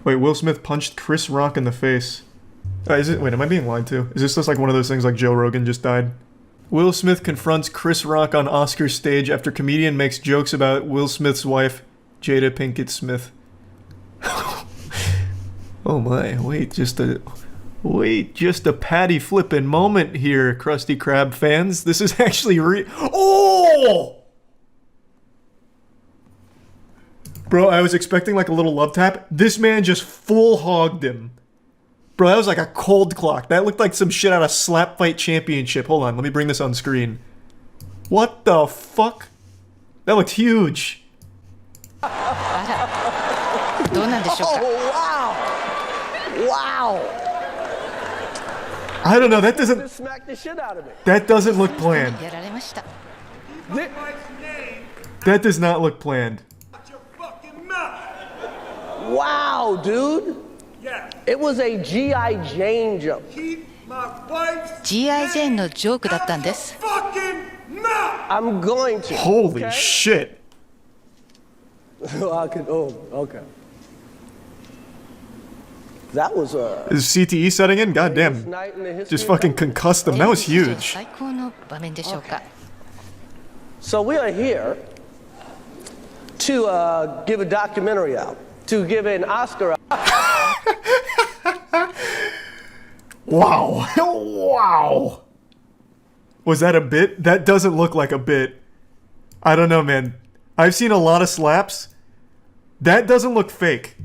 Wait, Will Smith punched Chris Rock in the face. Wait, am I being lied to? Is this just like one of those things like Joe Rogan just died? Will Smith confronts Chris Rock on Oscar stage after comedian makes jokes about Will Smith's wife, Jada Pinkett Smith. Oh my, wait, just a patty flippin' moment here, Krusty Krab fans. This is actually Oh! Bro, I was expecting like a little love tap. This man just full hogged him. Bro, that was like a cold clock. That looked like some shit out of Slap Fight Championship. Hold on, let me bring this on screen. What the fuck? That looked huge. Oh, wow. Wow. I don't know, that doesn't... Just smacked the shit out of me. That doesn't look planned. That does not look planned. Wow, dude. Yeah. It was a G.I. Jane joke. Keep my wife's G.I. Jane のジョークだったんです。 fucking mouth. I'm going to. Holy okay? shit. Okay. That was a... Is CTE setting in? God damn. night in the history Just of fucking comedy. concussed them. That was huge. 最高の場面でしょうか。 So we are here to give a documentary out, to give an Oscar out. Wow. Wow. Was that a bit? That doesn't look like a bit. I don't know, man. I've seen a lot of slaps. That doesn't look fake.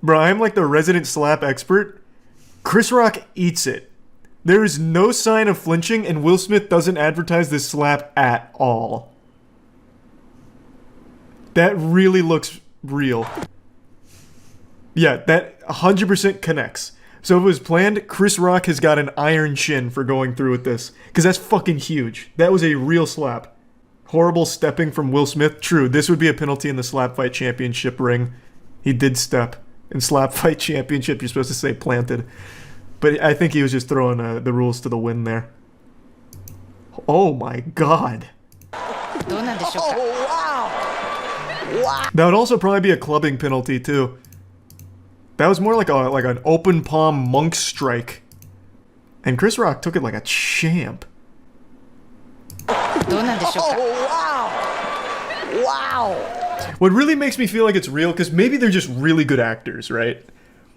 Bro, I'm like the resident slap expert. Chris Rock eats it. There is no sign of flinching, and Will Smith doesn't advertise this slap at all. That really looks real. Yeah, that 100% connects. So if it was planned, Chris Rock has got an iron chin for going through with this. Because that's fucking huge. That was a real slap. Horrible stepping from Will Smith. True, this would be a penalty in the Slap Fight Championship ring. He did step. In Slap Fight Championship, you're supposed to say planted. But I think he was just throwing the rules to the wind there. Oh my god. Oh, wow. Wow. That would also probably be a clubbing penalty too. That was more like an open palm monk strike. And Chris Rock took it like a champ. Oh, wow. Wow. What really makes me feel like it's real, because maybe they're just really good actors, right?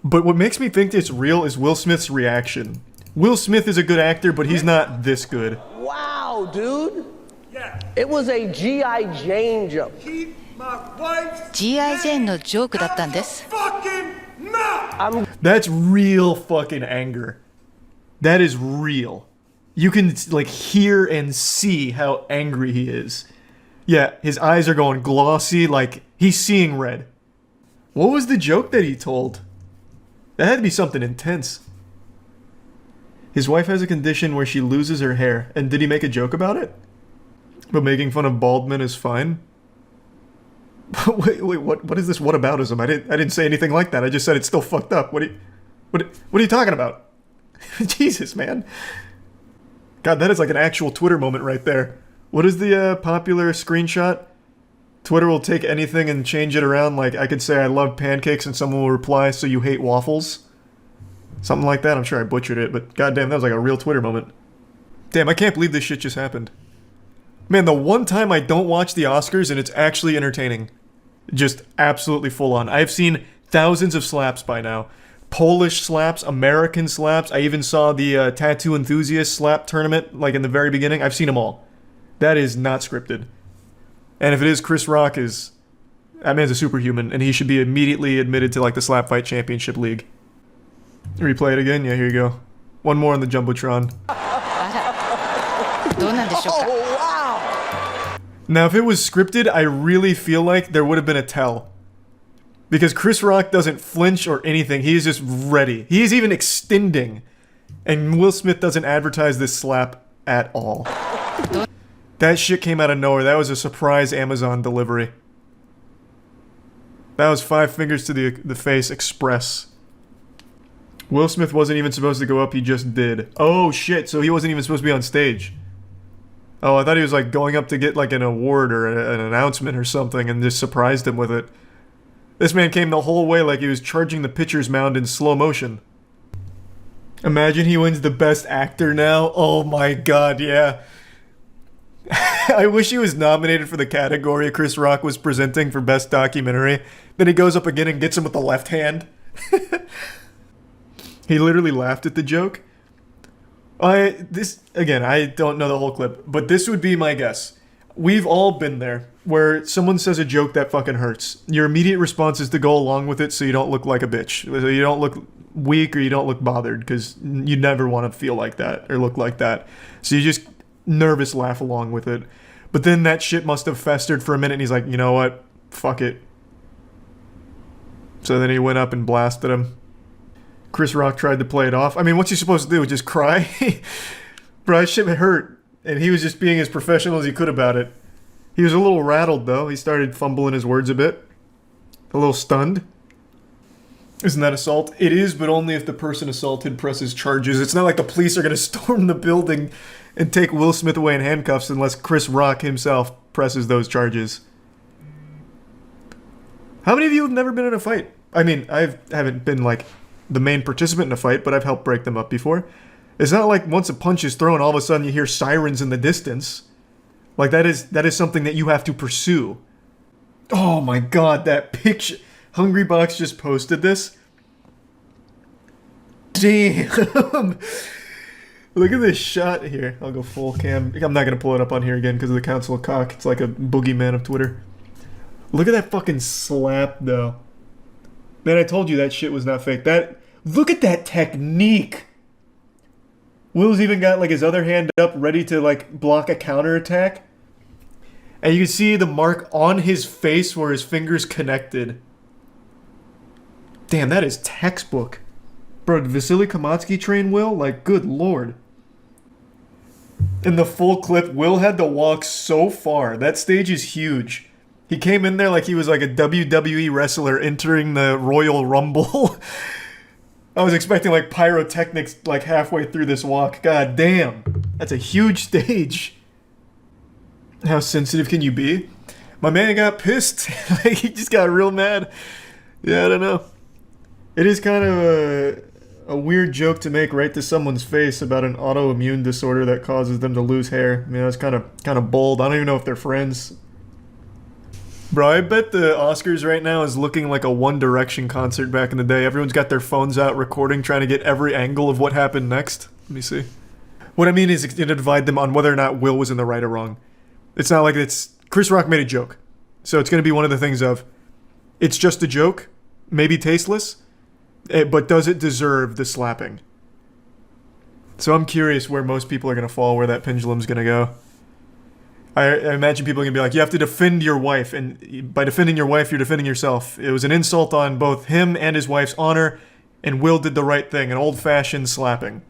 But what makes me think it's real is Will Smith's reaction. Will Smith is a good actor, but he's not this good. Wow, dude. Yeah. It was a G.I. Jane joke. Keep my wife's G.I. Jane のジョークだったんです。 fucking mouth. That's real fucking anger. That is real. You can like hear and see how angry he is. Yeah, his eyes are going glossy, like he's seeing red. What was the joke that he told? That had to be something intense. His wife has a condition where she loses her hair, and did he make a joke about it? But making fun of bald men is fine? wait, what is this whataboutism? I didn't say anything like that. I just said it's still fucked up. What are you talking about? Jesus, man. God, that is like an actual Twitter moment right there. What is the popular screenshot? Twitter will take anything and change it around. Like, I could say I love pancakes and someone will reply, so you hate waffles? Something like that. I'm sure I butchered it, but goddamn, that was like a real Twitter moment. Damn, I can't believe this shit just happened. Man, the one time I don't watch the Oscars and it's actually entertaining. Just absolutely full on. I've seen thousands of slaps by now. Polish slaps, American slaps. I even saw the Tattoo Enthusiast slap tournament, like in the very beginning. I've seen them all. That is not scripted. And if it is, Chris Rock is... That man's a superhuman, and he should be immediately admitted to like the Slap Fight Championship League. Replay it again? Yeah, here you go. One more on the Jumbotron. Oh, wow. Now, if it was scripted, I really feel like there would have been a tell. Because Chris Rock doesn't flinch or anything. He is just ready. He is even extending. And Will Smith doesn't advertise this slap at all. That shit came out of nowhere. That was a surprise Amazon delivery. That was 5 fingers to the face express. Will Smith wasn't even supposed to go up, he just did. Oh shit, so he wasn't even supposed to be on stage. Oh, I thought he was like going up to get like an award or an announcement or something and just surprised him with it. This man came the whole way like he was charging the pitcher's mound in slow motion. Imagine he wins the best actor now. Oh my god, yeah. I wish he was nominated for the category Chris Rock was presenting for best documentary. Then he goes up again and gets him with the left hand. He literally laughed at the joke. I don't know the whole clip, but this would be my guess. We've all been there, where someone says a joke that fucking hurts. Your immediate response is to go along with it so you don't look like a bitch. So you don't look weak or you don't look bothered, because you never want to feel like that or look like that. So you just nervous laugh along with it. But then that shit must have festered for a minute and he's like, you know what? Fuck it. So then he went up and blasted him. Chris Rock tried to play it off. I mean, what's he supposed to do? Just cry? Bro, that shit hurt. And he was just being as professional as he could about it. He was a little rattled, though. He started fumbling his words a bit. A little stunned. Isn't that assault? It is, but only if the person assaulted presses charges. It's not like the police are going to storm the building and take Will Smith away in handcuffs unless Chris Rock himself presses those charges. How many of you have never been in a fight? I mean, I haven't been, like, the main participant in a fight, but I've helped break them up before. It's not like once a punch is thrown, all of a sudden you hear sirens in the distance. Like, that is something that you have to pursue. Oh my god, that picture. Hungrybox just posted this. Damn. Look at this shot here. I'll go full cam. I'm not going to pull it up on here again because of the Council of Cock. It's like a boogeyman of Twitter. Look at that fucking slap, though. Man, I told you that shit was not fake. Look at that technique. Will's even got, like, his other hand up, ready to, like, block a counterattack. And you can see the mark on his face where his fingers connected. Damn, that is textbook. Bro, did Vasily Kamatsky train Will? Like, good lord. In the full clip, Will had to walk so far. That stage is huge. He came in there like he was like a WWE wrestler entering the Royal Rumble. I was expecting like pyrotechnics like halfway through this walk. God damn. That's a huge stage. How sensitive can you be? My man got pissed. Like, he just got real mad. Yeah, I don't know. It is kind of a weird joke to make right to someone's face about an autoimmune disorder that causes them to lose hair. I mean, that's kind of bold. I don't even know if they're friends. Bro, I bet the Oscars right now is looking like a One Direction concert back in the day. Everyone's got their phones out recording, trying to get every angle of what happened next. Let me see. What I mean is it's going to divide them on whether or not Will was in the right or wrong. It's not like it's... Chris Rock made a joke. So it's going to be one of the things of, it's just a joke, maybe tasteless, but does it deserve the slapping? So I'm curious where most people are going to fall, where that pendulum's going to go. I imagine people are going to be like, you have to defend your wife, and by defending your wife, you're defending yourself. It was an insult on both him and his wife's honor, and Will did the right thing, an old-fashioned slapping. And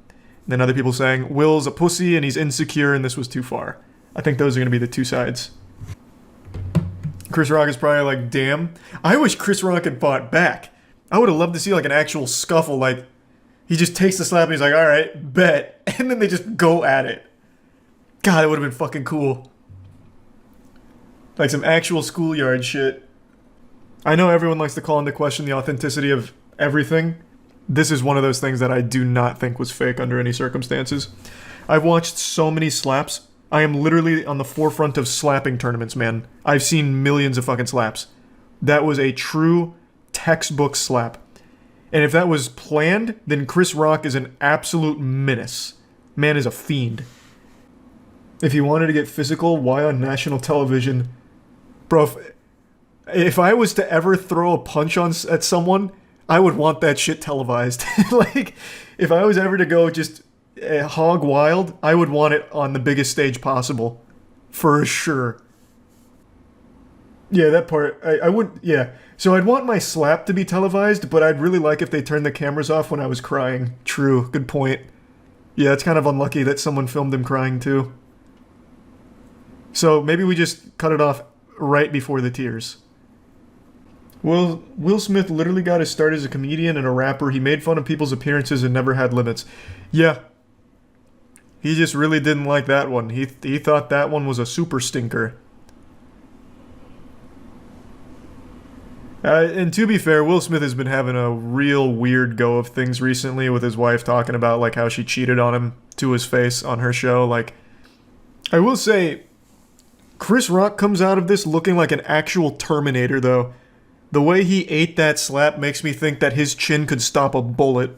then other people saying, Will's a pussy, and he's insecure, and this was too far. I think those are going to be the two sides. Chris Rock is probably like, damn. I wish Chris Rock had fought back. I would have loved to see like an actual scuffle, like, he just takes the slap and he's like, alright, bet. And then they just go at it. God, that would have been fucking cool. Like some actual schoolyard shit. I know everyone likes to call into question the authenticity of everything. This is one of those things that I do not think was fake under any circumstances. I've watched so many slaps. I am literally on the forefront of slapping tournaments, man. I've seen millions of fucking slaps. That was a true textbook slap. And if that was planned, then Chris Rock is an absolute menace. Man is a fiend. If he wanted to get physical, why on national television? Bro, if I was to ever throw a punch at someone, I would want that shit televised. Like, if I was ever to go just hog wild, I would want it on the biggest stage possible. For sure. Yeah, that part, I would, yeah. So I'd want my slap to be televised, but I'd really like if they turned the cameras off when I was crying. True, good point. Yeah, it's kind of unlucky that someone filmed him crying too. So maybe we just cut it off right before the tears. Will Smith literally got his start as a comedian and a rapper. He made fun of people's appearances and never had limits. Yeah. He just really didn't like that one. He thought that one was a super stinker. And to be fair, Will Smith has been having a real weird go of things recently with his wife talking about like how she cheated on him to his face on her show. Like, I will say, Chris Rock comes out of this looking like an actual Terminator, though. The way he ate that slap makes me think that his chin could stop a bullet.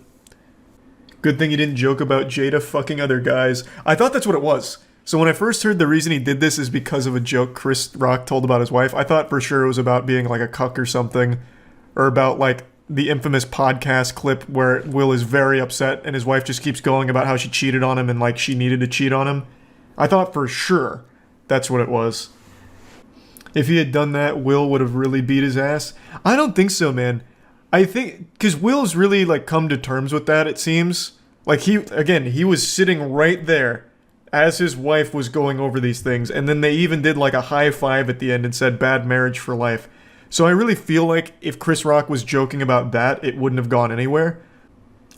Good thing he didn't joke about Jada fucking other guys. I thought that's what it was. So when I first heard the reason he did this is because of a joke Chris Rock told about his wife, I thought for sure it was about being like a cuck or something. Or about like the infamous podcast clip where Will is very upset and his wife just keeps going about how she cheated on him and like she needed to cheat on him. I thought for sure that's what it was. If he had done that, Will would have really beat his ass. I don't think so, man. I think, because Will's really like come to terms with that, it seems. Like he was sitting right there as his wife was going over these things, and then they even did like a high five at the end and said bad marriage for life. So I really feel like if Chris Rock was joking about that, it wouldn't have gone anywhere.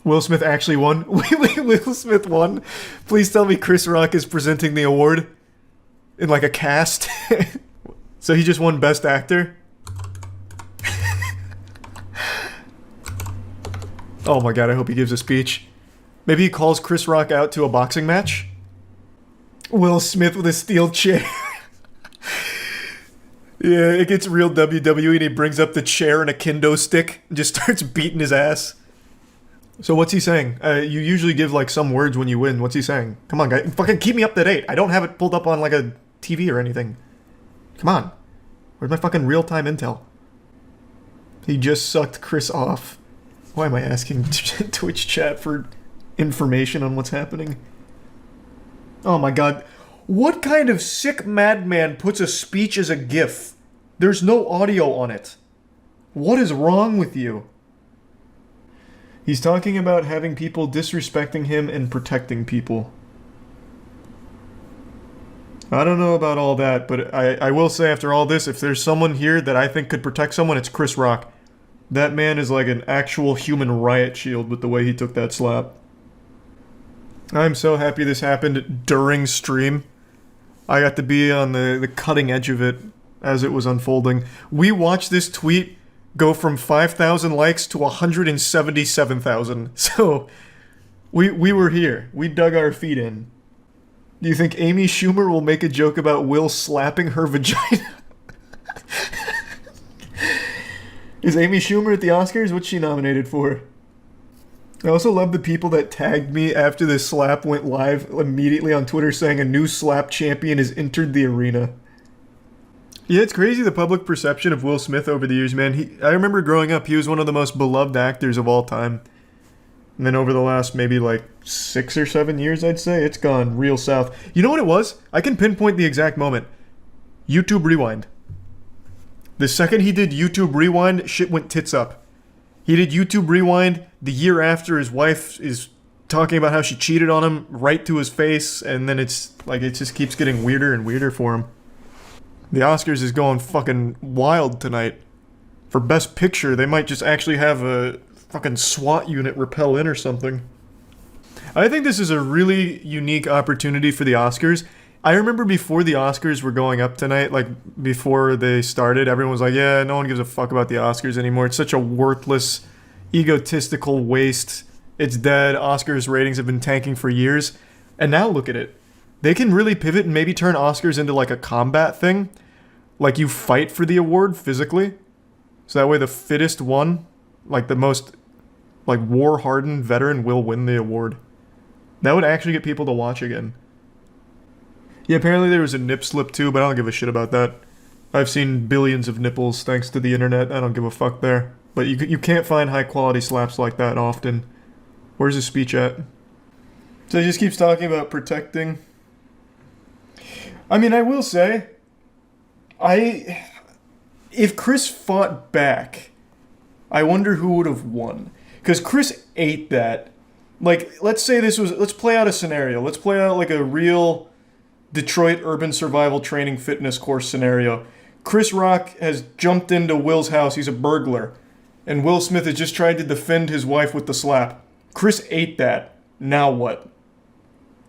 Will Smith actually won. Will Smith won. Please tell me Chris Rock is presenting the award in like a cast. So he just won Best Actor? Oh my god, I hope he gives a speech. Maybe he calls Chris Rock out to a boxing match? Will Smith with a steel chair. Yeah, it gets real WWE and he brings up the chair and a kendo stick and just starts beating his ass. So what's he saying? You usually give like some words when you win. What's he saying? Come on, guy. Fucking keep me up to date. I don't have it pulled up on like a TV or anything. Come on. Where's my fucking real-time intel? He just sucked Chris off. Why am I asking Twitch chat for information on what's happening? Oh my god. What kind of sick madman puts a speech as a GIF? There's no audio on it. What is wrong with you? He's talking about having people disrespecting him and protecting people. I don't know about all that, but I will say after all this, if there's someone here that I think could protect someone, it's Chris Rock. That man is like an actual human riot shield with the way he took that slap. I'm so happy this happened during stream. I got to be on the cutting edge of it as it was unfolding. We watched this tweet go from 5,000 likes to 177,000. So, we were here. We dug our feet in. Do you think Amy Schumer will make a joke about Will slapping her vagina? Is Amy Schumer at the Oscars? What's she nominated for? I also love the people that tagged me after this slap went live immediately on Twitter saying a new slap champion has entered the arena. Yeah, it's crazy the public perception of Will Smith over the years, man. I remember growing up, he was one of the most beloved actors of all time. And then over the last maybe like 6 or 7 years, I'd say, it's gone real south. You know what it was? I can pinpoint the exact moment. YouTube Rewind. The second he did YouTube Rewind, shit went tits up. He did YouTube Rewind the year after his wife is talking about how she cheated on him right to his face, and then it's like it just keeps getting weirder and weirder for him. The Oscars is going fucking wild tonight. For Best Picture, they might just actually have a fucking SWAT unit repel in or something. I think this is a really unique opportunity for the Oscars. I remember before the Oscars were going up tonight, like before they started, everyone was like, yeah, no one gives a fuck about the Oscars anymore. It's such a worthless, egotistical waste. It's dead. Oscars ratings have been tanking for years. And now look at it. They can really pivot and maybe turn Oscars into like a combat thing. Like you fight for the award physically. So that way the fittest one, like the most like war-hardened veteran will win the award. That would actually get people to watch again. Yeah, apparently there was a nip slip too, but I don't give a shit about that. I've seen billions of nipples thanks to the internet. I don't give a fuck there. But you can't find high-quality slaps like that often. Where's his speech at? So he just keeps talking about protecting. I mean, I will say, if Chris fought back, I wonder who would have won. Because Chris ate that. Like, let's play out a scenario. Let's play out like a real Detroit urban survival training fitness course scenario. Chris Rock has jumped into Will's house. He's a burglar. And Will Smith has just tried to defend his wife with the slap. Chris ate that. Now what?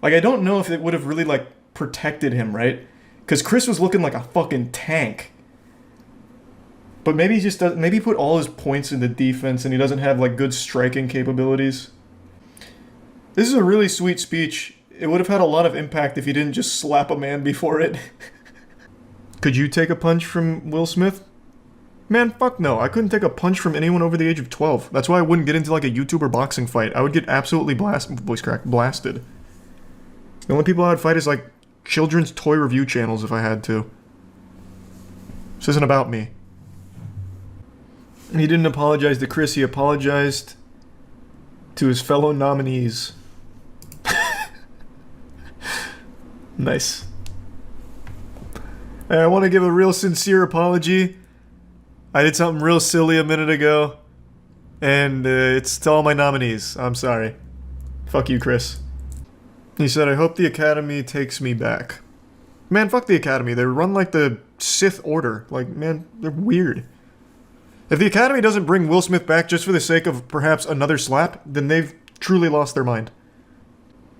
Like, I don't know if it would have really, like, protected him, right? Because Chris was looking like a fucking tank. But maybe he just does, maybe he put all his points into defense and he doesn't have like good striking capabilities. This is a really sweet speech. It would have had a lot of impact if he didn't just slap a man before it. Could you take a punch from Will Smith? Man, fuck no. I couldn't take a punch from anyone over the age of 12. That's why I wouldn't get into like a YouTuber boxing fight. I would get absolutely blasted. The only people I'd fight is like children's toy review channels if I had to. This isn't about me. He didn't apologize to Chris, he apologized to his fellow nominees. Nice. Hey, I want to give a real sincere apology. I did something real silly a minute ago, and it's to all my nominees. I'm sorry. Fuck you, Chris. He said, I hope the Academy takes me back. Man, fuck the Academy. They run like the Sith Order. Like, man, they're weird. If the Academy doesn't bring Will Smith back just for the sake of perhaps another slap, then they've truly lost their mind.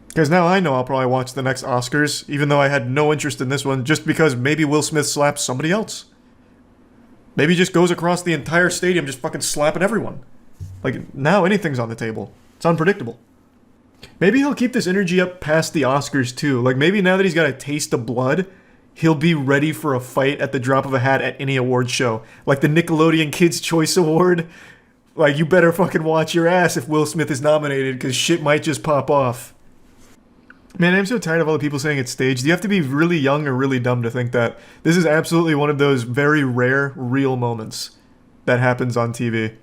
Because now I know I'll probably watch the next Oscars, even though I had no interest in this one, just because maybe Will Smith slaps somebody else. Maybe he just goes across the entire stadium just fucking slapping everyone. Like, now anything's on the table. It's unpredictable. Maybe he'll keep this energy up past the Oscars too. Like, maybe now that he's got a taste of blood, he'll be ready for a fight at the drop of a hat at any award show. Like the Nickelodeon Kids' Choice Award. Like, you better fucking watch your ass if Will Smith is nominated, because shit might just pop off. Man, I'm so tired of all the people saying it's staged. You have to be really young or really dumb to think that. This is absolutely one of those very rare, real moments that happens on TV.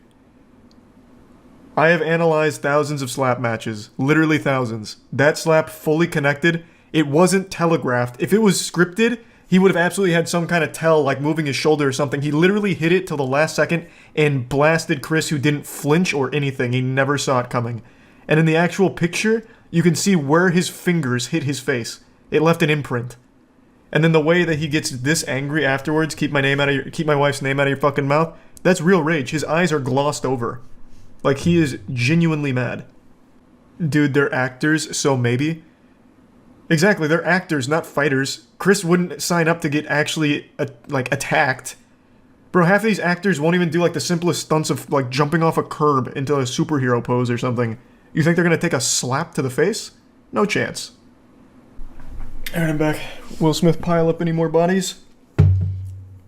I have analyzed thousands of slap matches. Literally thousands. That slap fully connected. It wasn't telegraphed. If it was scripted, he would have absolutely had some kind of tell, like moving his shoulder or something. He literally hit it till the last second and blasted Chris, who didn't flinch or anything. He never saw it coming. And in the actual picture, you can see where his fingers hit his face. It left an imprint. And then the way that he gets this angry afterwards, keep my wife's name out of your fucking mouth, that's real rage. His eyes are glossed over. Like, he is genuinely mad. Dude, they're actors, so maybe. Exactly, they're actors, not fighters. Chris wouldn't sign up to get actually, attacked. Bro, half of these actors won't even do, like, the simplest stunts of, like, jumping off a curb into a superhero pose or something. You think they're gonna take a slap to the face? No chance. Alright, I'm back. Will Smith pile up any more bodies?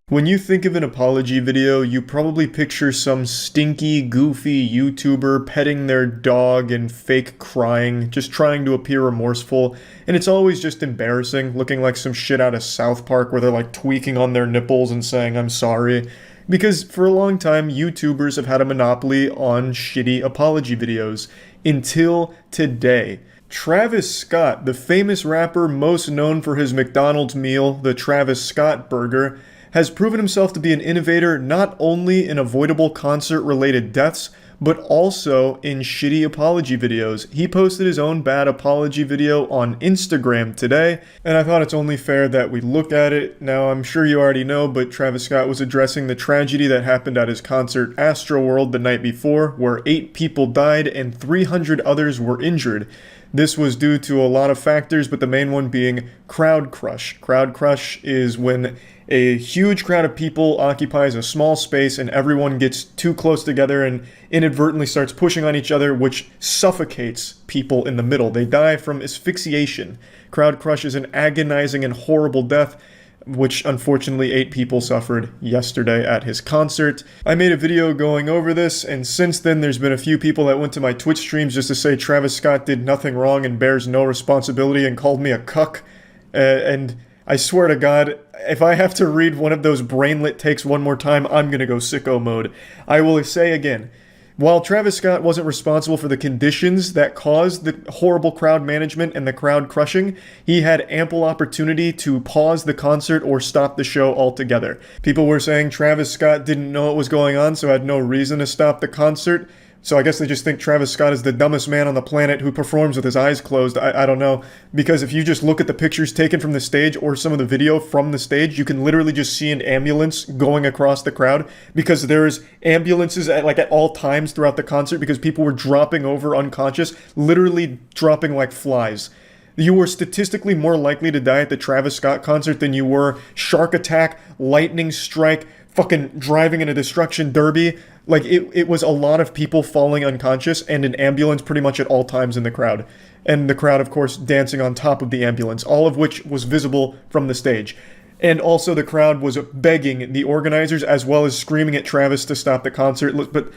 When you think of an apology video, you probably picture some stinky, goofy YouTuber petting their dog and fake crying, just trying to appear remorseful, and it's always just embarrassing, looking like some shit out of South Park where they're like tweaking on their nipples and saying, I'm sorry. Because for a long time, YouTubers have had a monopoly on shitty apology videos. Until today. Travis Scott, the famous rapper most known for his McDonald's meal, the Travis Scott Burger, has proven himself to be an innovator not only in avoidable concert-related deaths, but also in shitty apology videos. He posted his own bad apology video on Instagram today, and I thought it's only fair that we look at it. Now, I'm sure you already know, but Travis Scott was addressing the tragedy that happened at his concert Astroworld the night before, where 8 people died and 300 others were injured. This was due to a lot of factors, but the main one being crowd crush. Crowd crush is when a huge crowd of people occupies a small space and everyone gets too close together and inadvertently starts pushing on each other, which suffocates people in the middle. They die from asphyxiation. Crowd crush is an agonizing and horrible death, which unfortunately 8 people suffered yesterday at his concert. I made a video going over this, and since then there's been a few people that went to my Twitch streams just to say Travis Scott did nothing wrong and bears no responsibility and called me a cuck. And I swear to God, if I have to read one of those brainlet takes one more time, I'm gonna go sicko mode. I will say again, while Travis Scott wasn't responsible for the conditions that caused the horrible crowd management and the crowd crushing, he had ample opportunity to pause the concert or stop the show altogether. People were saying Travis Scott didn't know what was going on, so had no reason to stop the concert. So I guess they just think Travis Scott is the dumbest man on the planet who performs with his eyes closed. I don't know. Because if you just look at the pictures taken from the stage or some of the video from the stage, you can literally just see an ambulance going across the crowd, because there's ambulances at all times throughout the concert because people were dropping over unconscious, literally dropping like flies. You were statistically more likely to die at the Travis Scott concert than you were shark attack, lightning strike, fucking driving in a destruction derby. Like, it was a lot of people falling unconscious and an ambulance pretty much at all times in the crowd. And the crowd, of course, dancing on top of the ambulance, all of which was visible from the stage. And also the crowd was begging the organizers as well as screaming at Travis to stop the concert. But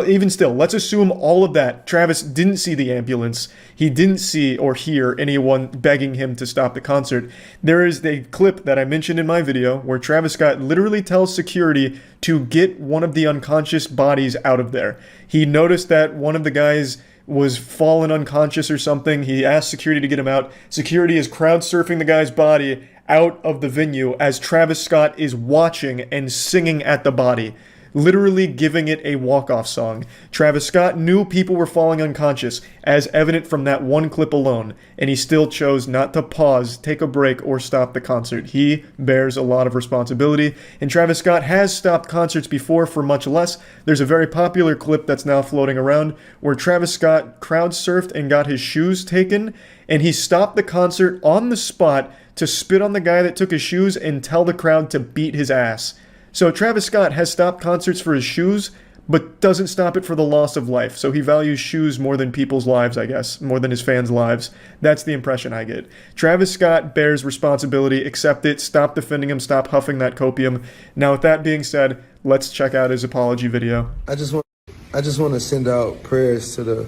even still, let's assume all of that. Travis didn't see the ambulance. He didn't see or hear anyone begging him to stop the concert. There is a clip that I mentioned in my video where Travis Scott literally tells security to get one of the unconscious bodies out of there. He noticed that one of the guys was fallen unconscious or something. He asked security to get him out. Security is crowd surfing the guy's body out of the venue as Travis Scott is watching and singing at the body, literally giving it a walk-off song. Travis Scott knew people were falling unconscious, as evident from that one clip alone, and he still chose not to pause, take a break, or stop the concert. He bears a lot of responsibility, and Travis Scott has stopped concerts before for much less. There's a very popular clip that's now floating around where Travis Scott crowd surfed and got his shoes taken, and he stopped the concert on the spot to spit on the guy that took his shoes and tell the crowd to beat his ass. So Travis Scott has stopped concerts for his shoes, but doesn't stop it for the loss of life. So he values shoes more than people's lives, I guess, more than his fans' lives. That's the impression I get. Travis Scott bears responsibility, accept it, stop defending him, stop huffing that copium. Now with that being said, let's check out his apology video. I just want to send out prayers to the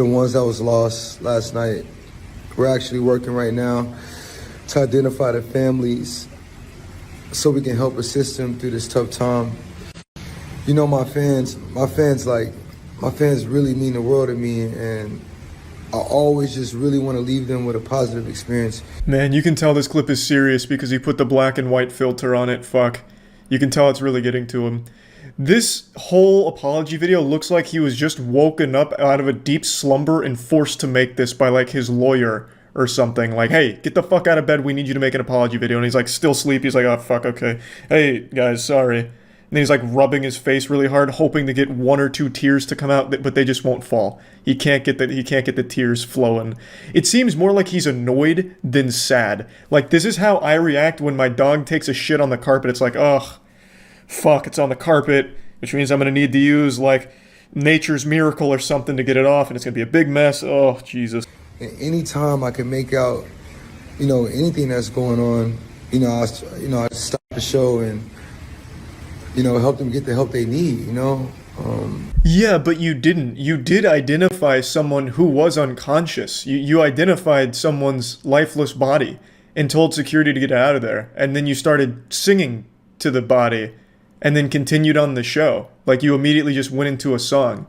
ones that was lost last night. We're actually working right now to identify the families so we can help assist them through this tough time. You know, my fans really mean the world to me, and I always just really want to leave them with a positive experience. Man, you can tell this clip is serious because he put the black and white filter on it. Fuck. You can tell it's really getting to him. This whole apology video looks like he was just woken up out of a deep slumber and forced to make this by, like, his lawyer or something. Like, hey, get the fuck out of bed, we need you to make an apology video. And he's like still sleepy. He's like, oh fuck, okay. Hey guys, sorry. And then he's like rubbing his face really hard, hoping to get one or two tears to come out, but they just won't fall. He can't get the tears flowing. It seems more like he's annoyed than sad. Like, this is how I react when my dog takes a shit on the carpet. It's like, ugh, fuck, it's on the carpet, which means I'm gonna need to use like nature's miracle or something to get it off, and it's gonna be a big mess. Oh Jesus. Anytime I can make out, anything that's going on, I stop the show and, help them get the help they need, Yeah, but you didn't. You did identify someone who was unconscious. You identified someone's lifeless body and told security to get out of there. And then you started singing to the body and then continued on the show. Like, you immediately just went into a song.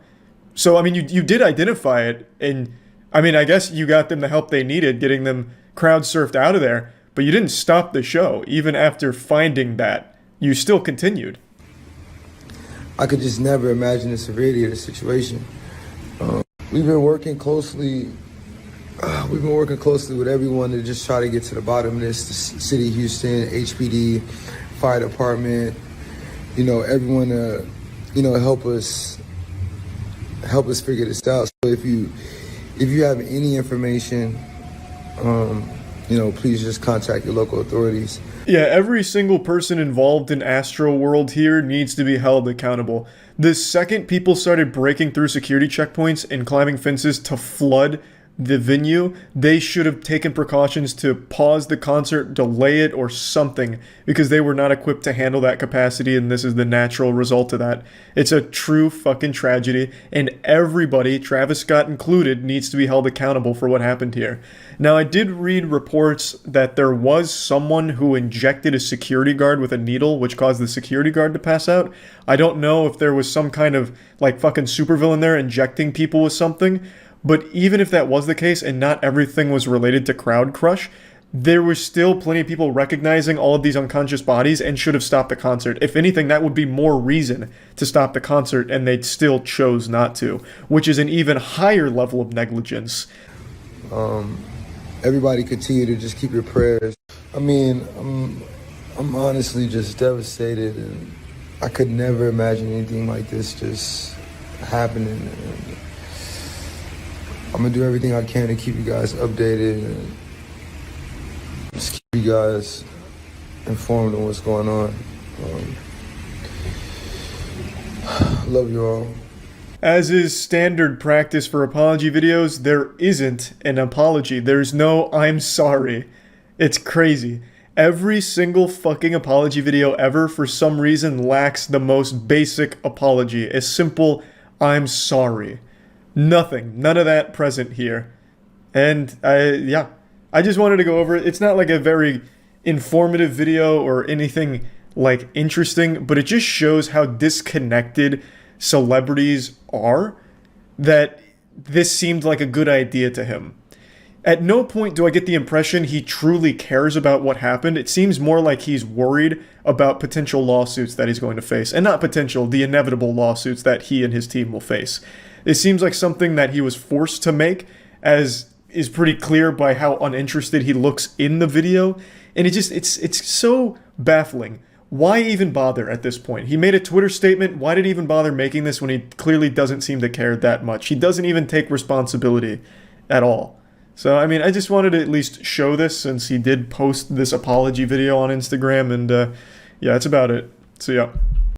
So, I mean, you did identify it, and I mean, I guess you got them the help they needed, getting them crowd surfed out of there, but you didn't stop the show. Even after finding that, you still continued. I could just never imagine the severity of the situation. We've been working closely with everyone to just try to get to the bottom of this. The city of Houston, HPD, fire department, everyone to, help us figure this out. So if you have any information, please just contact your local authorities. Yeah, every single person involved in Astro World here needs to be held accountable. The second people started breaking through security checkpoints and climbing fences to flood the venue, they should have taken precautions to pause the concert, delay it, or something, because they were not equipped to handle that capacity, and this is the natural result of that. It's a true fucking tragedy, and everybody, Travis Scott included, needs to be held accountable for what happened here. Now, I did read reports that there was someone who injected a security guard with a needle, which caused the security guard to pass out. I don't know if there was some kind of, like, fucking supervillain there injecting people with something, but even if that was the case and not everything was related to crowd crush, there was still plenty of people recognizing all of these unconscious bodies and should have stopped the concert. If anything, that would be more reason to stop the concert, and they still chose not to, which is an even higher level of negligence. Everybody continue to just keep your prayers. I mean, I'm honestly just devastated, and I could never imagine anything like this just happening. And I'm gonna do everything I can to keep you guys updated and just keep you guys informed on what's going on. Love you all. As is standard practice for apology videos, there isn't an apology. There's no "I'm sorry." It's crazy. Every single fucking apology video ever, for some reason, lacks the most basic apology. A simple "I'm sorry." Nothing. None of that present here. And I just wanted to go over it. It's not like a very informative video or anything like interesting, but it just shows how disconnected celebrities are, that this seemed like a good idea to him. At no point do I get the impression he truly cares about what happened. It seems more like he's worried about potential lawsuits that he's going to face. And not potential, the inevitable lawsuits that he and his team will face. It seems like something that he was forced to make, as is pretty clear by how uninterested he looks in the video. And it's so baffling. Why even bother at this point? He made a Twitter statement. Why did he even bother making this when he clearly doesn't seem to care that much? He doesn't even take responsibility at all. So, I mean, I just wanted to at least show this since he did post this apology video on Instagram. And yeah, that's about it. So, yeah.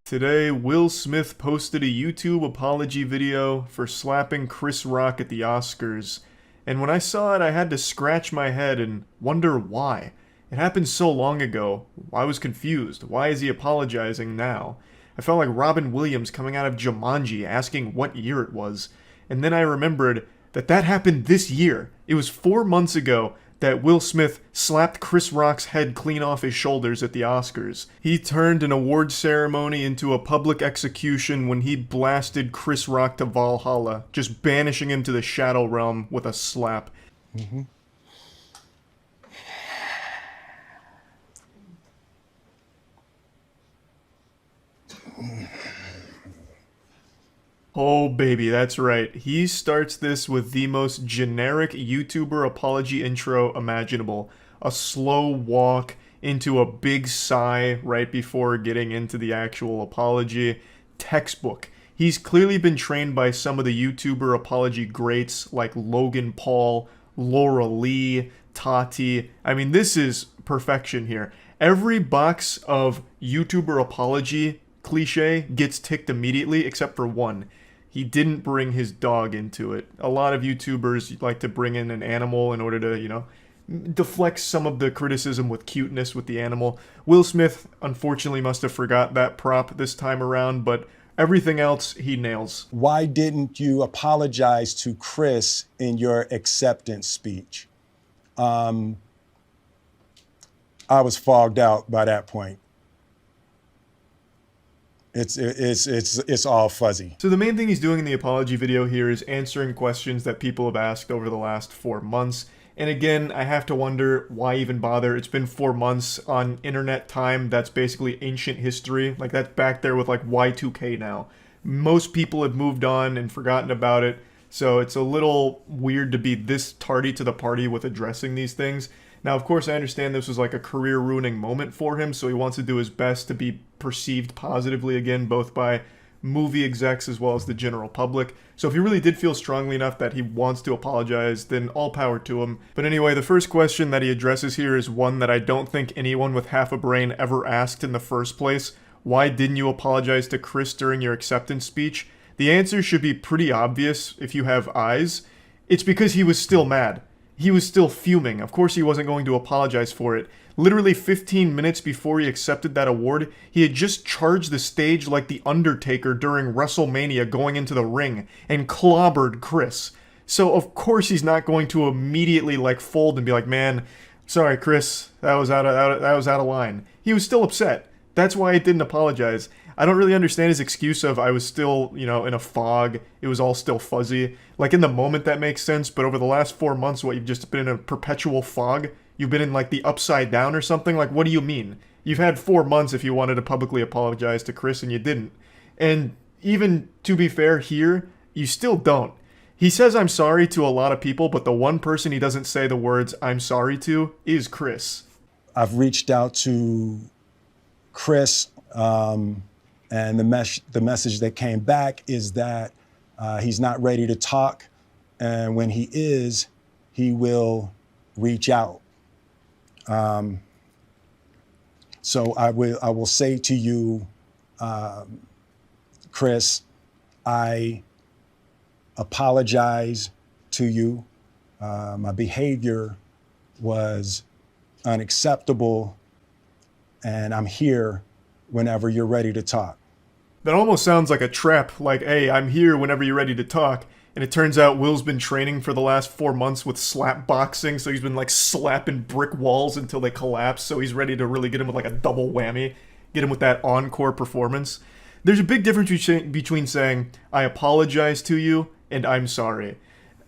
Today, Will Smith posted a YouTube apology video for slapping Chris Rock at the Oscars. And when I saw it, I had to scratch my head and wonder why. It happened so long ago. I was confused. Why is he apologizing now? I felt like Robin Williams coming out of Jumanji asking what year it was. And then I remembered that happened this year. It was 4 months ago that Will Smith slapped Chris Rock's head clean off his shoulders at the Oscars. He turned an award ceremony into a public execution when he blasted Chris Rock to Valhalla, just banishing him to the Shadow Realm with a slap. Mm-hmm. Oh baby, that's right. He starts this with the most generic YouTuber apology intro imaginable. A slow walk into a big sigh right before getting into the actual apology. Textbook. He's clearly been trained by some of the YouTuber apology greats like Logan Paul, Laura Lee, Tati. I mean, this is perfection here. Every box of YouTuber apology cliche gets ticked immediately except for one. He didn't bring his dog into it. A lot of YouTubers like to bring in an animal in order to, deflect some of the criticism with cuteness with the animal. Will Smith, unfortunately, must have forgot that prop this time around, but everything else he nails. Why didn't you apologize to Chris in your acceptance speech? I was fogged out by that point. It's all fuzzy. So the main thing he's doing in the apology video here is answering questions that people have asked over the last 4 months. And again, I have to wonder, why even bother? It's been 4 months on internet time. That's basically ancient history. Like, that's back there with like Y2K now. Most people have moved on and forgotten about it. So it's a little weird to be this tardy to the party with addressing these things. Now, of course, I understand this was like a career-ruining moment for him, so he wants to do his best to be perceived positively again, both by movie execs as well as the general public. So if he really did feel strongly enough that he wants to apologize, then all power to him. But anyway, the first question that he addresses here is one that I don't think anyone with half a brain ever asked in the first place. Why didn't you apologize to Chris during your acceptance speech? The answer should be pretty obvious if you have eyes. It's because he was still mad. He was still fuming. Of course he wasn't going to apologize for it. Literally 15 minutes before he accepted that award, he had just charged the stage like The Undertaker during WrestleMania going into the ring and clobbered Chris. So of course he's not going to immediately like fold and be like, man, sorry Chris, that was out of line. He was still upset. That's why he didn't apologize. I don't really understand his excuse of I was still, in a fog. It was all still fuzzy. Like, in the moment, that makes sense, but over the last 4 months, what, you've just been in a perpetual fog? You've been in, like, the upside down or something? Like, what do you mean? You've had 4 months if you wanted to publicly apologize to Chris, and you didn't. And even, to be fair, here, you still don't. He says I'm sorry to a lot of people, but the one person he doesn't say the words I'm sorry to is Chris. I've reached out to Chris, and the message that came back is that he's not ready to talk. And when he is, he will reach out. So I will say to you, Chris, I apologize to you. My behavior was unacceptable, and I'm here whenever you're ready to talk. That almost sounds like a trap, like, hey, I'm here whenever you're ready to talk. And it turns out Will's been training for the last 4 months with slap boxing, so he's been like slapping brick walls until they collapse, so he's ready to really get him with like a double whammy, get him with that encore performance. There's a big difference between saying, I apologize to you, and I'm sorry.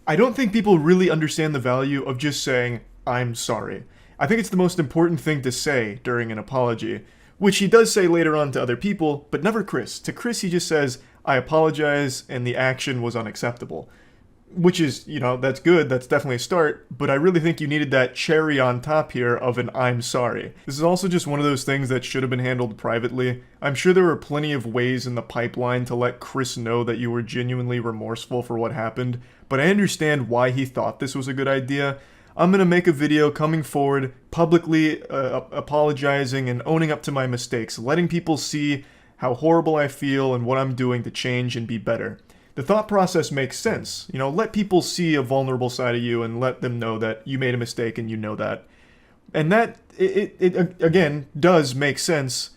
I don't think people really understand the value of just saying, I'm sorry. I think it's the most important thing to say during an apology, which he does say later on to other people, but never Chris. To Chris, he just says, I apologize, and the action was unacceptable. Which is, you know, that's good, that's definitely a start, but I really think you needed that cherry on top here of an I'm sorry. This is also just one of those things that should have been handled privately. I'm sure there were plenty of ways in the pipeline to let Chris know that you were genuinely remorseful for what happened, but I understand why he thought this was a good idea. I'm gonna make a video coming forward, publicly apologizing and owning up to my mistakes, letting people see how horrible I feel and what I'm doing to change and be better. The thought process makes sense. You know, let people see a vulnerable side of you and let them know that you made a mistake and you know that. And that, it again, does make sense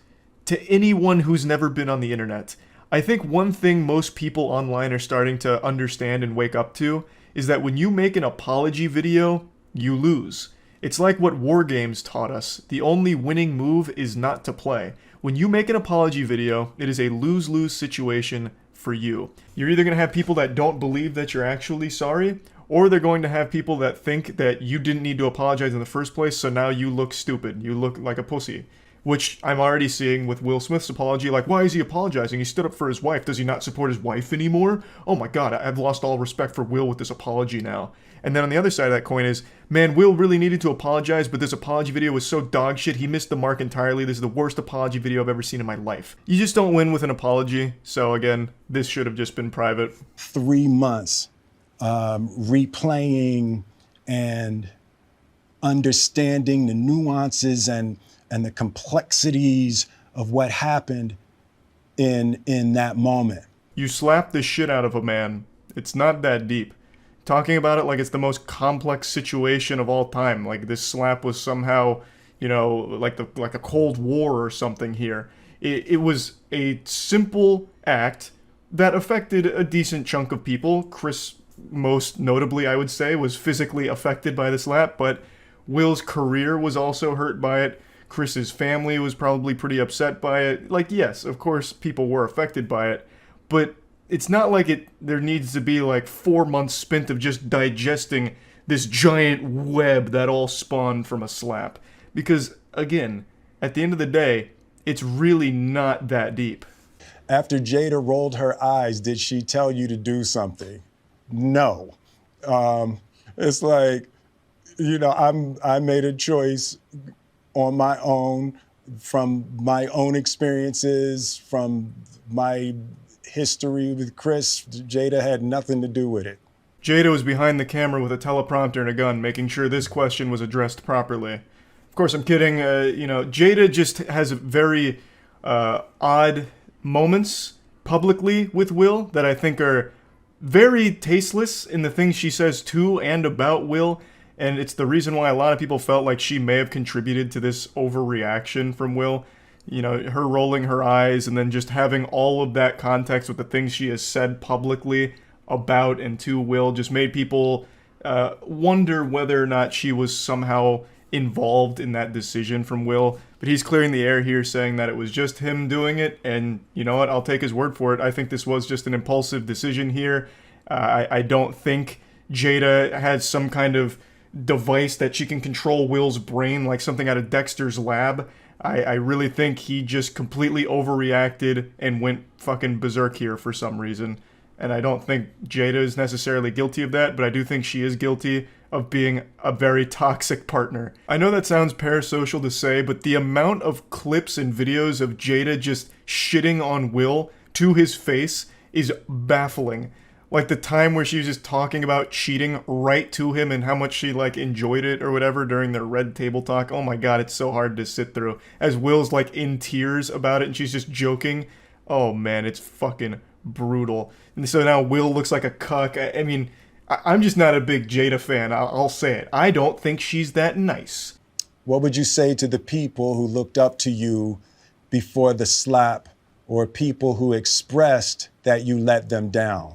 to anyone who's never been on the internet. I think one thing most people online are starting to understand and wake up to is that when you make an apology video, you lose. It's like what war games taught us. The only winning move is not to play. When you make an apology video, it is a lose-lose situation for you. You're either going to have people that don't believe that you're actually sorry, or they're going to have people that think that you didn't need to apologize in the first place, so now you look stupid. You look like a pussy. Which I'm already seeing with Will Smith's apology, like, why is he apologizing? He stood up for his wife. Does he not support his wife anymore? Oh my god, I've lost all respect for Will with this apology now. And then on the other side of that coin is, man, Will really needed to apologize, but this apology video was so dog shit, he missed the mark entirely. This is the worst apology video I've ever seen in my life. You just don't win with an apology, so again, this should have just been private. 3 months replaying and understanding the nuances and the complexities of what happened in that moment. You slap the shit out of a man. It's not that deep. Talking about it like it's the most complex situation of all time. Like this slap was somehow, you know, like a Cold War or something here. It was a simple act that affected a decent chunk of people. Chris, most notably, I would say, was physically affected by the slap, but Will's career was also hurt by it. Chris's family was probably pretty upset by it. Like, yes, of course, people were affected by it, but it's not like there needs to be like 4 months spent of just digesting this giant web that all spawned from a slap. Because, again, at the end of the day, it's really not that deep. After Jada rolled her eyes, did she tell you to do something? No. It's like, you know, I made a choice on my own, from my own experiences, from my history with Chris. Jada had nothing to do with it. Jada was behind the camera with a teleprompter and a gun, making sure this question was addressed properly. Of course, I'm kidding. You know, Jada just has very odd moments publicly with Will that I think are very tasteless in the things she says to and about Will. And it's the reason why a lot of people felt like she may have contributed to this overreaction from Will. You know, her rolling her eyes and then just having all of that context with the things she has said publicly about and to Will just made people wonder whether or not she was somehow involved in that decision from Will. But he's clearing the air here, saying that it was just him doing it. And you know what? I'll take his word for it. I think this was just an impulsive decision here. I don't think Jada had some kind of device that she can control Will's brain like something out of Dexter's lab. I really think he just completely overreacted and went fucking berserk here for some reason. And I don't think Jada is necessarily guilty of that, but I do think she is guilty of being a very toxic partner. I know that sounds parasocial to say, but the amount of clips and videos of Jada just shitting on Will to his face is baffling. Like the time where she was just talking about cheating right to him and how much she like enjoyed it or whatever during their red table talk. Oh my god, it's so hard to sit through. As Will's like in tears about it and she's just joking. Oh man, it's fucking brutal. And so now Will looks like a cuck. I mean, I'm just not a big Jada fan. I'll say it. I don't think she's that nice. What would you say to the people who looked up to you before the slap, or people who expressed that you let them down?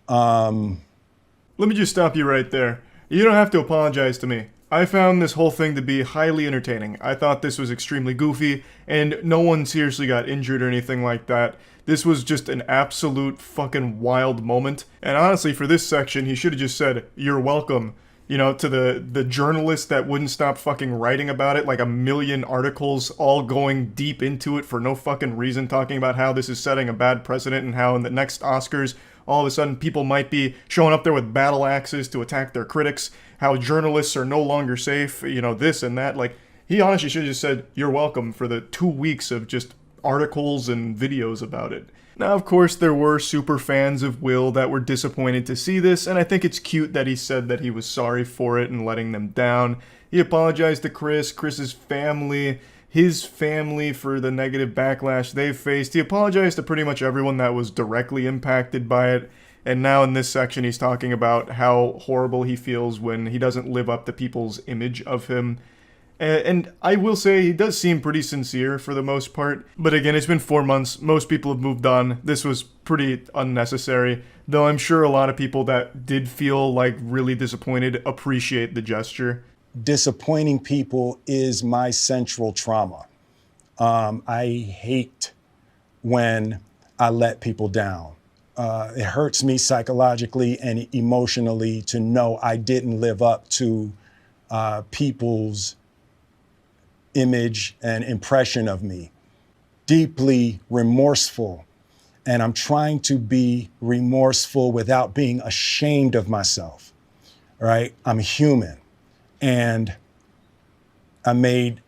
Let me just stop you right there. You don't have to apologize to me. I found this whole thing to be highly entertaining. I thought this was extremely goofy, and no one seriously got injured or anything like that. This was just an absolute fucking wild moment. And honestly, for this section, he should have just said, "You're welcome." You know, to the journalist that wouldn't stop fucking writing about it, like a million articles all going deep into it for no fucking reason, talking about how this is setting a bad precedent and how in the next Oscars, all of a sudden people might be showing up there with battle axes to attack their critics, how journalists are no longer safe, you know, this and that. Like, he honestly should have just said, "You're welcome," for the 2 weeks of just articles and videos about it. Now, of course, there were super fans of Will that were disappointed to see this, and I think it's cute that he said that he was sorry for it and letting them down. He apologized to Chris's family, his family for the negative backlash they've faced. He apologized to pretty much everyone that was directly impacted by it. And now in this section, he's talking about how horrible he feels when he doesn't live up to people's image of him. And I will say he does seem pretty sincere for the most part. But again, it's been 4 months. Most people have moved on. This was pretty unnecessary. Though I'm sure a lot of people that did feel like really disappointed appreciate the gesture. Disappointing people is my central trauma. I hate when I let people down. It hurts me psychologically and emotionally to know I didn't live up to people's image and impression of me. Deeply remorseful. And I'm trying to be remorseful without being ashamed of myself, right? I'm human. And I made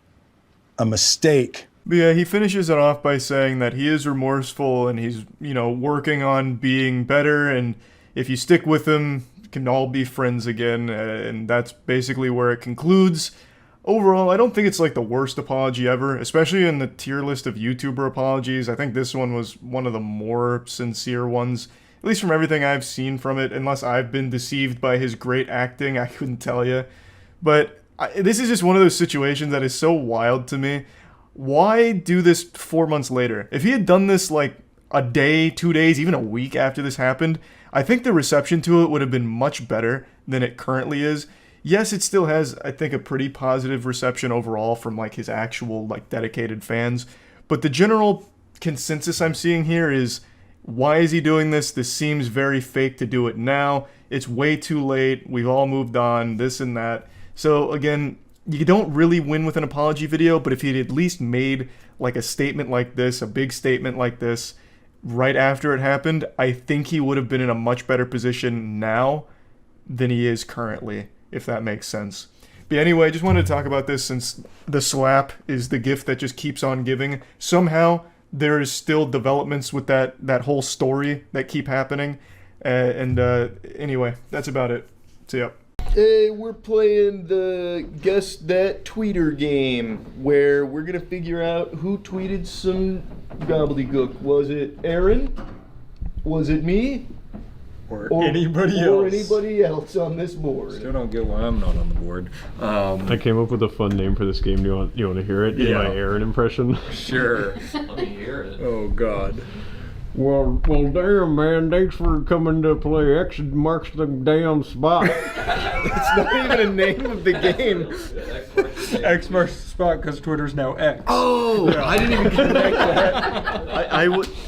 a mistake. But yeah, he finishes it off by saying that he is remorseful and he's, you know, working on being better. And if you stick with him, you can all be friends again. And that's basically where it concludes. Overall, I don't think it's like the worst apology ever, especially in the tier list of YouTuber apologies. I think this one was one of the more sincere ones, at least from everything I've seen from it. Unless I've been deceived by his great acting, I couldn't tell you. But this is just one of those situations that is so wild to me. Why do this 4 months later? If he had done this like a day, 2 days, even a week after this happened, I think the reception to it would have been much better than it currently is. Yes, it still has, I think, a pretty positive reception overall from like his actual like dedicated fans. But the general consensus I'm seeing here is, why is he doing this? This seems very fake to do it now. It's way too late. We've all moved on, this and that. So again, you don't really win with an apology video, but if he'd at least made like a statement like this, a big statement like this, right after it happened, I think he would have been in a much better position now than he is currently, if that makes sense. But anyway, I just wanted to talk about this since the slap is the gift that just keeps on giving. Somehow, there is still developments with that whole story that keep happening. Anyway, that's about it. See ya. Hey, we're playing the Guess That Tweeter game, where we're gonna figure out who tweeted some gobbledygook. Was it Aaron? Was it me? Or anybody else. Or anybody else on this board. Still don't get why I'm not on the board. I came up with a fun name for this game. Do you want to hear it? Yeah. My Aaron impression? Sure. Let me hear it. Oh, God. Well, damn, man. Thanks for coming to play X marks the damn spot. It's not even a name of the game. X marks the spot because Twitter's now X. Oh, yeah. I didn't even connect that.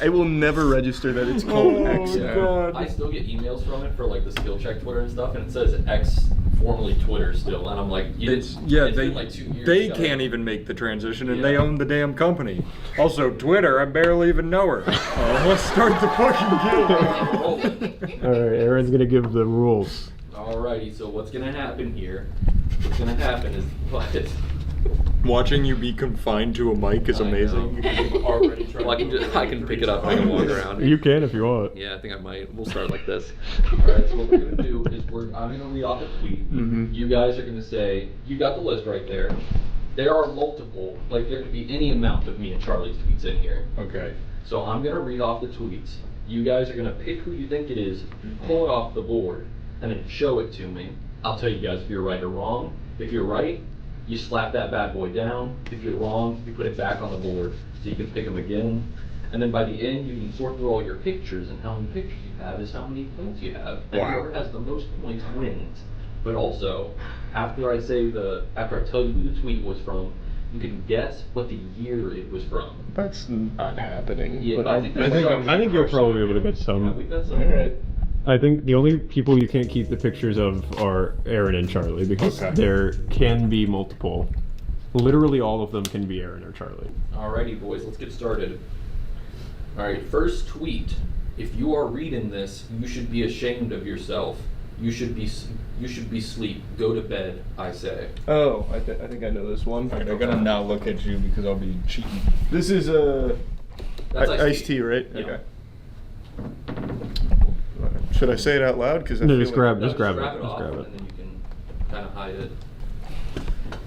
I will never register that it's called X. God. I still get emails from it for like the skill check Twitter and stuff, and it says X, formerly Twitter still, and I'm like, it's been like 2 years. They can't even make the transition, and they own the damn company. Also, Twitter, I barely even know her. Let's start the fucking game. All right, Aaron's gonna give the rules. Alrighty, so what's gonna happen here? What's gonna happen is what? Watching you be confined to a mic is amazing. Well, I can pick it up and I can walk around. You can if you want. Yeah, I think I might. We'll start like this. Alright, so what we're gonna do is I'm gonna read off a tweet. You guys are gonna say, you got the list right there. There are multiple, like there could be any amount of me and Charlie's tweets in here. Okay. So I'm gonna read off the tweets. You guys are gonna pick who you think it is, pull it off the board, and then show it to me. I'll tell you guys if you're right or wrong. If you're right, you slap that bad boy down. If you're wrong, you put it back on the board so you can pick them again. And then by the end, you can sort through all your pictures, and how many pictures you have is how many points you have. And whoever has the most points wins. But also, after I tell you who the tweet was from, you can guess what the year it was from. That's not happening. Yeah, but I think you'll probably be able to get some. Yeah, we've got some. All right. I think the only people you can't keep the pictures of are Aaron and Charlie because there can be multiple. Literally all of them can be Aaron or Charlie. Alrighty, boys, let's get started. Alright, first tweet. If you are reading this, you should be ashamed of yourself. You should be asleep. Go to bed, I say. Oh, I think I know this one. Alright, I gotta not look at you because I'll be cheating. This is That's Ice-T, right? Yeah. Okay. Should I say it out loud? Because No, just grab it. Just grab it. Just Off, grab it. and then you can kind of hide it.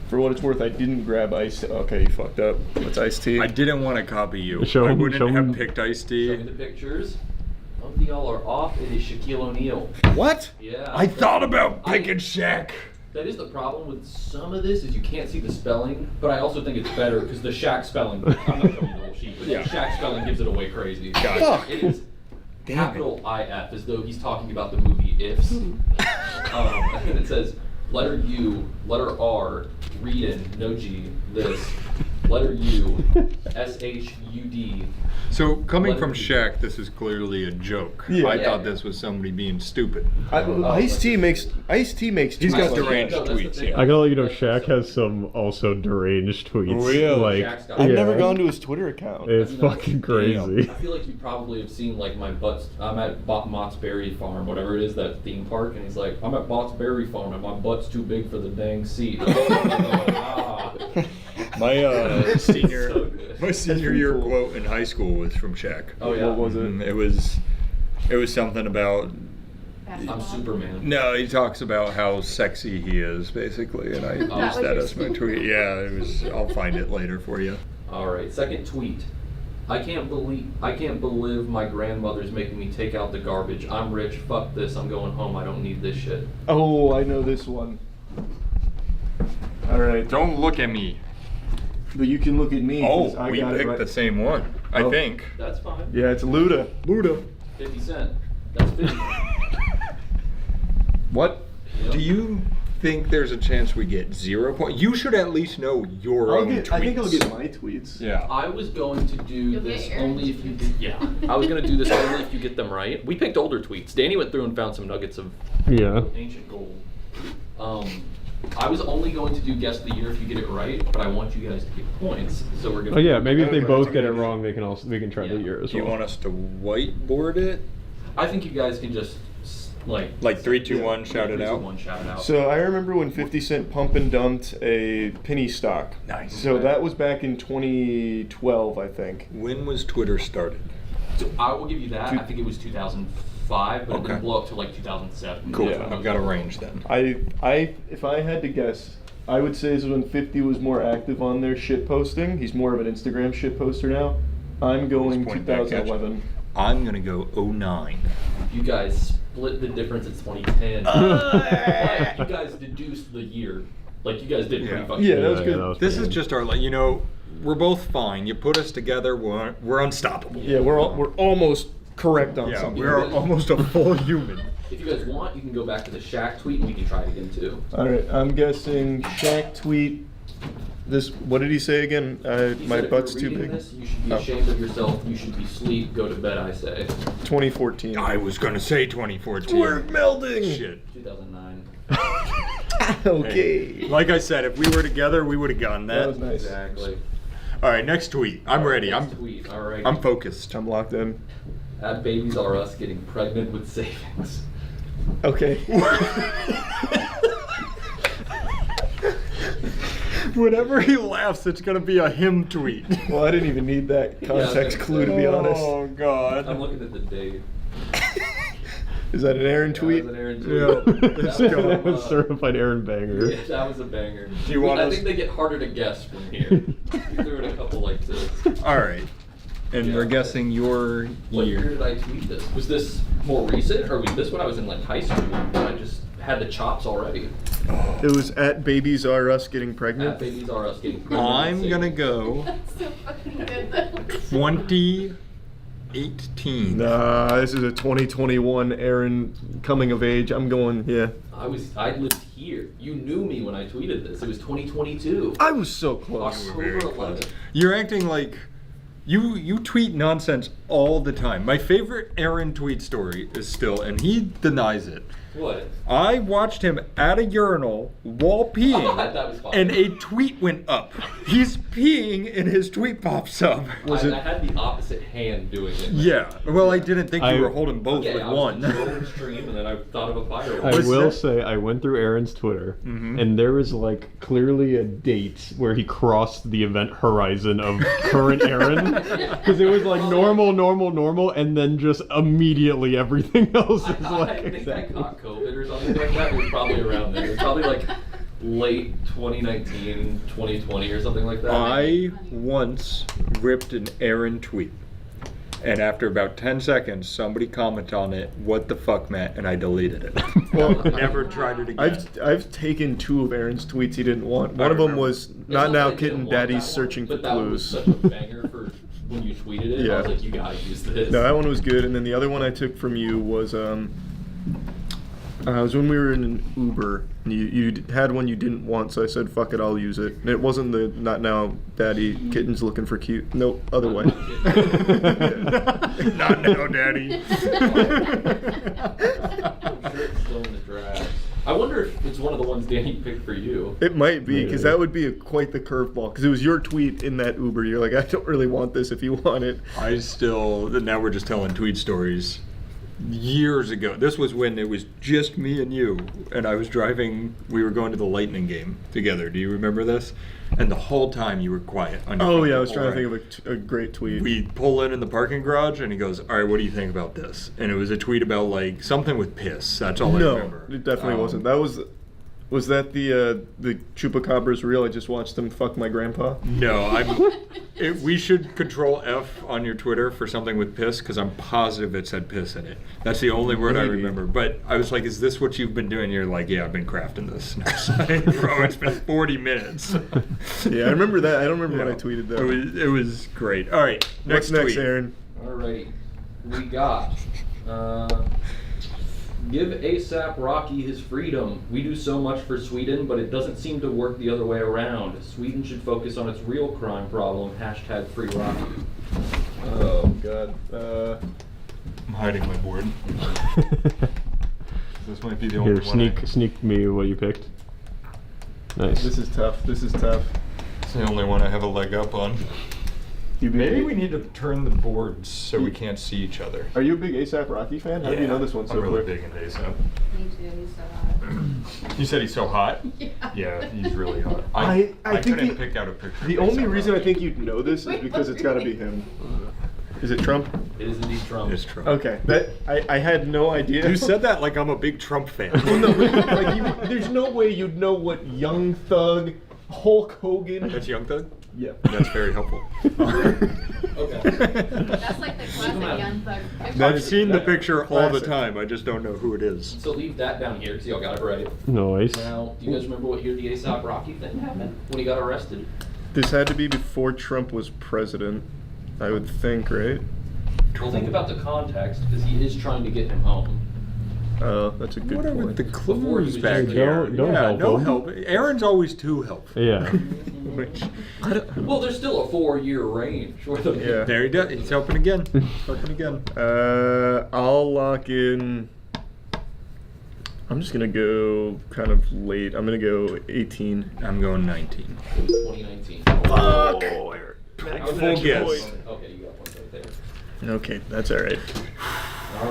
For what it's worth, I didn't grab Ice. Okay, you fucked up. What's Ice-T? I didn't want to copy you. Show I him- wouldn't show have him. picked Show me Ice-T. the pictures. Both of y'all are off. It is Shaquille O'Neal. What? Yeah. I thought about picking Shaq. That is the problem with some of this is you can't see the spelling, but I also think it's better because the Shaq spelling. I'm not showing you the whole sheet, but the Shaq spelling gives it away crazy. Gotcha. It is capital IF, as though he's talking about the movie Ifs. And then it says letter U, letter R, reading, no G, this, letter U, SHUD. So coming Letter from B. Shaq, this is clearly a joke. Yeah. I Yeah. thought this was somebody being stupid. Ice-T makes. He's got tweets. deranged No, that's the tweets. thing. Yeah. I gotta let you know, Shaq has some also deranged tweets. Really? Like, Shaq's got- I've yeah, never gone to his Twitter account. It's You know, fucking crazy. I feel like you probably have seen like my butts. I'm at Mott's Berry Farm, whatever it is, that theme park, and he's like, I'm at Mott's Berry Farm, and my butt's too big for the dang seat. My senior, So good. my senior pretty year cool. quote in high school was from Shaq. Oh yeah. What was it? It was something about. I'm Superman. No, he talks about how sexy he is, basically, and I used that as my tweet. Yeah, it was. I'll find it later for you. All right, second tweet. I can't believe my grandmother's making me take out the garbage. I'm rich. Fuck this. I'm going home. I don't need this shit. Oh, I know this one. All right, Don't look at me. but you can look at me. 'cause Oh, I we got it picked right. the same one. I Oh. think. That's fine. Yeah, it's Luda. 50 Cent. That's 50. What? Yep. Do you think there's a chance we get 0 points? You should at least know your own tweets. I think I'll get my tweets. Yeah. I was going to do You'll this get only if you did. Yeah. I was going to do this only if you get them right. We picked older tweets. Danny went through and found some nuggets of Yeah. ancient gold. I was only going to do guess the year if you get it right, but I want you guys to get points. So we're gonna. Oh yeah, maybe if they Okay. both get it wrong, we can try the Yeah. year as Do you well. want us to whiteboard it? I think you guys can just like. Like 3, 2, 1, Yeah, shout it 3, 2, out? 1, shout it out. So I remember when 50 Cent pump and dumped a penny stock. Nice. So that was back in 2012, I think. When was Twitter started? So I will give you that. I think it was 2005, but it Okay. didn't blow up to like 2007. Cool. Yeah. I've got a range then. If I had to guess, I would say this is when 50 was more active on their shit posting. He's more of an Instagram shit poster now. I'm going point back at you. 2011. I'm gonna go 09. You guys split the difference. It's 2010. Like, you guys deduced the year. Like you guys did pretty Yeah. fucking Yeah, good. that was good. This is just our, like, you know, we're both fine. You put us together, we're unstoppable. Yeah, we're almost correct on Yeah, something. we're almost a full human. If you guys want, you can go back to the Shaq tweet and we can try it again too. All right, I'm guessing Shaq tweet. This. What did he say again? He My said if butt's you're too reading big. This, you should be Oh. ashamed of yourself. You should be asleep. Go to bed, I say. 2014. I was gonna say 2014. We're melding. Shit. 2009. Okay. Hey, like I said, if we were together, we would have gotten that. That was nice. Exactly. All right, next tweet. I'm ready. Next tweet. All right. I'm focused. I'm locked in. At Babies R Us getting pregnant with savings. Okay. Whenever he laughs, it's gonna be a him tweet. Well, I didn't even need that context clue, to be honest. Oh God. I'm looking at the date. Is that an Aaron tweet? That was an Aaron tweet. Yeah. That That was certified Aaron banger. Yeah, that was a banger. Do you want I us- think they get harder to guess from here. You threw in a couple like this. All right. And Yeah. we're guessing your What year year. did I tweet this? Was this more recent, or was this when I was in like high school? When I just had the chops already. It was at Babies R Us getting At pregnant. Babies R Us getting pregnant. I'm gonna go So fucking good though. 2018. Nah, this is a 2021 Aaron coming of age. I'm going, yeah. I lived here. You knew me when I tweeted this. It was 2022. I was so close. October 11th. You're acting like you tweet nonsense all the time. My favorite Aaron tweet story is still, and he denies it. What? I watched him at a urinal while peeing, That was fine. and a tweet went up. He's peeing, and his tweet pops up. I had the opposite hand doing it. Yeah. Well, I didn't think I- you were holding both Yeah, with I was one. controlling stream, and then I thought of a firework. I Was will that- say I went through Aaron's Twitter, Mhm. and there was like clearly a date where he crossed the event horizon of current Aaron, because it was like normal, and then just immediately everything else is I like think exactly. I caught COVID or something like that. It was probably around there. It was probably like late 2019, 2020 or something like that. I once ripped an Aaron tweet, and after about 10 seconds, somebody commented on it, "What the fuck, Matt?" and I deleted it. Well, Never tried it again. I've taken 2 of Aaron's tweets he didn't want. One of them remember. was It's not now that I didn't kitten want daddy's that searching for one, but that was clues. such a banger for when you tweeted it. I Yeah. was like, you gotta use this. No, that one was good. And then the other one I took from you was it was when we were in an Uber. And you had one you didn't want, so I said, "Fuck it, I'll use it." And it wasn't the "not now, daddy, kitten's looking for cute." Nope, other way. Not now, daddy. I'm sure it's still in the draft. I wonder if it's one of the ones Danny picked for you. It might be, because Maybe. that would be quite the curveball. Because it was your tweet in that Uber. You're like, "I don't really want this if you want it." I still, now we're just telling tweet stories. Years ago, this was when it was just me and you, and I was driving, we were going to the Lightning game together. Do you remember this? And the whole time you were quiet on your Oh phone yeah, I the was whole trying to ride. think of a great tweet. We pull in the parking garage, and he goes, "All right, what do you think about this?" And it was a tweet about like something with piss. That's all I No, remember. it definitely wasn't. That was that the Chupacabra's real? I just watched them fuck my grandpa. No, we should control F on your Twitter for something with piss, because I'm positive it said piss in it. That's the only word I Maybe. remember. But I was like, "Is this what you've been doing?" You're like, "Yeah, I've been crafting this." And I was like, "Bro, it's been 40 minutes." Yeah, I remember that. I don't remember Yeah. what I tweeted though. It was great. All right, What's next, tweet. Aaron? Alright, we got give ASAP Rocky his freedom. We do so much for Sweden, but it doesn't seem to work the other way around. Sweden should focus on its real crime problem. Hashtag free Rocky. Oh God. I'm hiding my board. This might be the only Here, one. sneak me what you picked. Nice. This is tough. This is tough. It's the only one I have a leg up on. You big, Maybe we need to turn the boards so we can't see each other. Are you a big ASAP Rocky fan? How do you know this one so I'm really quick? big into ASAP. Me too, he's so hot. You said he's so hot? Yeah. Yeah, he's really hot. I think couldn't the- pick out a picture. The of only ASAP reason I Rocky. think you'd know this is because it's got to be him. Is it Trump? It is indeed Trump. It's Trump. Okay, that I had no idea. You said that like I'm a big Trump fan. Well, no, but, like there's no way you'd know what Young Thug, Hulk Hogan. That's Young Thug? Yeah. That's very helpful. Okay. That's like the classic Young Thug picture. I've seen the picture all the Classic. time. I just don't know who it is. So leave that down here because y'all got it right. Nice. Now, do you guys remember what year the ASAP Rocky thing happened? When he got arrested? This had to be before Trump was president, I would think, right? Well, think about the context because he is trying to get him home. Oh, that's a good What are point. the Before he clues was back just here? Don't yeah, help no him. help. Aaron's always too helpful. Yeah. Which, Well, there's still a 4-year range. yeah. There he does. He's helping again. Helping again. I'll lock in. I'm just gonna go kind of late. I'm gonna go 18. I'm going 19. It was 2019. Fuck! Full guess. Okay, you got one right there. Okay, that's all right.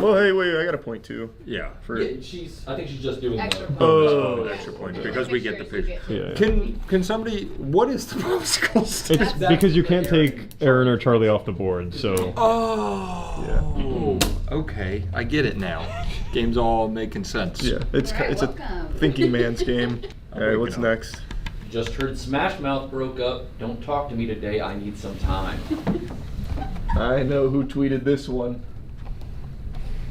Well, hey, wait, I got a point too. Yeah. For Yeah, I think she's just doing Extra the. point. Oh, extra point because we get the Pictures, picture. you get Yeah. Can somebody? What is the popsicle stick? It's because you can't take Aaron or Charlie off the board, so. Oh. Okay, I get it now. Game's all making sense. Yeah, it's All right, it's a welcome. thinking man's game. All right, what's waking up. next? Just heard Smash Mouth broke up. Don't talk to me today. I need some time. I know who tweeted this one,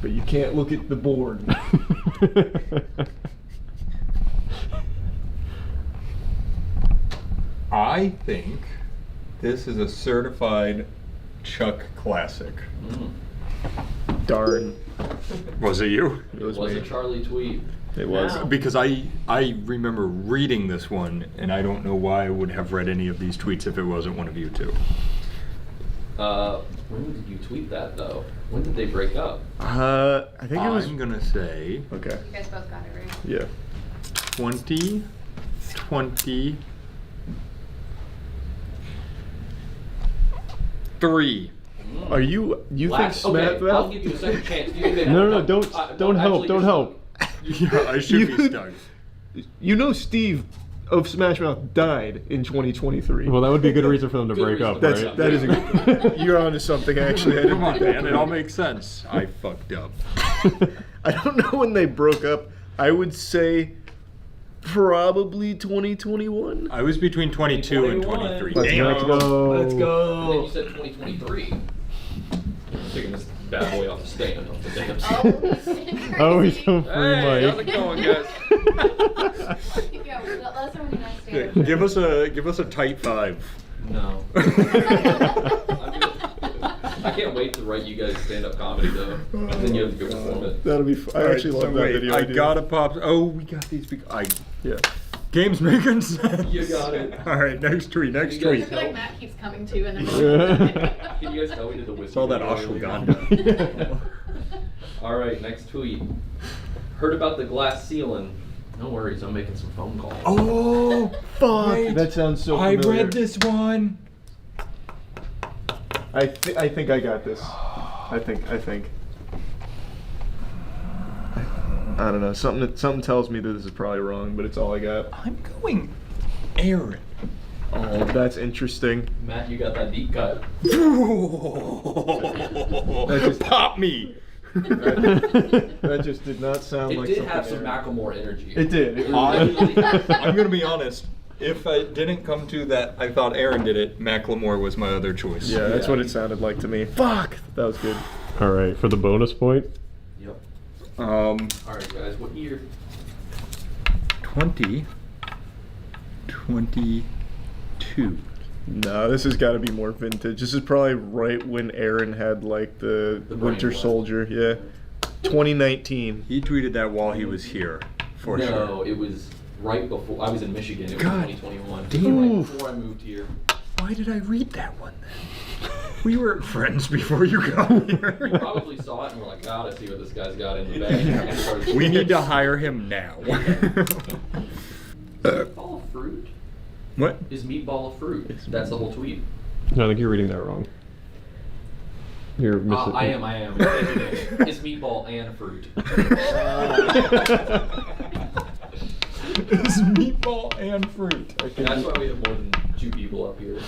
but you can't look at the board. I think this is a certified Chuck classic. Darn, Was it you? it was Was me. a Charlie tweet. It was. Now- Because I remember reading this one, and I don't know why I would have read any of these tweets if it wasn't one of you two. When did you tweet that though? When did they break up? I think it was. I'm gonna say Okay. You guys both got it right. Yeah. 2023. Are you think Last, Smash okay, I'll give you a second chance. Do you think they No, broke no, up? don't help, actually, don't you're help. Yeah, I should be You- stuck. You know Steve of Smash Mouth died in 2023. Well, that would be a good reason for them to Good break reason up, to That's right? that is a good. You're onto something actually. I didn't Come on, think that man, it all makes sense. I fucked up. I don't know when they broke up. I would say probably 2021. I was between 22 and 23. Let's Damn. go. And then you said 2023. Taking this bad boy off the stand. Off the damn stand. Oh, he's so free, Hey, how's it Mike. going, guys? Yeah, let us know when you guys Yeah, stand. give us a tight 5. No. I can't wait to write you guys stand-up comedy though, and then you have to go perform it. That'll be. I actually love that wait, video. I idea. got a pop. Oh, we got these. Yeah. Game's making sense. You got it. All right, next tweet. Next You I tweet. feel like Matt keeps coming to in the middle. Can you guys tell we did the whistle? It's all that ashwagandha. All right, next tweet. Heard about the glass ceiling. No worries, I'm making some phone calls. Oh, Fuck. wait. That sounds so I familiar. read this one. I think I got this. I think. I don't know. Something tells me that this is probably wrong, but it's all I got. I'm going Aaron. Oh, that's interesting. Matt, you got that deep cut. Pop me. That just did not sound It like did something have some Aaron. Macklemore energy. It did. It I'm gonna be honest. If I didn't come to that, I thought Aaron did it. Macklemore was my other choice. Yeah, that's what it sounded like to me. Fuck. That was good. All right, for the bonus point. Yep. Um, All right, guys, what year? 2022. No, this has got to be more vintage. This is probably right when Aaron had like the The Winter brain Soldier. Yeah. 2019. He tweeted that while he was here, for no, sure. it was right before. I was in Michigan. It was God 2021. damn. Right before I moved here. Why did I read that one then? We were friends before you got You here. probably saw it and were like, gotta see what this guy's got in the bag. And started- We need to hire him now. Meatball of fruit? What? Is meatball a fruit? That's the whole tweet. No, I think you're reading that wrong. You're missing. I am. It's meatball and fruit. It's meatball and fruit. That's why we have more than 2 people up here.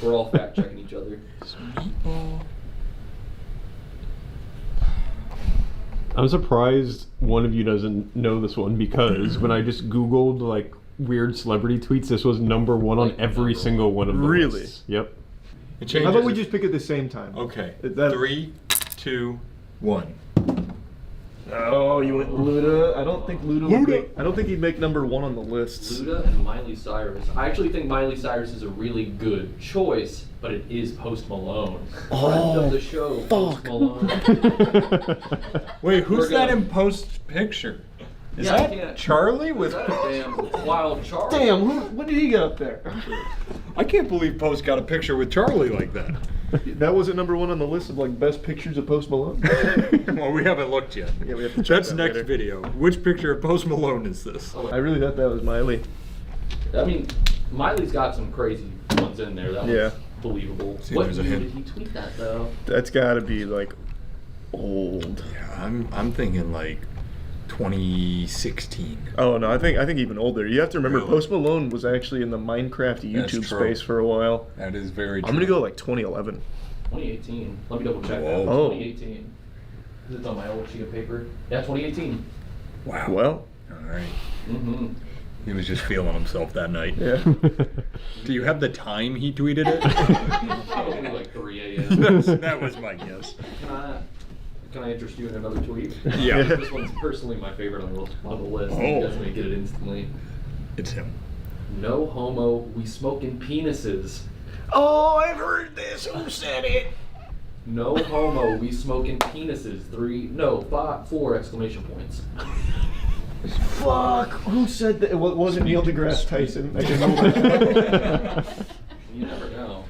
We're all fact checking each other. It's meatball. I'm surprised one of you doesn't know this one because when I just Googled like weird celebrity tweets, this was number 1 on every single one of them. Really? Lists. Yep. It How changes. about we just pick at the same time? Okay. That- 3, 2, 1. Oh, you went Luda. I don't think Luda. Luda. I don't think he'd make number 1 on the lists. Luda and Miley Cyrus. I actually think Miley Cyrus is a really good choice, but it is Post Malone. Friend of the show, Post Malone. Wait, who's We're that gonna- in post picture? Is Yeah, I that can't- Charlie Is with? that a damn wild Charlie? Damn, when did he get up there? I can't believe Post got a picture with Charlie like that. That wasn't number 1 on the list of like best pictures of Post Malone. Well, we haven't looked yet. Yeah, we have to check That's that next later. video. Which picture of Post Malone is this? Oh, I really thought that was Miley. I mean, Miley's got some crazy ones in there. That Yeah. one's believable. See, What there's a year hint. did he tweet that though? That's got to be like old. Yeah, I'm thinking like 2016. Oh no, I think even older. You have to remember, Really? Post Malone was actually in the Minecraft That's YouTube true. space for a while. That is very true. I'm gonna go like 2011. 2018. Let me double check Whoa. that. Oh. 2018. It's on my old sheet of paper. Yeah, 2018. Wow. Well, All right. Mm-hmm. He was just feeling himself that night. yeah. Do you have the time he tweeted it? Probably like 3 a.m. That was my guess. Can I interest you in another tweet? Yeah. This one's personally my favorite on the list. Oh. You guys may get it instantly. It's him. No homo, we smoking penises. Oh, I've heard this. Who said it? No homo, we smoking penises. 4 exclamation points. Fuck. Who said that? It wasn't Neil deGrasse Tyson. I can know that. You never know.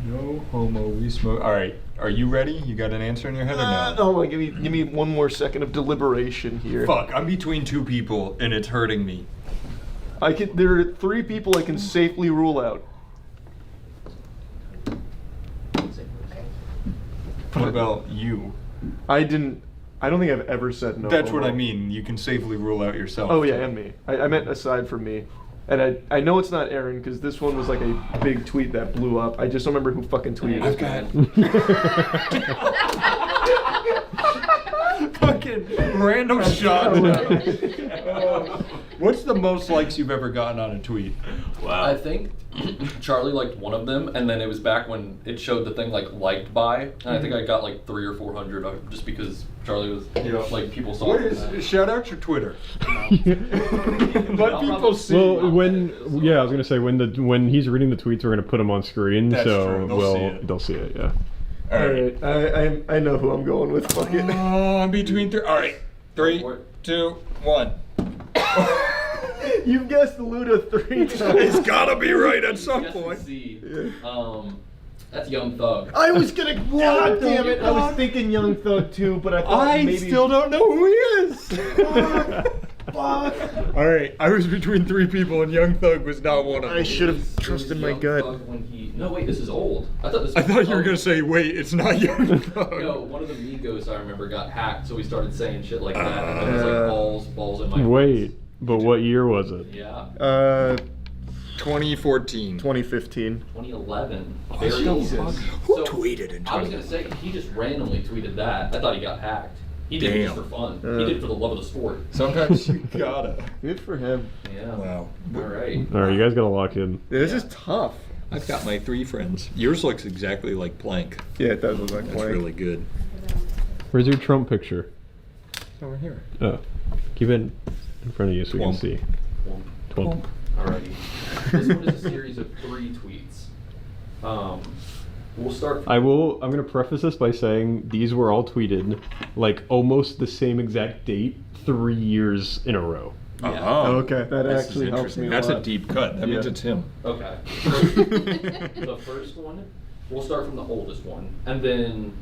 No homo, we smoke. All right. Are you ready? You got an answer in your head or no? No, give me one more second of deliberation here. Fuck, I'm between two people and it's hurting me. There are 3 people I can safely rule out. What about you? I don't think I've ever said no. That's what homo. I mean. You can safely rule out yourself. Oh yeah, and me. I meant aside from me. And I know it's not Aaron because this one was like a big tweet that blew up. I just don't remember who fucking tweeted I've it. got fucking random shots. What's the most likes you've ever gotten on a tweet? Wow. I think Charlie liked one of them, and then it was back when it showed the thing like liked by, and I think I got like 300 or 400 just because Charlie was like people saw What it. is shout out your Twitter? Let people see. Well, I was gonna say when he's reading the tweets, we're gonna put them on screen, That's so true. they'll see it. Yeah. All right. Alright, I know who I'm going with. Fuck it. Oh, I'm between 3. All right. 3, 2, 1. You've guessed Luda 3 times. It's gotta be right at some Yes, point. see. That's Young Thug. I was gonna. God damn it! I was thinking Young Thug too, but I thought I maybe. still don't know who he is. Fuck. All right, I was between 3 people, and Young Thug was not one of them. I should have trusted my Young gut. Thug when no, wait, this is old. I thought I thought you were gonna say, wait, it's not Young Thug. No, one of the Migos I remember got hacked, so we started saying shit like that, and it was like balls in my Wait, but what year was it? Yeah. 2014. 2015. 2011. Oh, Very old. Jesus. Who tweeted in I was gonna say he just randomly tweeted that. I thought he got hacked. He did it just for fun. He did it for the love of the sport. Sometimes you gotta. Good for him. Yeah. Wow. All right. All right, you guys gotta lock in. This is tough. I've got my 3 friends. Yours looks exactly like Plank. Yeah, it does look like That's blank. really good. Where's your Trump picture? Over here. Oh, keep it in front of you so we can Twump. see. Twump. Alrighty. This one is a series of 3 tweets. We'll start. I'm gonna preface this by saying these were all tweeted like almost the same exact date 3 years in a row. Yeah. Oh, Okay, that this actually is helps me interesting. a That's lot. a deep cut. That means Yeah. it's him. Okay. The first one, we'll start from the oldest one, and then.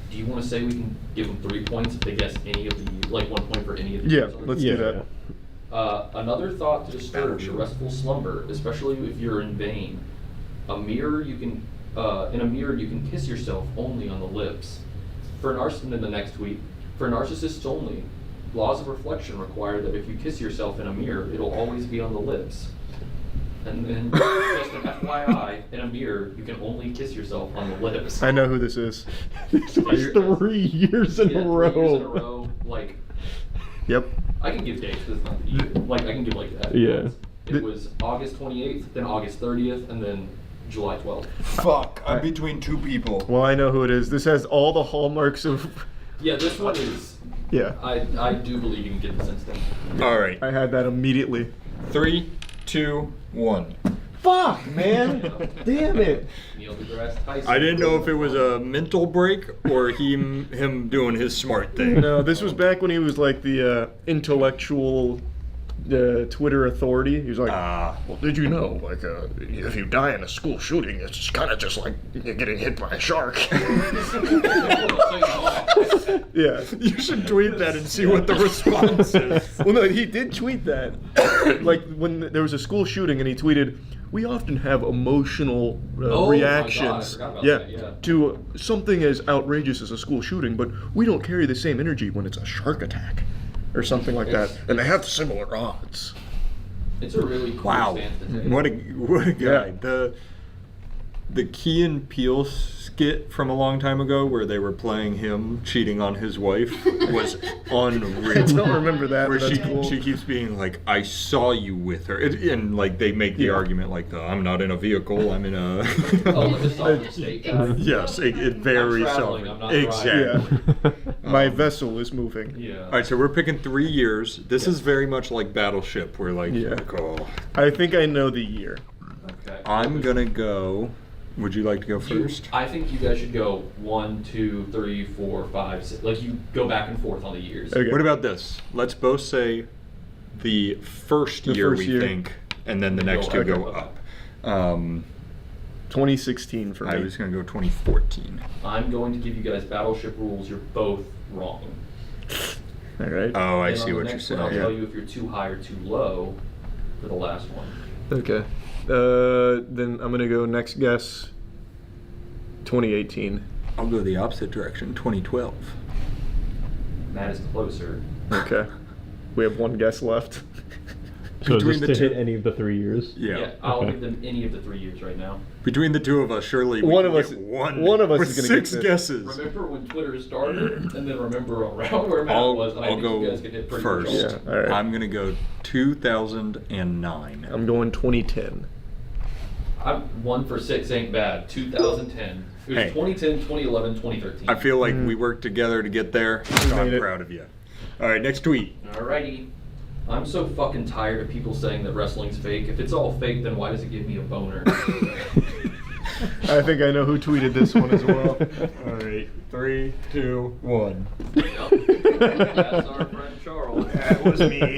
Do you want to say we can give them 3 points if they guess any of the, like 1 point for any of the? Yeah, years on it? let's do that. Another thought to disturb your restful slumber, especially if you're in vain. In a mirror, you can kiss yourself only on the lips. In the next tweet, for narcissists only, laws of reflection require that if you kiss yourself in a mirror, it'll always be on the lips. And then, just an FYI, in a mirror, you can only kiss yourself on the lips. I know who this is. This was 3 years in a 3 row. years in a row, like. Yep. I can give dates, but it's not the year. Like, I can give like that. Yeah. It was August 28th, then August 30th, and then July 12th. Fuck, I'm between 2 people. Well, I know who it is. This has all the hallmarks of. Yeah, this one is. Yeah. I do believe you can get this instant. All right. I had that immediately. 3, 2, 1. Fuck, man. Damn it. Neil deGrasse Tyson. I didn't know if it was a mental break or him doing his smart thing. No, this was back when he was like the intellectual Twitter authority. He was like, well, did you know, like, if you die in a school shooting, it's kind of just like you're getting hit by a shark. Yeah. You should tweet that and see what the response is. Well, no, he did tweet that. Like, when there was a school shooting, and he tweeted, we often have emotional Oh my God, I reactions, forgot about yeah, that, yeah. to something as outrageous as a school shooting, but we don't carry the same energy when it's a shark attack or something like that, and they have similar odds. It's a really cool Wow, stance to take. what a guy. Yeah. The Key and Peele skit from a long time ago where they were playing him cheating on his wife was unreal. I don't remember that, Where but that's cool. she keeps being like, I saw you with her. And like they make the argument like, I'm not in a vehicle, I'm in a... Oh, like a sovereign state guy. Yes, it very I'm traveling, sovereign. I'm not Exactly. Yeah. My vessel is moving. Yeah. All right, so we're picking 3 years. This is very much like Battleship, where like, Yeah. oh. I think I know the year. Okay. I'm gonna go... Would you like to go first? I think you guys should go 1, 2, 3, 4, 5, 6. Like you go back and forth on the years. Okay. What about this? Let's both say the first year first we year. think, and then the next Go two go up. up. 2016 for I me. was gonna go 2014. I'm going to give you guys Battleship rules. You're both wrong. All right. Oh, I And see on the what you're next one, saying. I'll tell you if you're too high or too low for the last one. Okay. Then I'm gonna go next guess. 2018. I'll go the opposite direction. 2012. That is closer. Okay. We have one guess left. So Between just the to two- hit any of the 3 years? Yeah. I'll Okay. give them any of the 3 years right now. Between the two of us, surely we One can of us- get one. one of us with is gonna get 6 this. guesses. Remember when Twitter started, and then remember around where Matt I'll, was, and I I'll think go you guys could hit pretty first. much all. Yeah, all right. I'm gonna go 2009. I'm going 2010. I'm 1 for 6 ain't bad. 2010. It was Hey. 2010, 2011, 2013. I feel like we worked together to get there. So I'm made it. proud of you. All right, next tweet. Alrighty. I'm so fucking tired of people saying that wrestling's fake. If it's all fake, then why does it give me a boner? I think I know who tweeted this one as well. All right, 3, 2, 1. Yep. That's our friend Charles. That was me.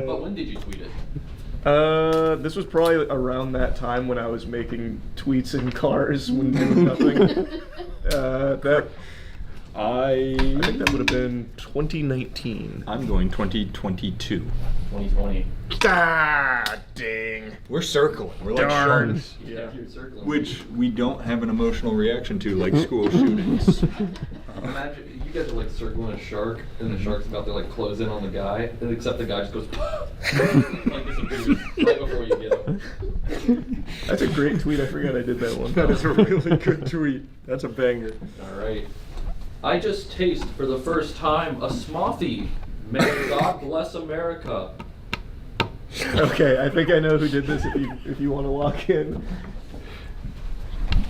But when did you tweet it? This was probably around that time when I was making tweets in cars when doing nothing. I think that would have been 2019. I'm going 2022. 2020. Ah, dang. We're circling. We're like Darn. sharks. Yeah. You're circling. Which we don't have an emotional reaction to, like school shootings. Imagine you guys are like circling a shark, and the shark's about to like close in on the guy, and except the guy just goes like disappears right before you get him. That's a great tweet. I forgot I did that one. That is a really good tweet. That's a banger. All right. I just taste for the first time a smoothie. May God bless America. Okay, I think I know who did this. If you want to lock in.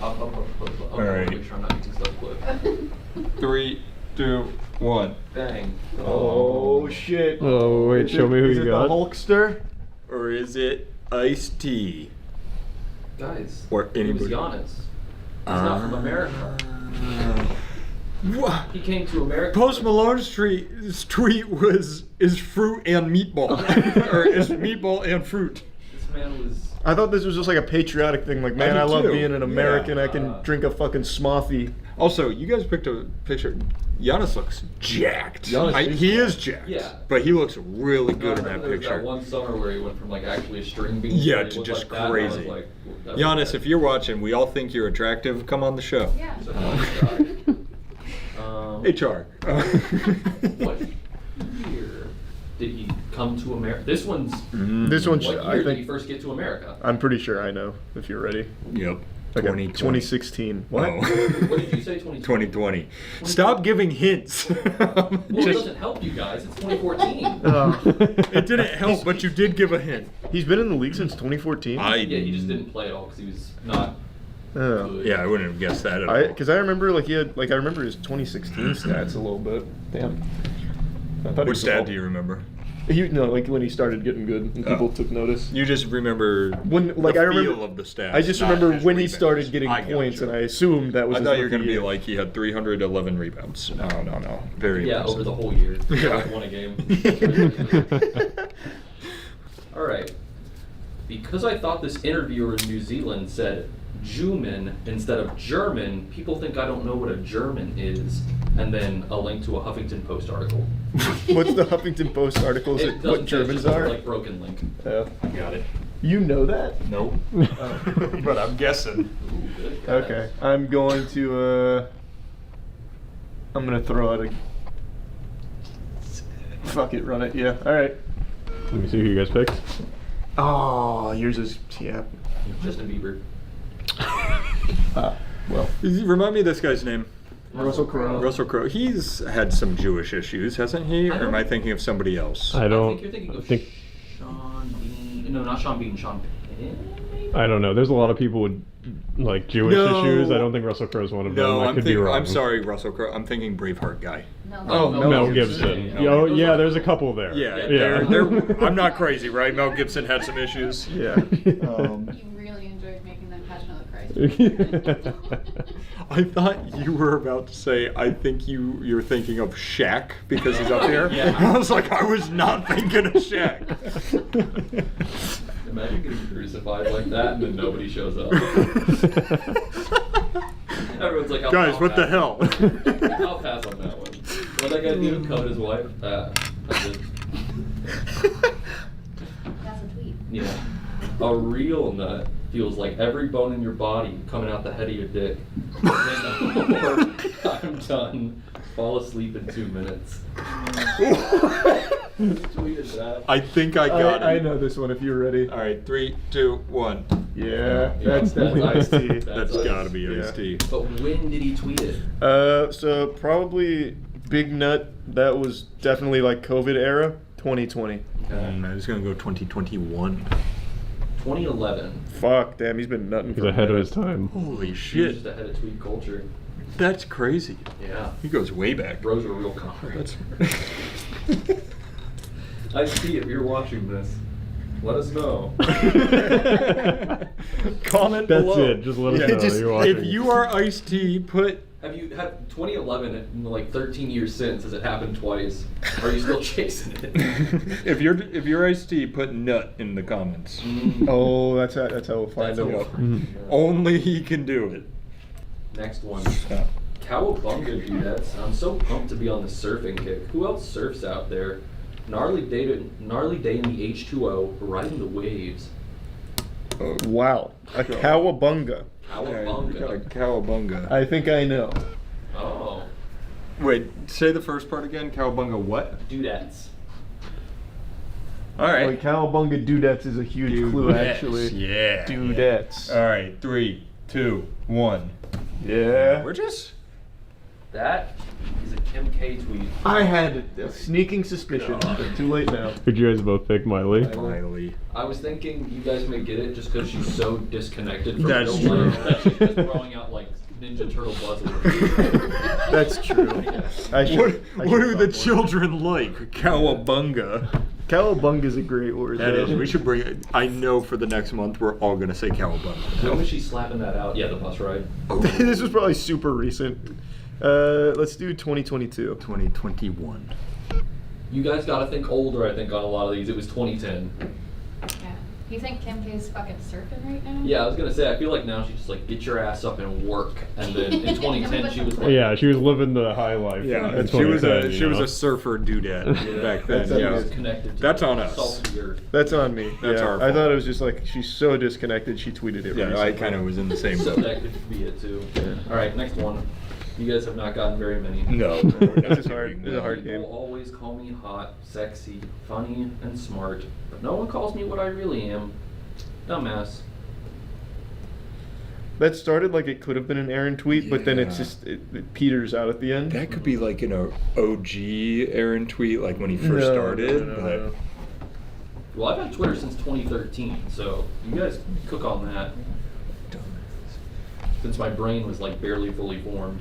All right. Make sure I'm not making stuff clip. 3, 2, 1. Bang. Oh shit. Oh, wait, show me who Is you it got. the Hulkster? Or is it iced tea? Guys. Or It was anybody? Giannis. He's not from America. What? He came to America. Post Malone's tweet is fruit and meatball, or is meatball and fruit. This man was. I thought this was just like a patriotic thing. Like, man, did I love too. being an American. Yeah. I can drink a fucking smoothie. Also, you guys picked a picture. Giannis looks jacked. Giannis is he is jacked. Yeah. But he looks really good in I that remember there was picture. That one summer where he went from like actually a string bean. Yeah, he to looked just like that, and I was crazy. like, that's Giannis, okay. if you're watching, we all think you're attractive. Come on the show. Yeah. So, HR. what year did he come to America? This one's. This one, What I year did he think. first get to America? I'm pretty sure I know. If you're ready. Yep. Okay, 2020. 2016. What? Oh. What did you say? 2020. 2020. Stop giving hints. Well, it doesn't help you guys. It's 2014. It didn't help, but you did give a hint. He's been in the league since 2014. Yeah, he just didn't play at all because he was not Oh. good. Yeah, I wouldn't have guessed that at all. Because I remember like he had I remember his 2016 stats a little bit. Damn. I thought he Which was stat all- do you remember? like when he started getting good and people took notice. You just remember When like the I remember feel of the stats. I just not remember his when he rebounds. started getting I got points, you. and I assumed that was. I his thought you were going to rookie be year. like he had 311 rebounds. No. Very Yeah, impressive. over the whole year. Yeah. Won a game. All right. Because I thought this interviewer in New Zealand said Juman instead of German, people think I don't know what a German is. And then a link to a Huffington Post article. What's the Huffington Post article? Is it doesn't what say, Germans it's just a, are? like broken link. Yeah. Got it. You know that? Nope. But I'm guessing. Ooh, good guess. Okay. I'm going to, I'm going to throw out a... Fuck it, run it. Yeah. All right. Let me see who you guys picked. Oh, yours is, yeah. Justin Bieber. Well, Remind me of this guy's name. Russell Crowe. Russell Crowe. He's had some Jewish issues, hasn't he? Or am I thinking of somebody else? I I don't think you're thinking of think. Sean Bean. No, not Sean Bean. Sean Penn. Maybe? I don't know. There's a lot of people with like Jewish No. issues. I don't think Russell Crowe's one of them. No, I could be wrong. I'm sorry, Russell Crowe. I'm thinking Braveheart guy. Oh, Mel Gibson. Oh, yeah, there's a couple there. Yeah, yeah. I'm not crazy, right? Mel Gibson had some issues. Yeah. You really enjoyed making that Passion of the Christ. I thought you were about to say, I think you're thinking of Shaq because he's up there. Yeah. I was like, I was not thinking of Shaq. Imagine getting crucified like that and then nobody shows up. Everyone's like, Guys, what the hell? I'll pass on that one. What that guy do? Covet his wife? That's it. That's a tweet. Yeah. A real nut feels like every bone in your body coming out the head of your dick. I'm done. Fall asleep in 2 minutes. Who tweeted that? I think I got it. I know this one if you're ready. All right, 3, 2, 1. Yeah, that's definitely Ice-T. That's gotta be Ice-T. But when did he tweet it? So probably Big Nut, that was definitely like COVID era, 2020. I was gonna go 2021. 2011. Fuck, damn, he's been nutting He's for a ahead of minute. his time. Holy He's shit. just ahead of tweet culture. That's crazy. Yeah. He goes way back. Bros are real comrades. That's Ice-T, if you're watching this, let us know. Comment That's below. it. Just let us know you're watching. If you are Ice-T, put Have you had 2011 and like 13 years since? Has it happened twice? Or are you still chasing it? if you're Ice-T, put nut in the comments. Oh, that's how we'll find That's him. over. Only he can do it. Next one. Cowabunga dudettes. I'm so pumped to be on the surfing kick. Who else surfs out there? Gnarly day in the H2O, riding the waves. Wow, a cowabunga. Cowabunga. Cowabunga. I think I know. Oh. Wait, say the first part again. Cowabunga what? Dudettes. All right. Like cowabunga dudettes is a huge clue, actually. Yeah. Dudettes. All right, 3, 2, 1. Yeah. We're just. That is a Kim K tweet. I had a sneaking suspicion, but too late now. Could you guys both pick Miley? Miley. I was thinking you guys may get it just because she's so disconnected from That's real true. life that she's just throwing out like Ninja Turtle buzzwords. That's true. What do the children like? Cowabunga. Cowabunga's a great word. That though. is. We should bring it. I know for the next month we're all gonna say cowabunga. When was she slapping that out? Yeah, the bus ride. This was probably super recent. Let's do 2022. 2021. You guys gotta think older, I think, on a lot of these. It was 2010. Yeah. You think Kim K's fucking surfing right now? Yeah, I was gonna say, I feel like now she's just like, get your ass up and work. And then in 2010, she was like, Yeah, she was living the high life. Yeah, in she was 2010, she you was know? a surfer dudette back then. That's Yeah, she's connected to That's the on us. salt of the earth. That's on me. That's yeah. our I thought fault. it was just like she's so disconnected. She tweeted it. Yeah, recently. I kind of was in the same So boat. that could be it too. All right, next one. You guys have not gotten very many. No, This is hard. This is a hard People game. always call me hot, sexy, funny, and smart, but no one calls me what I really am. Dumbass. That started like it could have been an Aaron tweet, but then it's Yeah. just it peters out at the end. That could be like an OG Aaron tweet, like when he first started. No. Well, I've had Twitter since 2013, so you guys cook on that. Since my brain was like barely fully formed.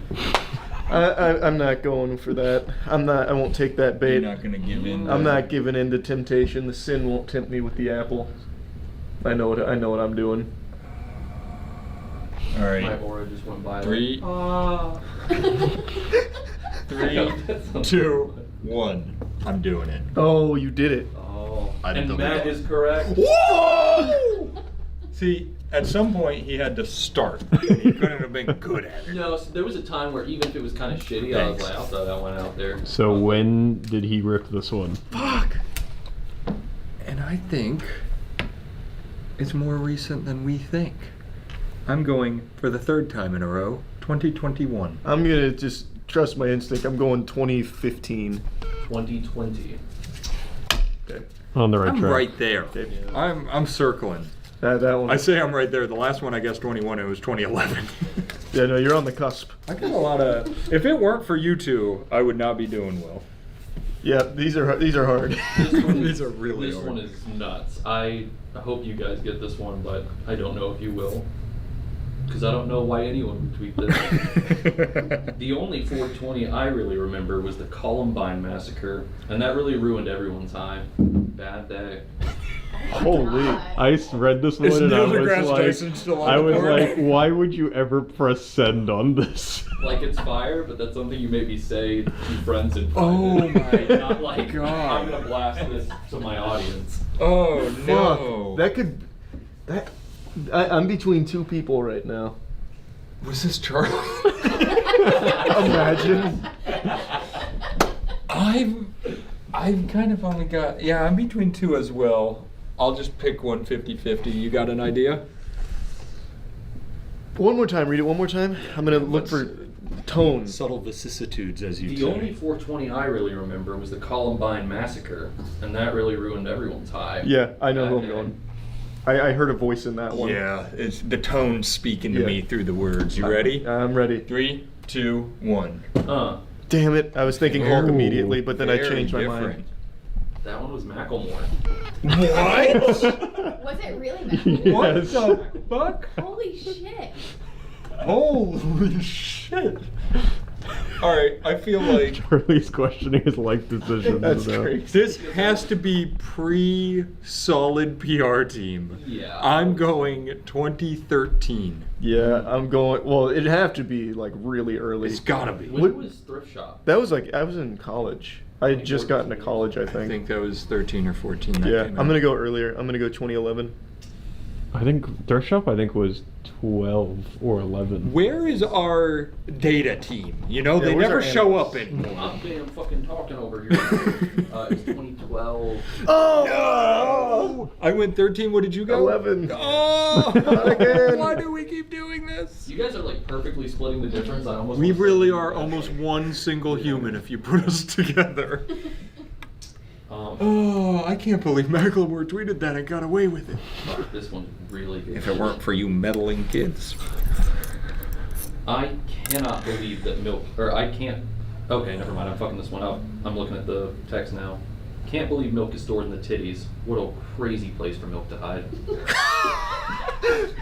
I'm not going for that. I won't take that You're bait. not gonna give in. I'm not giving in to temptation. The sin won't tempt me with the apple. I know what I'm doing. All My right. aura just went by. 3, Ah. 3, 2, 1. I'm doing it. Oh, you did it. Oh. I didn't And believe Matt it. is correct. Whoa! See, at some point he had to start. And he couldn't have been good at it. No, so there was a time where even if it was kind of shitty, I was Thanks. like, I'll throw that one out there. So when did he rip this one? Fuck. And I think is more recent than we think. I'm going for the third time in a row, 2021. I'm gonna just trust my instinct. I'm going 2015. 2020. Okay. On the right I'm track. right there. I'm circling. That one. I say I'm right there. The last one I guessed 21. It was 2011. Yeah, no, you're on the cusp. I got a lot of. If it weren't for you two, I would not be doing well. Yeah, these are hard. These are really This hard. one is nuts. I hope you guys get this one, but I don't know if you will. Because I don't know why anyone would tweet this. The only 420 I really remember was the Columbine massacre, and that really ruined everyone's high. Bad day. Holy. I read this one Is and Neil I deGrasse was Tyson still on I the was board? like, why would you ever press send on this? Like it's fire, but that's something you maybe say to friends in Oh private. my Not like God. I'm gonna blast this to my audience. Oh Fuck. no! That could. I'm between two people right now. Was this Charlie? Imagine. I've kind of only got. Yeah, I'm between two as well. I'll just pick one 50-50. You got an idea? One more time. Read it one more time. I'm gonna look for tone. Subtle vicissitudes, as you The say. only 420 I really remember was the Columbine massacre, and that really ruined everyone's high. Yeah, I know who I'm Bad day. going. I heard a voice in that one. Yeah, it's the tone speaking to Yeah. me through the words. You ready? I'm ready. 3, 2, 1. Damn it! I was thinking Hulk Ooh, immediately, but then I very changed my different. mind. That one was Macklemore. What? Was it really Macklemore? What Yes. the fuck? Holy shit. Holy shit. Alright, I feel like Charlie's questioning his life decisions. That's now. crazy. this has to be pre-solid PR team. Yeah. I'm going 2013. Yeah, I'm going. Well, it'd have to be like really early. It's gotta be. When was Thrift Shop? That was like I was in college. I had just gotten to college, I I think. think that was 13 or 14. that Yeah, came I'm out. gonna go earlier. I'm gonna go 2011. I think Thrift Shop was 12 or 11. Where is our data team? You know, Yeah, they where's never our show analysts? up anymore. I'm damn fucking talking over here. It's 2012. Oh! I went 13. What did you go? 11. Oh! Not again. Why do we keep doing this? You guys are like perfectly splitting the difference. I almost We want to really say are that. almost one single human if you put us together. Um, Oh, I can't believe Macklemore tweeted that and got away with it. fuck, this one's really good. If it weren't for you meddling kids. I cannot believe that milk, or I can't. Okay, never mind. I'm fucking this one up. I'm looking at the text now. Can't believe milk is stored in the titties. What a crazy place for milk to hide.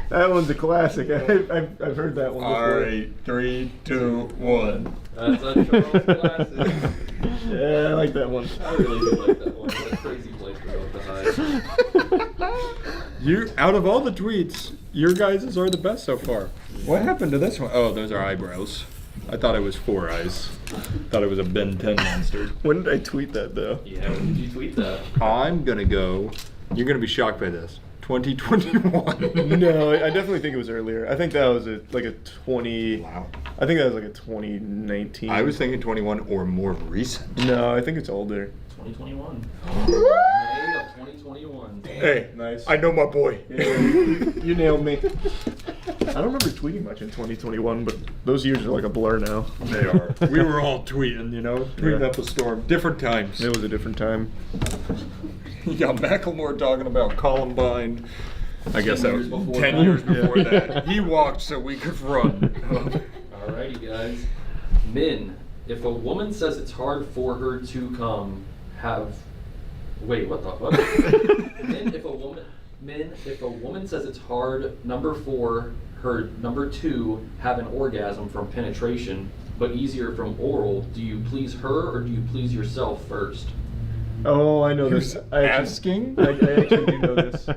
That one's a classic. I've heard that one before. Alright, 3, 2, 1. That's a Charles classic. Yeah, I like that one. I really do like that one. What a crazy place for milk to hide. You, out of all the tweets, your guys' are the best so far. What happened to this one? Oh, those are eyebrows. I thought it was 4 eyes. Thought it was a Ben 10 monster. When did I tweet that though? Yeah, when did you tweet that? I'm gonna go. You're gonna be shocked by this. 2021. No, I definitely think it was earlier. I think that was like a 20. Wow. I think that was like a 2019. I was thinking 21 or more recent. No, I think it's older. 2021. May of 2021. Hey, Nice. I know my boy. You nailed me. I don't remember tweeting much in 2021, but those years are like a blur now. They are. We were all tweeting, you know, tweeting Yeah. up a storm. Different times. It was a different time. You got Macklemore talking about Columbine. I guess that was 10 years before 10 that. years before that. He walked so we could run. Alrighty, guys. Min, if a woman says it's hard for her to come, have. Wait, what the fuck? Min, if a woman says it's hard, number 4, her number 2, have an orgasm from penetration, but easier from oral, do you please her or do you please yourself first? Oh, I know Who's this. I asking? I actually do know this.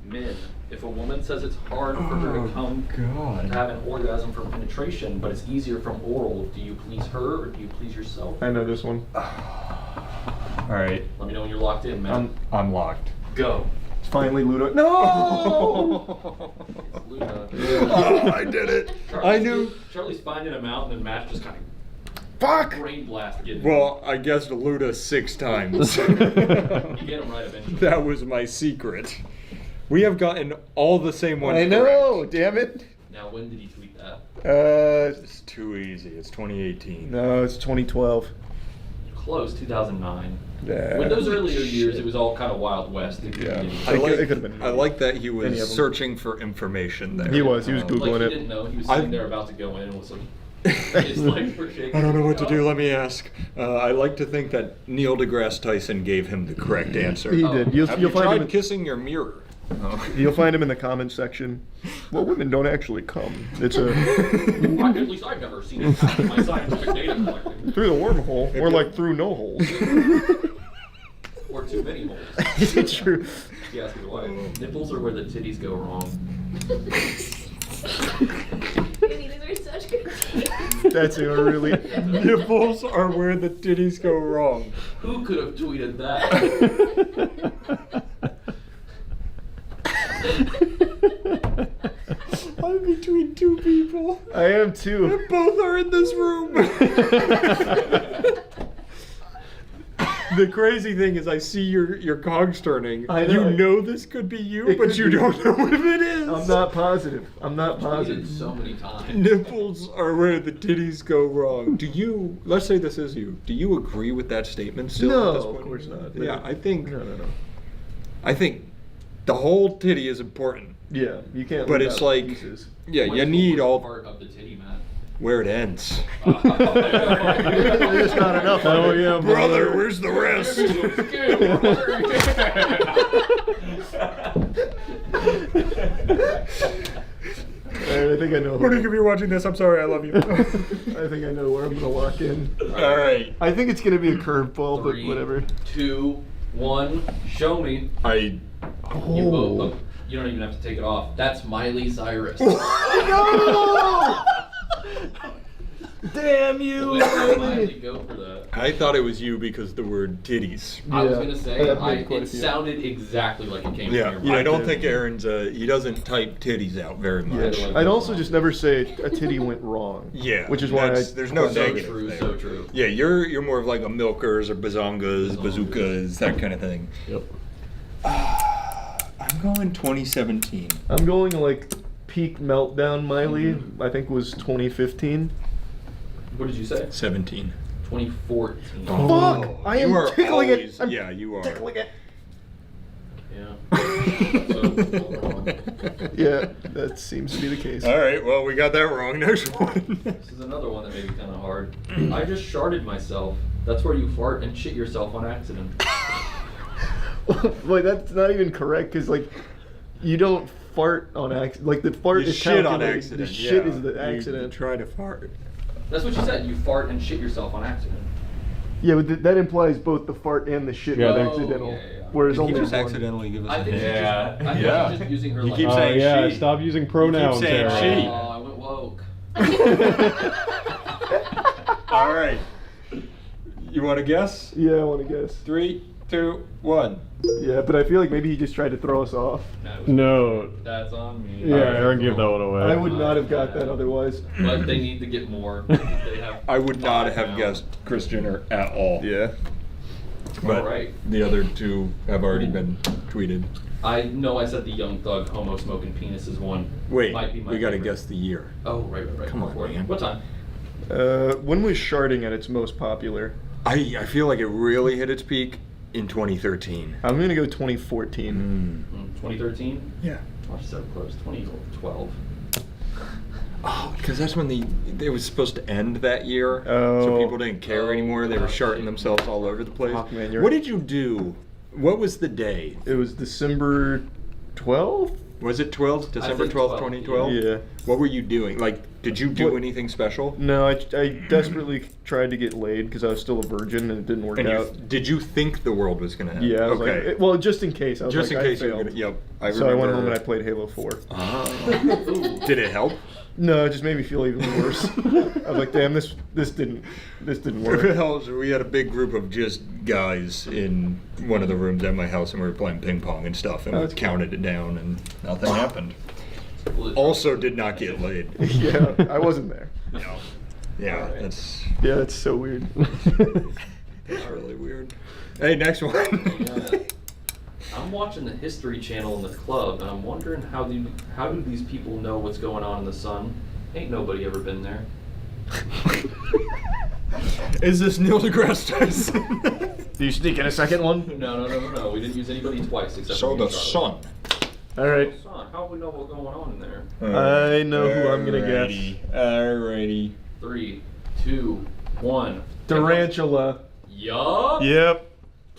Min, if a woman says it's hard for her to come, God. have an orgasm from penetration, but it's easier from oral, do you please her or do you please yourself? I know this one. All right, Let me know when you're locked in, man. I'm locked. Go. It's finally Ludo. No! It's Luna. Oh, I did it. I knew. Charlie's finding him out, and then Matt's just kind of Fuck. brain blast getting Well, I guessed Luda 6 times. him. You get him right eventually. That was my secret. We have gotten all the same ones. I know, damn it. Now, when did he tweet that? It's too easy. It's 2018. No, it's 2012. Close, 2009. Yeah. With those earlier years, it was all kind of Wild West. It could be anything. It could have been. I like that he Any of was them. searching for information there. He was Like, Googling he it. didn't know. He was sitting there about to go in and was like, his legs were shaking. I don't know what to do. Let me ask. I like to think that Neil deGrasse Tyson gave him the correct answer. He did. You'll Have you find tried him. kissing your mirror? You'll find him in the comments section. Well, women don't actually come. It's a At least I've never seen it happen in my scientific data collecting. through the wormhole, or like through no holes. Or too many holes. It's true. Yeah, ask me why. Nipples are where the titties go wrong. These are such good teams. That's a really. Nipples are where the titties go wrong. Who could have tweeted that? I'm between two people. I am too. Both are in this room. The crazy thing is, I see your cogs turning. I know. You know this could be you, It but could you be. don't know if it is. I'm not positive. I'm not Tweeted positive. so many times. Nipples are where the titties go wrong. Do you? Let's say this is you. Do you agree with that statement still? No, at this of point? course not. Yeah, I think. No. I think the whole titty is important. Yeah, you can't. But leave it's out like, pieces. yeah, What's you the need worst all part of the titty, Matt? where it ends. There's not enough. Oh yeah, Brother, where's the rest? Alright, I think I know. Bernie, if you're watching this, I'm sorry, I love you. I think I know where I'm gonna walk in. All right. I think it's gonna be a curveball, but 3, whatever. 2, 1. Show me. I. You both look. You don't even have to take it off. That's Miley Cyrus. No! Damn you! Wait, Miley, go for that. I thought it was you because the word titties. I was Yeah, gonna say, I've made quite a it few. sounded exactly like it came Yeah, from your I don't mind. think Aaron's. He doesn't type titties out very much. I'd also just never say a titty went wrong. Yeah, which is why there's no So negative true, there. so true. Yeah, you're more of like a milkers or bazongas, bazookas, that kind of thing. Yep. I'm going 2017. I'm going like peak meltdown Miley. I think was 2015. What did you say? 17. 2014. Fuck! I am You are tickling always- it. I'm yeah, you are. tickling it. Yeah. Yeah, that seems to be the case. All right, well, we got that wrong. Next one. This is another one that may be kind of hard. I just sharted myself. That's where you fart and shit yourself on accident. Wait, that's not even correct because like you don't fart on accident. Like the fart You is shit on calculated. accident. The shit yeah. is the You accident. try to fart. That's what you said. You fart and shit yourself on accident. Yeah, but that implies both the fart and the shit Yeah, are they're- accidental. yeah. Whereas Did he only just one. accidentally give us I a think hint? she's just, I think Yeah. she's just using her You like. keep saying yeah, she. stop using pronouns, saying Aaron. she. Oh, I went woke. All right. You want to guess? Yeah, I want to guess. 3, 2, 1. Yeah, but I feel like maybe he just tried to throw us off. No. That's on me. Yeah, Aaron gave that one away. I would not have got that otherwise. But they need to get more. They have I would not 5 have now. guessed Chris Jenner at all. Yeah. But Alright. the other two have already been tweeted. I know I said the Young Thug homo smoking penis is one. Wait, Might be my we got to favorite. guess the year. Oh, right. Come Go on, for it. man. What time? When was sharding at its most popular? I feel like it really hit its peak in 2013. I'm gonna go 2014. 2013? Yeah. Oh, so close. 2012. Oh, because that's when it was supposed to end that year. Oh. So people didn't care anymore. They were Oh, sharting shit. themselves all over the place. Fuck, man, you're- What did you do? What was the day? It was December 12th. Was it 12th? December think 12th, 12, 2012? Yeah. What were you doing? Like, did you do What- anything special? No, I desperately tried to get laid because I was still a virgin and it didn't work And out. did you think the world was going to end? Yeah, I was Okay. like, well, just in case. I was Just like, in case I you were failed. going to. Yep. I So I went remember- home and I played Halo 4. Ah. Did it help? No, it just made me feel even worse. I was like, damn, this didn't work. Well, so we had a big group of just guys in one of the rooms at my house, and we were playing ping pong and stuff, and Oh, we that's cool. counted it down, and nothing happened. Well, Also, did not get laid. Yeah, I wasn't there. Yeah, Alright. that's Yeah, that's so weird. really weird. Hey, next one. I'm watching the History Channel in the club, and I'm wondering how do these people know what's going on in the sun? Ain't nobody ever been there. Is this Neil deGrasse Tyson? Do you sneak in a second one? No. We didn't use anybody twice except So for the sun. All right. Sun. How do we know what's going on in there? I know who I'm gonna guess. Alrighty. 3, 2, 1. Tarantula. Yup. Yep.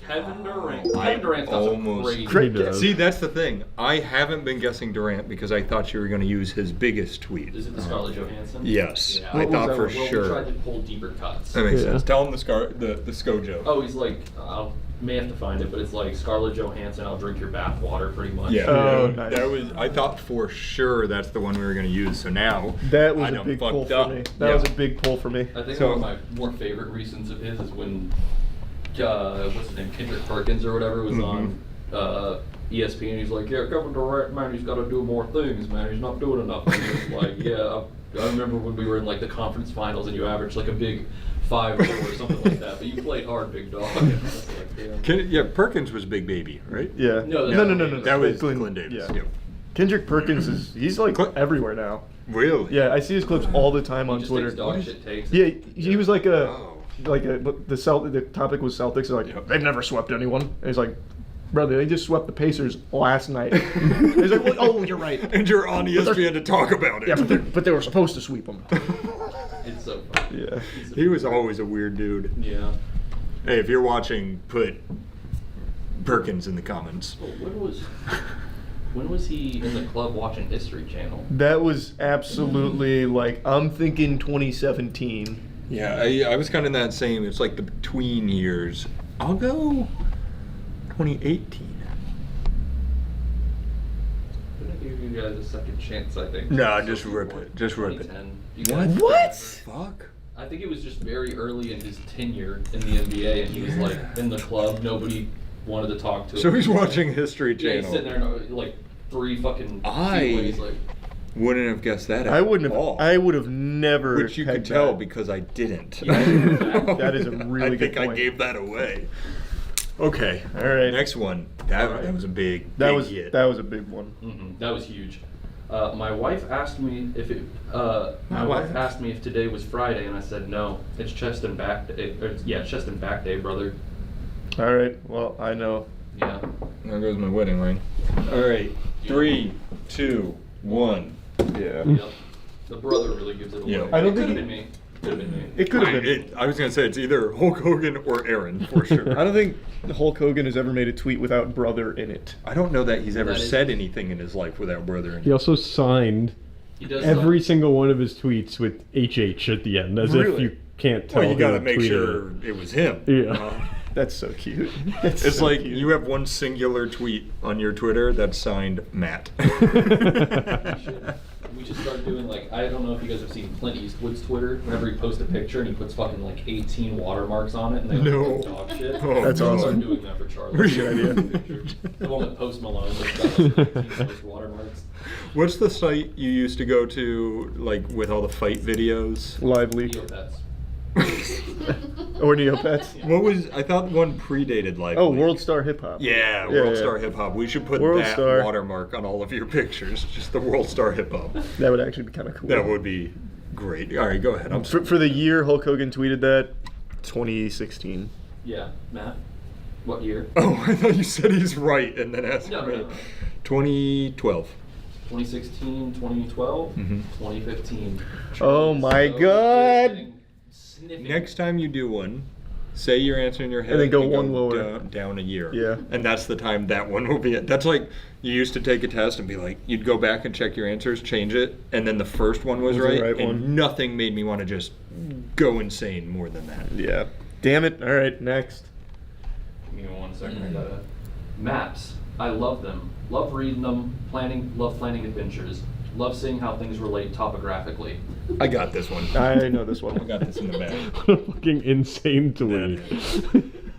Kevin Durant. Kevin Durant's got some almost crazy. See, that's the thing. I haven't been guessing Durant because I thought you were going to use his biggest tweet. Is it the Scarlett Johansson? Yes, Yeah. I thought for Well, sure. we tried to pull deeper cuts. That makes sense. Tell him the ScoJo. Oh, he's like, I may have to find it, but it's like Scarlett Johansson, I'll drink your bath water, pretty much. Yeah. Oh, nice. That was. I thought for sure that's the one we were going to use. So now That was I a done big pull fucked for up. me. That was a big pull for me. I think So- one of my more favorite recents of his is when, what's his name, Kendrick Perkins or whatever was on ESPN. He's like, yeah, Kevin Durant, man, he's got to do more things, man. He's not doing enough. And he was like, yeah, I remember when we were in like the conference finals and you averaged like a big 5 or something like that. But you played hard, big dog. And I was like, damn. Yeah, Perkins was Big Baby, right? Yeah. No, No. That was Glenn Davis. Yeah. Yep. Kendrick Perkins he's like everywhere now. Really? Yeah, I see his clips all the time He on just Twitter. takes dog shit takes. Yeah, he was like Oh. the topic was Celtics. They're like, they've never swept anyone. And he's like, brother, they just swept the Pacers last night. He's like, well, oh, you're right. And you're on ESPN to talk about it. Yeah, but they were supposed to sweep them. It's so funny. Yeah. He was always a weird dude. Yeah. Hey, if you're watching, put Perkins in the comments. Well, when was he in the club watching History Channel? That was absolutely like, I'm thinking 2017. Yeah, I was kind of in that same. It's like the between years. I'll go 2018. I'm gonna give you guys a second chance, I think. No, just rip it. Just rip it. 2010. You guys- What? Fuck. I think it was just very early in his tenure in the NBA, and he was like in the club. Nobody wanted to talk to him. So he's watching History Yeah, he's sitting Channel. there like 3 fucking feet I- away. He's like, Wouldn't have guessed that. I wouldn't all. have. I would have never. Which you could pegged tell that. because I didn't. That is a really I think good I point. gave that away. Okay. All right. Next one. That was a big That hit. was a big one. that was huge. My wife asked me if it. My wife asked me if today was Friday, and I said no. It's chest and back day. Yeah, chest and back day, brother. All right. Well, I know. Yeah. There goes my wedding ring. All right. 3, 2, 1. Yeah. Yep. The brother really gives it away. Yeah. I don't It think could have been me. Could have been me. It could have been. I was gonna say it's either Hulk Hogan or Aaron for sure. I don't think Hulk Hogan has ever made a tweet without brother in it. I don't know that he's ever That is- said anything in his life without brother in He it. also signed He does every single one of his tweets with HH at the end, as if Really? you can't tell. Well, you who gotta make tweeted sure it was him. it. Yeah. That's so cute. That's It's so like cute. you have one singular tweet on your Twitter that's signed Matt. We should start doing like, I don't know if you guys have seen Clint Eastwood's Twitter. Whenever he posts a picture and he puts fucking like 18 watermarks on it and they No. look like dog shit. Oh, That's We'll awesome. start doing that for Charlie. Good idea. The one with Post Malone that's got like 18 post watermarks. What's the site you used to go to, like with all the fight videos? Lively Neopets. or Neopets. What was? I thought one predated Live. Oh, League. World Star Hip Hop. Yeah, Yeah, World yeah. Star Hip Hop. We should put World that Star. watermark on all of your pictures. Just the World Star Hip Hop. That would actually be kind of cool. That would be great. All right, go ahead. I'm For the year Hulk Hogan tweeted that, 2016. Yeah, Matt. What year? Oh, I thought you said he's right, and then asked No, me. no. 2012. 2016, 2012, 2015. Oh my So, God! sniffing. Next time you do one, say your answer in your head And then go one lower. down a year. Yeah. And that's the time that one will be it. That's like you used to take a test and be like, you'd go back and check your answers, change it, and then the first one was Was the right, right and one. nothing made me want to just go insane more than that. Yeah. Damn it. All right, next. Give me 1 second. I gotta. Maps. I love them. Love reading them. Love planning adventures. Love seeing how things relate topographically. I got this one. I know this I one. got this in the bag. What a fucking insane tweet.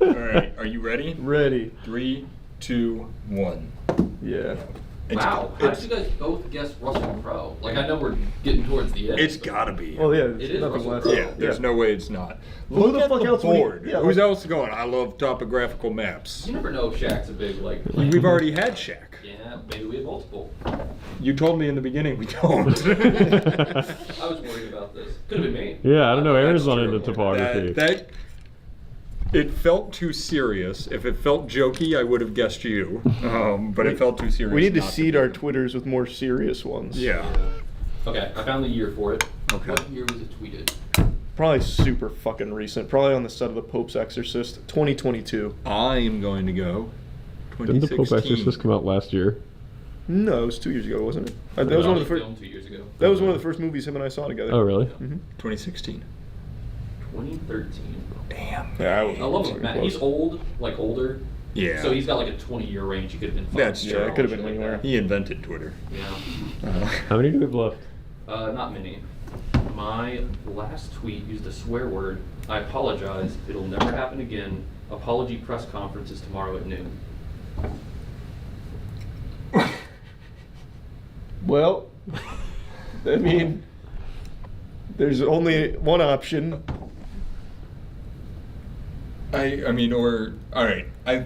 All right, are you ready? Ready. 3, 2, 1. Yeah. Wow, how did you guys both guess Russell Crowe? Like, I know we're getting towards the end. It's gotta be. Well, yeah, It is nothing Russell less. Crowe. Yeah, there's no way it's not. Who Look the at fuck else would he- board. yeah, Who's like- else going? I love topographical maps. You never know if Shaq's a big, like... We've already had Shaq. Yeah, maybe we have multiple. You told me in the beginning we don't. I was worried about this. Could have been me. Yeah, I don't know. Aaron's That's not true. into topography. It felt too serious. If it felt jokey, I would have guessed you. But it felt too serious. We need to not seed be. our Twitters with more serious ones. Yeah. Okay, I found the year for it. Okay. What year was it tweeted? Probably super fucking recent. Probably on the set of The Pope's Exorcist, 2022. I am going to go. Didn't the Pope 2016. Exorcist come out last year? No, it was 2 years ago, wasn't it? That was one of the first. Filmed 2 years ago. That was one of the first movies him and I saw together. Oh, really? 2016. 2013. Damn. Yeah, I love him, Matt. He's old, like older. Yeah. So he's got like a 20-year range. He could have been. That's Yeah, true. it could have been Like anywhere. that. He invented Twitter. Yeah. How many do we have left? Not many. My last tweet used a swear word. I apologize. It'll never happen again. Apology press conference is tomorrow at noon. Well, I mean, there's only one option. I mean, or all right. I'm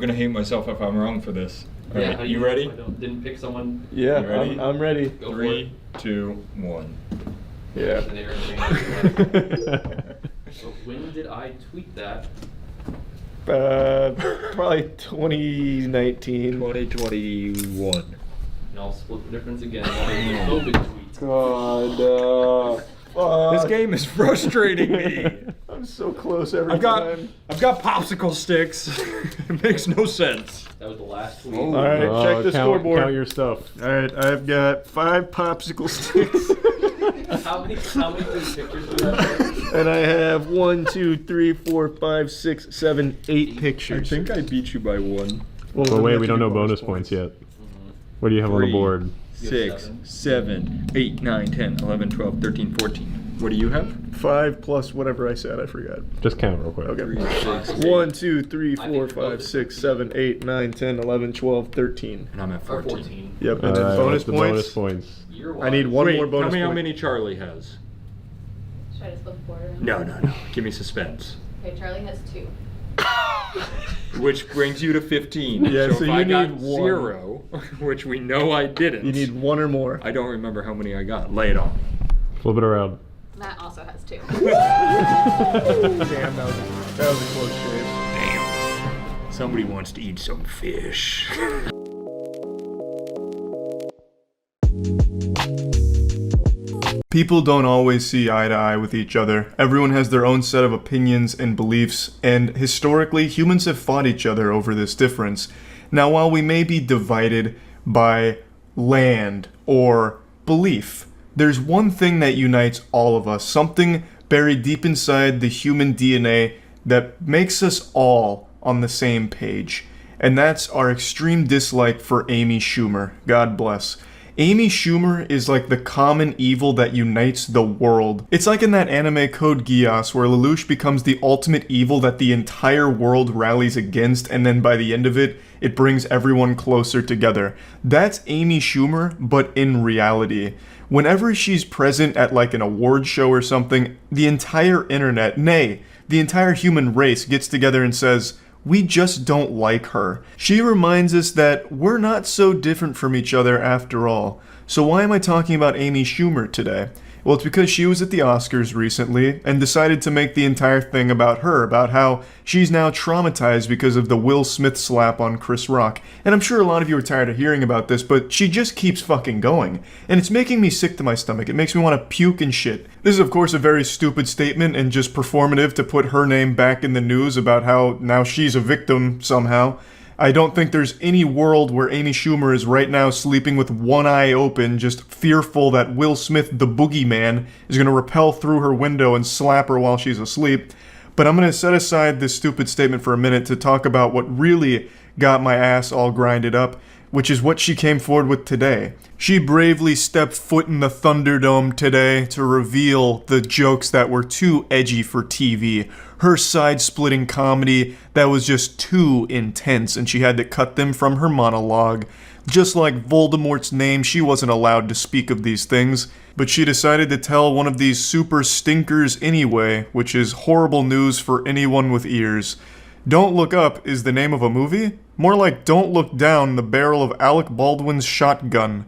gonna hate myself if I'm wrong for this. All Yeah, right, how you know ready? if I don't- didn't pick someone. Yeah, You ready? I'm ready. Go for 3, 2, 1. Yeah. And Aaron So when did I tweet that? Probably 2019. 2021. And I'll split the difference again. I'll make a COVID tweet. God, This game is frustrating me. I'm so close every I've got time. popsicle sticks. It makes no sense. That was the last tweet. All right, check the scoreboard. Count your stuff. All right, I've got 5 popsicle sticks. How many pictures do you have? And I have 1, 2, 3, 4, 5, 6, 7, 8 I pictures. think I beat you by 1. But then wait, have we to don't do know bonus points yet. What do you have on the 3, board? 6, 7, 8, 9, 10, 11, 12, 13, 14. What do you have? 5 plus whatever I said, I forgot. Just count real quick. Okay. 6, 1, 2, 3, I 4, think 5, both. 6, 7, 8, 9, 10, 11, 12, 13. And I'm at Or 14. 14. Yep, and then Alright, bonus what's the points. bonus points? I need one Wait, more bonus tell me how point. many Charlie has. Should I just flip the board around? No. Give me suspense. Okay, Charlie has 2. Which brings you to 15. Yeah, so if you I got need 1. 0, which we know I didn't. You need 1 or more. I don't remember how many I got. Lay it on. Flip it around. Matt also has 2. Damn, that was a close shave. Damn. Somebody wants to eat some fish. People don't always see eye to eye with each other. Everyone has their own set of opinions and beliefs, and historically, humans have fought each other over this difference. Now, while we may be divided by land or belief, there's one thing that unites all of us, something buried deep inside the human DNA that makes us all on the same page. And that's our extreme dislike for Amy Schumer. God bless. Amy Schumer is like the common evil that unites the world. It's like in that anime Code Geass where Lelouch becomes the ultimate evil that the entire world rallies against, and then by the end of it, it brings everyone closer together. That's Amy Schumer, but in reality. Whenever she's present at like an award show or something, the entire internet, nay, the entire human race gets together and says, we just don't like her. She reminds us that we're not so different from each other after all. So why am I talking about Amy Schumer today? Well, it's because she was at the Oscars recently and decided to make the entire thing about her, about how she's now traumatized because of the Will Smith slap on Chris Rock. And I'm sure a lot of you are tired of hearing about this, but she just keeps fucking going. And it's making me sick to my stomach. It makes me want to puke and shit. This is, of course, a very stupid statement and just performative to put her name back in the news about how now she's a victim somehow. I don't think there's any world where Amy Schumer is right now sleeping with one eye open, just fearful that Will Smith, the boogeyman, is going to rappel through her window and slap her while she's asleep. But I'm going to set aside this stupid statement for a minute to talk about what really got my ass all grinded up, which is what she came forward with today. She bravely stepped foot in the Thunderdome today to reveal the jokes that were too edgy for TV. her side-splitting comedy that was just too intense, and she had to cut them from her monologue. Just like Voldemort's name, she wasn't allowed to speak of these things, but she decided to tell one of these super stinkers anyway, which is horrible news for anyone with ears. Don't Look Up is the name of a movie? More like Don't Look Down the Barrel of Alec Baldwin's Shotgun.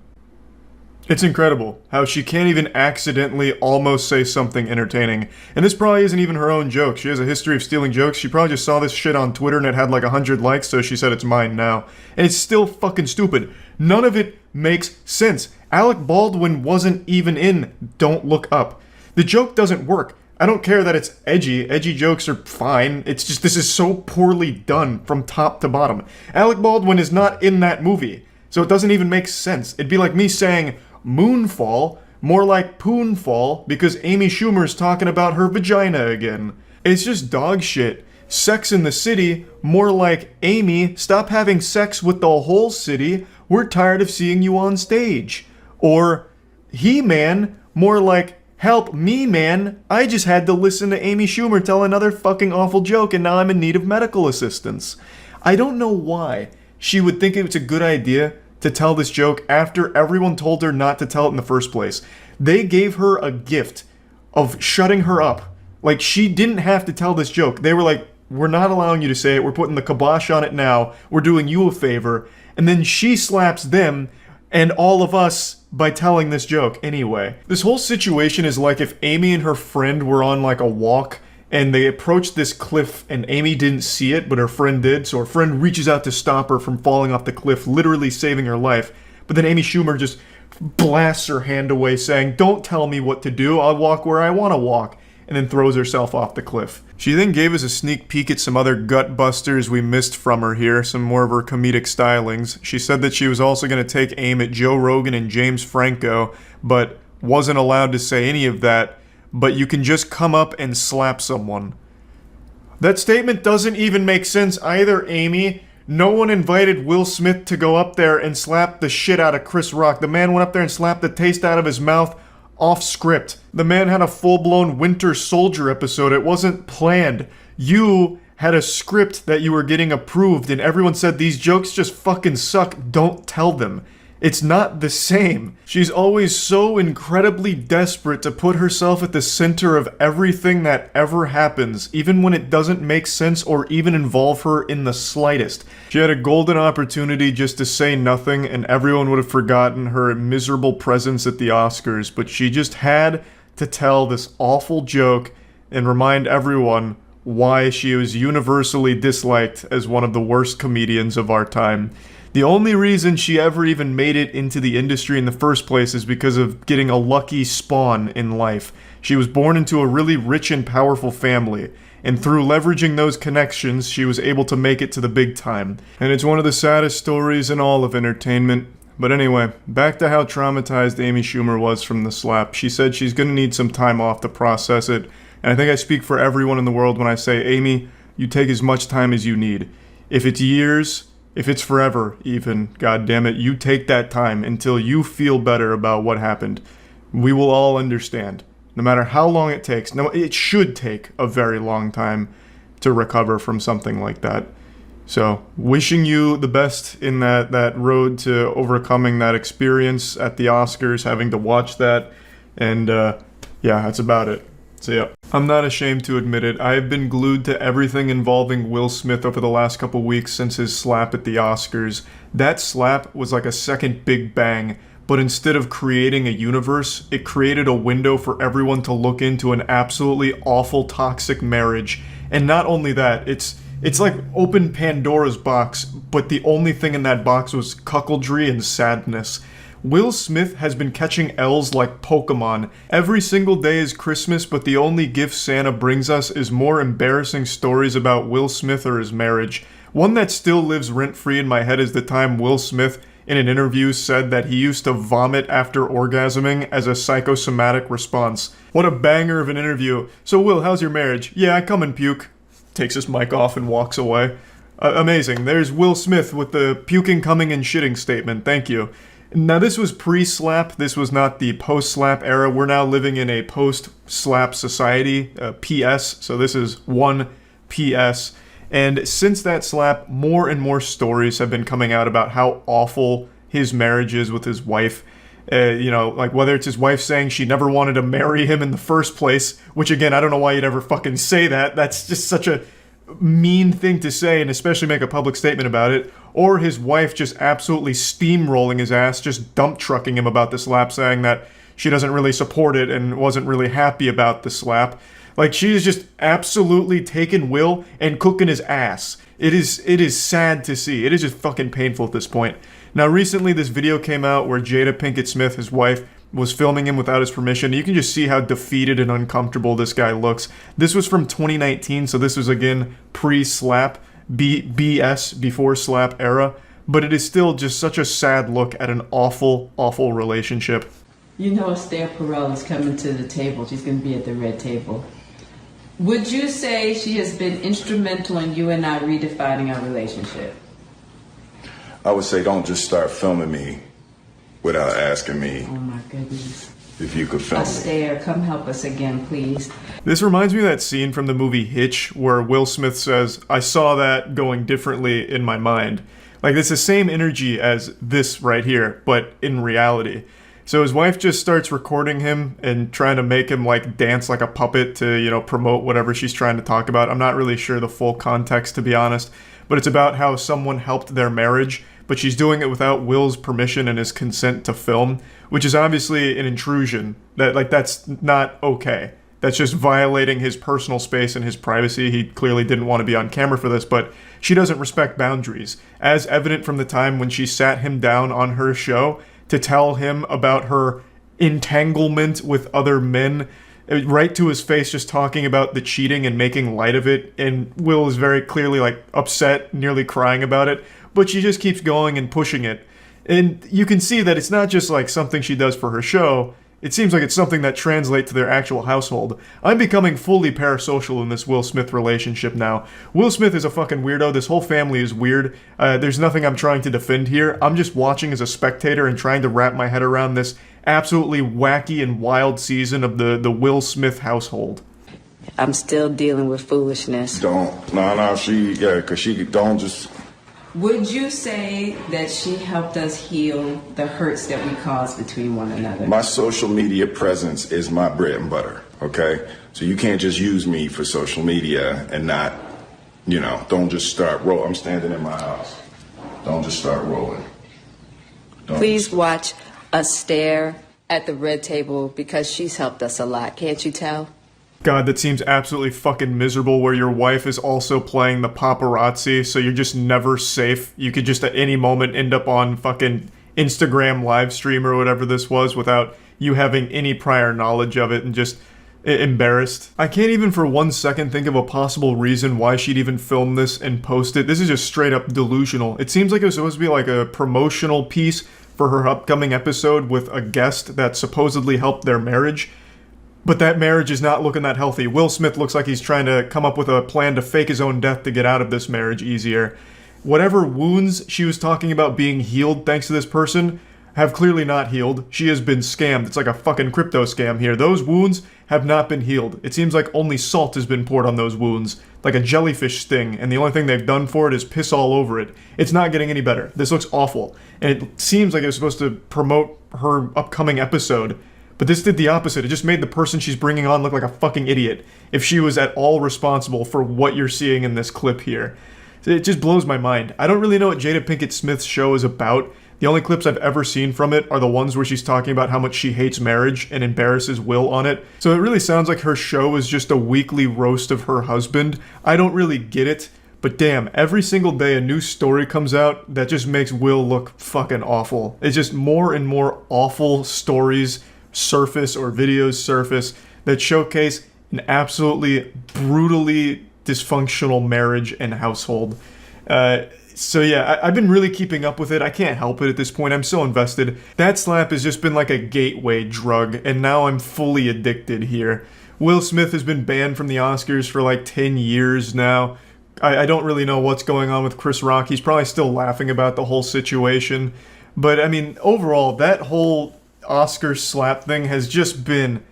It's incredible how she can't even accidentally almost say something entertaining. And this probably isn't even her own joke. She has a history of stealing jokes. She probably just saw this shit on Twitter and it had like 100 likes, so she said it's mine now. And it's still fucking stupid. None of it makes sense. Alec Baldwin wasn't even in Don't Look Up. The joke doesn't work. I don't care that it's edgy. Edgy jokes are fine. It's just this is so poorly done from top to bottom. Alec Baldwin is not in that movie, so it doesn't even make sense. It'd be like me saying Moonfall, more like Poonfall, because Amy Schumer's talking about her vagina again. It's just dog shit. Sex in the City, more like Amy, stop having sex with the whole city. We're tired of seeing you on stage. Or He-Man, more like help me, man. I just had to listen to Amy Schumer tell another fucking awful joke and now I'm in need of medical assistance. I don't know why she would think it was a good idea to tell this joke after everyone told her not to tell it in the first place. They gave her a gift of shutting her up. Like, she didn't have to tell this joke. They were like, we're not allowing you to say it. We're putting the kibosh on it now. We're doing you a favor. And then she slaps them and all of us by telling this joke anyway. This whole situation is like if Amy and her friend were on like a walk and they approached this cliff and Amy didn't see it, but her friend did, so her friend reaches out to stop her from falling off the cliff, literally saving her life. But then Amy Schumer just blasts her hand away saying, don't tell me what to do, I'll walk where I want to walk, and then throws herself off the cliff. She then gave us a sneak peek at some other gut busters we missed from her here, some more of her comedic stylings. She said that she was also going to take aim at Joe Rogan and James Franco, but wasn't allowed to say any of that. But you can just come up and slap someone. That statement doesn't even make sense either, Amy. No one invited Will Smith to go up there and slap the shit out of Chris Rock. The man went up there and slapped the taste out of his mouth off script. The man had a full-blown Winter Soldier episode. It wasn't planned. You had a script that you were getting approved and everyone said these jokes just fucking suck. Don't tell them. It's not the same. She's always so incredibly desperate to put herself at the center of everything that ever happens, even when it doesn't make sense or even involve her in the slightest. She had a golden opportunity just to say nothing and everyone would have forgotten her miserable presence at the Oscars, but she just had to tell this awful joke and remind everyone why she was universally disliked as one of the worst comedians of our time. The only reason she ever even made it into the industry in the first place is because of getting a lucky spawn in life. She was born into a really rich and powerful family, and through leveraging those connections, she was able to make it to the big time. And it's one of the saddest stories in all of entertainment. But anyway, back to how traumatized Amy Schumer was from the slap. She said she's gonna need some time off to process it, and I think I speak for everyone in the world when I say, Amy, you take as much time as you need. If it's years, if it's forever, even, God damn it, you take that time until you feel better about what happened. We will all understand. No matter how long it takes. No, it should take a very long time to recover from something like that. So, wishing you the best in that road to overcoming that experience at the Oscars, having to watch that, and yeah, that's about it. So yeah, I'm not ashamed to admit it. I have been glued to everything involving Will Smith over the last couple weeks since his slap at the Oscars. That slap was like a second Big Bang, but instead of creating a universe, it created a window for everyone to look into an absolutely awful toxic marriage. And not only that, it's like open Pandora's box, but the only thing in that box was cuckoldry and sadness. Will Smith has been catching L's like Pokemon. Every single day is Christmas, but the only gift Santa brings us is more embarrassing stories about Will Smith or his marriage. One that still lives rent-free in my head is the time Will Smith, in an interview, said that he used to vomit after orgasming as a psychosomatic response. What a banger of an interview. So Will, how's your marriage? Yeah, I come and puke. Takes his mic off and walks away. Amazing. There's Will Smith with the puking, coming, and shitting statement. Thank you. Now, this was pre-slap. This was not the post-slap era. We're now living in a post-slap society, PS. So this is 1 PS. And since that slap, more and more stories have been coming out about how awful his marriage is with his wife. Like whether it's his wife saying she never wanted to marry him in the first place, which again, I don't know why you'd ever fucking say that. That's just such a mean thing to say, and especially make a public statement about it. Or his wife just absolutely steamrolling his ass, just dump trucking him about the slap, saying that she doesn't really support it and wasn't really happy about the slap. Like, she is just absolutely taking Will and cooking his ass. It is sad to see. It is just fucking painful at this point. Now, recently this video came out where Jada Pinkett Smith, his wife, was filming him without his permission. You can just see how defeated and uncomfortable this guy looks. This was from 2019, so this was again pre-slap, BS, before slap era. But it is still just such a sad look at an awful, awful relationship. You know Esther Perel is coming to the table. She's going to be at the red table. Would you say she has been instrumental in you and I redefining our relationship? I would say don't just start filming me without asking me. Oh my goodness. If you could film me. Esther, come help us again, please. This reminds me of that scene from the movie Hitch where Will Smith says, "I saw that going differently in my mind." Like, it's the same energy as this right here, but in reality. So his wife just starts recording him and trying to make him like dance like a puppet to, promote whatever she's trying to talk about. I'm not really sure the full context, to be honest, but it's about how someone helped their marriage, but she's doing it without Will's permission and his consent to film, which is obviously an intrusion. That's not okay. That's just violating his personal space and his privacy. He clearly didn't want to be on camera for this, but she doesn't respect boundaries, as evident from the time when she sat him down on her show to tell him about her entanglement with other men, right to his face, just talking about the cheating and making light of it. And Will is very clearly like upset, nearly crying about it, but she just keeps going and pushing it. And you can see that it's not just like something she does for her show. It seems like it's something that translates to their actual household. I'm becoming fully parasocial in this Will Smith relationship now. Will Smith is a fucking weirdo. This whole family is weird. There's nothing I'm trying to defend here. I'm just watching as a spectator and trying to wrap my head around this absolutely wacky and wild season of the Will Smith household. I'm still dealing with foolishness. Don't just... Would you say that she helped us heal the hurts that we caused between one another? My social media presence is my bread and butter, okay? So you can't just use me for social media and not, don't just start rolling. I'm standing in my house. Don't just start rolling. Please watch us stare at the red table because she's helped us a lot. Can't you tell? God, that seems absolutely fucking miserable, where your wife is also playing the paparazzi, so you're just never safe. You could just at any moment end up on fucking Instagram live stream or whatever this was without you having any prior knowledge of it and just embarrassed. I can't even for 1 second think of a possible reason why she'd even film this and post it. This is just straight up delusional. It seems like it was supposed to be like a promotional piece for her upcoming episode with a guest that supposedly helped their marriage. But that marriage is not looking that healthy. Will Smith looks like he's trying to come up with a plan to fake his own death to get out of this marriage easier. Whatever wounds she was talking about being healed thanks to this person have clearly not healed. She has been scammed. It's like a fucking crypto scam here. Those wounds have not been healed. It seems like only salt has been poured on those wounds, like a jellyfish sting, and the only thing they've done for it is piss all over it. It's not getting any better. This looks awful. And it seems like it was supposed to promote her upcoming episode, but this did the opposite. It just made the person she's bringing on look like a fucking idiot, if she was at all responsible for what you're seeing in this clip here. It just blows my mind. I don't really know what Jada Pinkett Smith's show is about. The only clips I've ever seen from it are the ones where she's talking about how much she hates marriage and embarrasses Will on it. So it really sounds like her show is just a weekly roast of her husband. I don't really get it, but damn, every single day a new story comes out that just makes Will look fucking awful. It's just more and more awful stories surface or videos surface that showcase an absolutely brutally dysfunctional marriage and household. So yeah, I've been really keeping up with it. I can't help it at this point. I'm so invested. That slap has just been like a gateway drug, and now I'm fully addicted here. Will Smith has been banned from the Oscars for like 10 years now. I don't really know what's going on with Chris Rock. He's probably still laughing about the whole situation. But I mean, overall, that whole Oscar slap thing has just been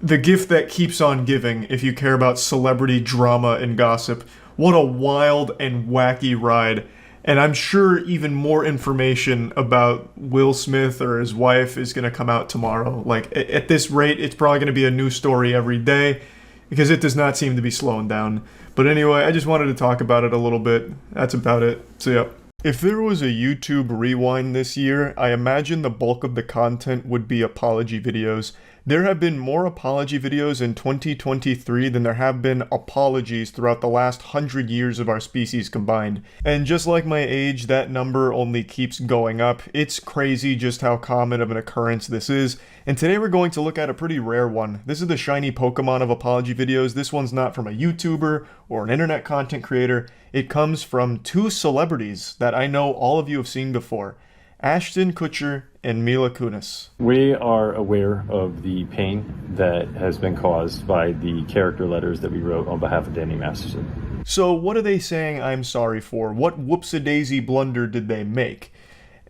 the gift that keeps on giving if you care about celebrity drama and gossip. What a wild and wacky ride. And I'm sure even more information about Will Smith or his wife is going to come out tomorrow. Like, at this rate, it's probably going to be a new story every day because it does not seem to be slowing down. But anyway, I just wanted to talk about it a little bit. That's about it. So, yeah. If there was a YouTube rewind this year, I imagine the bulk of the content would be apology videos. There have been more apology videos in 2023 than there have been apologies throughout the last 100 years of our species combined. And just like my age, that number only keeps going up. It's crazy just how common of an occurrence this is. And today we're going to look at a pretty rare one. This is the shiny Pokemon of apology videos. This one's not from a YouTuber or an internet content creator. It comes from two celebrities that I know all of you have seen before. Ashton Kutcher and Mila Kunis. We are aware of the pain that has been caused by the character letters that we wrote on behalf of Danny Masterson. So what are they saying I'm sorry for? What whoops-a-daisy blunder did they make?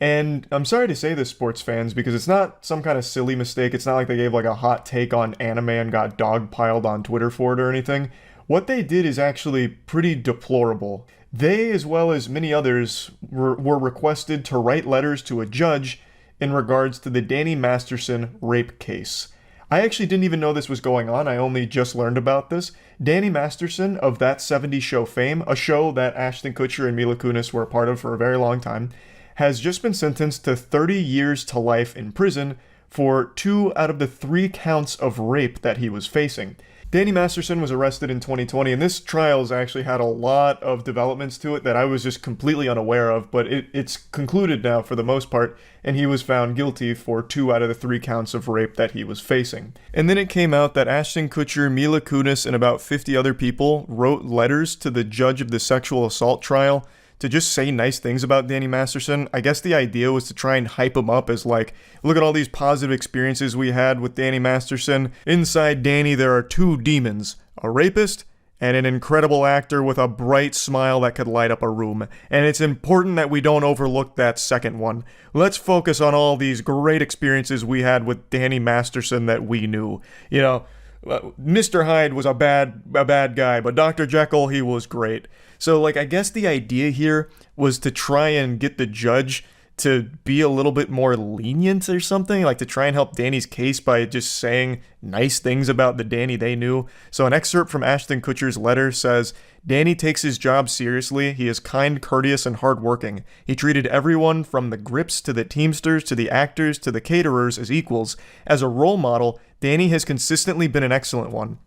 And I'm sorry to say this, sports fans, because it's not some kind of silly mistake. It's not like they gave like a hot take on anime and got dogpiled on Twitter for it or anything. What they did is actually pretty deplorable. They, as well as many others, were requested to write letters to a judge in regards to the Danny Masterson rape case. I actually didn't even know this was going on. I only just learned about this. Danny Masterson of That 70s Show fame, a show that Ashton Kutcher and Mila Kunis were a part of for a very long time, has just been sentenced to 30 years to life in prison for 2 out of the 3 counts of rape that he was facing. Danny Masterson was arrested in 2020, and this trial's actually had a lot of developments to it that I was just completely unaware of, but it's concluded now for the most part, and he was found guilty for 2 out of the 3 counts of rape that he was facing. And then it came out that Ashton Kutcher, Mila Kunis, and about 50 other people wrote letters to the judge of the sexual assault trial to just say nice things about Danny Masterson. I guess the idea was to try and hype him up as like, look at all these positive experiences we had with Danny Masterson. Inside Danny, there are 2 demons, a rapist and an incredible actor with a bright smile that could light up a room. And it's important that we don't overlook that second one. Let's focus on all these great experiences we had with Danny Masterson that we knew. You know, Mr. Hyde was a bad guy, but Dr. Jekyll, he was great. So, like, I guess the idea here was to try and get the judge to be a little bit more lenient or something, like to try and help Danny's case by just saying nice things about the Danny they knew. So an excerpt from Ashton Kutcher's letter says, Danny takes his job seriously. He is kind, courteous, and hardworking. He treated everyone from the grips to the teamsters to the actors to the caterers as equals. As a role model, Danny has consistently been an excellent one.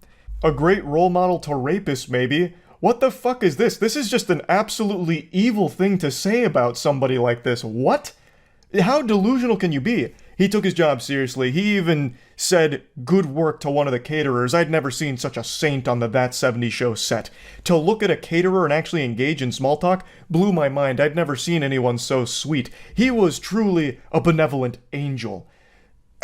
A great role model to rapists, maybe. What the fuck is this? This is just an absolutely evil thing to say about somebody like this. What? How delusional can you be? He took his job seriously. He even said good work to one of the caterers. I'd never seen such a saint on the That 70s Show set. To look at a caterer and actually engage in small talk blew my mind. I'd never seen anyone so sweet. He was truly a benevolent angel.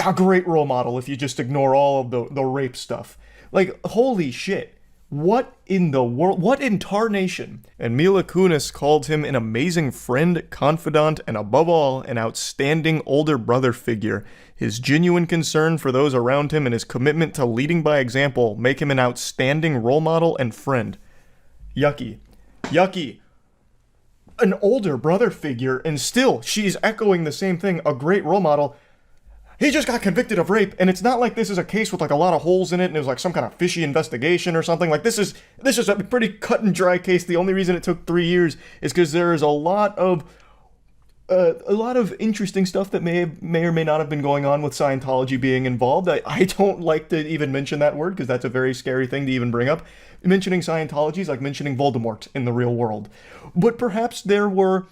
A great role model if you just ignore all of the rape stuff. Like, holy shit. What in the world? What in tarnation? And Mila Kunis called him an amazing friend, confidant, and above all, an outstanding older brother figure. His genuine concern for those around him and his commitment to leading by example make him an outstanding role model and friend. Yucky. Yucky. An older brother figure, and still, she's echoing the same thing, a great role model. He just got convicted of rape, and it's not like this is a case with like a lot of holes in it and it was like some kind of fishy investigation or something. Like this is a pretty cut and dry case. The only reason it took 3 years is because there is a lot of interesting stuff that may or may not have been going on with Scientology being involved. I don't like to even mention that word because that's a very scary thing to even bring up. Mentioning Scientology is like mentioning Voldemort in the real world. But perhaps there were,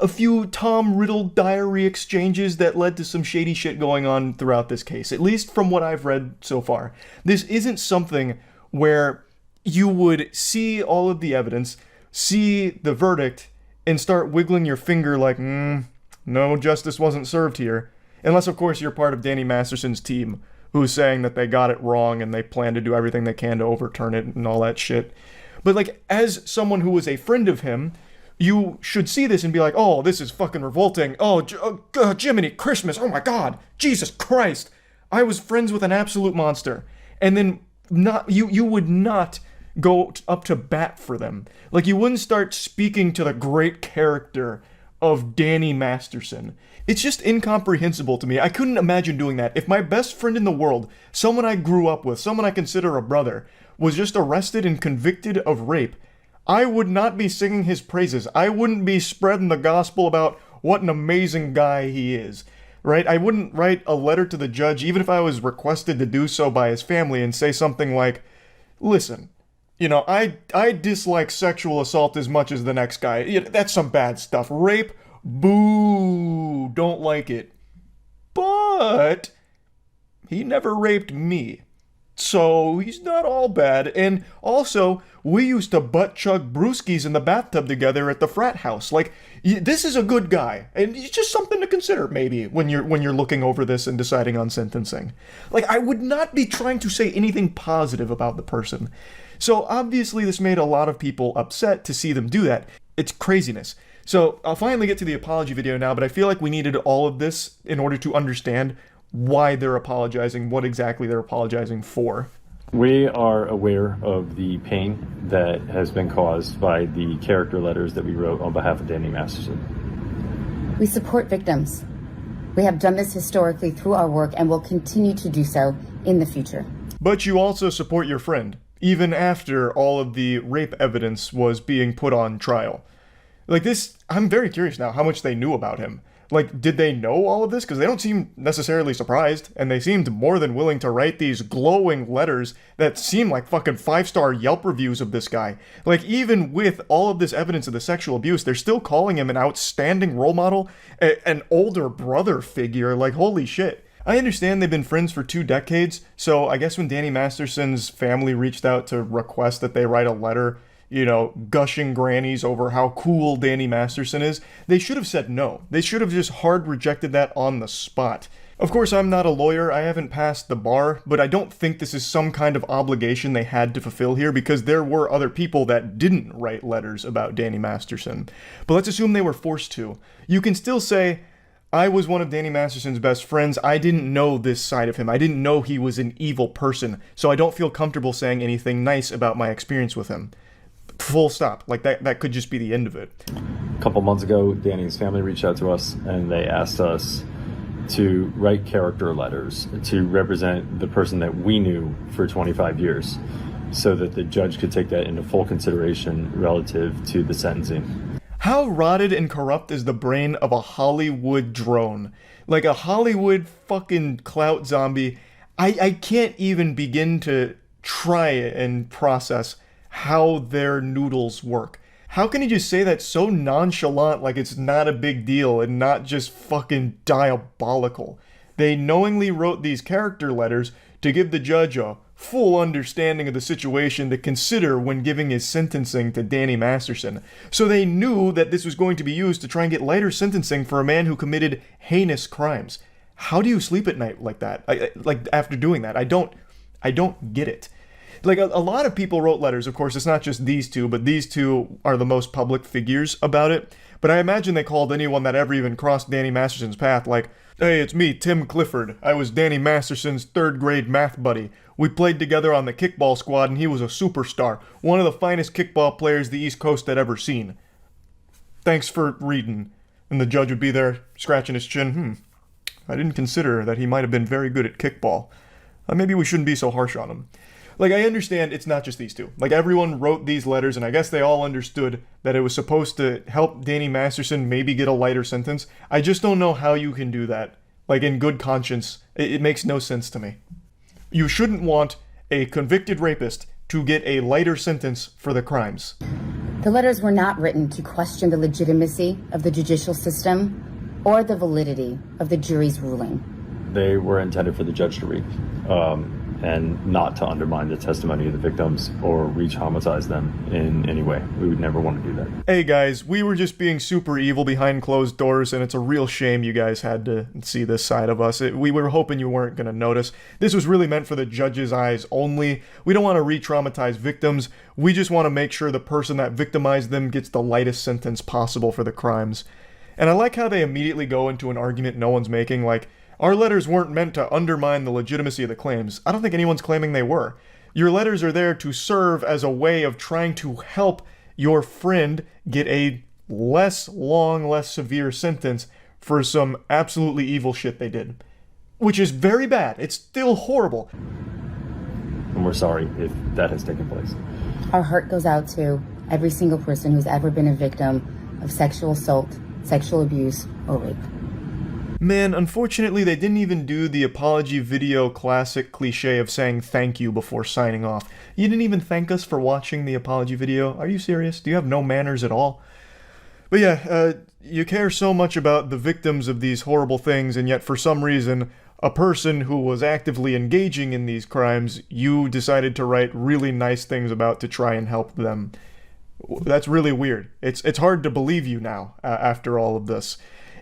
a few Tom Riddle diary exchanges that led to some shady shit going on throughout this case, at least from what I've read so far. This isn't something where you would see all of the evidence, see the verdict, and start wiggling your finger like, no, justice wasn't served here. Unless, of course, you're part of Danny Masterson's team, who's saying that they got it wrong and they plan to do everything they can to overturn it and all that shit. But, like, as someone who was a friend of him, you should see this and be like, oh, this is fucking revolting. Oh, Jiminy Christmas. Oh my God. Jesus Christ. I was friends with an absolute monster. And then you would not go up to bat for them. Like, you wouldn't start speaking to the great character of Danny Masterson. It's just incomprehensible to me. I couldn't imagine doing that. If my best friend in the world, someone I grew up with, someone I consider a brother, was just arrested and convicted of rape, I would not be singing his praises. I wouldn't be spreading the gospel about what an amazing guy he is, right? I wouldn't write a letter to the judge, even if I was requested to do so by his family, and say something like, listen, I dislike sexual assault as much as the next guy. That's some bad stuff. Rape, boo, don't like it. But he never raped me. So he's not all bad. And also, we used to butt chug brewskis in the bathtub together at the frat house. Like, this is a good guy, and it's just something to consider maybe when you're looking over this and deciding on sentencing. Like, I would not be trying to say anything positive about the person. So obviously this made a lot of people upset to see them do that. It's craziness. So I'll finally get to the apology video now, but I feel like we needed all of this in order to understand why they're apologizing, what exactly they're apologizing for. We are aware of the pain that has been caused by the character letters that we wrote on behalf of Danny Masterson. We support victims. We have done this historically through our work and will continue to do so in the future. But you also support your friend, even after all of the rape evidence was being put on trial. Like this, I'm very curious now how much they knew about him. Like, did they know all of this? Because they don't seem necessarily surprised, and they seemed more than willing to write these glowing letters that seem like fucking 5-star Yelp reviews of this guy. Like, even with all of this evidence of the sexual abuse, they're still calling him an outstanding role model, an older brother figure. Like, holy shit. I understand they've been friends for 2 decades, so I guess when Danny Masterson's family reached out to request that they write a letter, gushing grannies over how cool Danny Masterson is, they should have said no. They should have just hard rejected that on the spot. Of course, I'm not a lawyer, I haven't passed the bar, but I don't think this is some kind of obligation they had to fulfill here, because there were other people that didn't write letters about Danny Masterson. But let's assume they were forced to. You can still say, I was one of Danny Masterson's best friends. I didn't know this side of him. I didn't know he was an evil person, so I don't feel comfortable saying anything nice about my experience with him. Full stop. Like, that could just be the end of it. A couple months ago, Danny's family reached out to us, and they asked us to write character letters to represent the person that we knew for 25 years, so that the judge could take that into full consideration relative to the sentencing. How rotted and corrupt is the brain of a Hollywood drone? Like a Hollywood fucking clout zombie. I can't even begin to try and process how their noodles work. How can you just say that so nonchalant, like it's not a big deal and not just fucking diabolical? They knowingly wrote these character letters to give the judge a full understanding of the situation to consider when giving his sentencing to Danny Masterson. So they knew that this was going to be used to try and get lighter sentencing for a man who committed heinous crimes. How do you sleep at night like that? Like after doing that? I don't get it. Like, a lot of people wrote letters, of course, it's not just these two, but these two are the most public figures about it. But I imagine they called anyone that ever even crossed Danny Masterson's path, like, hey, it's me, Tim Clifford. I was Danny Masterson's 3rd grade math buddy. We played together on the kickball squad, and he was a superstar. One of the finest kickball players the East Coast had ever seen. Thanks for reading. And the judge would be there, scratching his chin. I didn't consider that he might have been very good at kickball. Maybe we shouldn't be so harsh on him. Like, I understand it's not just these two. Like, everyone wrote these letters, and I guess they all understood that it was supposed to help Danny Masterson maybe get a lighter sentence. I just don't know how you can do that. Like, in good conscience, it makes no sense to me. You shouldn't want a convicted rapist to get a lighter sentence for the crimes. The letters were not written to question the legitimacy of the judicial system or the validity of the jury's ruling. They were intended for the judge to read. and not to undermine the testimony of the victims or re-traumatize them in any way. We would never want to do that. Hey guys, we were just being super evil behind closed doors, and it's a real shame you guys had to see this side of us. We were hoping you weren't going to notice. This was really meant for the judge's eyes only. We don't want to re-traumatize victims. We just want to make sure the person that victimized them gets the lightest sentence possible for the crimes. And I like how they immediately go into an argument no one's making, like, our letters weren't meant to undermine the legitimacy of the claims. I don't think anyone's claiming they were. Your letters are there to serve as a way of trying to help your friend get a less long, less severe sentence for some absolutely evil shit they did. Which is very bad. It's still horrible. And we're sorry if that has taken place. Our heart goes out to every single person who's ever been a victim of sexual assault, sexual abuse, or rape. Man, unfortunately they didn't even do the apology video classic cliche of saying thank you before signing off. You didn't even thank us for watching the apology video? Are you serious? Do you have no manners at all? But yeah, you care so much about the victims of these horrible things, and yet for some reason, a person who was actively engaging in these crimes, you decided to write really nice things about to try and help them. That's really weird. It's hard to believe you now, after all of this.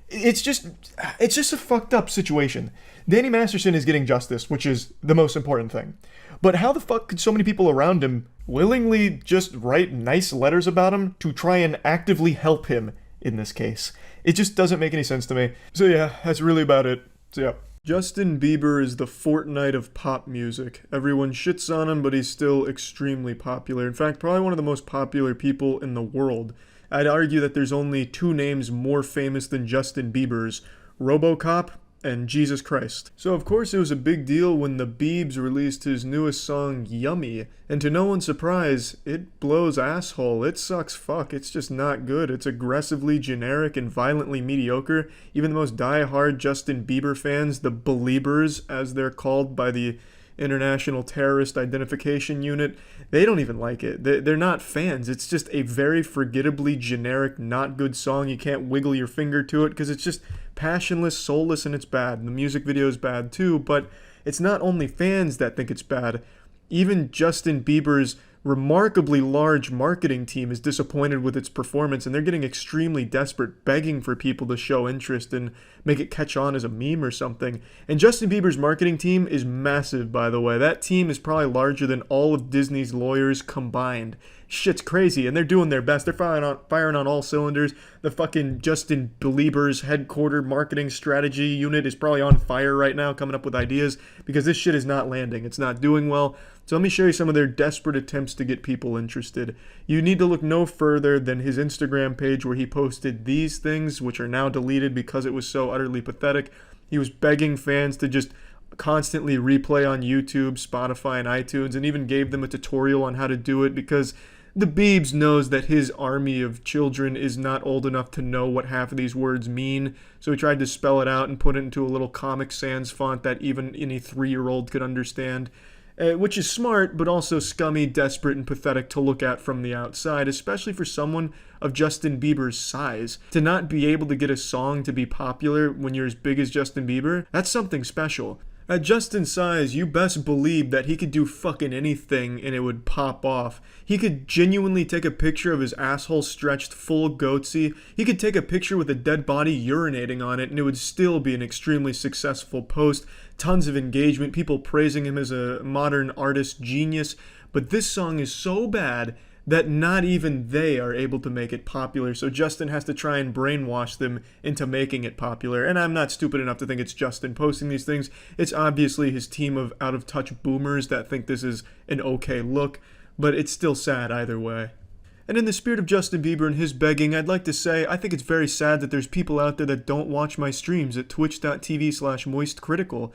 It's just a fucked up situation. Danny Masterson is getting justice, which is the most important thing. But how the fuck could so many people around him willingly just write nice letters about him to try and actively help him in this case? It just doesn't make any sense to me. So yeah, that's really about it. So yeah. Justin Bieber is the Fortnite of pop music. Everyone shits on him, but he's still extremely popular. In fact, probably one of the most popular people in the world. I'd argue that there's only two names more famous than Justin Bieber's, RoboCop and Jesus Christ. So of course it was a big deal when the Biebs released his newest song, Yummy, and to no one's surprise, it blows asshole. It sucks fuck. It's just not good. It's aggressively generic and violently mediocre. Even the most die-hard Justin Bieber fans, the Beliebers as they're called by the International Terrorist Identification Unit, they don't even like it. They're not fans. It's just a very forgettably generic, not good song. You can't wiggle your finger to it because it's just passionless, soulless, and it's bad. The music video is bad too, but it's not only fans that think it's bad. Even Justin Bieber's remarkably large marketing team is disappointed with its performance, and they're getting extremely desperate, begging for people to show interest and make it catch on as a meme or something. And Justin Bieber's marketing team is massive, by the way. That team is probably larger than all of Disney's lawyers combined. Shit's crazy, and they're doing their best. They're firing on all cylinders. The fucking Justin Bieber's headquartered marketing strategy unit is probably on fire right now, coming up with ideas, because this shit is not landing. It's not doing well. So let me show you some of their desperate attempts to get people interested. You need to look no further than his Instagram page where he posted these things, which are now deleted because it was so utterly pathetic. He was begging fans to just constantly replay on YouTube, Spotify, and iTunes, and even gave them a tutorial on how to do it because the Biebs knows that his army of children is not old enough to know what half of these words mean, so he tried to spell it out and put it into a little Comic Sans font that even any 3-year-old could understand. Which is smart, but also scummy, desperate, and pathetic to look at from the outside, especially for someone of Justin Bieber's size. To not be able to get a song to be popular when you're as big as Justin Bieber, that's something special. At Justin's size, you best believe that he could do fucking anything and it would pop off. He could genuinely take a picture of his asshole stretched full goatsy. He could take a picture with a dead body urinating on it and it would still be an extremely successful post. Tons of engagement, people praising him as a modern artist genius. But this song is so bad that not even they are able to make it popular, so Justin has to try and brainwash them into making it popular. And I'm not stupid enough to think it's Justin posting these things. It's obviously his team of out-of-touch boomers that think this is an okay look, but it's still sad either way. And in the spirit of Justin Bieber and his begging, I'd like to say I think it's very sad that there's people out there that don't watch my streams at twitch.tv/moistcritical.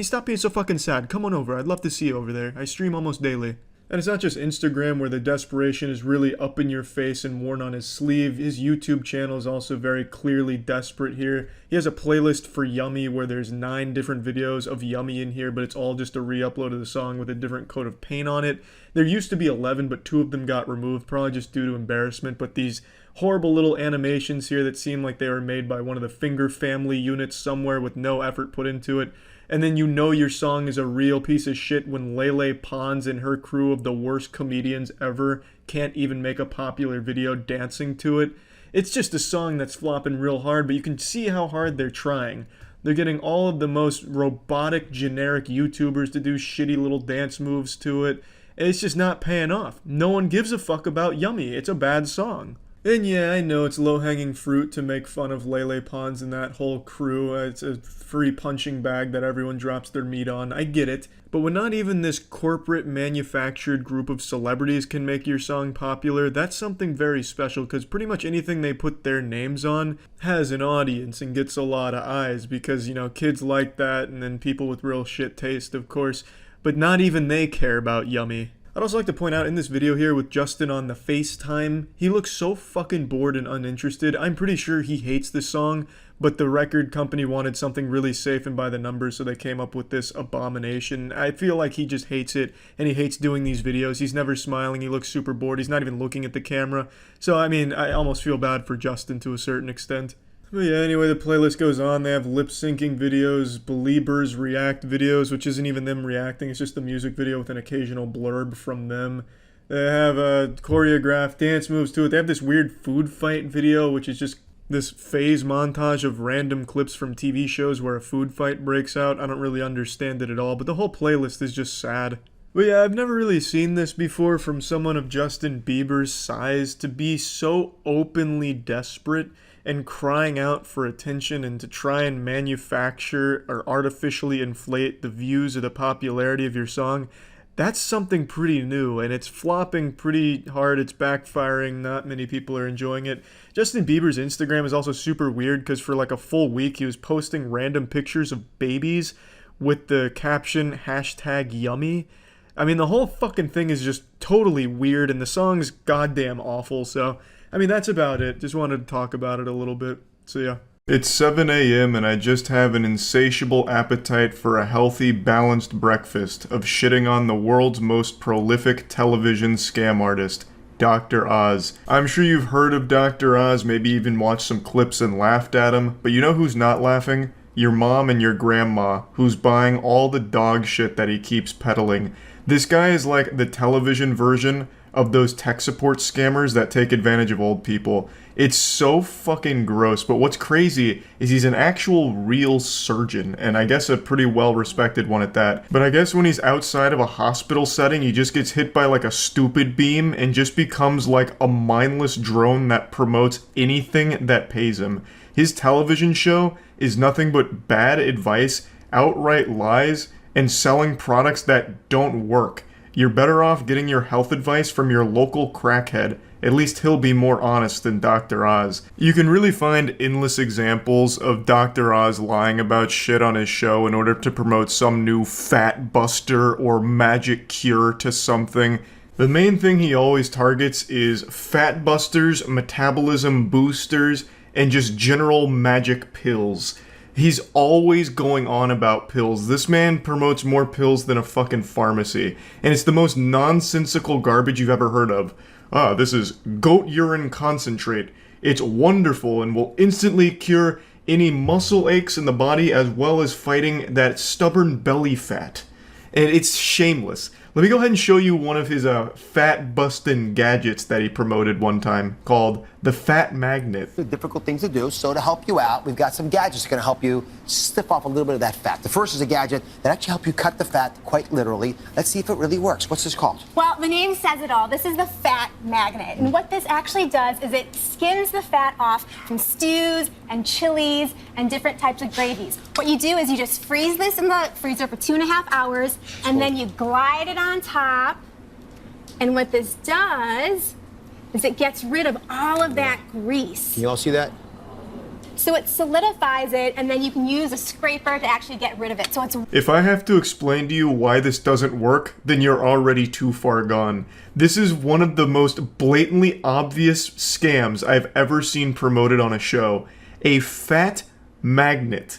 Stop being so fucking sad. Come on over. I'd love to see you over there. I stream almost daily. And it's not just Instagram where the desperation is really up in your face and worn on his sleeve. His YouTube channel is also very clearly desperate here. He has a playlist for Yummy where there's 9 different videos of Yummy in here, but it's all just a re-upload of the song with a different coat of paint on it. There used to be 11, but 2 of them got removed, probably just due to embarrassment. But these horrible little animations here that seem like they were made by one of the Finger family units somewhere with no effort put into it. and then you know your song is a real piece of shit when Lele Pons and her crew of the worst comedians ever can't even make a popular video dancing to it. It's just a song that's flopping real hard, but you can see how hard they're trying. They're getting all of the most robotic, generic YouTubers to do shitty little dance moves to it. It's just not paying off. No one gives a fuck about Yummy. It's a bad song. And yeah, I know it's low-hanging fruit to make fun of Lele Pons and that whole crew. It's a free punching bag that everyone drops their meat on. I get it. But when not even this corporate manufactured group of celebrities can make your song popular, that's something very special, because pretty much anything they put their names on has an audience and gets a lot of eyes, because, you know, kids like that, and then people with real shit taste, of course. But not even they care about Yummy. I'd also like to point out in this video here with Justin on the FaceTime, he looks so fucking bored and uninterested. I'm pretty sure he hates this song, but the record company wanted something really safe and by the numbers, so they came up with this abomination. I feel like he just hates it, and he hates doing these videos. He's never smiling, he looks super bored, he's not even looking at the camera. So, I mean, I almost feel bad for Justin to a certain extent. But yeah, anyway, the playlist goes on. They have lip-syncing videos, Beliebers react videos, which isn't even them reacting, it's just a music video with an occasional blurb from them. They have choreographed dance moves to it. They have this weird food fight video, which is just this phase montage of random clips from TV shows where a food fight breaks out. I don't really understand it at all, but the whole playlist is just sad. But yeah, I've never really seen this before from someone of Justin Bieber's size, to be so openly desperate and crying out for attention and to try and manufacture or artificially inflate the views or the popularity of your song. That's something pretty new, and it's flopping pretty hard. It's backfiring. Not many people are enjoying it. Justin Bieber's Instagram is also super weird, because for like a full week he was posting random pictures of babies with the caption #yummy. I mean, the whole fucking thing is just totally weird, and the song's goddamn awful, so I mean, that's about it. Just wanted to talk about it a little bit. So yeah. It's 7 a.m. and I just have an insatiable appetite for a healthy, balanced breakfast of shitting on the world's most prolific television scam artist, Dr. Oz. I'm sure you've heard of Dr. Oz, maybe even watched some clips and laughed at him, but you know who's not laughing? Your mom and your grandma, who's buying all the dog shit that he keeps peddling. This guy is like the television version of those tech support scammers that take advantage of old people. It's so fucking gross, but what's crazy is he's an actual real surgeon, and I guess a pretty well-respected one at that. But I guess when he's outside of a hospital setting, he just gets hit by like a stupid beam and just becomes like a mindless drone that promotes anything that pays him. His television show is nothing but bad advice, outright lies, and selling products that don't work. You're better off getting your health advice from your local crackhead. At least he'll be more honest than Dr. Oz. You can really find endless examples of Dr. Oz lying about shit on his show in order to promote some new fat buster or magic cure to something. The main thing he always targets is fat busters, metabolism boosters, and just general magic pills. He's always going on about pills. This man promotes more pills than a fucking pharmacy. And it's the most nonsensical garbage you've ever heard of. This is goat urine concentrate. It's wonderful and will instantly cure any muscle aches in the body, as well as fighting that stubborn belly fat. And it's shameless. Let me go ahead and show you one of his fat bustin' gadgets that he promoted one time, called the Fat Magnet. The difficult things to do, so to help you out, we've got some gadgets that are going to help you snip off a little bit of that fat. The first is a gadget that actually helps you cut the fat quite literally. Let's see if it really works. What's this called? Well, the name says it all. This is the Fat Magnet. And what this actually does is it skims the fat off from stews and chilies and different types of gravies. What you do is you just freeze this in the freezer for 2.5 hours, and then you glide it on top. And what this does is it gets rid of all of that grease. Can you all see that? So it solidifies it, and then you can use a scraper to actually get rid of it. So it's... If I have to explain to you why this doesn't work, then you're already too far gone. This is one of the most blatantly obvious scams I've ever seen promoted on a show. A fat magnet.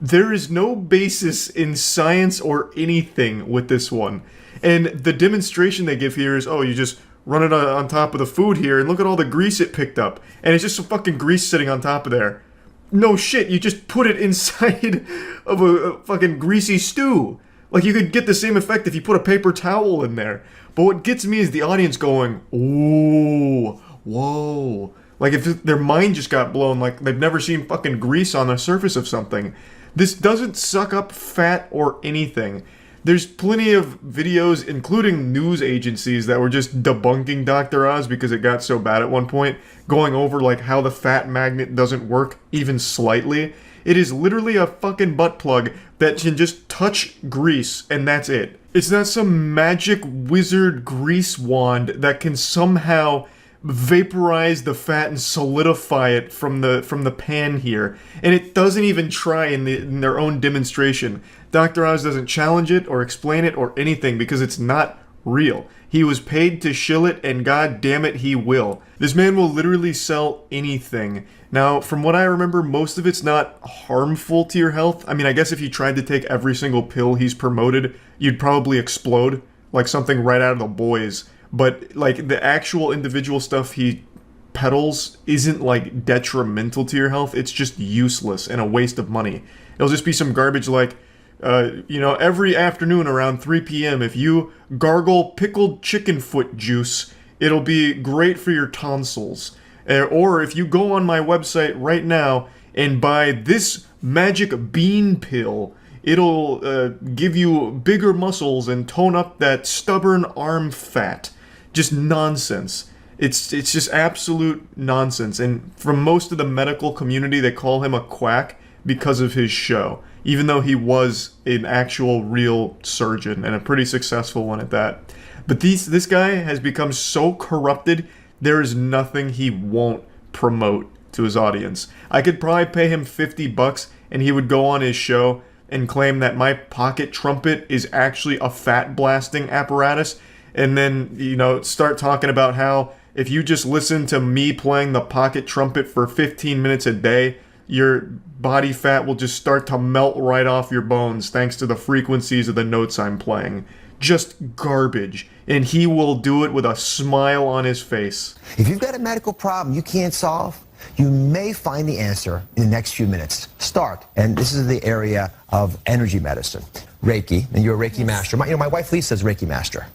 There is no basis in science or anything with this one. And the demonstration they give here is, oh, you just run it on top of the food here, and look at all the grease it picked up. And it's just some fucking grease sitting on top of there. no shit, you just put it inside of a fucking greasy stew. Like, you could get the same effect if you put a paper towel in there. But what gets me is the audience going, ooh, whoa. Like, if their mind just got blown, like they've never seen fucking grease on the surface of something. This doesn't suck up fat or anything. There's plenty of videos, including news agencies, that were just debunking Dr. Oz because it got so bad at one point, going over like how the fat magnet doesn't work even slightly. It is literally a fucking butt plug that can just touch grease, and that's it. It's not some magic wizard grease wand that can somehow vaporize the fat and solidify it from the pan here. And it doesn't even try in their own demonstration. Dr. Oz doesn't challenge it or explain it or anything because it's not real. He was paid to shill it, and god damn it, he will. This man will literally sell anything. Now, from what I remember, most of it's not harmful to your health. I mean, I guess if you tried to take every single pill he's promoted, you'd probably explode, like something right out of The Boys. But, like, the actual individual stuff he peddles isn't, like, detrimental to your health. It's just useless and a waste of money. It'll just be some garbage like, every afternoon around 3 p.m., if you gargle pickled chicken foot juice, it'll be great for your tonsils. Or if you go on my website right now and buy this magic bean pill, it'll give you bigger muscles and tone up that stubborn arm fat. Just nonsense. It's just absolute nonsense. And from most of the medical community, they call him a quack because of his show, even though he was an actual real surgeon and a pretty successful one at that. But this guy has become so corrupted, there is nothing he won't promote to his audience. I could probably pay him $50 and he would go on his show and claim that my pocket trumpet is actually a fat blasting apparatus, and then, start talking about how if you just listen to me playing the pocket trumpet for 15 minutes a day, your body fat will just start to melt right off your bones thanks to the frequencies of the notes I'm playing. Just garbage. And he will do it with a smile on his face. If you've got a medical problem you can't solve, you may find the answer in the next few minutes. Start, and this is the area of energy medicine. Reiki, and you're a Reiki master. My wife Lisa's a Reiki master.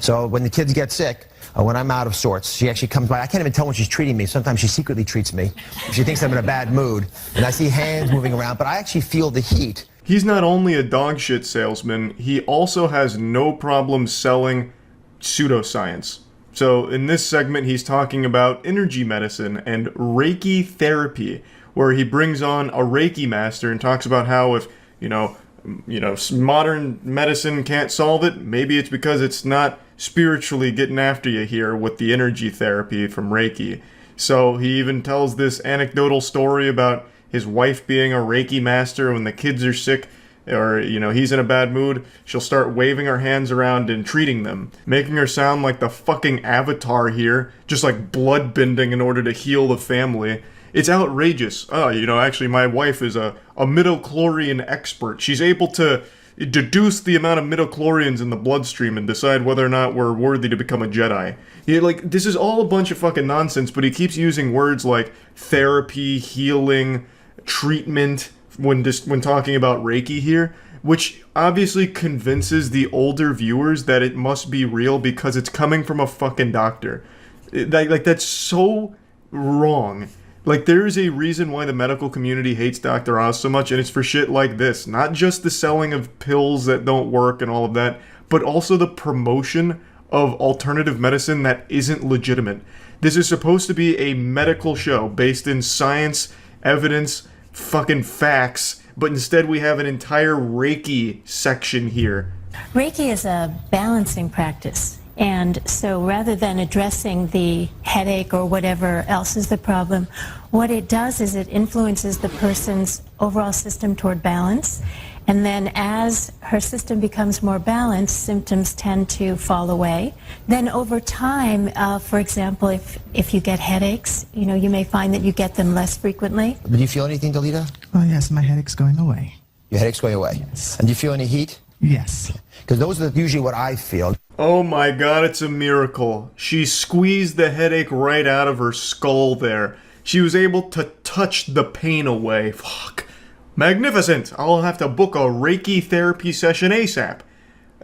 So when the kids get sick, when I'm out of sorts, she actually comes by. I can't even tell when she's treating me. Sometimes she secretly treats me. She thinks I'm in a bad mood, and I see hands moving around, but I actually feel the heat. He's not only a dog shit salesman, he also has no problem selling pseudoscience. So in this segment, he's talking about energy medicine and Reiki therapy, where he brings on a Reiki master and talks about how if, modern medicine can't solve it, maybe it's because it's not spiritually getting after you here with the energy therapy from Reiki. So he even tells this anecdotal story about his wife being a Reiki master. When the kids are sick or, he's in a bad mood, she'll start waving her hands around and treating them, making her sound like the fucking Avatar here, just like blood bending in order to heal the family. It's outrageous. Actually, my wife is a midichlorian expert. She's able to deduce the amount of midichlorians in the bloodstream and decide whether or not we're worthy to become a Jedi. This is all a bunch of fucking nonsense, but he keeps using words like therapy, healing, treatment when talking about Reiki here, which obviously convinces the older viewers that it must be real because it's coming from a fucking doctor. That's so wrong. There is a reason why the medical community hates Dr. Oz so much, and it's for shit like this. Not just the selling of pills that don't work and all of that, but also the promotion of alternative medicine that isn't legitimate. This is supposed to be a medical show based in science, evidence, fucking facts, but instead we have an entire Reiki section here. Reiki is a balancing practice. And so rather than addressing the headache or whatever else is the problem, what it does is it influences the person's overall system toward balance. And then as her system becomes more balanced, symptoms tend to fall away. Then over time, for example, if you get headaches, you may find that you get them less frequently. Do you feel anything, Dalita? Oh, yes, my headache's going away. Your headache's going away? Yes. And do you feel any heat? Yes. Because those are usually what I feel. Oh my god, it's a miracle. She squeezed the headache right out of her skull there. She was able to touch the pain away. Fuck. Magnificent. I'll have to book a Reiki therapy session ASAP.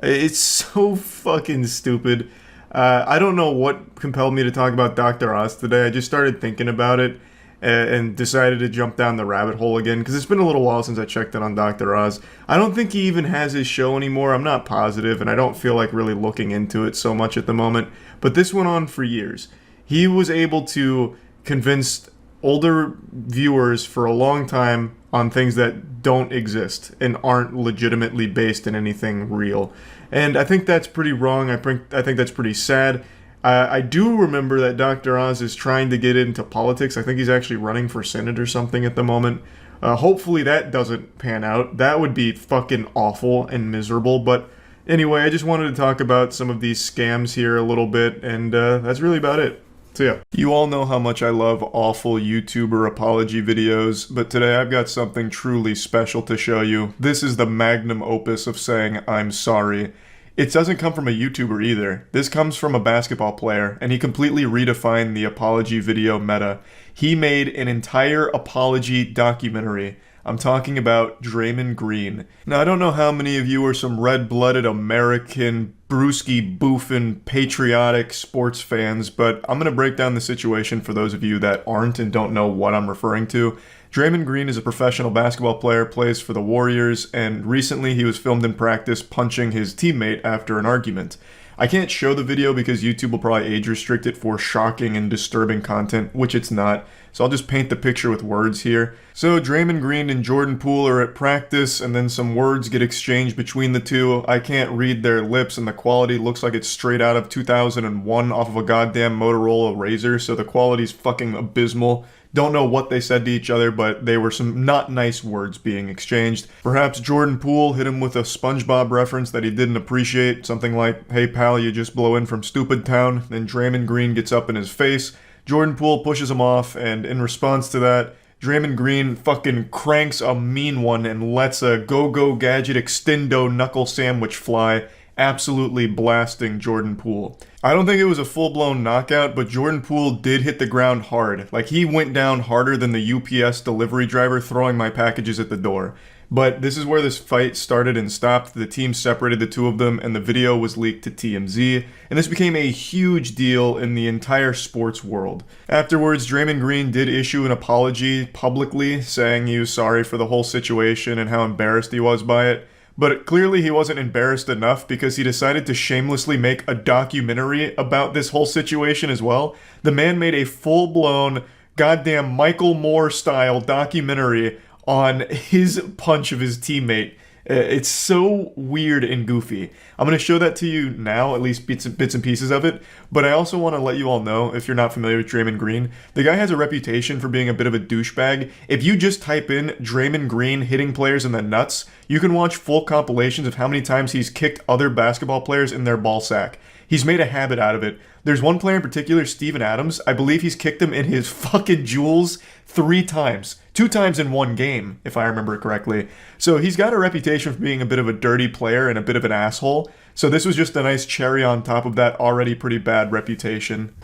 It's so fucking stupid. I don't know what compelled me to talk about Dr. Oz today. I just started thinking about it and decided to jump down the rabbit hole again because it's been a little while since I checked in on Dr. Oz. I don't think he even has his show anymore. I'm not positive, and I don't feel like really looking into it so much at the moment. But this went on for years. He was able to convince older viewers for a long time on things that don't exist and aren't legitimately based in anything real. And I think that's pretty wrong. I think that's pretty sad. I do remember that Dr. Oz is trying to get into politics. I think he's actually running for Senate or something at the moment. Hopefully that doesn't pan out. That would be fucking awful and miserable. But anyway, I just wanted to talk about some of these scams here a little bit, and that's really about it. So yeah, you all know how much I love awful YouTuber apology videos, but today I've got something truly special to show you. This is the magnum opus of saying I'm sorry. It doesn't come from a YouTuber either. This comes from a basketball player, and he completely redefined the apology video meta. He made an entire apology documentary. I'm talking about Draymond Green. Now, I don't know how many of you are some red-blooded American, brewski boofing, patriotic sports fans, but I'm going to break down the situation for those of you that aren't and don't know what I'm referring to. Draymond Green is a professional basketball player, plays for the Warriors, and recently he was filmed in practice punching his teammate after an argument. I can't show the video because YouTube will probably age restrict it for shocking and disturbing content, which it's not. So I'll just paint the picture with words here. So Draymond Green and Jordan Poole are at practice, and then some words get exchanged between the two. I can't read their lips, and the quality looks like it's straight out of 2001 off of a goddamn Motorola Razr, so the quality's fucking abysmal. Don't know what they said to each other, but they were some not nice words being exchanged. Perhaps Jordan Poole hit him with a SpongeBob reference that he didn't appreciate, something like, "Hey pal, you just blow in from Stupid Town." Then Draymond Green gets up in his face. Jordan Poole pushes him off, and in response to that, Draymond Green fucking cranks a mean one and lets a go-go gadget extendo knuckle sandwich fly, absolutely blasting Jordan Poole. I don't think it was a full-blown knockout, but Jordan Poole did hit the ground hard. Like, he went down harder than the UPS delivery driver throwing my packages at the door. But this is where this fight started and stopped. The team separated the two of them, and the video was leaked to TMZ, and this became a huge deal in the entire sports world. Afterwards, Draymond Green did issue an apology publicly, saying he was sorry for the whole situation and how embarrassed he was by it. But clearly he wasn't embarrassed enough because he decided to shamelessly make a documentary about this whole situation as well. The man made a full-blown, goddamn Michael Moore-style documentary on his punch of his teammate. It's so weird and goofy. I'm going to show that to you now, at least bits and pieces of it, but I also want to let you all know, if you're not familiar with Draymond Green, the guy has a reputation for being a bit of a douchebag. If you just type in Draymond Green hitting players in the nuts, you can watch full compilations of how many times he's kicked other basketball players in their ball sack. He's made a habit out of it. There's one player in particular, Steven Adams. I believe he's kicked him in his fucking jewels 3 times. 2 times in one game, if I remember correctly. So he's got a reputation for being a bit of a dirty player and a bit of an asshole. So this was just a nice cherry on top of that already pretty bad reputation.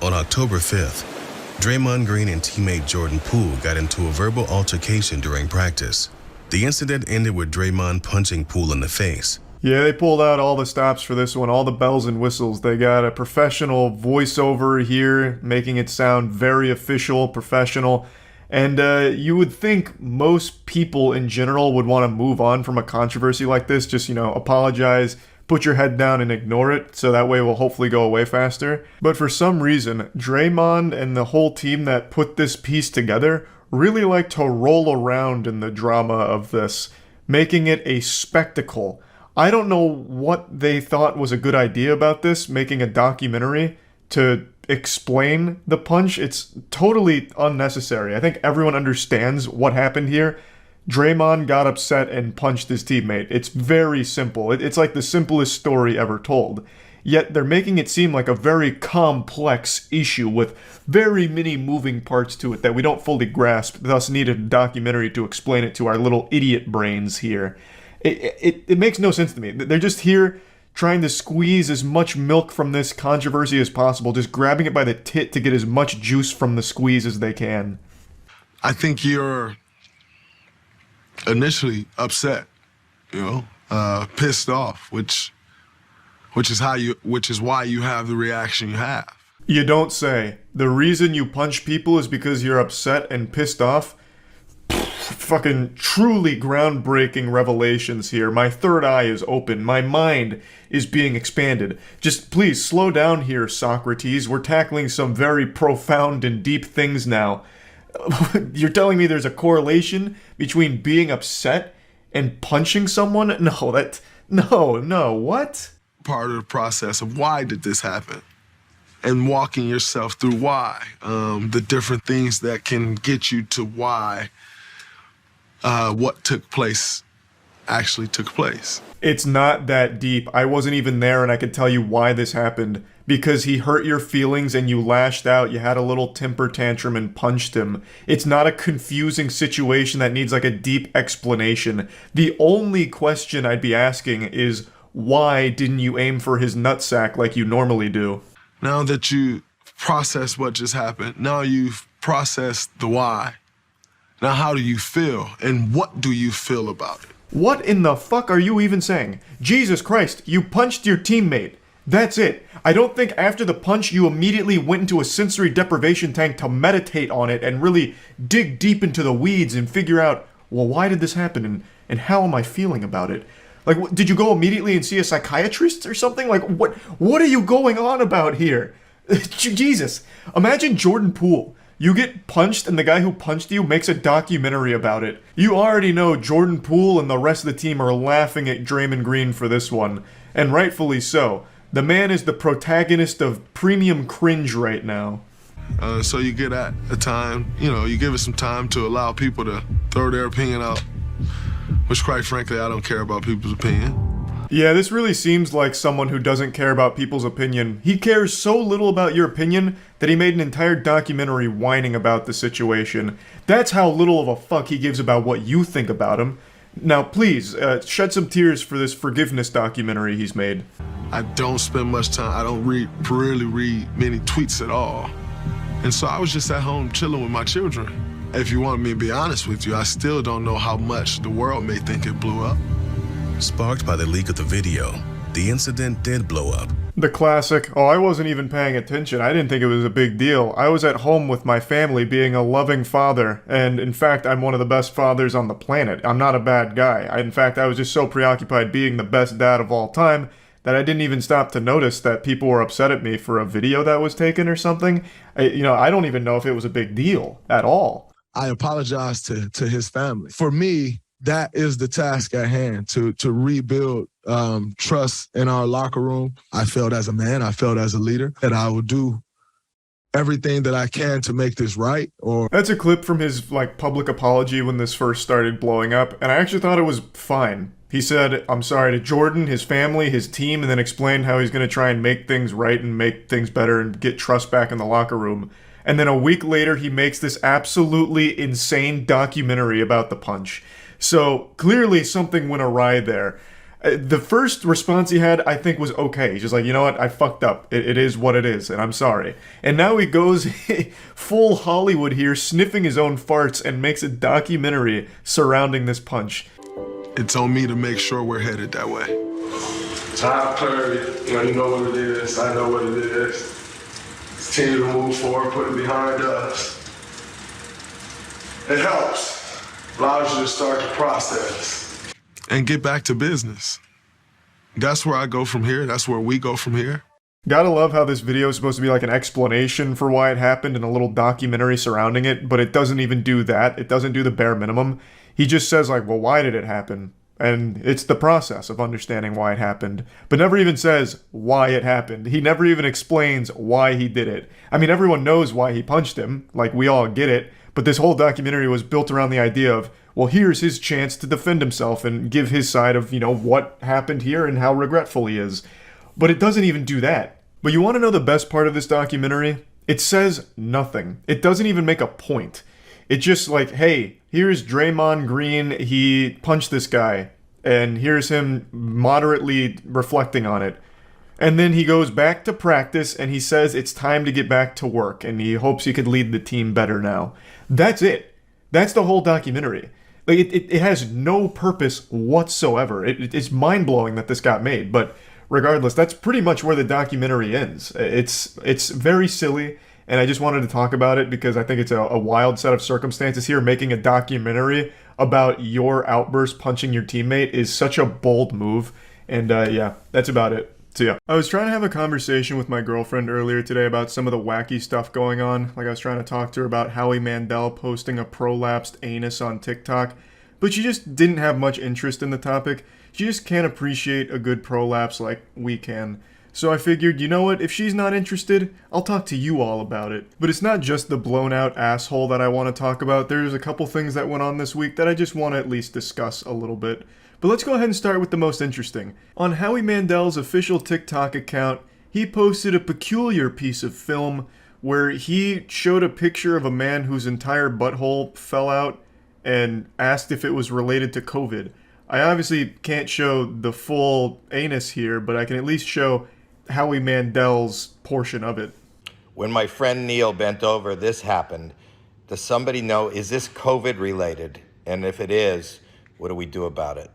On October 5th, Draymond Green and teammate Jordan Poole got into a verbal altercation during practice. The incident ended with Draymond punching Poole in the face. Yeah, they pulled out all the stops for this one, all the bells and whistles. They got a professional voiceover here, making it sound very official, professional. And you would think most people in general would want to move on from a controversy like this. Just, apologize, put your head down and ignore it, so that way we'll hopefully go away faster. But for some reason, Draymond and the whole team that put this piece together really like to roll around in the drama of this, making it a spectacle. I don't know what they thought was a good idea about this, making a documentary to explain the punch. It's totally unnecessary. I think everyone understands what happened here. Draymond got upset and punched his teammate. It's very simple. It's like the simplest story ever told. Yet they're making it seem like a very complex issue with very many moving parts to it that we don't fully grasp, thus need a documentary to explain it to our little idiot brains here. It makes no sense to me. They're just here trying to squeeze as much milk from this controversy as possible, just grabbing it by the tit to get as much juice from the squeeze as they can. I think you're initially upset, pissed off, which is why you have the reaction you have. You don't say. The reason you punch people is because you're upset and pissed off? Fucking truly groundbreaking revelations here. My third eye is open. My mind is being expanded. Just please slow down here, Socrates. We're tackling some very profound and deep things now. You're telling me there's a correlation between being upset and punching someone? No, what? Part of the process of why did this happen? And walking yourself through why. The different things that can get you to why what took place actually took place. It's not that deep. I wasn't even there and I could tell you why this happened. Because he hurt your feelings and you lashed out, you had a little temper tantrum and punched him. It's not a confusing situation that needs like a deep explanation. The only question I'd be asking is, why didn't you aim for his nutsack like you normally do? Now that you process what just happened, now you've processed the why. Now how do you feel and what do you feel about it? What in the fuck are you even saying? Jesus Christ, you punched your teammate. That's it. I don't think after the punch you immediately went into a sensory deprivation tank to meditate on it and really dig deep into the weeds and figure out, well, why did this happen and how am I feeling about it? Like, did you go immediately and see a psychiatrist or something? Like, what are you going on about here? Jesus. Imagine Jordan Poole. You get punched and the guy who punched you makes a documentary about it. You already know Jordan Poole and the rest of the team are laughing at Draymond Green for this one. And rightfully so. The man is the protagonist of premium cringe right now. So you get at a time, you give it some time to allow people to throw their opinion out, which quite frankly, I don't care about people's opinion. Yeah, this really seems like someone who doesn't care about people's opinion. He cares so little about your opinion that he made an entire documentary whining about the situation. That's how little of a fuck he gives about what you think about him. Now please, shed some tears for this forgiveness documentary he's made. I don't spend much time, I don't really read many tweets at all. And so I was just at home chilling with my children. If you want me to be honest with you, I still don't know how much the world may think it blew up. Sparked by the leak of the video, the incident did blow up. The classic, oh, I wasn't even paying attention. I didn't think it was a big deal. I was at home with my family being a loving father, and in fact, I'm one of the best fathers on the planet. I'm not a bad guy. In fact, I was just so preoccupied being the best dad of all time that I didn't even stop to notice that people were upset at me for a video that was taken or something. I don't even know if it was a big deal at all. I apologize to his family. For me, that is the task at hand, to rebuild trust in our locker room. I felt as a man, I felt as a leader, that I would do everything that I can to make this right. That's a clip from his public apology when this first started blowing up, and I actually thought it was fine. He said, I'm sorry to Jordan, his family, his team, and then explained how he's going to try and make things right and make things better and get trust back in the locker room. And then a week later, he makes this absolutely insane documentary about the punch. So clearly something went awry there. The first response he had, I think, was okay. He's just like, you know what, I fucked up. It is what it is, and I'm sorry. And now he goes full Hollywood here, sniffing his own farts, and makes a documentary surrounding this punch. It's on me to make sure we're headed that way. Time period, you know what it is, I know what it is. Continue to move forward, put it behind us. It helps. Allows you to start the process. And get back to business. That's where I go from here. That's where we go from here. Gotta love how this video is supposed to be like an explanation for why it happened and a little documentary surrounding it, but it doesn't even do that. It doesn't do the bare minimum. He just says well, why did it happen? And it's the process of understanding why it happened, but never even says why it happened. He never even explains why he did it. I mean, everyone knows why he punched him, we all get it, but this whole documentary was built around the idea of, well, here's his chance to defend himself and give his side of, what happened here and how regretful he is. But it doesn't even do that. But you want to know the best part of this documentary? It says nothing. It doesn't even make a point. It's just hey, here's Draymond Green, he punched this guy. And here's him moderately reflecting on it. And then he goes back to practice and he says it's time to get back to work and he hopes he could lead the team better now. That's it. That's the whole documentary. Like it has no purpose whatsoever. It's mind-blowing that this got made, but regardless, that's pretty much where the documentary ends. It's very silly, and I just wanted to talk about it because I think it's a wild set of circumstances here. Making a documentary about your outburst punching your teammate is such a bold move, and yeah, that's about it. So yeah, I was trying to have a conversation with my girlfriend earlier today about some of the wacky stuff going on. Like I was trying to talk to her about Howie Mandel posting a prolapsed anus on TikTok, but she just didn't have much interest in the topic. She just can't appreciate a good prolapse like we can. So I figured, you know what, if she's not interested, I'll talk to you all about it. But it's not just the blown out asshole that I want to talk about. There's a couple things that went on this week that I just want to at least discuss a little bit. But let's go ahead and start with the most interesting. On Howie Mandel's official TikTok account, he posted a peculiar piece of film where he showed a picture of a man whose entire butthole fell out and asked if it was related to COVID. I obviously can't show the full anus here, but I can at least show Howie Mandel's portion of it. When my friend Neil bent over, this happened. Does somebody know, is this COVID related? And if it is, what do we do about it?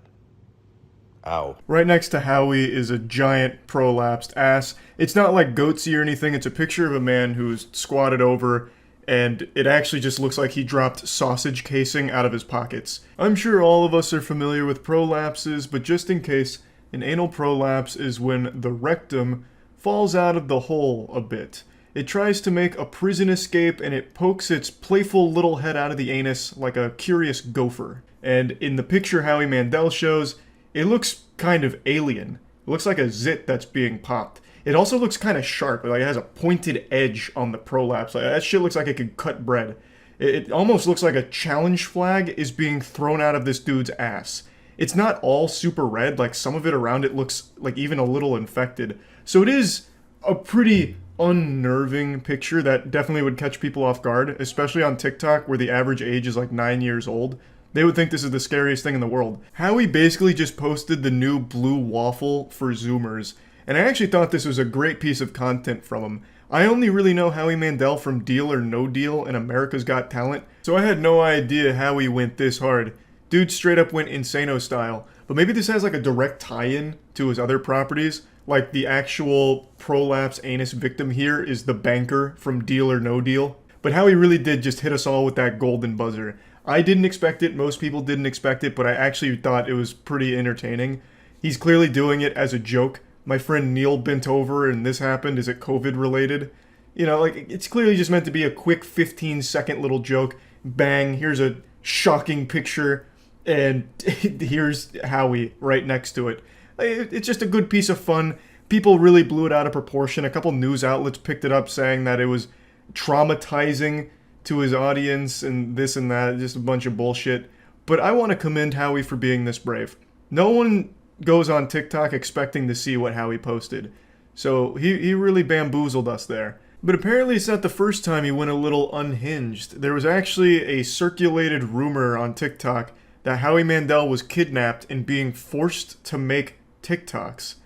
Ow. Right next to Howie is a giant prolapsed ass. It's not like goatsy or anything. It's a picture of a man who's squatted over, and it actually just looks like he dropped sausage casing out of his pockets. I'm sure all of us are familiar with prolapses, but just in case, an anal prolapse is when the rectum falls out of the hole a bit. It tries to make a prison escape and it pokes its playful little head out of the anus like a curious gopher. And in the picture Howie Mandel shows, it looks kind of alien. It looks like a zit that's being popped. It also looks kind of sharp, like it has a pointed edge on the prolapse. Like, that shit looks like it could cut bread. It almost looks like a challenge flag is being thrown out of this dude's ass. It's not all super red, like some of it around it looks like even a little infected. So it is a pretty unnerving picture that definitely would catch people off guard, especially on TikTok where the average age is like 9 years old. They would think this is the scariest thing in the world. Howie basically just posted the new blue waffle for Zoomers, and I actually thought this was a great piece of content from him. I only really know Howie Mandel from Deal or No Deal and America's Got Talent, so I had no idea Howie went this hard. Dude straight up went Insano style. But maybe this has like a direct tie-in to his other properties. Like the actual prolapse anus victim here is the banker from Deal or No Deal. But Howie really did just hit us all with that golden buzzer. I didn't expect it, most people didn't expect it, but I actually thought it was pretty entertaining. He's clearly doing it as a joke. My friend Neil bent over and this happened. Is it COVID related? You know, like it's clearly just meant to be a quick 15-second little joke. Bang, here's a shocking picture. And here's Howie right next to it. It's just a good piece of fun. People really blew it out of proportion. A couple news outlets picked it up saying that it was traumatizing to his audience and this and that. Just a bunch of bullshit. But I want to commend Howie for being this brave. No one goes on TikTok expecting to see what Howie posted. So he really bamboozled us there. But apparently it's not the first time he went a little unhinged. There was actually a circulated rumor on TikTok that Howie Mandel was kidnapped and being forced to make TikToks.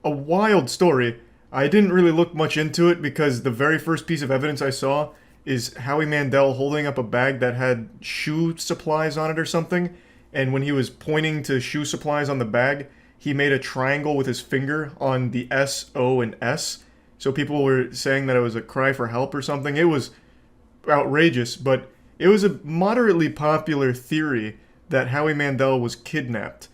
A wild story. I didn't really look much into it because the very first piece of evidence I saw is Howie Mandel holding up a bag that had shoe supplies on it or something, and when he was pointing to shoe supplies on the bag, he made a triangle with his finger on the S, O, and S. So people were saying that it was a cry for help or something. It was outrageous, but it was a moderately popular theory that Howie Mandel was kidnapped.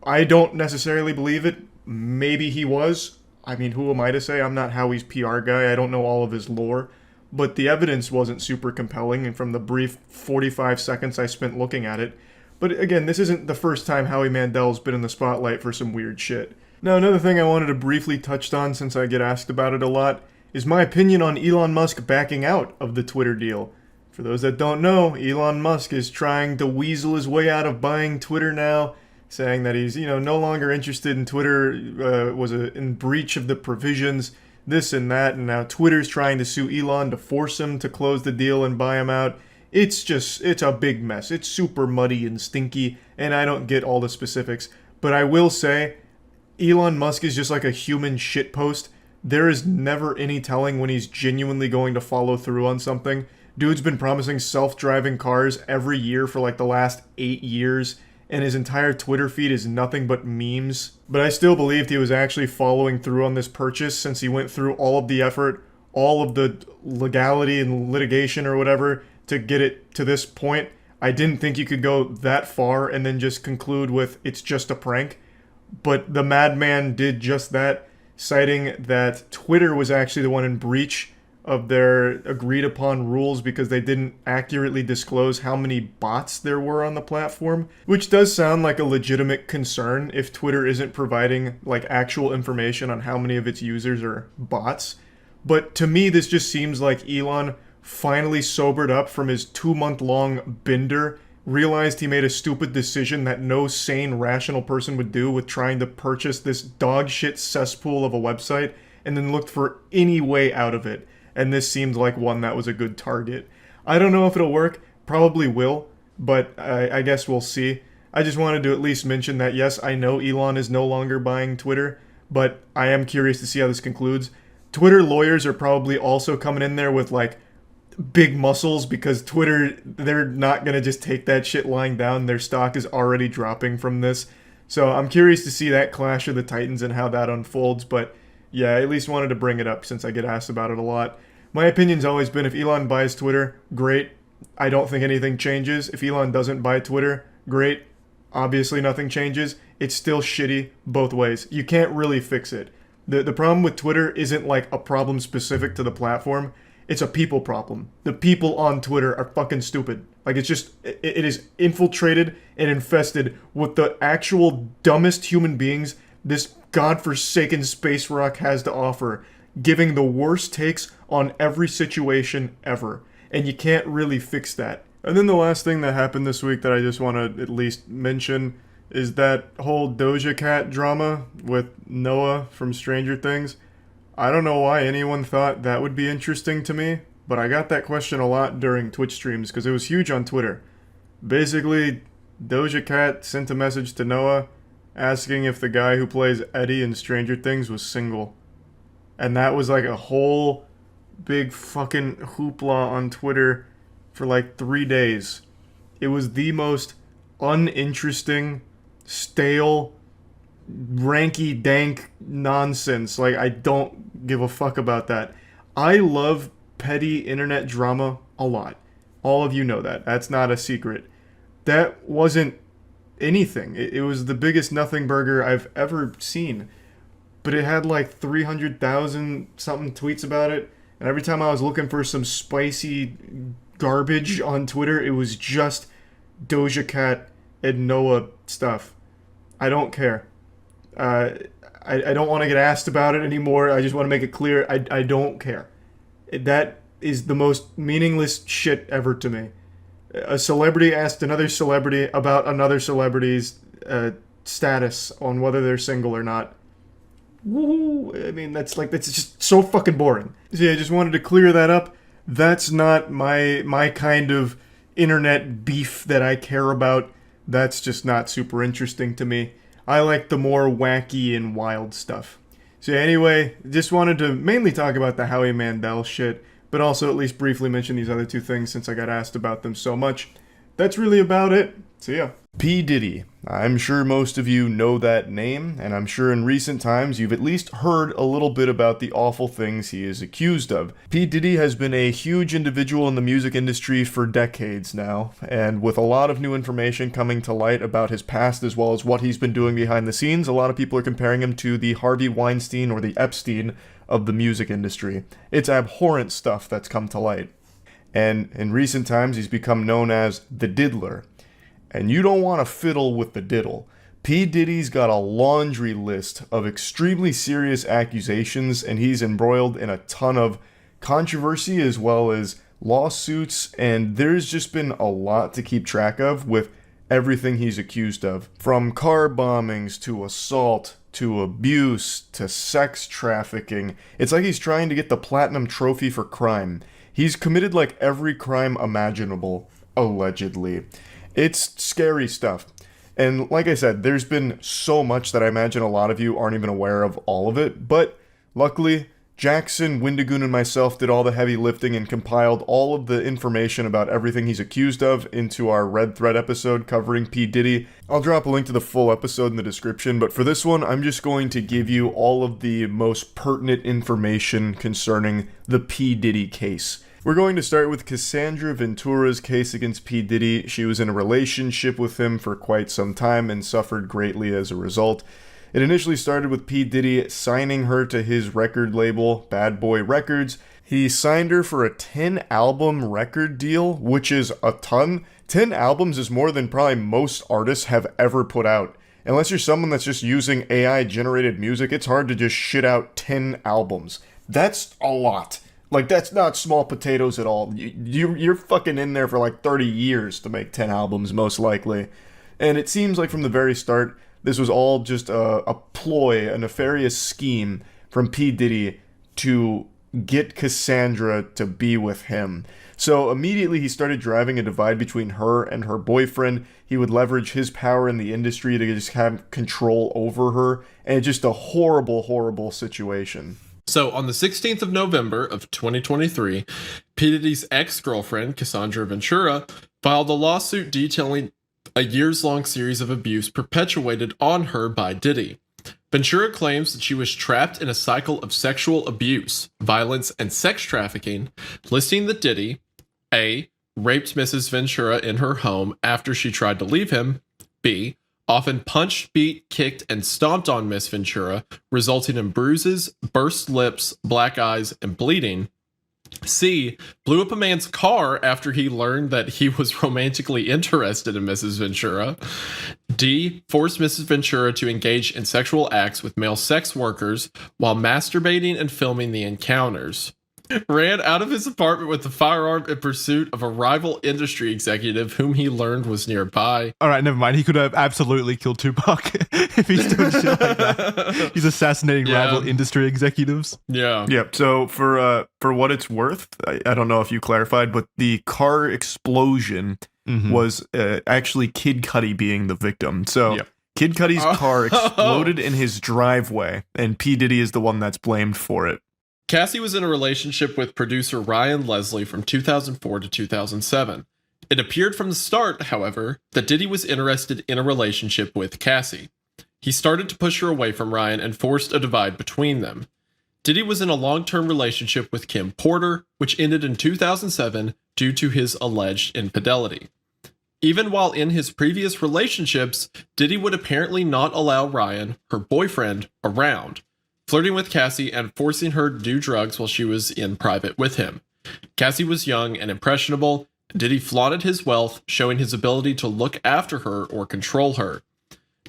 I don't necessarily believe it. Maybe he was. I mean, who am I to say? I'm not Howie's PR guy. I don't know all of his lore. But the evidence wasn't super compelling, and from the brief 45 seconds I spent looking at it. But again, this isn't the first time Howie Mandel's been in the spotlight for some weird shit. Now, another thing I wanted to briefly touch on, since I get asked about it a lot, is my opinion on Elon Musk backing out of the Twitter deal. For those that don't know, Elon Musk is trying to weasel his way out of buying Twitter now, saying that he's, no longer interested in Twitter, was in breach of the provisions, this and that, and now Twitter's trying to sue Elon to force him to close the deal and buy him out. It's a big mess. It's super muddy and stinky, and I don't get all the specifics. But I will say, Elon Musk is just like a human shitpost. There is never any telling when he's genuinely going to follow through on something. Dude's been promising self-driving cars every year for like the last 8 years, and his entire Twitter feed is nothing but memes. But I still believed he was actually following through on this purchase since he went through all of the effort, all of the legality and litigation or whatever to get it to this point. I didn't think you could go that far and then just conclude with it's just a prank. But the madman did just that, citing that Twitter was actually the one in breach of their agreed upon rules because they didn't accurately disclose how many bots there were on the platform, which does sound like a legitimate concern if Twitter isn't providing like actual information on how many of its users are bots. But to me, this just seems like Elon finally sobered up from his 2-month-long bender, realized he made a stupid decision that no sane, rational person would do with trying to purchase this dog shit cesspool of a website, and then looked for any way out of it. And this seemed like one that was a good target. I don't know if it'll work. Probably will, but I guess we'll see. I just wanted to at least mention that, yes, I know Elon is no longer buying Twitter, but I am curious to see how this concludes. Twitter lawyers are probably also coming in there with, like, big muscles because Twitter, they're not going to just take that shit lying down. Their stock is already dropping from this. So I'm curious to see that clash of the titans and how that unfolds, but yeah, I at least wanted to bring it up since I get asked about it a lot. My opinion's always been if Elon buys Twitter, great. I don't think anything changes. If Elon doesn't buy Twitter, great. Obviously nothing changes. It's still shitty both ways. You can't really fix it. The problem with Twitter isn't like a problem specific to the platform. It's a people problem. The people on Twitter are fucking stupid. Like, it's just, it is infiltrated and infested with the actual dumbest human beings this godforsaken space rock has to offer, giving the worst takes on every situation ever. And you can't really fix that. And then the last thing that happened this week that I just want to at least mention is that whole Doja Cat drama with Noah from Stranger Things. I don't know why anyone thought that would be interesting to me, but I got that question a lot during Twitch streams because it was huge on Twitter. Basically, Doja Cat sent a message to Noah asking if the guy who plays Eddie in Stranger Things was single. And that was like a whole big fucking hoopla on Twitter for like 3 days. It was the most uninteresting, stale, ranky dank nonsense. Like, I don't give a fuck about that. I love petty internet drama a lot. All of you know that. That's not a secret. That wasn't anything. It was the biggest nothing burger I've ever seen. But it had like 300,000 something tweets about it. And every time I was looking for some spicy garbage on Twitter, it was just Doja Cat and Noah stuff. I don't care. I don't want to get asked about it anymore. I just want to make it clear I don't care. That is the most meaningless shit ever to me. A celebrity asked another celebrity about another celebrity's status on whether they're single or not. Woo! I mean, that's just so fucking boring. So yeah, I just wanted to clear that up. That's not my kind of internet beef that I care about. That's just not super interesting to me. I like the more wacky and wild stuff. So anyway, just wanted to mainly talk about the Howie Mandel shit, but also at least briefly mention these other two things since I got asked about them so much. That's really about it. So yeah. P. Diddy. I'm sure most of you know that name, and I'm sure in recent times you've at least heard a little bit about the awful things he is accused of. P. Diddy has been a huge individual in the music industry for decades now, and with a lot of new information coming to light about his past as well as what he's been doing behind the scenes, a lot of people are comparing him to the Harvey Weinstein or the Epstein of the music industry. It's abhorrent stuff that's come to light. And in recent times he's become known as the Diddler. And you don't want to fiddle with the diddle. P. Diddy's got a laundry list of extremely serious accusations, and he's embroiled in a ton of controversy as well as lawsuits, and there's just been a lot to keep track of with everything he's accused of. From car bombings to assault to abuse to sex trafficking. It's like he's trying to get the platinum trophy for crime. He's committed like every crime imaginable, allegedly. It's scary stuff. And like I said, there's been so much that I imagine a lot of you aren't even aware of all of it, but luckily, Jackson, Windigoon, and myself did all the heavy lifting and compiled all of the information about everything he's accused of into our Red Thread episode covering P. Diddy. I'll drop a link to the full episode in the description, but for this one, I'm just going to give you all of the most pertinent information concerning the P. Diddy case. We're going to start with Cassandra Ventura's case against P. Diddy. She was in a relationship with him for quite some time and suffered greatly as a result. It initially started with P. Diddy signing her to his record label, Bad Boy Records. He signed her for a 10-album record deal, which is a ton. 10 albums is more than probably most artists have ever put out. Unless you're someone that's just using AI-generated music, it's hard to just shit out 10 albums. That's a lot. Like, that's not small potatoes at all. You're fucking in there for like 30 years to make 10 albums, most likely. And it seems like from the very start, this was all just a ploy, a nefarious scheme from P. Diddy to get Cassandra to be with him. So immediately he started driving a divide between her and her boyfriend. He would leverage his power in the industry to just have control over her. And it's just a horrible, horrible situation. So on the 16th of November of 2023, P. Diddy's ex-girlfriend, Cassandra Ventura, filed a lawsuit detailing a years-long series of abuse perpetuated on her by Diddy. Ventura claims that she was trapped in a cycle of sexual abuse, violence, and sex trafficking, listing that Diddy, A, raped Mrs. Ventura in her home after she tried to leave him, B, often punched, beat, kicked, and stomped on Miss Ventura, resulting in bruises, burst lips, black eyes, and bleeding, C, blew up a man's car after he learned that he was romantically interested in Mrs. Ventura. D, forced Mrs. Ventura to engage in sexual acts with male sex workers while masturbating and filming the encounters. Ran out of his apartment with a firearm in pursuit of a rival industry executive whom he learned was nearby. All right, never mind. He could have absolutely killed Tupac if he's doing shit like that. He's assassinating rival industry executives. Yeah. Yep. So for what it's worth, I don't know if you clarified, but the car explosion was actually Kid Cudi being the victim. So Kid Cudi's car exploded in his driveway, and P. Diddy is the one that's blamed for it. Cassie was in a relationship with producer Ryan Leslie from 2004 to 2007. It appeared from the start, however, that Diddy was interested in a relationship with Cassie. He started to push her away from Ryan and forced a divide between them. Diddy was in a long-term relationship with Kim Porter, which ended in 2007 due to his alleged infidelity. Even while in his previous relationships, Diddy would apparently not allow Ryan, her boyfriend, around, flirting with Cassie and forcing her to do drugs while she was in private with him. Cassie was young and impressionable. Diddy flaunted his wealth, showing his ability to look after her or control her.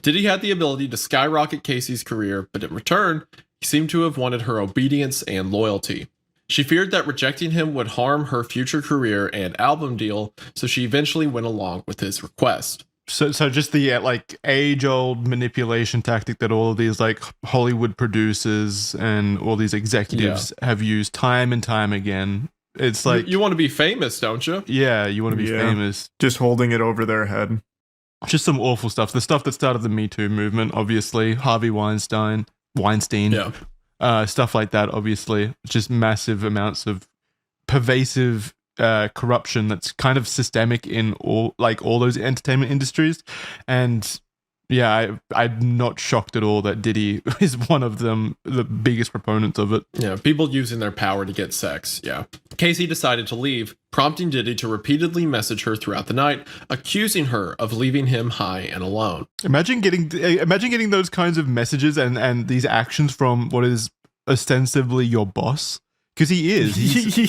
Diddy had the ability to skyrocket Casey's career, but in return, he seemed to have wanted her obedience and loyalty. She feared that rejecting him would harm her future career and album deal, so she eventually went along with his request. So just the like age-old manipulation tactic that all of these like Hollywood producers and all these executives have used time and time again. It's like you want to be famous, don't you? Yeah, you want to be famous. Just holding it over their head. Just some awful stuff. The stuff that started the Me Too movement, obviously. Harvey Weinstein. Stuff like that, obviously. Just massive amounts of pervasive corruption that's kind of systemic in all those entertainment industries. And yeah, I'm not shocked at all that Diddy is one of them, the biggest proponents of it. Yeah, people using their power to get sex. Yeah. Casey decided to leave, prompting Diddy to repeatedly message her throughout the night, accusing her of leaving him high and alone. Imagine getting those kinds of messages and these actions from what is ostensibly your boss. Because he is. He's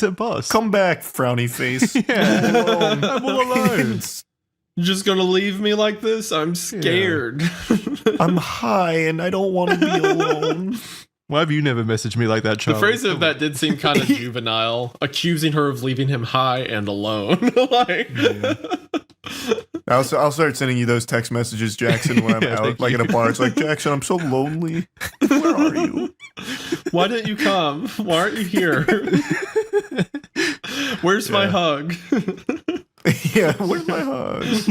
a boss. Come back, frowny face. I'm all alone. You're just gonna leave me like this? I'm scared. I'm high and I don't want to be alone. Why have you never messaged me like that, Charlie? The phrase of that did seem kind of juvenile, accusing her of leaving him high and alone. I'll start sending you those text messages, Jackson, when I'm out, like in a bar. It's like, Jackson, I'm so lonely. Where are you? Why didn't you come? Why aren't you here? Where's my hug? Yeah, where's my hugs?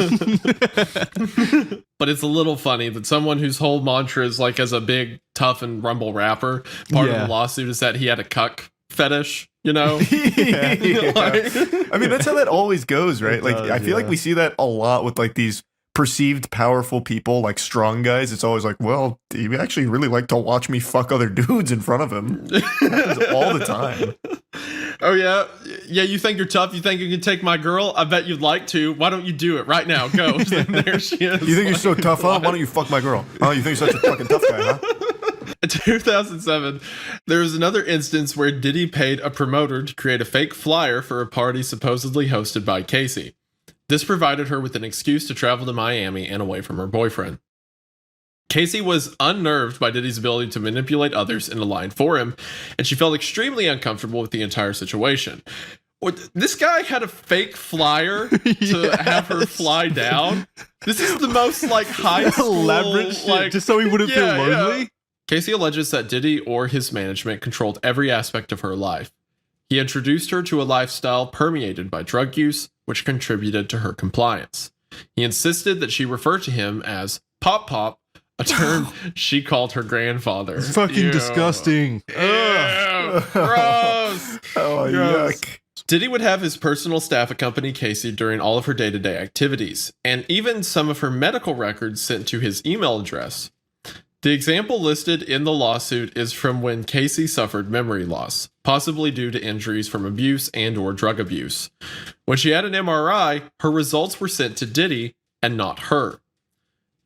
But it's a little funny that someone whose whole mantra is like, as a big, tough, and rumble rapper, part of the lawsuit is that he had a cuck fetish, you know? Yeah. I mean, that's how that always goes, right? Like, does, I feel like we see that a lot with like these perceived powerful people, like strong guys. It's always like, well, he actually really like to watch me fuck other dudes in front of him. Happens all the time. Oh, yeah? Yeah, you think you're tough? You think you can take my girl? I bet you'd like to. Why don't you do it right now? Go. And there she is. You think you're so tough, huh? Why don't you fuck my girl? Oh, you think you're such a fucking tough guy, huh? In 2007, there was another instance where Diddy paid a promoter to create a fake flyer for a party supposedly hosted by Casey. This provided her with an excuse to travel to Miami and away from her boyfriend. Casey was unnerved by Diddy's ability to manipulate others into lying for him, and she felt extremely uncomfortable with the entire situation. This guy had a fake flyer to have her fly down. This is the most like high school, elaborate shit, just so he wouldn't feel lonely. Yeah. Casey alleges that Diddy or his management controlled every aspect of her life. He introduced her to a lifestyle permeated by drug use, which contributed to her compliance. He insisted that she refer to him as Pop Pop, a term she called her grandfather. It's fucking disgusting. Ew, gross. Oh, Gross. yuck. Diddy would have his personal staff accompany Casey during all of her day-to-day activities, and even some of her medical records sent to his email address. The example listed in the lawsuit is from when Casey suffered memory loss, possibly due to injuries from abuse and or drug abuse. When she had an MRI, her results were sent to Diddy and not her.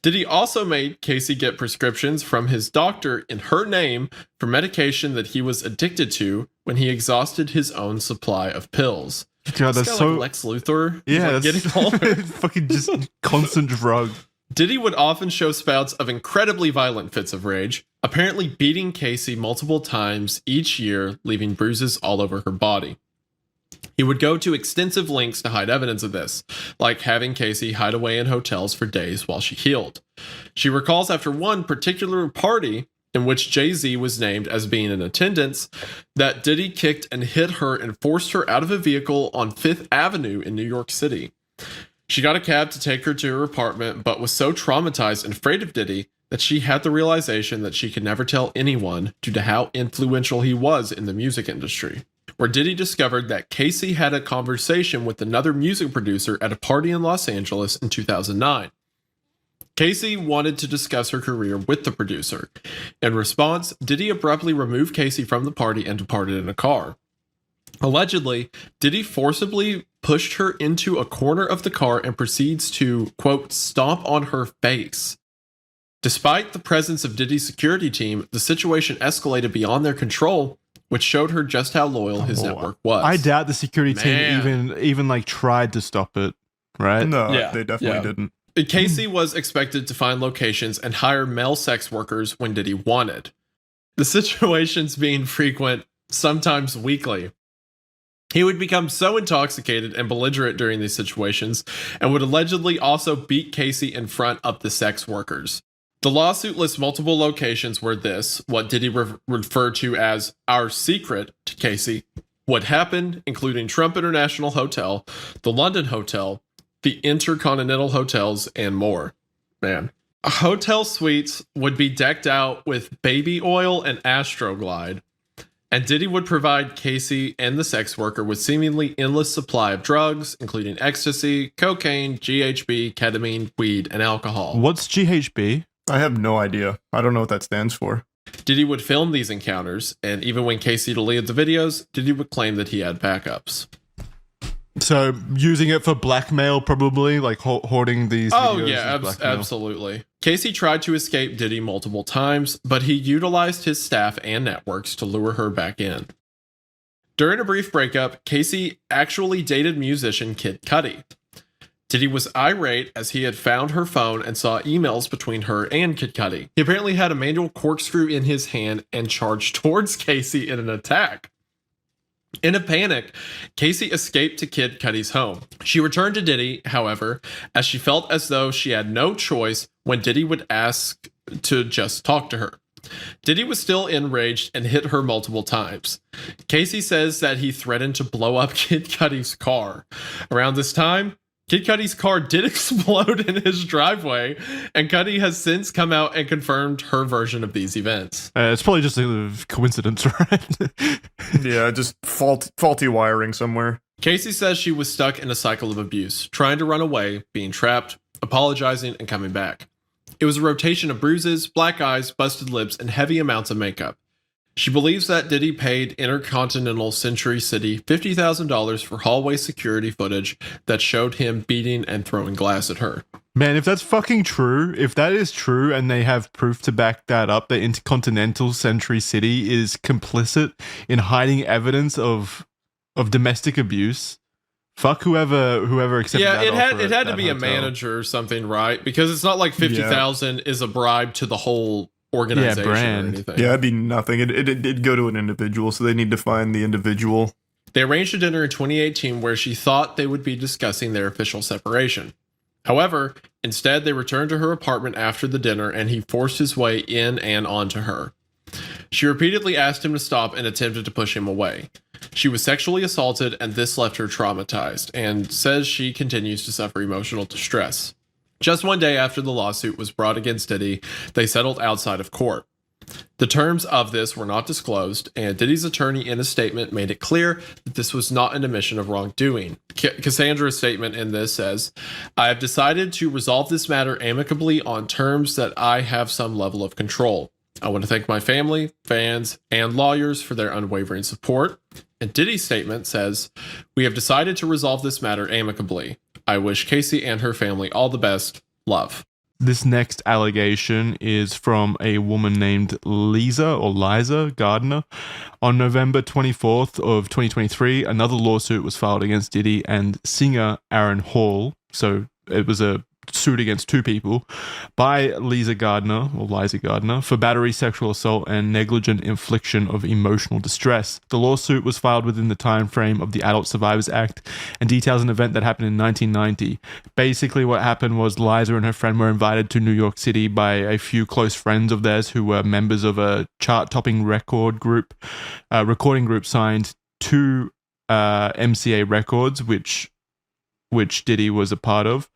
Diddy also made Casey get prescriptions from his doctor in her name for medication that he was addicted to when he exhausted his own supply of pills. God, that's so like Lex Luthor. Yeah, He's, like, that's getting older. fucking just constant drug. Diddy would often show spouts of incredibly violent fits of rage, apparently beating Casey multiple times each year, leaving bruises all over her body. He would go to extensive lengths to hide evidence of this, like having Casey hide away in hotels for days while she healed. She recalls after one particular party, in which Jay-Z was named as being in attendance, that Diddy kicked and hit her and forced her out of a vehicle on 5th Avenue in New York City. She got a cab to take her to her apartment, but was so traumatized and afraid of Diddy that she had the realization that she could never tell anyone due to how influential he was in the music industry. Where Diddy discovered that Casey had a conversation with another music producer at a party in Los Angeles in 2009. Casey wanted to discuss her career with the producer. In response, Diddy abruptly removed Casey from the party and departed in a car. Allegedly, Diddy forcibly pushed her into a corner of the car and proceeds to, quote, stomp on her face. Despite the presence of Diddy's security team, the situation escalated beyond their control, which showed her just how loyal his network was. I doubt the security team even like tried to stop it, right? No, they definitely didn't. Casey was expected to find locations and hire male sex workers when Diddy wanted. The situations being frequent, sometimes weekly. He would become so intoxicated and belligerent during these situations and would allegedly also beat Casey in front of the sex workers. The lawsuit lists multiple locations where this, what Diddy referred to as our secret to Casey, would happen, including Trump International Hotel, the London Hotel, the Intercontinental Hotels, and more. Man. Hotel suites would be decked out with baby oil and Astroglide, and Diddy would provide Casey and the sex worker with seemingly endless supply of drugs, including ecstasy, cocaine, GHB, ketamine, weed, and alcohol. What's GHB? I have no idea. I don't know what that stands for. Diddy would film these encounters, and even when Casey deleted the videos, Diddy would claim that he had backups. So using it for blackmail, probably, like hoarding these videos. Oh, yeah, absolutely. Casey tried to escape Diddy multiple times, but he utilized his staff and networks to lure her back in. During a brief breakup, Casey actually dated musician Kid Cudi. Diddy was irate as he had found her phone and saw emails between her and Kid Cudi. He apparently had a manual corkscrew in his hand and charged towards Casey in an attack. In a panic, Casey escaped to Kid Cudi's home. She returned to Diddy, however, as she felt as though she had no choice when Diddy would ask to just talk to her. Diddy was still enraged and hit her multiple times. Casey says that he threatened to blow up Kid Cudi's car. Around this time, Kid Cudi's car did explode in his driveway, and Cudi has since come out and confirmed her version of these events. It's probably just a coincidence, right? Yeah, just faulty wiring somewhere. Casey says she was stuck in a cycle of abuse, trying to run away, being trapped, apologizing, and coming back. It was a rotation of bruises, black eyes, busted lips, and heavy amounts of makeup. She believes that Diddy paid Intercontinental Century City $50,000 for hallway security footage that showed him beating and throwing glass at her. Man, if that's fucking true, if that is true and they have proof to back that up, that Intercontinental Century City is complicit in hiding evidence of domestic abuse, fuck whoever accepted that offer it at had to that be a hotel. manager or something, right? Because it's not like 50,000 is a bribe to the whole organization or anything. Yeah, it'd be nothing. It'd go to an individual, so they need to find the individual. They arranged a dinner in 2018 where she thought they would be discussing their official separation. However, instead they returned to her apartment after the dinner and he forced his way in and onto her. She repeatedly asked him to stop and attempted to push him away. She was sexually assaulted and this left her traumatized, and says she continues to suffer emotional distress. Just one day after the lawsuit was brought against Diddy, they settled outside of court. The terms of this were not disclosed, and Diddy's attorney in a statement made it clear that this was not an admission of wrongdoing. Cassandra's statement in this says, "I have decided to resolve this matter amicably on terms that I have some level of control. I want to thank my family, fans, and lawyers for their unwavering support." And Diddy's statement says, "We have decided to resolve this matter amicably. I wish Casey and her family all the best. Love." This next allegation is from a woman named Liza Gardner. On November 24th of 2023, another lawsuit was filed against Diddy and singer Aaron Hall. So it was a suit against two people by Liza Gardner for battery, sexual assault, and negligent infliction of emotional distress. The lawsuit was filed within the time frame of the Adult Survivors Act and details an event that happened in 1990. Basically, what happened was Liza and her friend were invited to New York City by a few close friends of theirs who were members of a chart-topping recording group signed to MCA Records, which Diddy was a part of.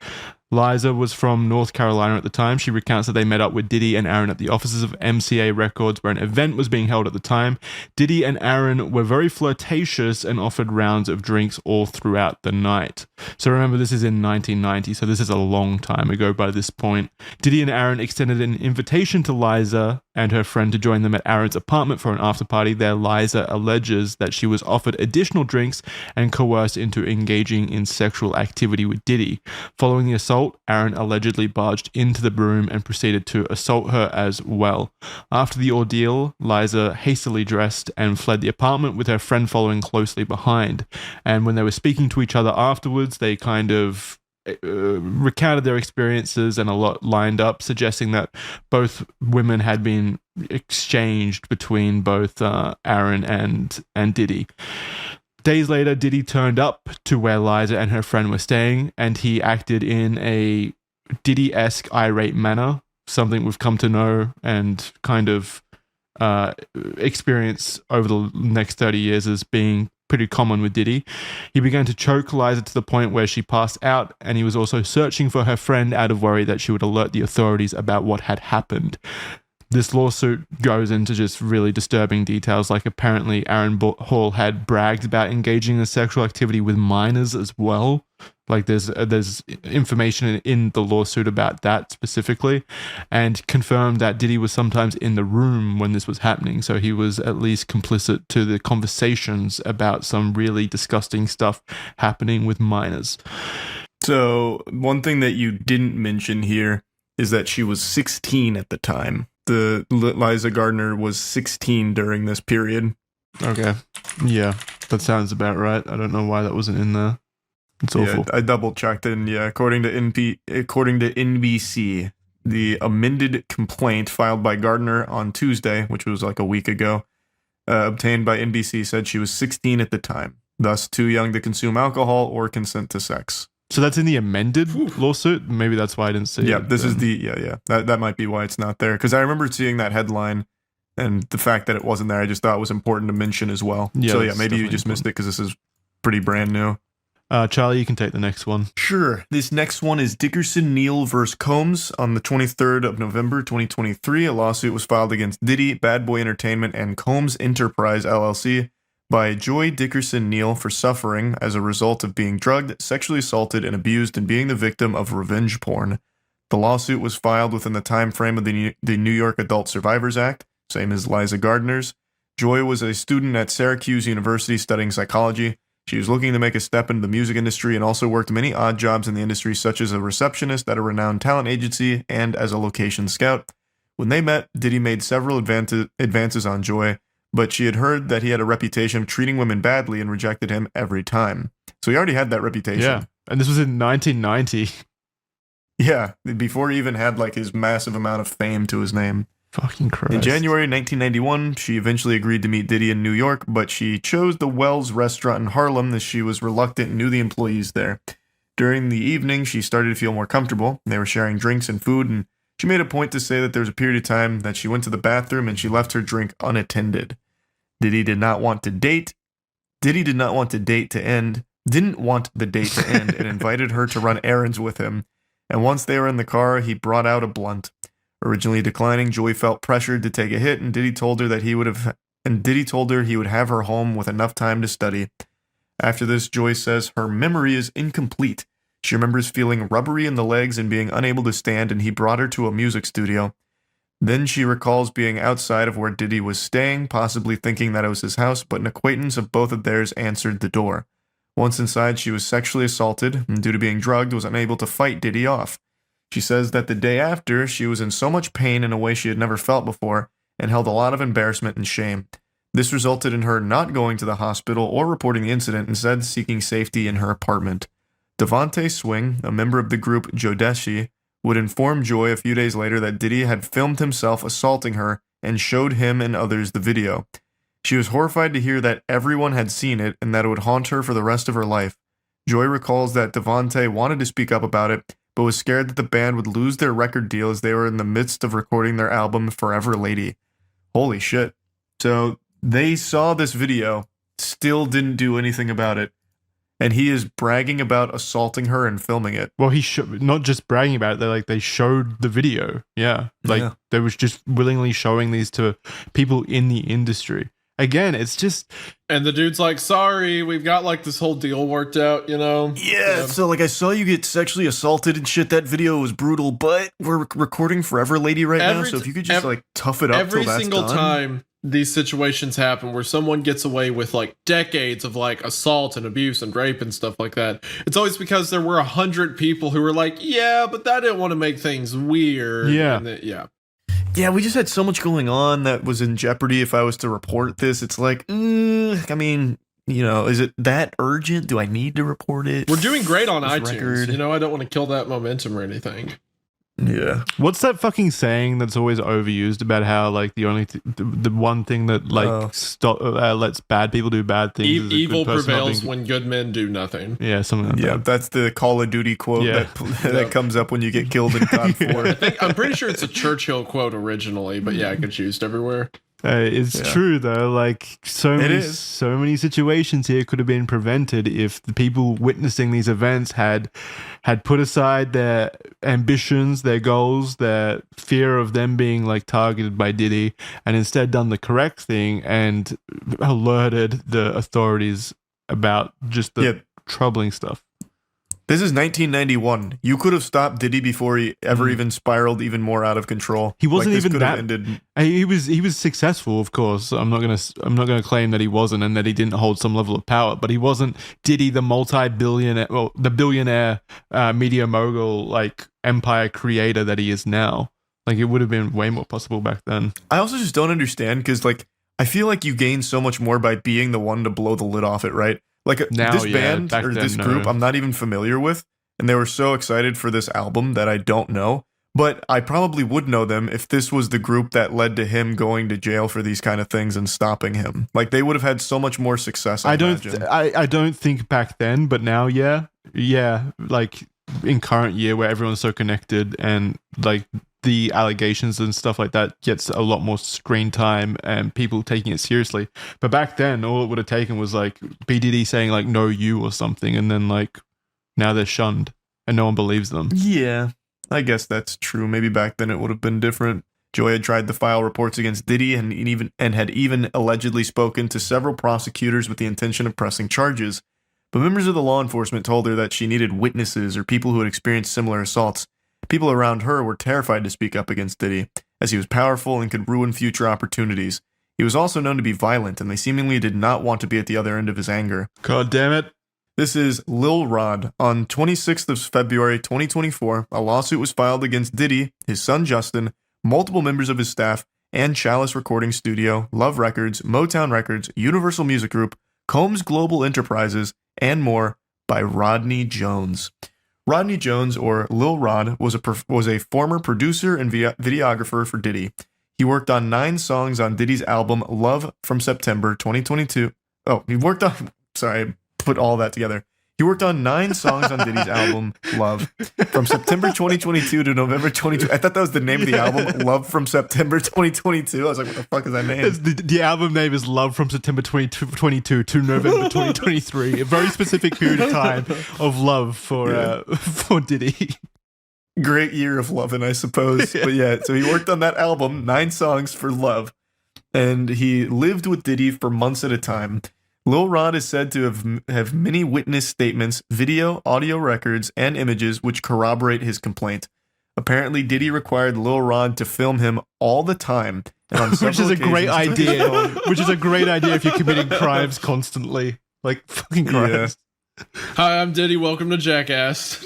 Liza was from North Carolina at the time. She recounts that they met up with Diddy and Aaron at the offices of MCA Records where an event was being held at the time. Diddy and Aaron were very flirtatious and offered rounds of drinks all throughout the night. So remember, this is in 1990, so this is a long time ago by this point. Diddy and Aaron extended an invitation to Liza and her friend to join them at Aaron's apartment for an after party. There, Liza alleges that she was offered additional drinks and coerced into engaging in sexual activity with Diddy. Following the assault, Aaron allegedly barged into the room and proceeded to assault her as well. After the ordeal, Liza hastily dressed and fled the apartment with her friend following closely behind. And when they were speaking to each other afterwards, they kind of recounted their experiences and a lot lined up, suggesting that both women had been exchanged between both Aaron and Diddy. Days later, Diddy turned up to where Liza and her friend were staying, and he acted in a Diddy-esque irate manner, something we've come to know and kind of experience over the next 30 years as being pretty common with Diddy. He began to choke Liza to the point where she passed out, and he was also searching for her friend out of worry that she would alert the authorities about what had happened. This lawsuit goes into just really disturbing details, like apparently Aaron Hall had bragged about engaging in sexual activity with minors as well. Like there's information in the lawsuit about that specifically, and confirmed that Diddy was sometimes in the room when this was happening, so he was at least complicit to the conversations about some really disgusting stuff happening with minors. So one thing that you didn't mention here is that she was 16 at the time. The Liza Gardner was 16 during this period. Okay. Yeah, that sounds about right. I don't know why that wasn't in there. It's awful. Yeah, I double checked, and yeah, according to NBC, the amended complaint filed by Gardner on Tuesday, which was like a week ago, obtained by NBC, said she was 16 at the time, thus too young to consume alcohol or consent to sex. So that's in the amended lawsuit? Maybe that's why I didn't see it. Yeah, this is that might be why it's not there. Because I remember seeing that headline, and the fact that it wasn't there, I just thought it was important to mention as well. Yeah, so yeah, maybe you just missed it because this is pretty brand new. Charlie, you can take the next one. Sure. This next one is Dickerson Neal versus Combs. On the 23rd of November 2023, a lawsuit was filed against Diddy, Bad Boy Entertainment, and Combs Enterprise LLC by Joy Dickerson Neal for suffering as a result of being drugged, sexually assaulted, and abused and being the victim of revenge porn. The lawsuit was filed within the time frame of the New York Adult Survivors Act, same as Liza Gardner's. Joy was a student at Syracuse University studying psychology. She was looking to make a step into the music industry and also worked many odd jobs in the industry, such as a receptionist at a renowned talent agency and as a location scout. When they met, Diddy made several advances on Joy, but she had heard that he had a reputation of treating women badly and rejected him every time. So he already had that reputation. Yeah, and this was in 1990. Yeah, before he even had like his massive amount of fame to his name. Fucking Christ. In January 1991, she eventually agreed to meet Diddy in New York, but she chose the Wells restaurant in Harlem as she was reluctant and knew the employees there. During the evening, she started to feel more comfortable. They were sharing drinks and food, and she made a point to say that there was a period of time that she went to the bathroom and she left her drink unattended. Diddy did not want the date to end, and invited her to run errands with him. And once they were in the car, he brought out a blunt. Originally declining, Joy felt pressured to take a hit, and Diddy told her he would have her home with enough time to study. After this, Joy says her memory is incomplete. She remembers feeling rubbery in the legs and being unable to stand, and he brought her to a music studio. Then she recalls being outside of where Diddy was staying, possibly thinking that it was his house, but an acquaintance of both of theirs answered the door. Once inside, she was sexually assaulted, and due to being drugged, was unable to fight Diddy off. She says that the day after, she was in so much pain in a way she had never felt before, and held a lot of embarrassment and shame. This resulted in her not going to the hospital or reporting the incident, instead seeking safety in her apartment. Devontae Swing, a member of the group Jodeshi, would inform Joy a few days later that Diddy had filmed himself assaulting her and showed him and others the video. She was horrified to hear that everyone had seen it and that it would haunt her for the rest of her life. Joy recalls that Devontae wanted to speak up about it, but was scared that the band would lose their record deal as they were in the midst of recording their album Forever Lady. Holy shit. So they saw this video, still didn't do anything about it, and he is bragging about assaulting her and filming it. Well, he not just bragging about it, they showed the video. Yeah. They was just willingly showing these to people in the industry. Again, it's just... And the dude's like, sorry, we've got this whole deal worked out, Yeah, so I saw you get sexually assaulted and shit. That video was brutal, but we're recording Forever Lady right now, so if you could just tough it up till that's done. Every single time these situations happen where someone gets away with decades of assault and abuse and rape and stuff like that, it's always because there were 100 people who were like, yeah, but that didn't want to make things weird. Yeah. Yeah, we just had so much going on that was in jeopardy if I was to report this. It's is it that urgent? Do I need to report it? We're doing great on iTunes. Record. I don't want to kill that momentum or anything. Yeah. What's that fucking saying that's always overused about how the only the one thing that lets bad people do bad things is evil prevails when good men do nothing. Yeah, something like that. Yeah, that's the Call of Duty quote that comes up when you get killed in COD 4. I'm pretty sure it's a Churchill quote originally, but yeah, it gets used everywhere. It's true though. So many situations here could have been prevented if the people witnessing these events had put aside their ambitions, their goals, their fear of them being targeted by Diddy, and instead done the correct thing and alerted the authorities about just the troubling stuff. This is 1991. You could have stopped Diddy before he ever even spiraled even more out of control. He wasn't even that. He was successul, of course. I'm not gonna claim that he wasn't and that he didn't hold some level of power, but he wasn't Diddy, the multi-billionaire, the billionaire media mogul, empire creator that he is now. It would have been way more possible back then. I also just don't understand because I feel like you gain so much more by being the one to blow the lid off it, right? This band or this group, I'm not even familiar with, and they were so excited for this album that I don't know. But I probably would know them if this was the group that led to him going to jail for these kind of things and stopping him. They would have had so much more success. I don't think back then, but now, yeah. In current year where everyone's so connected and the allegations and stuff like that gets a lot more screen time and people taking it seriously. But back then, all it would have taken was like B. Diddy saying like "no you" or something, and then like now they're shunned and no one believes them. Yeah, I guess that's true. Maybe back then it would have been different. Joy had tried to file reports against Diddy and had even allegedly spoken to several prosecutors with the intention of pressing charges. But members of the law enforcement told her that she needed witnesses or people who had experienced similar assaults. People around her were terrified to speak up against Diddy, as he was powerful and could ruin future opportunities. He was also known to be violent, and they seemingly did not want to be at the other end of his anger. God damn it. This is Lil Rod. On 26th of February 2024, a lawsuit was filed against Diddy, his son Justin, multiple members of his staff, and Chalice Recording Studio, Love Records, Motown Records, Universal Music Group, Combs Global Enterprises, and more by Rodney Jones. Rodney Jones, or Lil Rod, was a former producer and videographer for Diddy. He worked on 9 songs on Diddy's album Love from September 2022. Oh, he worked on... Sorry, I put all that together. He worked on 9 songs on Diddy's album Love from September 2022 to November 2022. I thought that was the name of the album, Love from September 2022. I was like, what the fuck is that name? The album name is Love from September 2022 to November 2023. A very specific period of time of love for Diddy. Great year of loving, I suppose. But yeah, so he worked on that album, 9 songs for Love. And he lived with Diddy for months at a time. Lil Rod is said to have many witness statements, video, audio records, and images which corroborate his complaint. Apparently, Diddy required Lil Rod to film him all the time. And on Which is a great idea. occasions- Which is a great idea if you're committing crimes constantly. Like fucking Christ. Hi, I'm Diddy. Welcome to Jackass.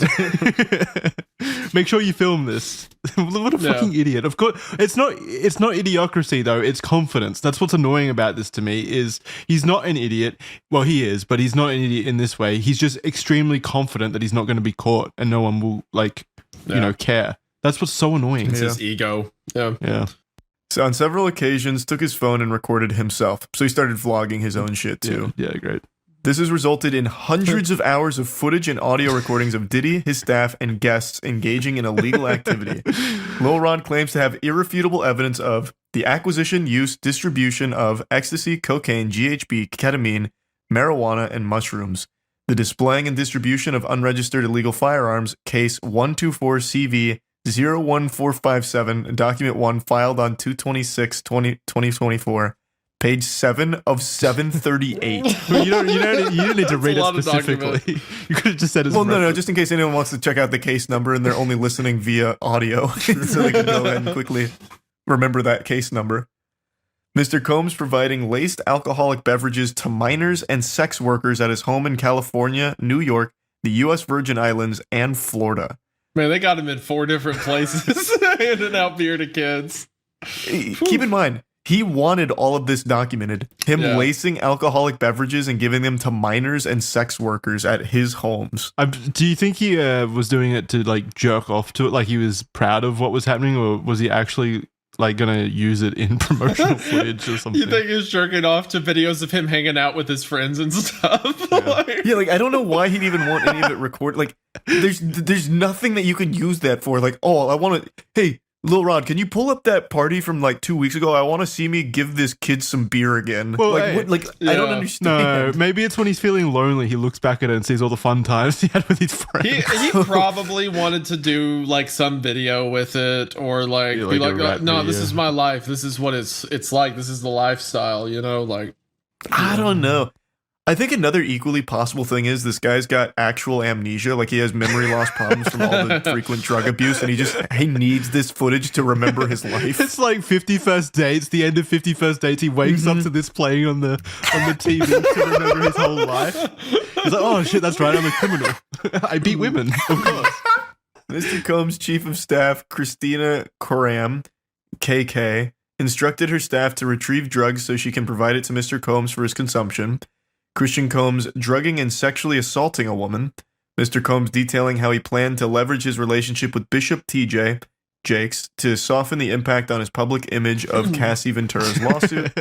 Make sure you film this. What a fucking idiot. Of course, it's not idiocracy though, it's confidence. That's what's annoying about this to me is he's not an idiot. Well, he is, but he's not an idiot in this way. He's just extremely confident that he's not going to be caught and no one will care. That's what's so annoying. It's his ego. Yeah. So on several occasions, took his phone and recorded himself. So he started vlogging his own shit too. Yeah, great. This has resulted in hundreds of hours of footage and audio recordings of Diddy, his staff, and guests engaging in illegal activity. Lil Rod claims to have irrefutable evidence of the acquisition, use, distribution of ecstasy, cocaine, GHB, ketamine, marijuana, and mushrooms. The displaying and distribution of unregistered illegal firearms, case 124CV 01457, document 1 filed on 2/26/2024. Page 7 of 738. You didn't need to read it specifically. You could have just said his no, just in case anyone wants to check out the case number and they're only listening via audio, so they can go ahead and quickly remember that case number. Mr. Combs providing laced alcoholic beverages to minors and sex workers at his home in California, New York, the U.S. Virgin Islands, and Florida. Man, they got him in 4 different places, handing out beer to kids. Keep in mind, he wanted all of this documented. Him lacing alcoholic beverages and giving them to minors and sex workers at his homes. Do you think he was doing it to like jerk off to it, like he was proud of what was happening, or was he actually like gonna use it in promotional footage or something? You think he's jerking off to videos of him hanging out with his friends and stuff? Like I don't know why he'd even want any of it recorded. Like there's nothing that you could use that for. Like, oh, I want to. Hey, Lil Rod, can you pull up that party from like 2 weeks ago? I want to see me give this kid some beer again. Well, like, hey, I don't understand. No, maybe it's when he's feeling lonely. He looks back at it and sees all the fun times he had with his friends. He probably wanted to do like some video with it, or like be like, no, this is my life. This is what it's like. This is the lifestyle, like. I don't know. I think another equally possible thing is this guy's got actual amnesia, like he has memory loss problems from all the frequent drug abuse, and he needs this footage to remember his life. It's like 50 First Dates, the end of 50 First Dates, he wakes up to this playing on the TV to remember his whole life. He's like, oh shit, that's right, I'm a criminal. I beat women, of course. Mr. Combs' chief of staff, Christina Coram, KK, instructed her staff to retrieve drugs so she can provide it to Mr. Combs for his consumption. Christian Combs drugging and sexually assaulting a woman. Mr. Combs detailing how he planned to leverage his relationship with Bishop TJ Jakes to soften the impact on his public image of Cassie Ventura's lawsuit.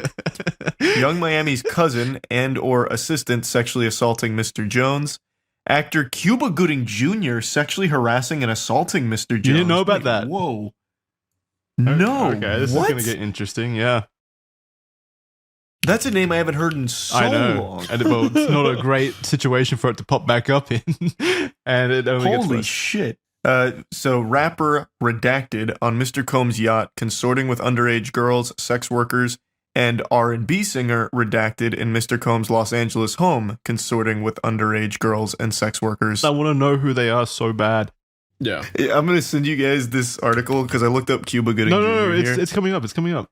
Young Miami's cousin and or assistant sexually assaulting Mr. Jones. Actor Cuba Gooding Jr. sexually harassing and assaulting Mr. Jones. You didn't know about that? Whoa. No. Okay, this what? is going to get interesting. Yeah. That's a name I haven't heard in so I know. long. And well, it's not a great situation for it to pop back up in. And it only gets Holy worse. shit. So rapper Redacted on Mr. Combs' yacht consorting with underage girls, sex workers, and R&B singer Redacted in Mr. Combs' Los Angeles home consorting with underage girls and sex workers. I want to know who they are so bad. Yeah. I'm going to send you guys this article because I looked up Cuba Gooding No, Jr. here. it's coming up. It's coming up.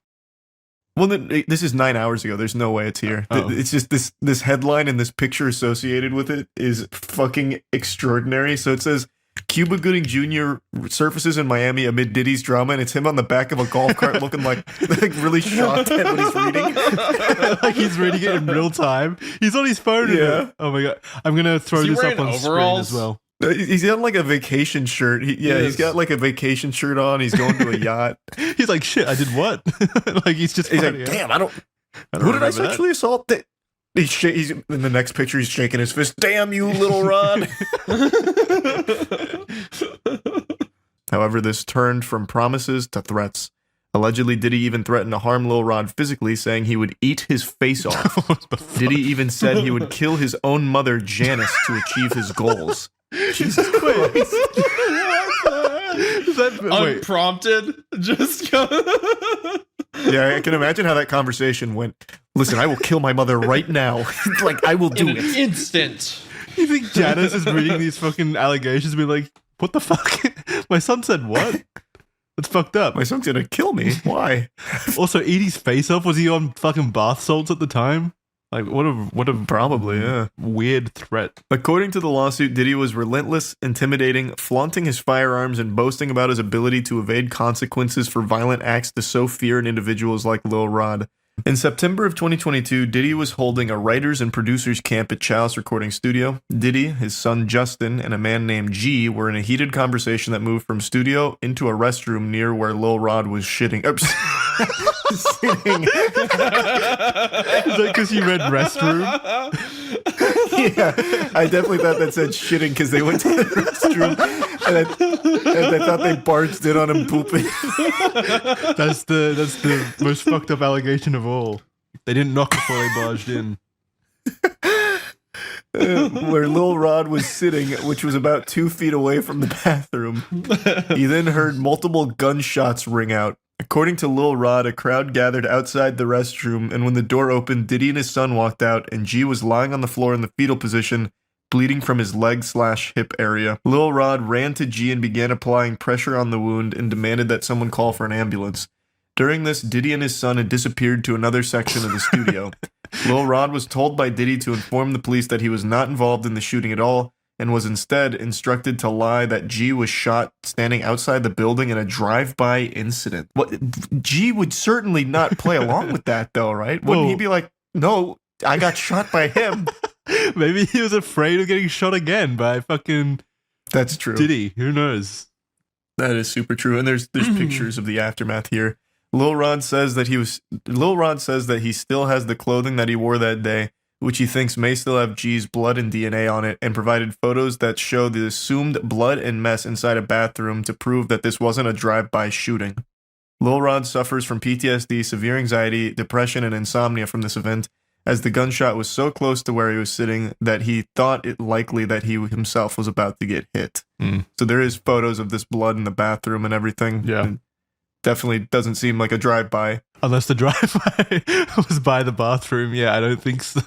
Well, this is 9 hours ago. There's no way it's here. Oh. It's just this headline and this picture associated with it is fucking extraordinary. So it says, Cuba Gooding Jr. surfaces in Miami amid Diddy's drama, and it's him on the back of a golf cart looking like really shocked at what he's reading. Like he's reading it in real time. He's on his phone. Yeah. Oh my God. I'm going to throw Is he this up wearing on screen overalls? as well. He's got like a vacation shirt. He's got like a vacation shirt on. He's going to a yacht. He's like, shit, I did what? Like he's like, finding out. damn, who did I remember sexually assault? He's in the next picture. He's shaking his fist. Damn you, little Rod. However, this turned from promises to threats. Allegedly, Diddy even threatened to harm Lil Rod physically, saying he would eat his face off. Diddy even said he would kill his own mother, Janice, to achieve his goals. Jesus Christ. Unprompted, just go. Yeah, I can imagine how that conversation went. Listen, I will kill my mother right now. Like, I will do in it. an instant. You think Janice is reading these fucking allegations and be like, what the fuck? My son said what? That's fucked up. My son's gonna kill me. Why? Also, eat his face off? Was he on fucking bath salts at the time? Like, what a Probably, yeah. weird threat. According to the lawsuit, Diddy was relentless, intimidating, flaunting his firearms, and boasting about his ability to evade consequences for violent acts to sow fear in individuals like Lil Rod. In September of 2022, Diddy was holding a writers and producers camp at Chalice Recording Studio. Diddy, his son Justin, and a man named G were in a heated conversation that moved from studio into a restroom near where Lil Rod was shitting. Sitting. Is that because you read restroom? Yeah, I definitely thought that said shitting because they went to the restroom and I thought they barged in on him pooping. That's the most fucked up allegation of all. They didn't knock before they barged in. Where Lil Rod was sitting, which was about 2 feet away from the bathroom. He then heard multiple gunshots ring out. According to Lil Rod, a crowd gathered outside the restroom, and when the door opened, Diddy and his son walked out, and G was lying on the floor in the fetal position, bleeding from his leg/hip area. Lil Rod ran to G and began applying pressure on the wound and demanded that someone call for an ambulance. During this, Diddy and his son had disappeared to another section of the studio. Lil Rod was told by Diddy to inform the police that he was not involved in the shooting at all, and was instead instructed to lie that G was shot standing outside the building in a drive-by incident. What? G would certainly not play along with that, though, right? Wouldn't he be like, no, I got shot by him? Maybe he was afraid of getting shot again by fucking That's true. Diddy. Who knows? That is super true. And there's pictures of the aftermath here. Lil Rod says that he still has the clothing that he wore that day, which he thinks may still have G's blood and DNA on it, and provided photos that show the assumed blood and mess inside a bathroom to prove that this wasn't a drive-by shooting. Lil Rod suffers from PTSD, severe anxiety, depression, and insomnia from this event, as the gunshot was so close to where he was sitting that he thought it likely that he himself was about to get hit. So there is photos of this blood in the bathroom and everything. Yeah. And definitely doesn't seem like a drive-by. Unless the drive-by was by the bathroom. Yeah, I don't think so.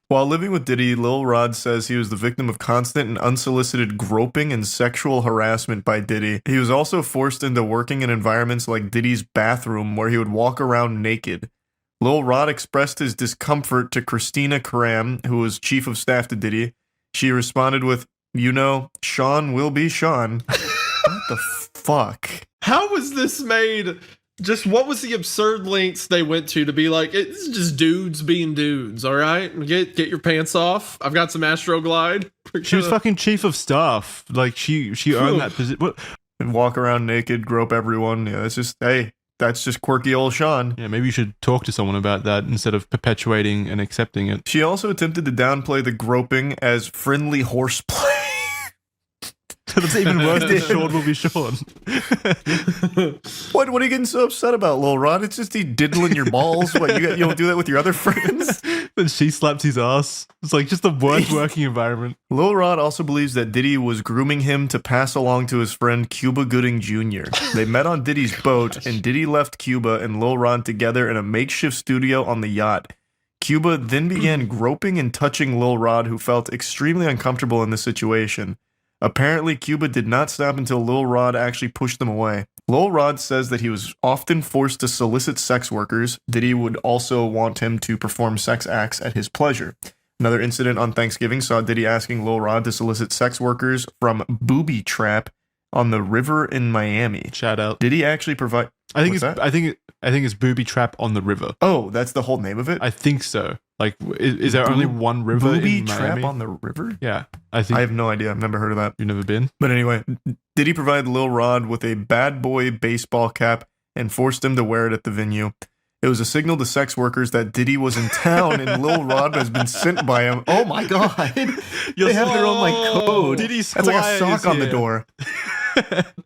While living with Diddy, Lil Rod says he was the victim of constant and unsolicited groping and sexual harassment by Diddy. He was also forced into working in environments like Diddy's bathroom, where he would walk around naked. Lil Rod expressed his discomfort to Christina Karam, who was chief of staff to Diddy. She responded with, Sean will be Sean. What the fuck? How was this made? Just what was the absurd lengths they went to be like, it's just dudes being dudes, all right? Get your pants off. I've got some Astroglide. She was fucking chief of staff. Like, she earned that position. And walk around naked, grope everyone. Yeah, that's just quirky old Sean. Yeah, maybe you should talk to someone about that instead of perpetuating and accepting it. She also attempted to downplay the groping as friendly horseplay. That's even worse than Sean will be Sean. What are you getting so upset about, Lil Rod? It's just he diddling your balls. What, you don't do that with your other friends? Then she slaps his ass. It's like just the worst working environment. Lil Rod also believes that Diddy was grooming him to pass along to his friend Cuba Gooding Jr. They met on Diddy's boat, and Diddy left Cuba and Lil Rod together in a makeshift studio on the yacht. Cuba then began groping and touching Lil Rod, who felt extremely uncomfortable in this situation. Apparently, Cuba did not stop until Lil Rod actually pushed them away. Lil Rod says that he was often forced to solicit sex workers. Diddy would also want him to perform sex acts at his pleasure. Another incident on Thanksgiving saw Diddy asking Lil Rod to solicit sex workers from Booby Trap on the river in Miami. Shout out. Diddy actually provide... I think it's Booby Trap on the river. Oh, that's the whole name of it? I think so. Like, is there only one river Booby in Trap Miami? on the river? Yeah, I think. I have no idea. I've never heard of that. You've never been? But anyway, Diddy provided Lil Rod with a bad boy baseball cap and forced him to wear it at the venue. It was a signal to sex workers that Diddy was in town and Lil Rod has been sent by him. Oh my God. They have their own like code. That's like a sock on the door.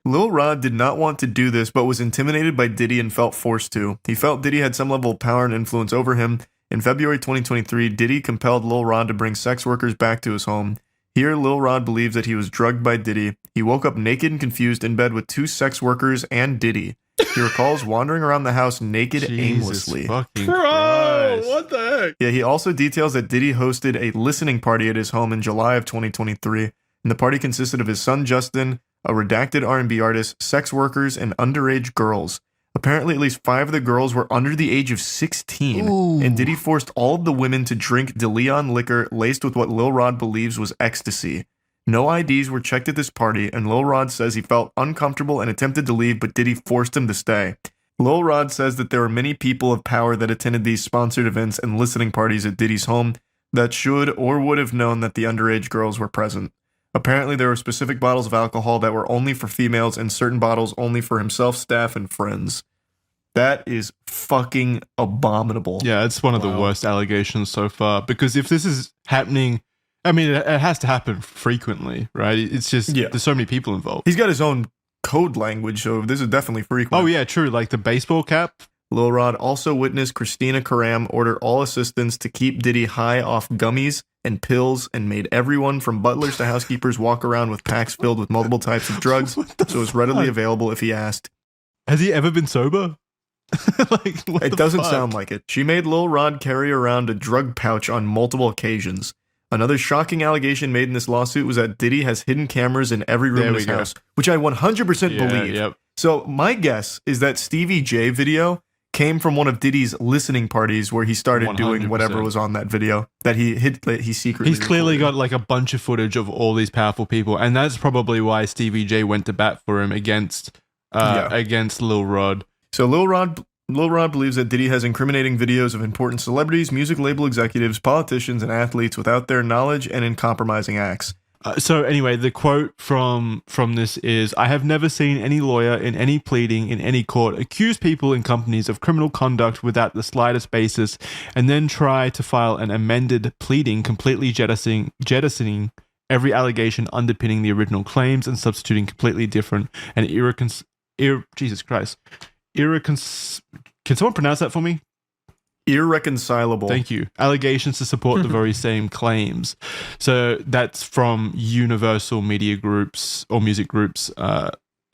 Lil Rod did not want to do this, but was intimidated by Diddy and felt forced to. He felt Diddy had some level of power and influence over him. In February 2023, Diddy compelled Lil Rod to bring sex workers back to his home. Here, Lil Rod believes that he was drugged by Diddy. He woke up naked and confused in bed with 2 sex workers and Diddy. He recalls wandering around the house naked aimlessly. Bro, what the heck? Yeah, he also details that Diddy hosted a listening party at his home in July of 2023, and the party consisted of his son Justin, a redacted R&B artist, sex workers, and underage girls. Apparently, at least 5 of the girls were under the age of 16, and Diddy forced all of the women to drink DeLeon liquor laced with what Lil Rod believes was ecstasy. No IDs were checked at this party, and Lil Rod says he felt uncomfortable and attempted to leave, but Diddy forced him to stay. Lil Rod says that there were many people of power that attended these sponsored events and listening parties at Diddy's home that should or would have known that the underage girls were present. Apparently, there were specific bottles of alcohol that were only for females and certain bottles only for himself, staff, and friends. That is fucking abominable. Yeah, it's one of the worst allegations so far. Because if this is happening, I mean, it has to happen frequently, right? It's just, there's so many people involved. He's got his own code language, so this is definitely frequent. Oh, yeah, true. Like the baseball cap. Lil Rod also witnessed Christina Karam order all assistants to keep Diddy high off gummies and pills and made everyone from butlers to housekeepers walk around with packs filled with multiple types of drugs, so it was readily available if he asked. Has he ever been sober? It doesn't sound like it. She made Lil Rod carry around a drug pouch on multiple occasions. Another shocking allegation made in this lawsuit was that Diddy has hidden cameras in every room in his house, which I 100% believe. Yep. So my guess is that Stevie J video came from one of Diddy's listening parties where he started doing whatever was on that video that he secretly He's clearly recorded. got like a bunch of footage of all these powerful people, and that's probably why Stevie J went to bat for him against Lil Rod. So Lil Rod believes that Diddy has incriminating videos of important celebrities, music label executives, politicians, and athletes without their knowledge and in compromising acts. So anyway, the quote from this is, "I have never seen any lawyer in any pleading in any court accuse people in companies of criminal conduct without the slightest basis and then try to file an amended pleading completely jettisoning every allegation underpinning the original claims and substituting completely different and can someone pronounce that for me? Irreconcilable. Thank you. Allegations to support the very same claims." So that's from Universal Media Group's or Music Group's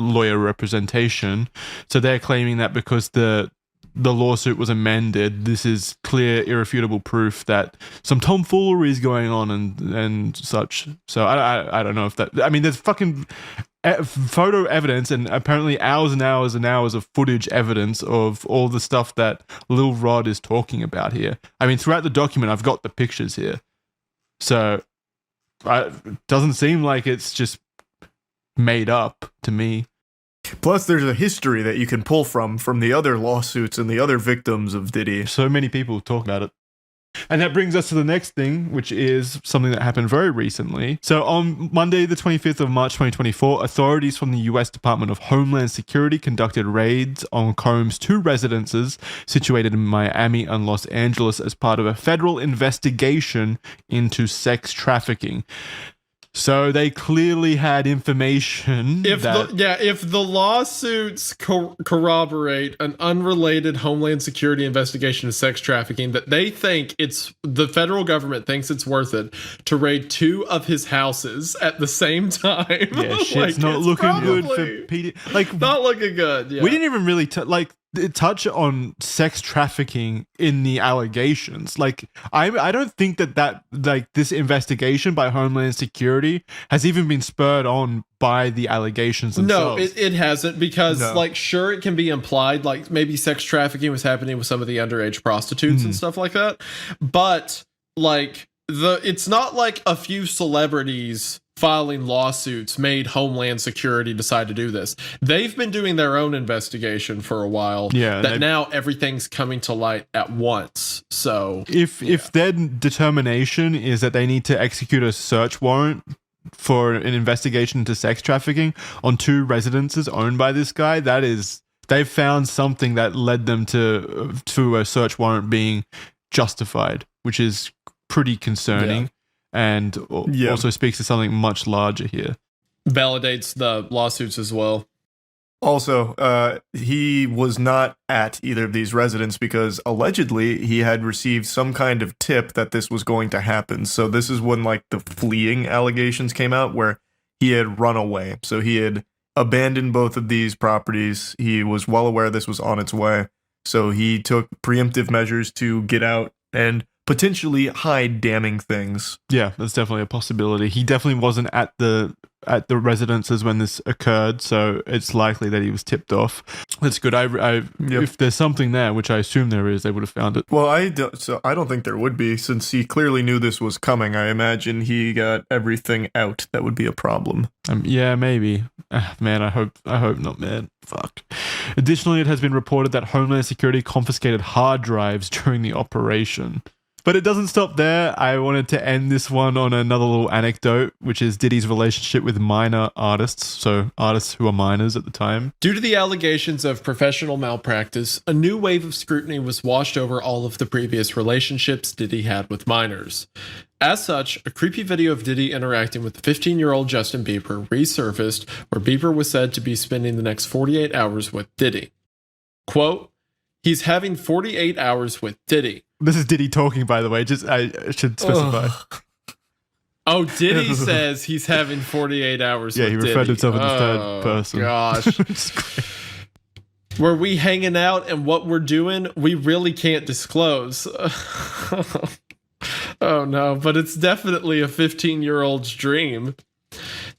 lawyer representation. So they're claiming that because the lawsuit was amended, this is clear, irrefutable proof that some tomfoolery is going on and such. So I don't know if that. I mean, there's fucking photo evidence and apparently hours and hours and hours of footage evidence of all the stuff that Lil Rod is talking about here. I mean, throughout the document, I've got the pictures here. So it doesn't seem like it's just made up to me. Plus, there's a history that you can pull from the other lawsuits and the other victims of Diddy. So many people talk about it. And that brings us to the next thing, which is something that happened very recently. So on Monday, the 25th of March, 2024, authorities from the U.S. Department of Homeland Security conducted raids on Combs' 2 residences situated in Miami and Los Angeles as part of a federal investigation into sex trafficking. So they clearly had information. If the lawsuits corroborate an unrelated Homeland Security investigation of sex trafficking, that they think the federal government thinks it's worth it to raid 2 of his houses at the same time. Yeah, shit's not looking good for PD. Like, not looking good. Yeah. We didn't even really touch on sex trafficking in the allegations. Like, I don't think that like this investigation by Homeland Security has even been spurred on by the allegations themselves. No, it hasn't, because like, sure, it can be implied, like maybe sex trafficking was happening with some of the underage prostitutes and stuff like that, but like it's not like a few celebrities filing lawsuits made Homeland Security decide to do this. They've been doing their own investigation for a while. Yeah, that now everything's coming to light at once. So if their determination is that they need to execute a search warrant for an investigation into sex trafficking on 2 residences owned by this guy, they've found something that led them to a search warrant being justified, which is pretty concerning. And also speaks to something much larger here. Validates the lawsuits as well. Also, he was not at either of these residents because allegedly he had received some kind of tip that this was going to happen. So this is when like the fleeing allegations came out, where he had run away. So he had abandoned both of these properties. He was well aware this was on its way. So he took preemptive measures to get out and potentially hide damning things. Yeah, that's definitely a possibility. He definitely wasn't at the residences when this occurred, so it's likely that he was tipped off. That's good. If there's something there, which I assume there is, they would have found it. Well, I don't think there would be, since he clearly knew this was coming. I imagine he got everything out that would be a problem. Yeah, maybe. Man, I hope not, man. Fuck. Additionally, it has been reported that Homeland Security confiscated hard drives during the operation. But it doesn't stop there. I wanted to end this one on another little anecdote, which is Diddy's relationship with minor artists, so artists who are minors at the time. Due to the allegations of professional malpractice, a new wave of scrutiny was washed over all of the previous relationships Diddy had with minors. As such, a creepy video of Diddy interacting with 15-year-old Justin Bieber resurfaced, where Bieber was said to be spending the next 48 hours with Diddy. Quote, "He's having 48 hours with Diddy." This is Diddy talking, by the way. I should specify. Oh, Diddy says he's having 48 hours with Diddy. Yeah, he referred to himself in the third person. Gosh. Were we hanging out and what we're doing, we really can't disclose. Oh no, but it's definitely a 15-year-old's dream.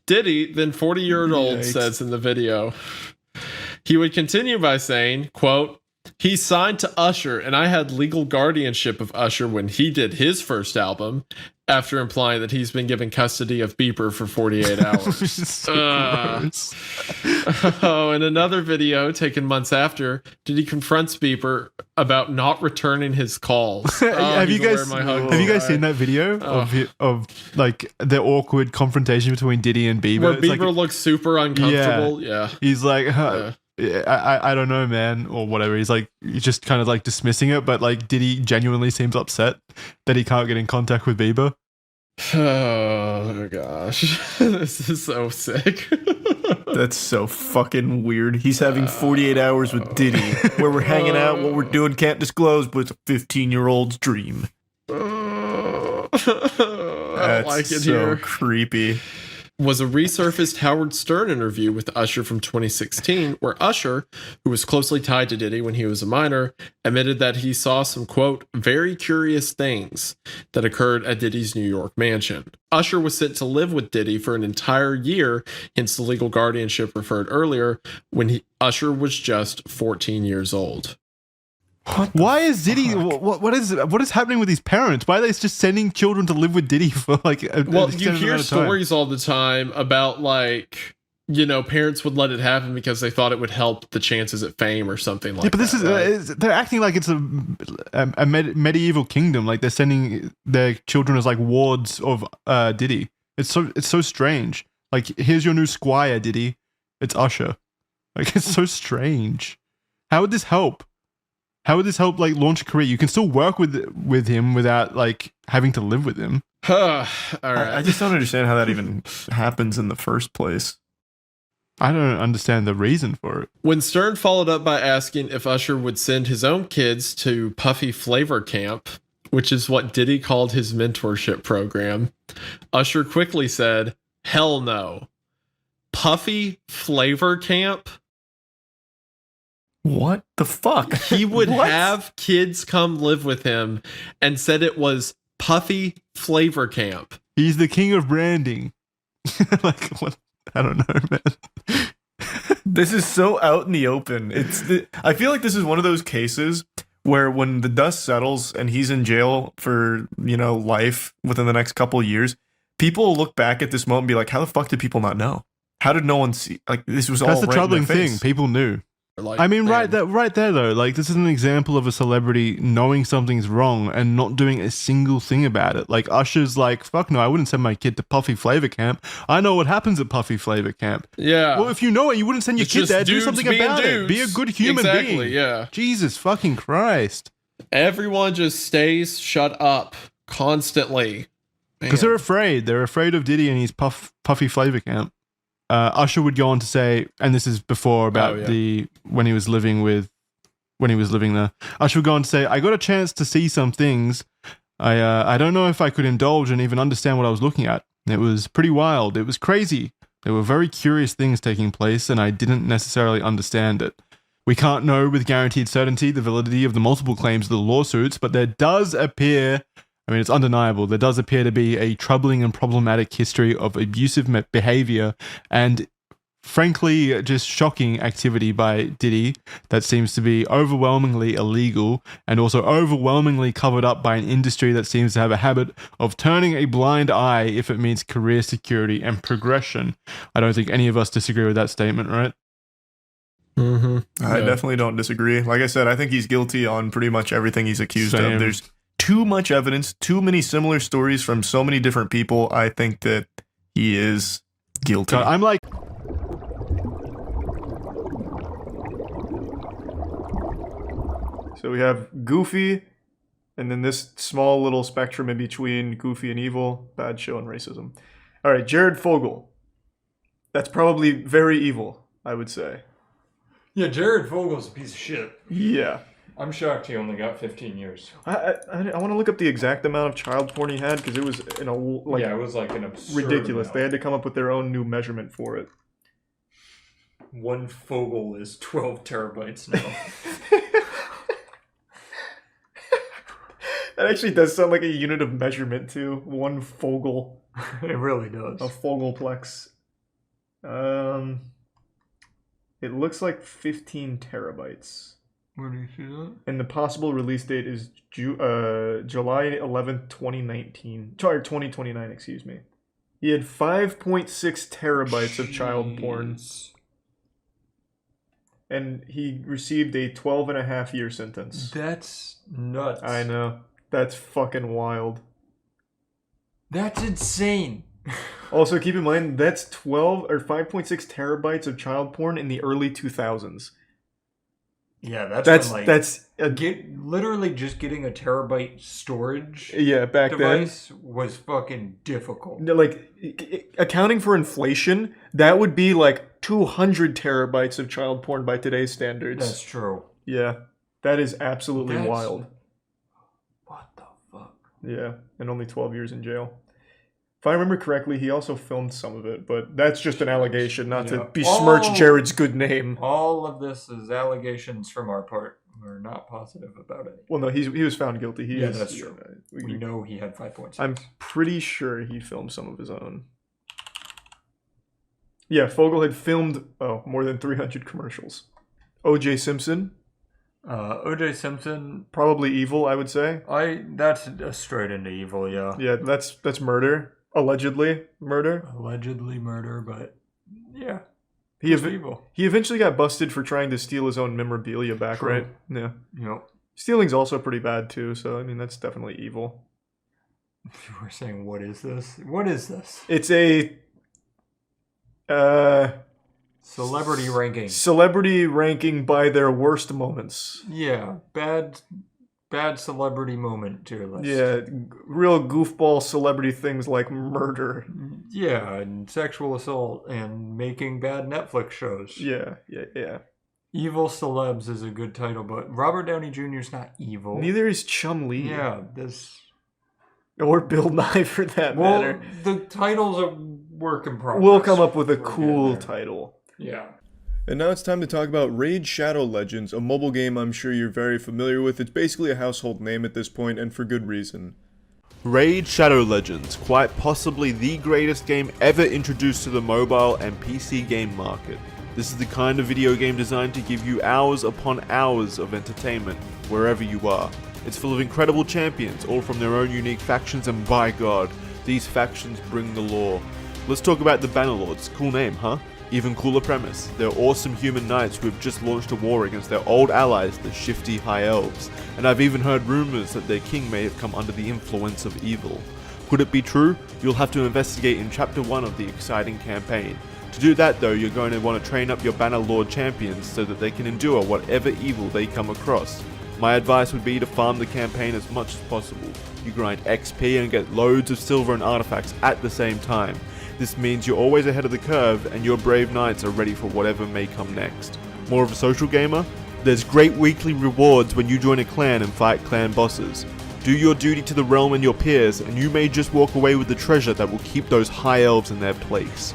Diddy, then 40-year-old, says in the video. He would continue by saying, quote, "He signed to Usher, and I had legal guardianship of Usher when he did his first album," after implying that he's been given custody of Bieber for 48 hours. Oh, in another video taken months after, Diddy confronts Bieber about not returning his calls. Have you guys seen that video of like the awkward confrontation between Diddy and Bieber? Where Bieber looks super uncomfortable. Yeah. He's like, I don't know, man, or whatever. He's just kind of like dismissing it, but like Diddy genuinely seems upset that he can't get in contact with Bieber. Oh gosh, this is so sick. That's so fucking weird. He's having 48 hours with Diddy, where we're hanging out, what we're doing can't disclose, but it's a 15-year-old's dream. That's I don't like it so here. Creepy. Was a resurfaced Howard Stern interview with Usher from 2016, where Usher, who was closely tied to Diddy when he was a minor, admitted that he saw some, quote, "very curious things" that occurred at Diddy's New York mansion. Usher was sent to live with Diddy for an entire year, hence the legal guardianship referred earlier, when Usher was just 14 years old. Why is Diddy? What is happening with these parents? Why are they just sending children to live with Diddy for like? Well, you hear stories all the time about like, you know, parents would let it happen because they thought it would help the chances at fame or something like that. Yeah, but this is they're acting like it's a medieval kingdom. Like they're sending their children as like wards of Diddy. It's so strange. Like, here's your new squire, Diddy. It's Usher. Like, it's so strange. How would this help? How would this help like launch a career? You can still work with him without like having to live with him. All right. I just don't understand how that even happens in the first place. I don't understand the reason for it. When Stern followed up by asking if Usher would send his own kids to Puffy Flavor Camp, which is what Diddy called his mentorship program, Usher quickly said, "Hell no. Puffy Flavor Camp?" What the fuck? He would have kids come live with him and said it was Puffy Flavor Camp. He's the king of branding. Like, what? I don't know, man. This is so out in the open. I feel like this is one of those cases where when the dust settles and he's in jail for, life within the next couple of years, people will look back at this moment and be like, how the fuck did people not know? How did no one see? Like, this was all That's the right in their troubling thing. face. People knew. Like, I mean, right there though, like this is an example of a celebrity knowing something's wrong and not doing a single thing about it. Like Usher's like, fuck no, I wouldn't send my kid to Puffy Flavor Camp. I know what happens at Puffy Flavor Camp. Yeah. Well, if you know it, you wouldn't send your It's kid just there. Do dudes something being about it. dudes. Be a good human being. Exactly, yeah. Jesus fucking Christ. Everyone just stays shut up constantly. Because they're afraid. They're afraid of Diddy and his Puffy Flavor Camp. Usher would go on to say, and this is before about when he was living there. Usher would go on to say, I got a chance to see some things. I don't know if I could indulge and even understand what I was looking at. It was pretty wild. It was crazy. There were very curious things taking place, and I didn't necessarily understand it. We can't know with guaranteed certainty the validity of the multiple claims of the lawsuits, but there does appear, it's undeniable, there does appear to be a troubling and problematic history of abusive behavior and, frankly, just shocking activity by Diddy that seems to be overwhelmingly illegal and also overwhelmingly covered up by an industry that seems to have a habit of turning a blind eye if it means career security and progression. I don't think any of us disagree with that statement, right? Mm-hmm. I definitely don't disagree. Like I said, I think he's guilty on pretty much everything he's accused of. There's too much evidence, too many similar stories from so many different people. I think that he is guilty. I'm like... So we have Goofy, and then this small little spectrum in between Goofy and evil, bad show, and racism. All right, Jared Fogle. That's probably very evil, I would say. Yeah, Jared Fogel's a piece of shit. Yeah. I'm shocked he only got 15 years. I want to look up the exact amount of child porn he had because it was it was like an absurd ridiculous. amount. They had to come up with their own new measurement for it. One Fogel is 12 terabytes now. That actually does sound like a unit of measurement too. One Fogel. It really does. A Fogelplex. It looks like 15 terabytes. Where do you see that? And the possible release date is July 11th, 2019. Sorry, 2029, excuse me. He had 5.6 terabytes of child porn. And he received a 12.5-year sentence. That's nuts. I know. That's fucking wild. That's insane. Also, keep in mind, that's 5.6 terabytes of child porn in the early 2000s. Yeah, literally just getting a terabyte storage back device was fucking difficult. Like, accounting for inflation, that would be like 200 terabytes of child porn by today's standards. That's true. Yeah, that is absolutely That's wild. What the fuck? Yeah, and only 12 years in jail. If I remember correctly, he also filmed some of it, but that's just an allegation, not to besmirch Jared's good name. All of this is allegations from our part. We're not positive about it. Well, no, he was found guilty. That's true. We know he had 5.6. I'm pretty sure he filmed some of his own. Yeah, Fogel had filmed more than 300 commercials. O.J. Simpson. O.J. Simpson. Probably evil, I would say. That's straight into evil, yeah. Yeah, that's murder. Allegedly murder, but yeah, he eventually got busted for trying to steal his own memorabilia back, True. right? Yeah. Yep. Stealing's also pretty bad too, so I mean that's definitely evil. We're saying, what is this? What is this? It's a celebrity ranking. Celebrity ranking by their worst moments. Yeah, bad bad celebrity moment tier list. Yeah, real goofball celebrity things like murder. Yeah, and sexual assault and making bad Netflix shows. Yeah. Evil celebs is a good title, but Robert Downey Jr. is not evil. Neither is Chum Lee. Yeah, this... Or Bill Nye, for that matter. The titles are work in progress. We'll come up with a cool title. Yeah. And now it's time to talk about Raid Shadow Legends, a mobile game I'm sure you're very familiar with. It's basically a household name at this point, and for good reason. Raid Shadow Legends, quite possibly the greatest game ever introduced to the mobile and PC game market. This is the kind of video game designed to give you hours upon hours of entertainment, wherever you are. It's full of incredible champions, all from their own unique factions, and by God, these factions bring the lore. Let's talk about the Bannerlords. Cool name, huh? Even cooler premise. They're awesome human knights who have just launched a war against their old allies, the shifty High Elves. And I've even heard rumors that their king may have come under the influence of evil. Could it be true? You'll have to investigate in Chapter 1 of the exciting campaign. To do that though, you're going to want to train up your Bannerlord champions so that they can endure whatever evil they come across. My advice would be to farm the campaign as much as possible. You grind XP and get loads of silver and artifacts at the same time. This means you're always ahead of the curve and your brave knights are ready for whatever may come next. More of a social gamer? There's great weekly rewards when you join a clan and fight clan bosses. Do your duty to the realm and your peers, and you may just walk away with the treasure that will keep those high elves in their place.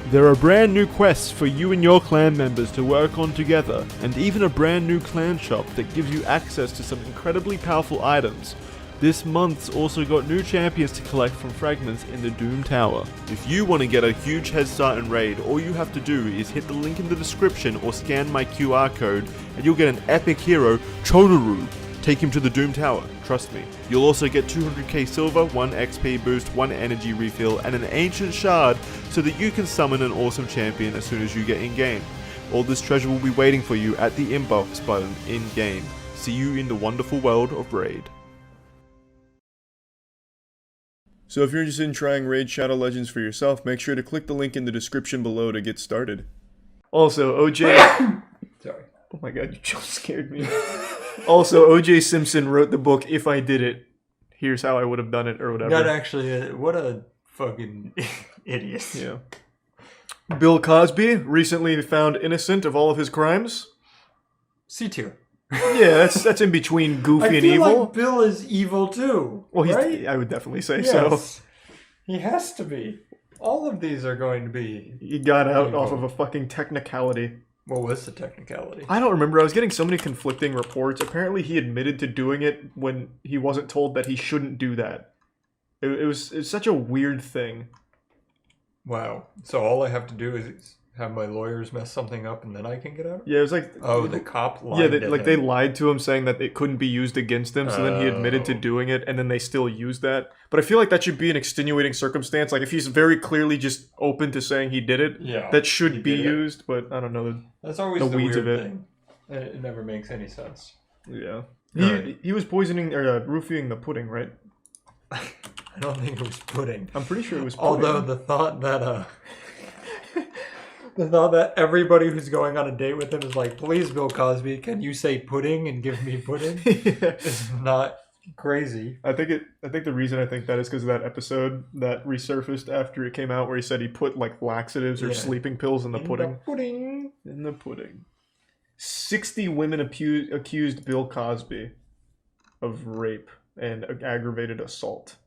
There are brand new quests for you and your clan members to work on together, and even a brand new clan shop that gives you access to some incredibly powerful items. This month's also got new champions to collect from fragments in the Doom Tower. If you want to get a huge head start in Raid, all you have to do is hit the link in the description or scan my QR code and you'll get an epic hero, Chodoru. Take him to the Doom Tower, trust me. You'll also get 200k silver, 1 XP boost, 1 energy refill, and an ancient shard so that you can summon an awesome champion as soon as you get in-game. All this treasure will be waiting for you at the inbox button in-game. See you in the wonderful world of Raid. So if you're interested in trying Raid Shadow Legends for yourself, make sure to click the link in the description below to get started. Also, OJ... Sorry. Oh my god, you just scared me. Also, OJ Simpson wrote the book, If I Did It, Here's How I Would Have Done It, or whatever. Not actually, what a fucking idiot. Yeah. Bill Cosby, recently found innocent of all of his crimes. C tier. Yeah, that's in between goofy and evil. I feel like Bill is evil too. Well, right? I would definitely say yes. so. He has to be. All of these are going to be. He got out off of a fucking technicality. What was the technicality? I don't remember. I was getting so many conflicting reports. Apparently, he admitted to doing it when he wasn't told that he shouldn't do that. It was such a weird thing. Wow. So all I have to do is have my lawyers mess something up and then I can get out? Yeah, it was like... Oh, the cop lied Yeah, to like him. they lied to him saying that it couldn't be used against him, so then he admitted to doing it, and then they still used that. But I feel like that should be an extenuating circumstance. Like, if he's very clearly just open to saying he did it, Yeah, that should be used, but I don't know. That's always the the weeds weird of it. thing. It never makes any sense. Yeah. Right. He was poisoning, or roofing the pudding, right? I don't think it was pudding. I'm pretty sure it was pudding. Although the thought that the thought that everybody who's going on a date with him is like, please, Bill Cosby, can you say pudding and give me pudding? It's not crazy. I think the reason I think that is because of that episode that resurfaced after it came out where he said he put like laxatives or sleeping pills in the pudding. In the pudding. 60 women accused Bill Cosby of rape and aggravated assault.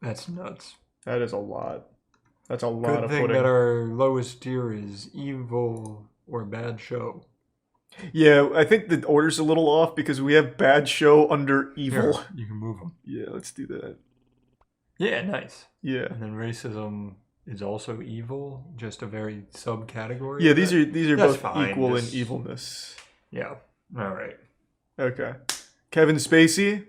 That's nuts. That is a lot. That's a lot of Good thing pudding. that our lowest tier is evil or bad show. Yeah, I think the order's a little off because we have bad show under evil. Here, you can move them. Yeah, let's do that. Yeah, nice. Yeah. And then racism is also evil, just a very subcategory. Yeah, of these it. are That's both fine, equal just- in evilness. Yeah. All right. Okay. Kevin Spacey.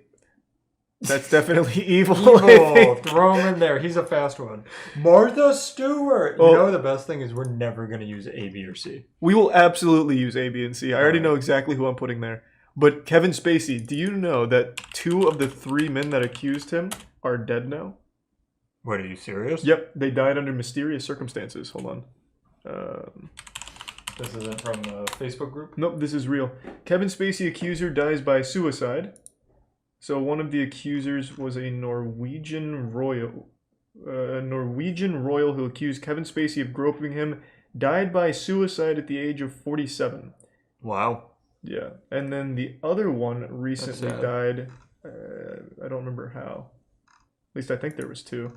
That's definitely evil. I Evil. think. Throw him in there. He's a fast one. Martha Stewart. You know the best thing is we're never going to use A, B, or C. We will absolutely use A, B, and C. I already know exactly who I'm putting there. But Kevin Spacey, do you know that 2 of the 3 men that accused him are dead now? What, are you serious? Yep, they died under mysterious circumstances. Hold on. This isn't from the Facebook group? Nope, this is real. Kevin Spacey accuser dies by suicide. So one of the accusers was a Norwegian royal who accused Kevin Spacey of groping him, died by suicide at the age of 47. Wow. Yeah. And then the other one recently sad. died. I don't remember how. At least I think there was 2.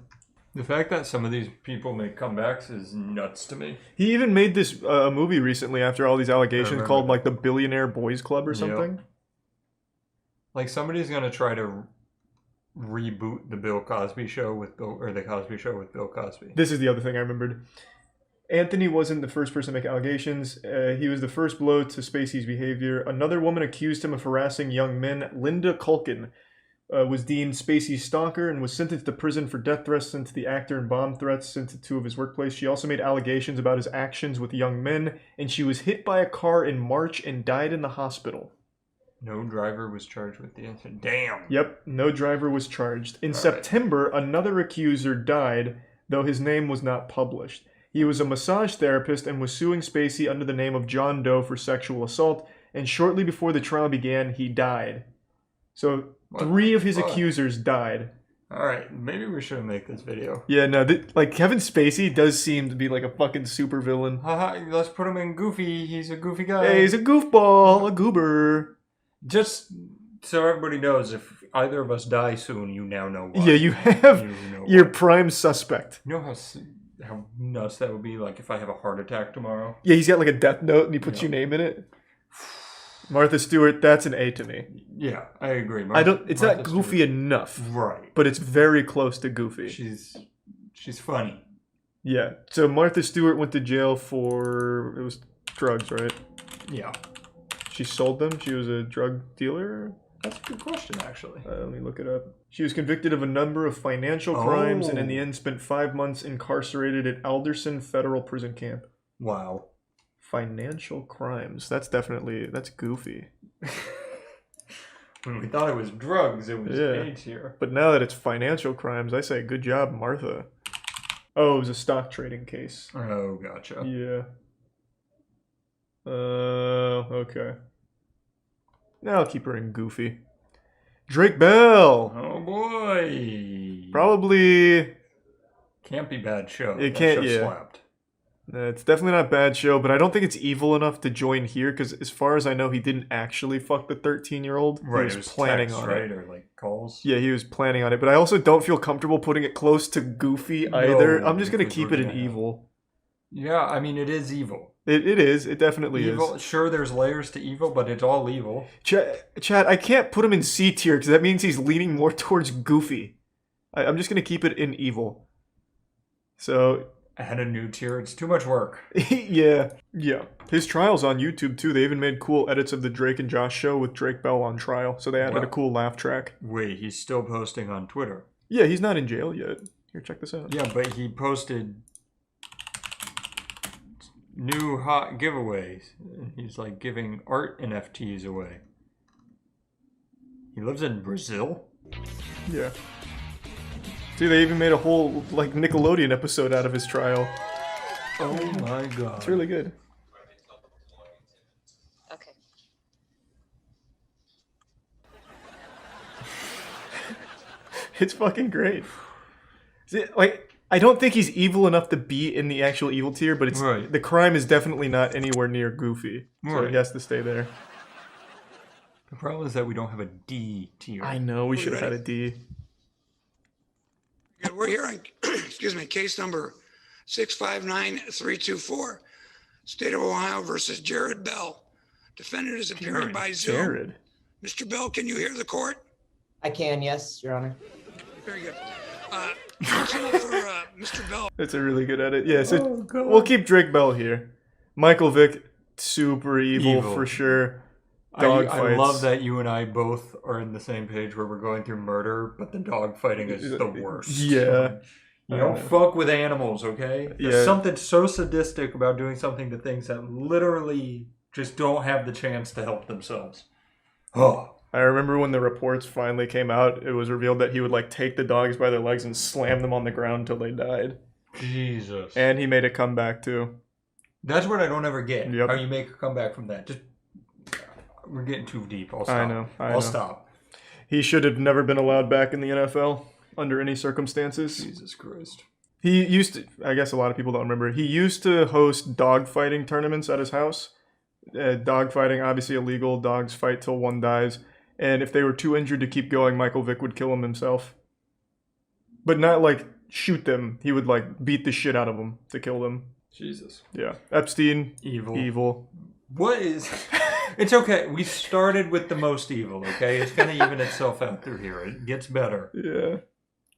The fact that some of these people make comebacks is nuts to me. He even made this movie recently after all these allegations called like the Billionaire Boys Club or something. Yep. Like somebody's gonna try to reboot the Bill Cosby show with the Cosby Show with Bill Cosby. This is the other thing I remembered. Anthony wasn't the first person to make allegations. He was the first blow to Spacey's behavior. Another woman accused him of harassing young men. Linda Culkin was deemed Spacey's stalker and was sentenced to prison for death threats sent to the actor and bomb threats sent to 2 of his workplace. She also made allegations about his actions with young men, and she was hit by a car in March and died in the hospital. No driver was charged with the incident. Damn. Yep, no driver was charged. In September, another accuser died, though his name was not published. He was a massage therapist and was suing Spacey under the name of John Doe for sexual assault, and shortly before the trial began, he died. So 3 of his accusers died. Alright, maybe we shouldn't make this video. Yeah, no, like Kevin Spacey does seem to be like a fucking supervillain. Haha, let's put him in Goofy. He's a goofy guy. Hey, he's a goofball, a goober. Just so everybody knows, if either of us die soon, you now know why. Yeah, you have your prime suspect. You know how nuts that would be, like if I have a heart attack tomorrow? Yeah, he's got like a death note and he puts your name in it. Martha Stewart, that's an A to me. Yeah, I agree. It's not goofy enough. Right. But it's very close to goofy. She's funny. Yeah. So Martha Stewart went to jail for, it was drugs, right? Yeah. She sold them? She was a drug dealer? That's a good question, actually. Let me look it up. She was convicted of a number of financial crimes and in the end spent 5 months incarcerated at Alderson Federal Prison Camp. Wow. Financial crimes. That's goofy. When we thought it was drugs, it was AIDS here. But now that it's financial crimes, I say good job, Martha. Oh, it was a stock trading case. Oh, gotcha. Yeah. Okay. Now I'll keep her in goofy. Drake Bell. Oh boy. Probably can't be bad show. It can't. Show Yeah. slapped. It's definitely not a bad show, but I don't think it's evil enough to join here because, as far as I know, he didn't actually fuck the 13-year-old. Right. He was planning text, on right? it. Or like calls. Yeah, he was planning on it, but I also don't feel comfortable putting it close to goofy either. I'm just gonna keep it in evil. Yeah, I mean, it is evil. It is. It definitely Evil. is. Sure, there's layers to evil, but it's all evil. Chad, I can't put him in C tier because that means he's leaning more towards goofy. I'm just gonna keep it in evil. So Add a new tier. It's too much work. yeah. His trial's on YouTube too. They even made cool edits of the Drake and Josh show with Drake Bell on trial. So they added a cool laugh track. Wait, he's still posting on Twitter. Yeah, he's not in jail yet. Here, check this out. Yeah, but he posted new hot giveaways. He's like giving art NFTs away. He lives in Brazil? Yeah. See, they even made a whole like Nickelodeon episode out of his trial. Oh my god. It's really good. Okay. It's fucking great. See, like, I don't think he's evil enough to be in the actual evil tier, but it's the crime is definitely not anywhere near goofy. So he has to stay there. The problem is that we don't have a D tier. I know, we should have had a D. Yeah, we're here on, excuse me, case number 659324, State of Ohio versus Jared Bell. Defendant is appearing by Zoom. Jared. Mr. Bell, can you hear the court? I can, yes, Your Honor. Very good. Counsel for Mr. Bell. That's a really good edit. Yeah, so we'll keep Drake Bell here. Michael Vick, super evil. For sure. Dog I fights. love that you and I both are in the same page where we're going through murder, but the dog fighting is the worst. Yeah. You don't fuck with animals, okay? There's something so sadistic about doing something to things that literally just don't have the chance to help themselves. Oh. I remember when the reports finally came out, it was revealed that he would like take the dogs by their legs and slam them on the ground until they died. Jesus. And he made a comeback too. That's what I don't ever get. Yep. How you make a comeback from that. Just we're getting too deep. I'll stop. I know. I'll stop. He should have never been allowed back in the NFL under any circumstances. Jesus Christ. He used to, I guess a lot of people don't remember, he used to host dogfighting tournaments at his house. Dogfighting, obviously illegal, dogs fight till one dies. And if they were too injured to keep going, Michael Vick would kill them himself. But not like shoot them, he would like beat the shit out of them to kill them. Jesus. Yeah. Epstein. Evil. What is... It's okay. We started with the most evil, okay? It's going to even itself out through here. It gets better. Yeah.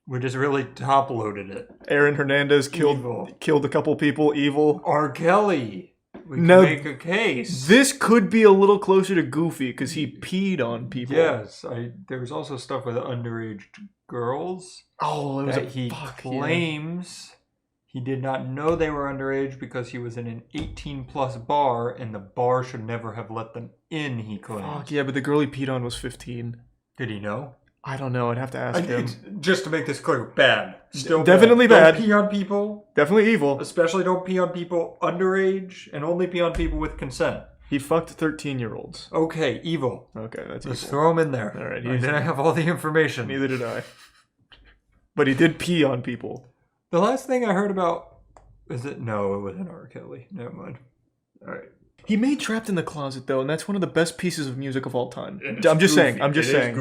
We just really top-loaded it. Aaron Hernandez killed a couple people. Evil. R. Kelly. We can make a case. This could be a little closer to Goofy because he peed on people. Yes. There was also stuff with underage girls. Oh, it was that he claims he did not know they were underage because he was in an 18-plus bar, and the bar should never have let them in, he claims. Fuck, yeah, but the girl he peed on was 15. Did he know? I don't know. I'd have to ask him. Just to make this clear, bad. Still definitely bad. Don't pee on people. Definitely evil. Especially don't pee on people underage, and only pee on people with consent. He fucked 13-year-olds. Okay, evil. Okay, that's Let's evil. throw him in there. All right. I didn't have all the information. Neither did I. But he did pee on people. The last thing I heard about... No, it wasn't R. Kelly. Never mind. All right. He made Trapped in the Closet, though, and that's one of the best pieces of music of all time. I'm just saying. I'm just saying.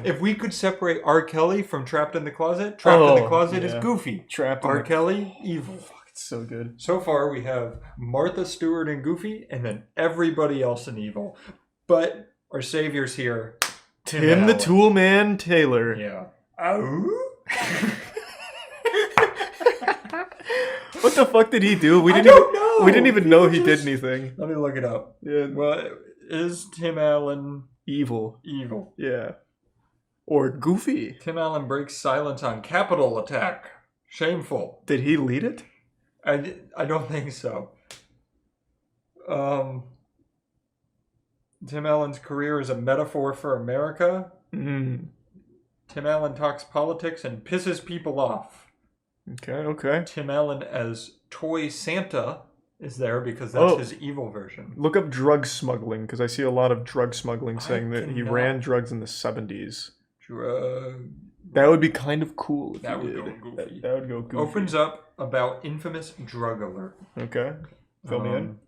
If we could separate R. Kelly from Trapped in the Closet, Trapped in the Closet is goofy. R. Kelly, evil. Fuck, it's so good. So far, we have Martha Stewart and Goofy, and then everybody else in evil. But our savior's here. Tim the Toolman Taylor. Yeah. What the fuck did he do? We didn't even know he did anything. Let me look it up. Yeah. Well, is Tim Allen evil? Evil. Yeah. Or Goofy. Tim Allen breaks silence on Capitol attack. Shameful. Did he lead it? I don't think so. Tim Allen's career is a metaphor for America. Mm. Tim Allen talks politics and pisses people off. Okay. Tim Allen as Toy Santa is there because that's his evil version. Look up drug smuggling, because I see a lot of drug smuggling saying that he ran drugs in the 70s. That would be kind of cool if that he would did. go goofy. That would go goofy. Opens up about infamous drug alert. Okay. Fill me in.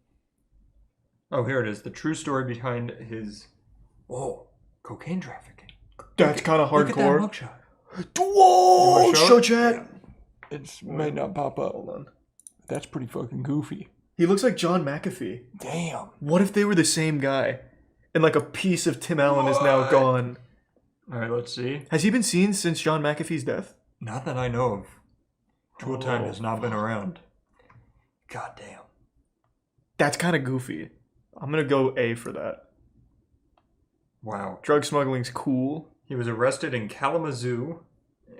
Oh, here it is. The true story behind his cocaine trafficking. That's kind of Look at that hardcore. mugshot. Whoa! Show chat. Yeah. It might not pop up. Hold on. That's pretty fucking goofy. He looks like John McAfee. Damn. What if they were the same guy? And like a piece of Tim Allen is now gone. All right, let's see. Has he been seen since John McAfee's death? Not that I know of. Tool Time has not been around. God damn. That's kind of goofy. I'm going to go A for that. Wow. Drug smuggling's cool. He was arrested in Kalamazoo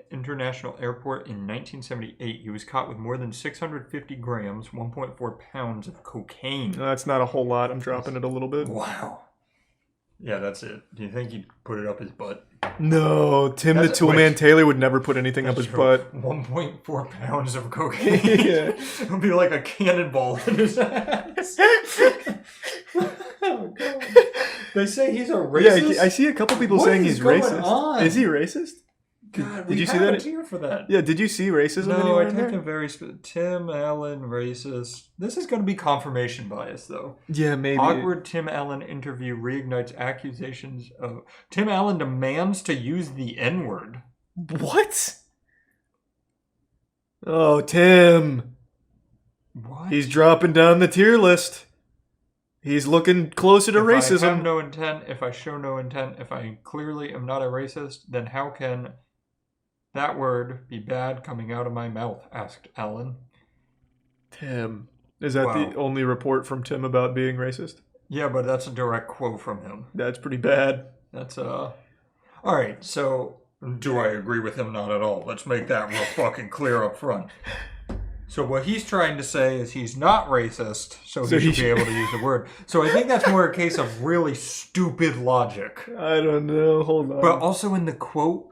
International Airport in 1978. He was caught with more than 650 grams, 1.4 pounds of cocaine. That's not a whole lot. I'm dropping it a little bit. Wow. Yeah, that's it. Do you think he'd put it up his butt? No, Tim the Toolman Taylor would never put anything up his butt. 1.4 pounds of cocaine. Yeah. It would be like a cannonball in his ass. Oh, God. They say he's a racist. Yeah, I see a couple people saying he's racist. Is he racist? God, did you see have that? a tier for that. Yeah, did you see racism? No, I anywhere in took there? him very... Tim Allen, racist. This is going to be confirmation bias, though. Yeah, maybe. Awkward Tim Allen interview reignites accusations of... Tim Allen demands to use the N-word. What? Oh, Tim. What? He's dropping down the tier list. He's looking closer to racism. If I have no intent, if I show no intent, if I clearly am not a racist, then how can that word be bad coming out of my mouth? Asked Allen. Tim. Is that the only report from Tim about being racist? Yeah, but that's a direct quote from him. That's pretty bad. That's All right, so do I agree with him? Not at all. Let's make that real fucking clear up front. So what he's trying to say is he's not racist, so he should be able to use the word. So I think that's more a case of really stupid logic. I don't know. Hold on. But also in the quote,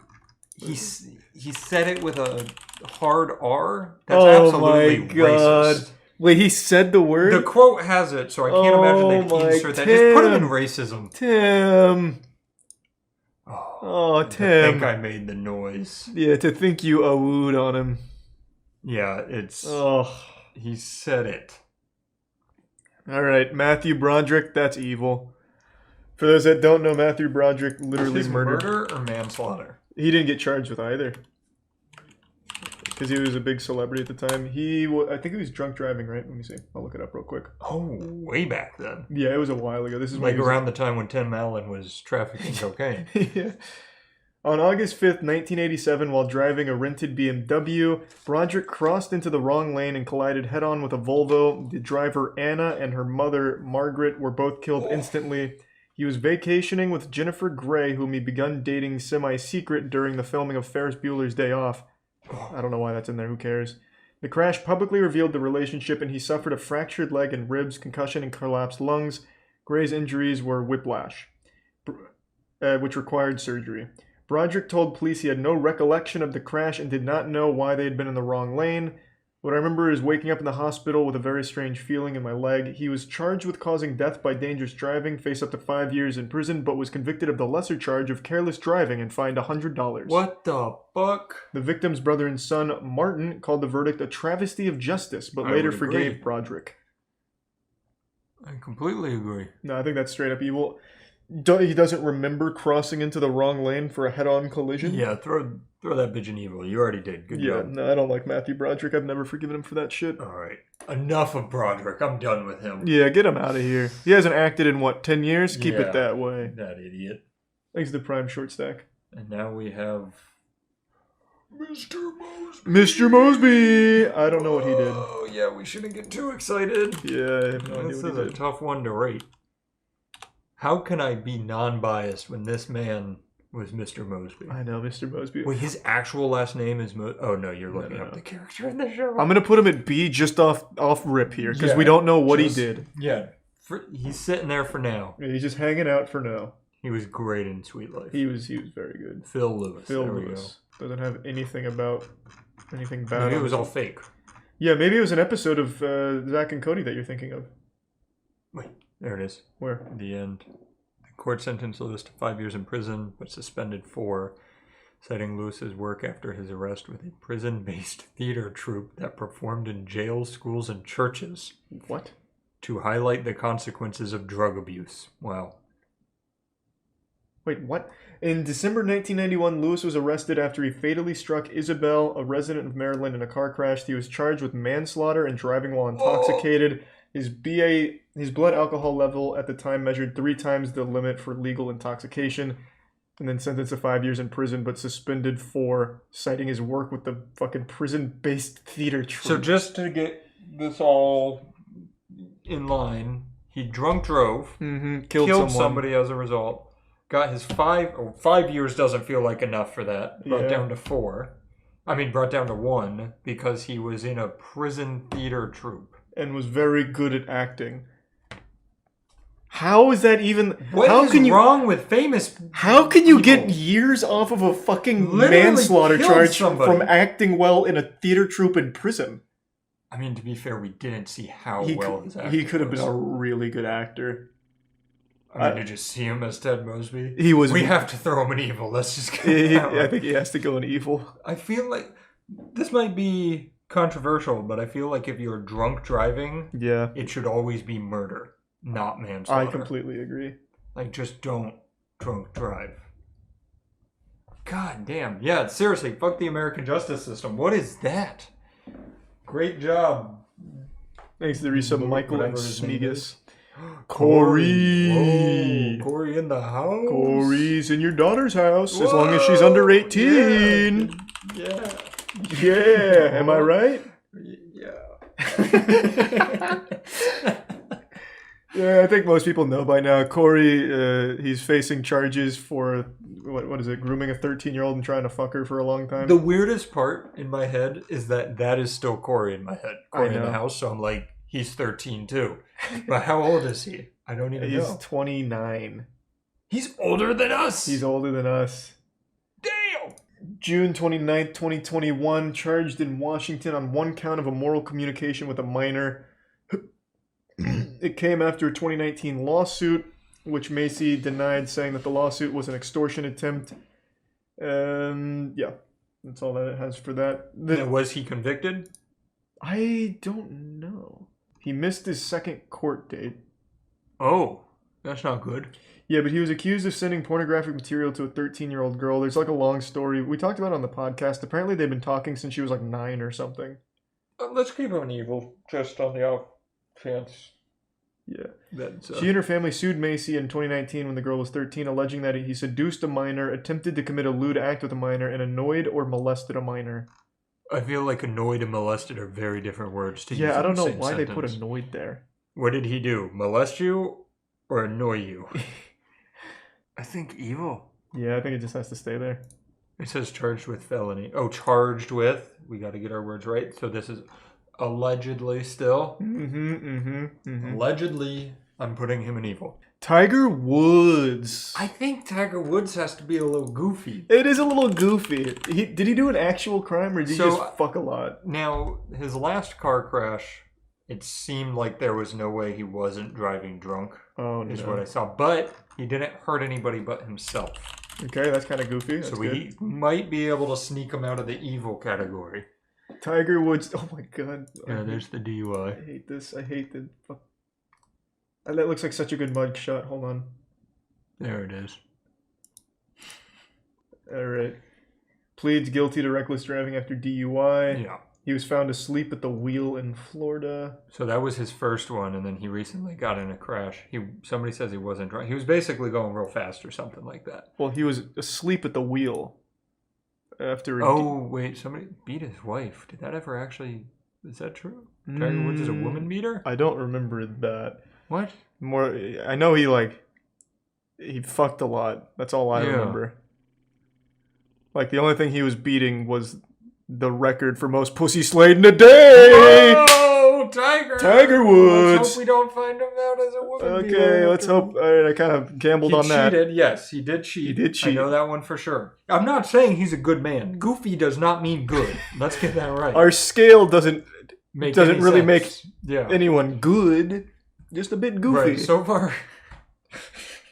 he said it with a hard R. That's absolutely racist. Wait, he said the word? The quote has it, so I can't imagine they insert that. Just put him in racism. Tim. Oh, I Tim. think I made the noise. Yeah, to think you awooed on him. Yeah, it's... Oh. He said it. Alright, Matthew Broderick, that's evil. For those that don't know, Matthew Broderick literally His murdered... murder or manslaughter? He didn't get charged with either. Because he was a big celebrity at the time. I think he was drunk driving, right? Let me see. I'll look it up real quick. Oh, way back then. Yeah, it was a while ago. This is like around the time when Tim Allen was trafficking cocaine. Yeah. On August 5th, 1987, while driving a rented BMW, Broderick crossed into the wrong lane and collided head-on with a Volvo. The driver, Anna, and her mother, Margaret, were both killed instantly. He was vacationing with Jennifer Grey, whom he begun dating semi-secret during the filming of Ferris Bueller's Day Off. I don't know why that's in there, who cares? The crash publicly revealed the relationship, and he suffered a fractured leg and ribs, concussion, and collapsed lungs. Grey's injuries were whiplash, which required surgery. Broderick told police he had no recollection of the crash and did not know why they had been in the wrong lane. What I remember is waking up in the hospital with a very strange feeling in my leg. He was charged with causing death by dangerous driving, faced up to 5 years in prison, but was convicted of the lesser charge of careless driving and fined $100. What the fuck? The victim's brother and son, Martin, called the verdict a travesty of justice, but later forgave Broderick. I completely agree. No, I think that's straight up evil. He doesn't remember crossing into the wrong lane for a head-on collision? Yeah, throw that bitch in evil. You already did. Good job. No, I don't like Matthew Broderick. I've never forgiven him for that shit. Alright. Enough of Broderick. I'm done with him. Yeah, get him out of here. He hasn't acted in, 10 years? Keep it that way. That idiot. Thanks to the Prime Short Stack. And now we have... Mr. Mosby. Mr. Mosby! I don't know what he did. Oh, yeah, we shouldn't get too excited. Yeah, I have no idea This what is he a did. tough one to rate. How can I be non-biased when this man was Mr. Mosby? I know, Mr. Mosby. Wait, his actual last name is Oh, no, you're looking up the character in the show. I'm going to put him at B just off rip here, because we don't know what he did. Yeah, he's sitting there for now. Yeah, he's just hanging out for now. He was great in Sweet Life. He was very good. Phil Lewis. Phil there Lewis. Doesn't have anything about anything bad. Maybe it was all fake. Yeah, maybe it was an episode of Zach and Cody that you're thinking of. Wait, there it is. Where? The end. The court sentenced Lewis to 5 years in prison, but suspended 4, citing Lewis's work after his arrest with a prison-based theater troupe that performed in jails, schools, and churches. What? To highlight the consequences of drug abuse. Wow. Wait, what? In December 1991, Lewis was arrested after he fatally struck Isabel, a resident of Maryland, in a car crash. He was charged with manslaughter and driving while intoxicated. His blood alcohol level at the time measured 3 times the limit for legal intoxication, and then sentenced to 5 years in prison, but suspended 4, citing his work with the fucking prison-based theater troupe. So just to get this all in line, he drunk drove, killed somebody as a result. Got his 5 years doesn't feel like enough for that. Brought down to 4. Brought down to 1 because he was in a prison theater troupe. And was very good at acting. How is that even... What is wrong with famous How can you get years off of a fucking manslaughter charge from acting well in a theater troupe in prison? To be fair, we didn't see how well his acting He could have been a really good actor. Did you see him as Ted Mosby? He was. We have to throw him in evil. Let's just go. I think he has to go in evil. I feel like this might be controversial, but I feel like if you're drunk driving, it should always be murder, not manslaughter. I completely agree. Just don't drunk drive. God damn. Yeah, seriously, fuck the American justice system. What is that? Great job. Thanks to the resub, Michael and Smegus. Corey. Whoa, Corey in the house. Corey's in your daughter's house as long as she's under 18. Yeah. Yeah. Am I right? Yeah. Yeah, I think most people know by now. Corey, he's facing charges for what is it? Grooming a 13-year-old and trying to fuck her for a long time. The weirdest part in my head is that is still Corey in my head. Corey in the house. So I'm like, he's 13 too. But how old is he? I don't even know. He's 29. He's older than us. He's older than us. Damn. June 29th, 2021, charged in Washington on 1 count of immoral communication with a minor. It came after a 2019 lawsuit, which Macy denied, saying that the lawsuit was an extortion attempt. Yeah, that's all that it has for that. Now, was he convicted? I don't know. He missed his second court date. Oh, that's not good. Yeah, but he was accused of sending pornographic material to a 13-year-old girl. There's like a long story. We talked about it on the podcast. Apparently they've been talking since she was like 9 or something. Let's keep him evil, just on the off chance. Yeah. That's, She and her family sued Macy in 2019 when the girl was 13, alleging that he seduced a minor, attempted to commit a lewd act with a minor, and annoyed or molested a minor. I feel like annoyed and molested are very different words to use. Yeah, I don't in the know same why sentence. they put annoyed there. What did he do? Molest you or annoy you? I think evil. Yeah, I think it just has to stay there. It says charged with felony. Oh, charged with. We got to get our words right. So this is allegedly still. Allegedly, I'm putting him in evil. Tiger Woods. I think Tiger Woods has to be a little goofy. It is a little goofy. Did he do an actual crime or did he just fuck a lot? Now, his last car crash, it seemed like there was no way he wasn't driving drunk. Oh, is no. what I saw. But he didn't hurt anybody but himself. Okay, that's kind of goofy. That's so good. we might be able to sneak him out of the evil category. Tiger Woods. Oh my god. Yeah, there's the DUI. I hate this. I hate the. That looks like such a good mug shot. Hold on. There it is. All right. Pleads guilty to reckless driving after DUI. Yeah. He was found asleep at the wheel in Florida. So that was his first one, and then he recently got in a crash. Somebody says he wasn't driving. He was basically going real fast or something like that. Well, he was asleep at the wheel after. Wait, somebody beat his wife. Did that ever actually? Is that true? Tiger Woods is a woman beater? I don't remember that. What? More, I know he fucked a lot. That's all I remember. Like the only thing he was beating was the record for most pussy slayed in a day. Oh, Tiger! Tiger Woods. Let's hope we don't find him out as a woman beater. Okay, let's hope. All right, I kind of gambled on that. He cheated. Yes, he did cheat. He did cheat. I know that one for sure. I'm not saying he's a good man. Goofy does not mean good. Let's get that right. Our scale doesn't really sense. make anyone good. Just a bit goofy. Right, so far,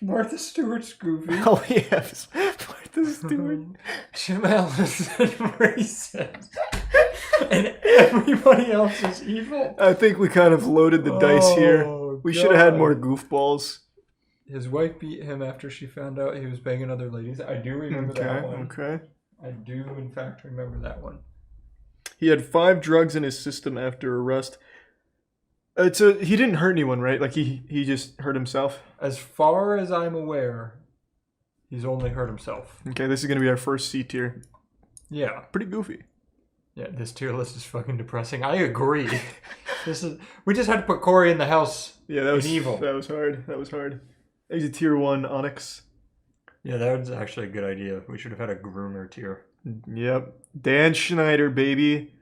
Martha Stewart's goofy. Oh, yes. Martha Stewart. Jim Allison racist. And everybody else is evil. I think we kind of loaded the dice here. We should have had more goofballs. His wife beat him after she found out he was banging other ladies. I do remember that one. Okay. I do, in fact, remember that one. He had 5 drugs in his system after arrest. He didn't hurt anyone, right? Like he just hurt himself? As far as I'm aware, he's only hurt himself. Okay, this is going to be our first C tier. Yeah. Pretty goofy. Yeah, this tier list is fucking depressing. I agree. We just had to put Corey in the house. Yeah, that was evil. That was hard. He's a tier 1 Onyx. Yeah, that was actually a good idea. We should have had a groomer tier. Yep. Dan Schneider, baby.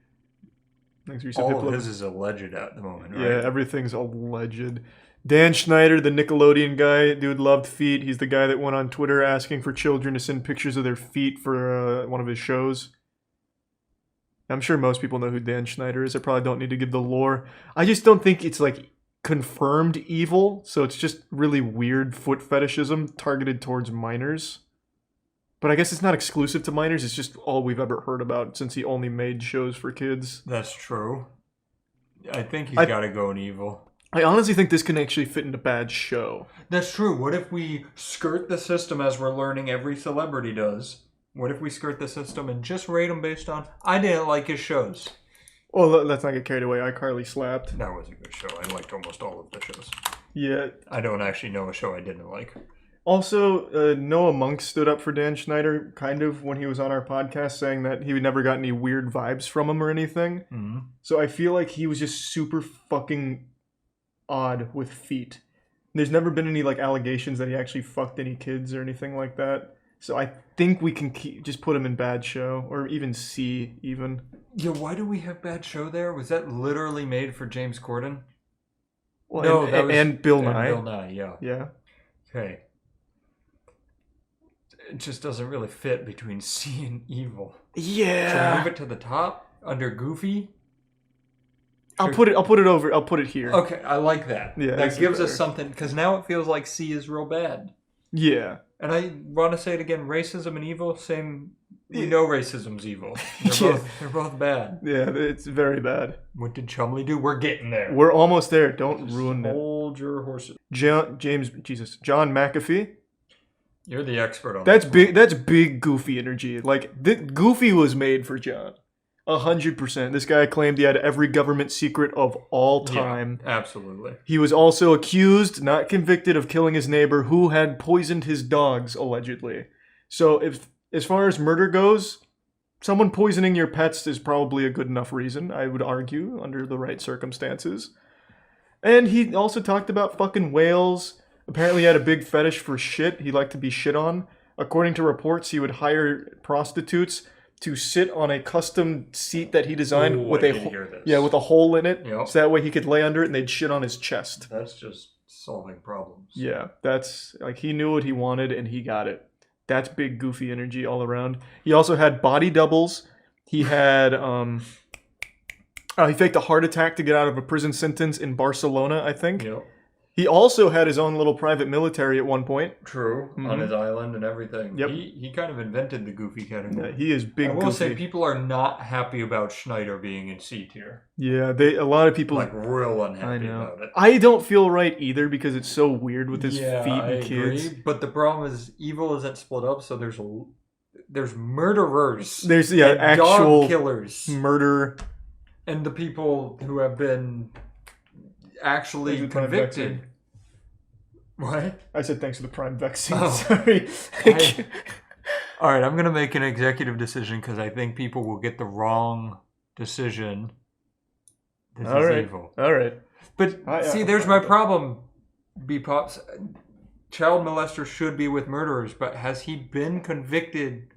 All of his is alleged at the moment, right? Yeah, everything's alleged. Dan Schneider, the Nickelodeon guy, dude loved feet. He's the guy that went on Twitter asking for children to send pictures of their feet for one of his shows. I'm sure most people know who Dan Schneider is. I probably don't need to give the lore. I just don't think it's like confirmed evil, so it's just really weird foot fetishism targeted towards minors. But I guess it's not exclusive to minors. It's just all we've ever heard about since he only made shows for kids. That's true. I think he's got to go in evil. I honestly think this can actually fit in a bad show. That's true. What if we skirt the system as we're learning every celebrity does? What if we skirt the system and just rate them based on, I didn't like his shows. Well, let's not get carried away. iCarly slapped. That was a good show. I liked almost all of the shows. Yeah. I don't actually know a show I didn't like. Also, Noah Monk stood up for Dan Schneider, kind of, when he was on our podcast, saying that he never got any weird vibes from him or anything. Mm-hmm. So I feel like he was just super fucking odd with feet. There's never been any allegations that he actually fucked any kids or anything like that. So I think we can just put him in bad show, or even C, even. Yeah, why do we have bad show there? Was that literally made for James Corden? Well, no, and Bill Nye. Bill Nye, yeah. Yeah. Okay. It just doesn't really fit between C and evil. Yeah. So move it to the top under Goofy. I'll put it here. Okay, I like that. Yeah, that gives us something, because now it feels like C is real bad. Yeah. And I want to say it again, racism and evil, same. We know racism's evil. They're both bad. Yeah, it's very bad. What did Chumley do? We're getting there. We're almost there. Don't Just ruin it. Hold your horses. John McAfee. You're the expert on That's this big. That's big Goofy energy. Like Goofy was made for John. 100%. This guy claimed he had every government secret of all time. Yeah, absolutely. He was also accused, not convicted, of killing his neighbor who had poisoned his dogs, allegedly. So if, as far as murder goes, someone poisoning your pets is probably a good enough reason, I would argue, under the right circumstances. And he also talked about fucking whales. Apparently he had a big fetish for shit. He liked to be shit on. According to reports, he would hire prostitutes to sit on a custom seat that he designed with a hole in it, so that way he could lay under it and they'd shit on his chest. That's just solving problems. Yeah, that's like he knew what he wanted and he got it. That's big Goofy energy all around. He also had body doubles. He had he faked a heart attack to get out of a prison sentence in Barcelona, I think. Yep. He also had his own little private military at one point. True, on his island and everything. Yep. He kind of invented the Goofy category. Yeah, he is big I will Goofy. say people are not happy about Schneider being in C tier. Yeah, a lot of people like real unhappy about it. I don't feel right either because it's so weird with his feet I and kids. agree, but the problem is evil isn't split up, so there's murderers. There's and actual dog killers, murder, and the people who have been actually convicted. What? I said thanks for the Prime vaccine. Oh. Sorry. All right, I'm going to make an executive decision because I think people will get the wrong decision. This All is right. evil. All right. But see, there's my problem, B-Pops. Child molester should be with murderers, but has he been convicted?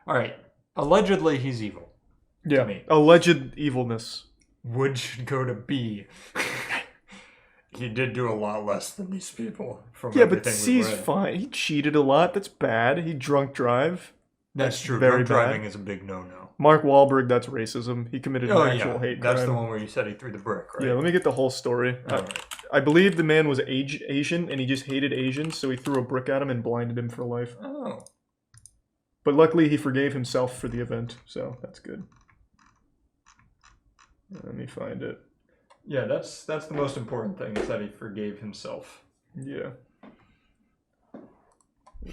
All right, allegedly he's evil. Yeah, to me. alleged evilness. Wood should go to B. He did do a lot less than these people. From Yeah, but everything C's we've read. fine. He cheated a lot. That's bad. He drunk drive. That's true. Very Drunk bad. driving is a big no-no. Mark Wahlberg, that's racism. He committed an actual hate crime. That's the one where you said he threw the brick, right? Yeah, let me get the whole story. Alright. I believe the man was Asian, and he just hated Asians, so he threw a brick at him and blinded him for life. Oh. But luckily, he forgave himself for the event, so that's good. Let me find it. Yeah, that's the most important thing, is that he forgave himself. Yeah.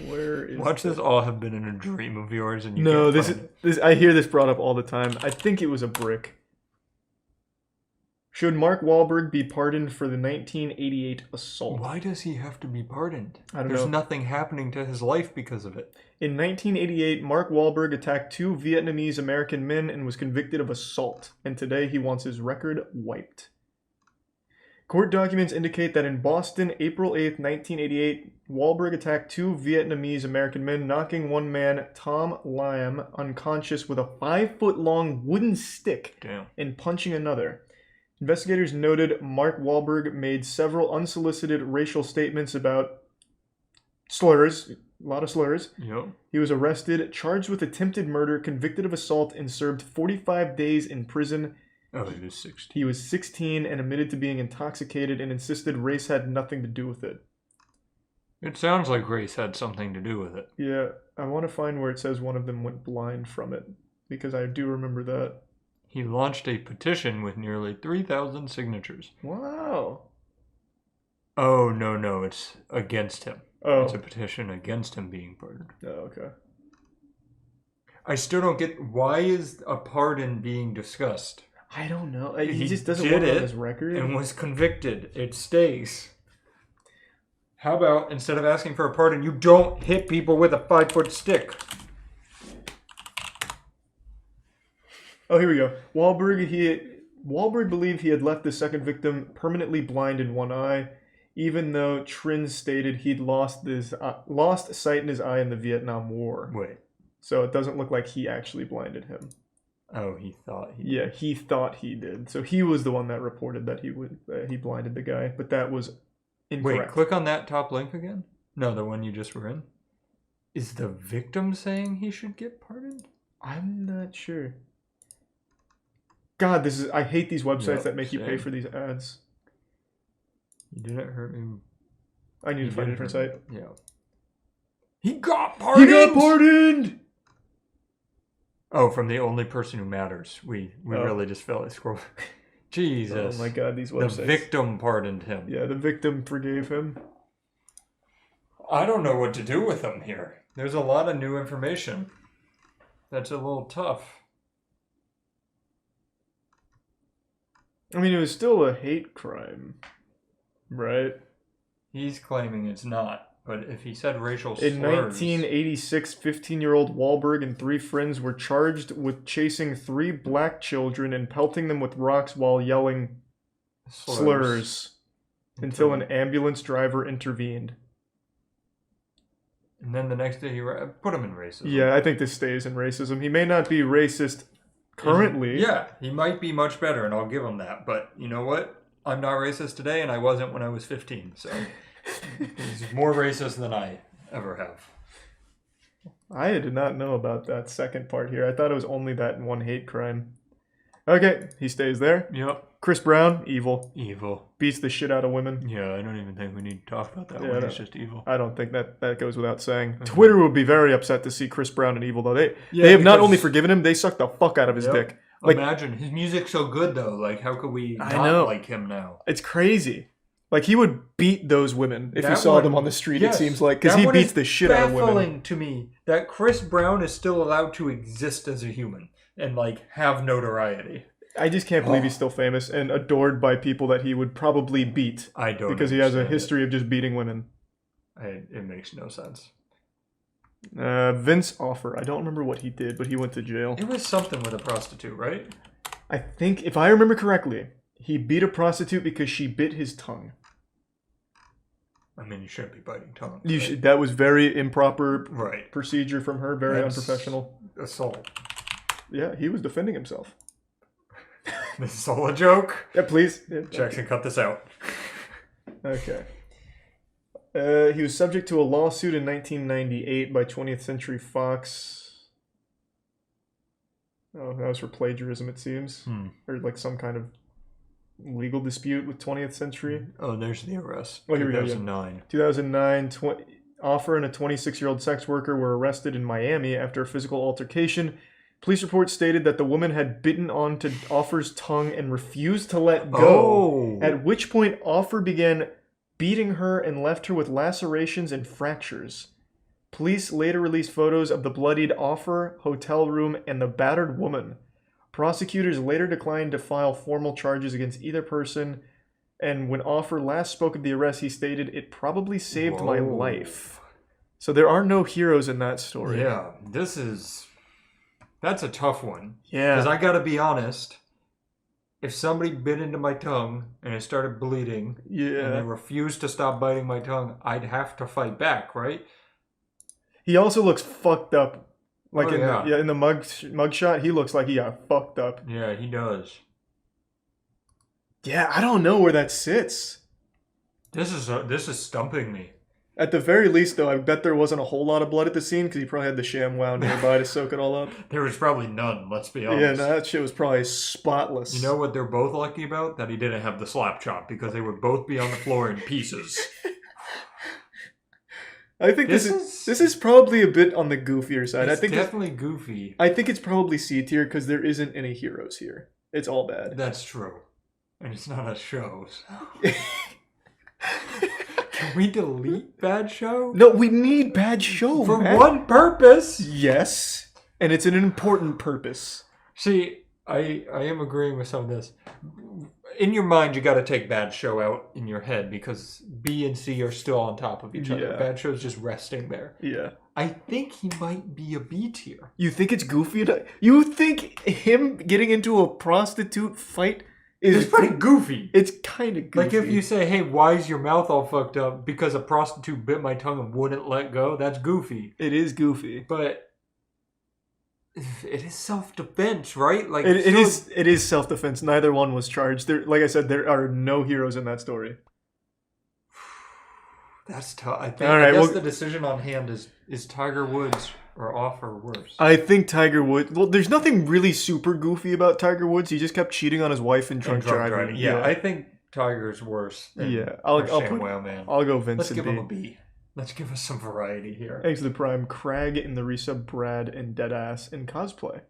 Where is Watch this all have been in a dream of yours, and you No, can't find it. this I hear this brought up all the time. I think it was a brick. Should Mark Wahlberg be pardoned for the 1988 assault? Why does he have to be pardoned? I don't There's know. nothing happening to his life because of it. In 1988, Mark Wahlberg attacked 2 Vietnamese American men and was convicted of assault, and today he wants his record wiped. Court documents indicate that in Boston, April 8, 1988, Wahlberg attacked 2 Vietnamese American men, knocking one man, Tom Lam, unconscious with a 5-foot-long wooden stick Damn. and punching another. Investigators noted Mark Wahlberg made several unsolicited racial statements about slurs, a lot of slurs. Yep. He was arrested, charged with attempted murder, convicted of assault, and served 45 days in prison. Oh, he was 16. He was 16 and admitted to being intoxicated and insisted race had nothing to do with it. It sounds like race had something to do with it. Yeah, I want to find where it says one of them went blind from it, because I do remember that. He launched a petition with nearly 3,000 signatures. Wow. Oh, no, it's against him. Oh. It's a petition against him being pardoned. Oh, okay. I still don't get, why is a pardon being discussed? I don't know. He just doesn't want it on his record. And was convicted. It stays. How about, instead of asking for a pardon, you don't hit people with a 5-foot stick? Oh, here we go. Wahlberg believed he had left the second victim permanently blind in one eye, even though Trin stated he'd lost sight in his eye in the Vietnam War. Wait. So it doesn't look like he actually blinded him. Oh, he thought he did. Yeah, he thought he did. So he was the one that reported that he blinded the guy, but that was incorrect. Wait, click on that top link again? No, the one you just were in. Is the victim saying he should get pardoned? I'm not sure. God, I hate these websites that make you pay same. for these ads. You didn't hurt me. I need to find a different site. Yeah. He got pardoned. He got pardoned. Oh, from the only person who matters. We really just fell at scroll. Jesus. Oh my God, these The websites. victim pardoned him. Yeah, the victim forgave him. I don't know what to do with him here. There's a lot of new information. That's a little tough. I mean, it was still a hate crime, right? He's claiming it's not. But if he said racial slurs... In 1986, 15-year-old Wahlberg and 3 friends were charged with chasing 3 black children and pelting them with rocks while yelling slurs until an ambulance driver intervened. And then the next day he put him in racism. Yeah, I think this stays in racism. He may not be racist currently. Yeah, he might be much better, and I'll give him that. But you know what? I'm not racist today, and I wasn't when I was 15, so... He's more racist than I ever have. I did not know about that second part here. I thought it was only that one hate crime. Okay, he stays there. Yep. Chris Brown, evil. Evil. Beats the shit out of women. Yeah, I don't even think we need to talk about that one. It's just evil. I don't think that goes without saying. Twitter would be very upset to see Chris Brown and evil, though. They have not only forgiven him, they suck the fuck out of his dick. Like, imagine, his music's so good, though. Like, how could we not like him now? It's crazy. Like, he would beat those women if you saw them on the street, it seems like. Because he beats the shit out of women. It's baffling to me that Chris Brown is still allowed to exist as a human and, like, have notoriety. I just can't believe he's still famous and adored by people that he would probably beat. I don't Because he has a history of just beating women. It makes no sense. Vince Offer. I don't remember what he did, but he went to jail. It was something with a prostitute, right? I think, if I remember correctly, he beat a prostitute because she bit his tongue. I mean, you shouldn't be biting tongue. You should, that was very improper Right. procedure from her, very That's unprofessional. Assault. Yeah, he was defending himself. This is all a joke? Yeah, please. Yeah, Jackson, cut this out. Okay. He was subject to a lawsuit in 1998 by 20th Century Fox. Oh, that was for plagiarism, it seems. Or like some kind of legal dispute with 20th Century. Oh, there's the arrest. Oh, here we go. 2009. 2009, Offer and a 26-year-old sex worker were arrested in Miami after a physical altercation. Police reports stated that the woman had bitten onto Offer's tongue and refused to let go, at which point Offer began beating her and left her with lacerations and fractures. Police later released photos of the bloodied Offer, hotel room, and the battered woman. Prosecutors later declined to file formal charges against either person, and when Offer last spoke of the arrest, he stated, "It probably saved my life." So there are no heroes in that story. Yeah, that's a tough one. Yeah. Because I gotta be honest, if somebody bit into my tongue and it started bleeding, and they refused to stop biting my tongue, I'd have to fight back, right? He also looks fucked up. Like Oh, in the mugshot, he looks like he got fucked up. Yeah, he does. Yeah, I don't know where that sits. This is stumping me. At the very least, though, I bet there wasn't a whole lot of blood at the scene because he probably had the ShamWow nearby to soak it all up. There was probably none, let's be honest. Yeah, no, that shit was probably spotless. You know what they're both lucky about? That he didn't have the slap chop, because they would both be on the floor in pieces. I think this is probably a bit on the goofier side. It's I think definitely goofy. I think it's probably C tier because there isn't any heroes here. It's all bad. That's true. And it's not a show, so... Can we delete Bad Show? No, we need Bad Show, For man. one purpose! Yes, and it's an important purpose. See, I am agreeing with some of this. In your mind, you got to take Bad Show out in your head because B and C are still on top of each other. Yeah. Bad Show's just resting there. Yeah. I think he might be a B tier. You think it's goofy? You think him getting into a prostitute fight is It's pretty goofy. It's kind of goofy. Like if you say, hey, why is your mouth all fucked up? Because a prostitute bit my tongue and wouldn't let go. That's goofy. It is goofy. But it is self-defense, right? Like it is self-defense. Neither one was charged. Like I said, there are no heroes in that story. That's tough. I guess the decision on hand is Tiger Woods or Offer worse. I think Tiger Woods... Well, there's nothing really super goofy about Tiger Woods. He just kept cheating on his wife and drunk driving. Yeah, I think Tiger's worse than I'll ShamWow, man. I'll go Vince Let's and give B. him a B. Let's give us some variety here. Thanks to the Prime. Crag in the resub, Brad and Deadass in cosplay.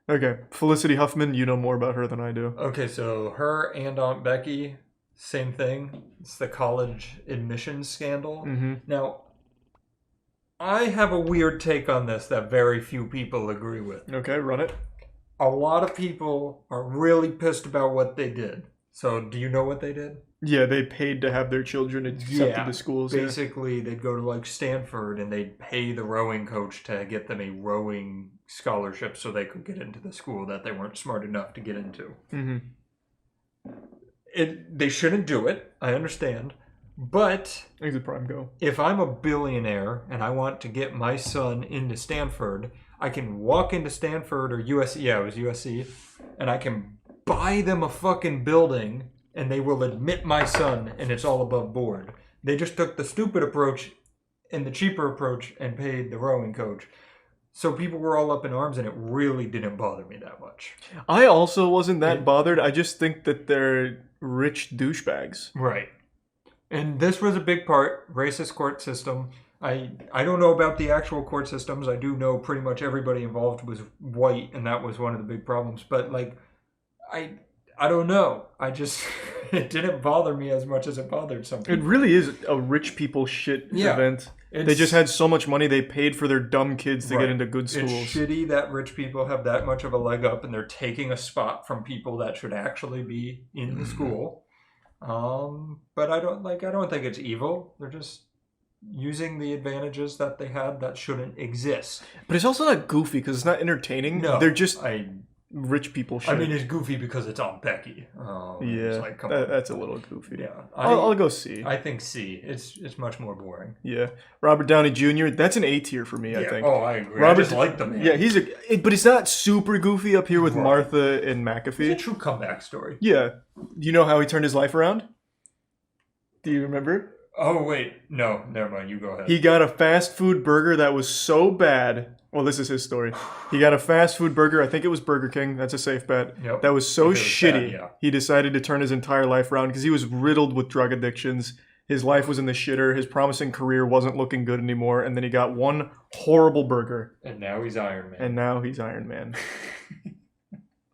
Okay, Felicity Huffman, you know more about her than I do. Okay, so her and Aunt Becky, same thing. It's the college admissions scandal. Mhm. Now, I have a weird take on this that very few people agree with. Okay, run it. A lot of people are really pissed about what they did. So, do you know what they did? Yeah, they paid to have their children accepted to schools. Yeah. Basically, they'd go to like Stanford and they'd pay the rowing coach to get them a rowing scholarship so they could get into the school that they weren't smart enough to get into. Mm-hmm. They shouldn't do it. I understand. But Thanks to Prime Go. if I'm a billionaire and I want to get my son into Stanford, I can walk into Stanford or USC. Yeah, it was USC. And I can buy them a fucking building and they will admit my son and it's all above board. They just took the stupid approach and the cheaper approach and paid the rowing coach. So people were all up in arms and it really didn't bother me that much. I also wasn't that bothered. I just think that they're rich douchebags. Right. And this was a big part, racist court system. I don't know about the actual court systems. I do know pretty much everybody involved was white, and that was one of the big problems. But, like, I don't know. I just, it didn't bother me as much as it bothered some people. It really is a rich people shit event. They just had so much money, they paid for their dumb kids to get into good schools. It's shitty that rich people have that much of a leg up and they're taking a spot from people that should actually be in the school. But I don't think it's evil. They're just using the advantages that they had that shouldn't exist. But it's also not goofy because it's not entertaining. No, they're just rich people shit. I mean, it's goofy because it's on Becky. Yeah, it's like, come on. that's a little goofy. Yeah, I'll go C. I think C. It's much more boring. Yeah, Robert Downey Jr. That's an A tier for me. I think. Oh, I agree. Robert, I just like the man. Yeah, but it's not super goofy up here with Martha and McAfee. It's a true comeback story. Yeah, you know how he turned his life around? Do you remember? Oh wait, no, never mind. You go ahead. He got a fast food burger that was so bad. Well, this is his story. He got a fast food burger. I think it was Burger King. That's a safe bet. Yep. That was so shitty. Bad, yeah. He decided to turn his entire life around because he was riddled with drug addictions. His life was in the shitter. His promising career wasn't looking good anymore. And then he got one horrible burger. And now he's Iron Man.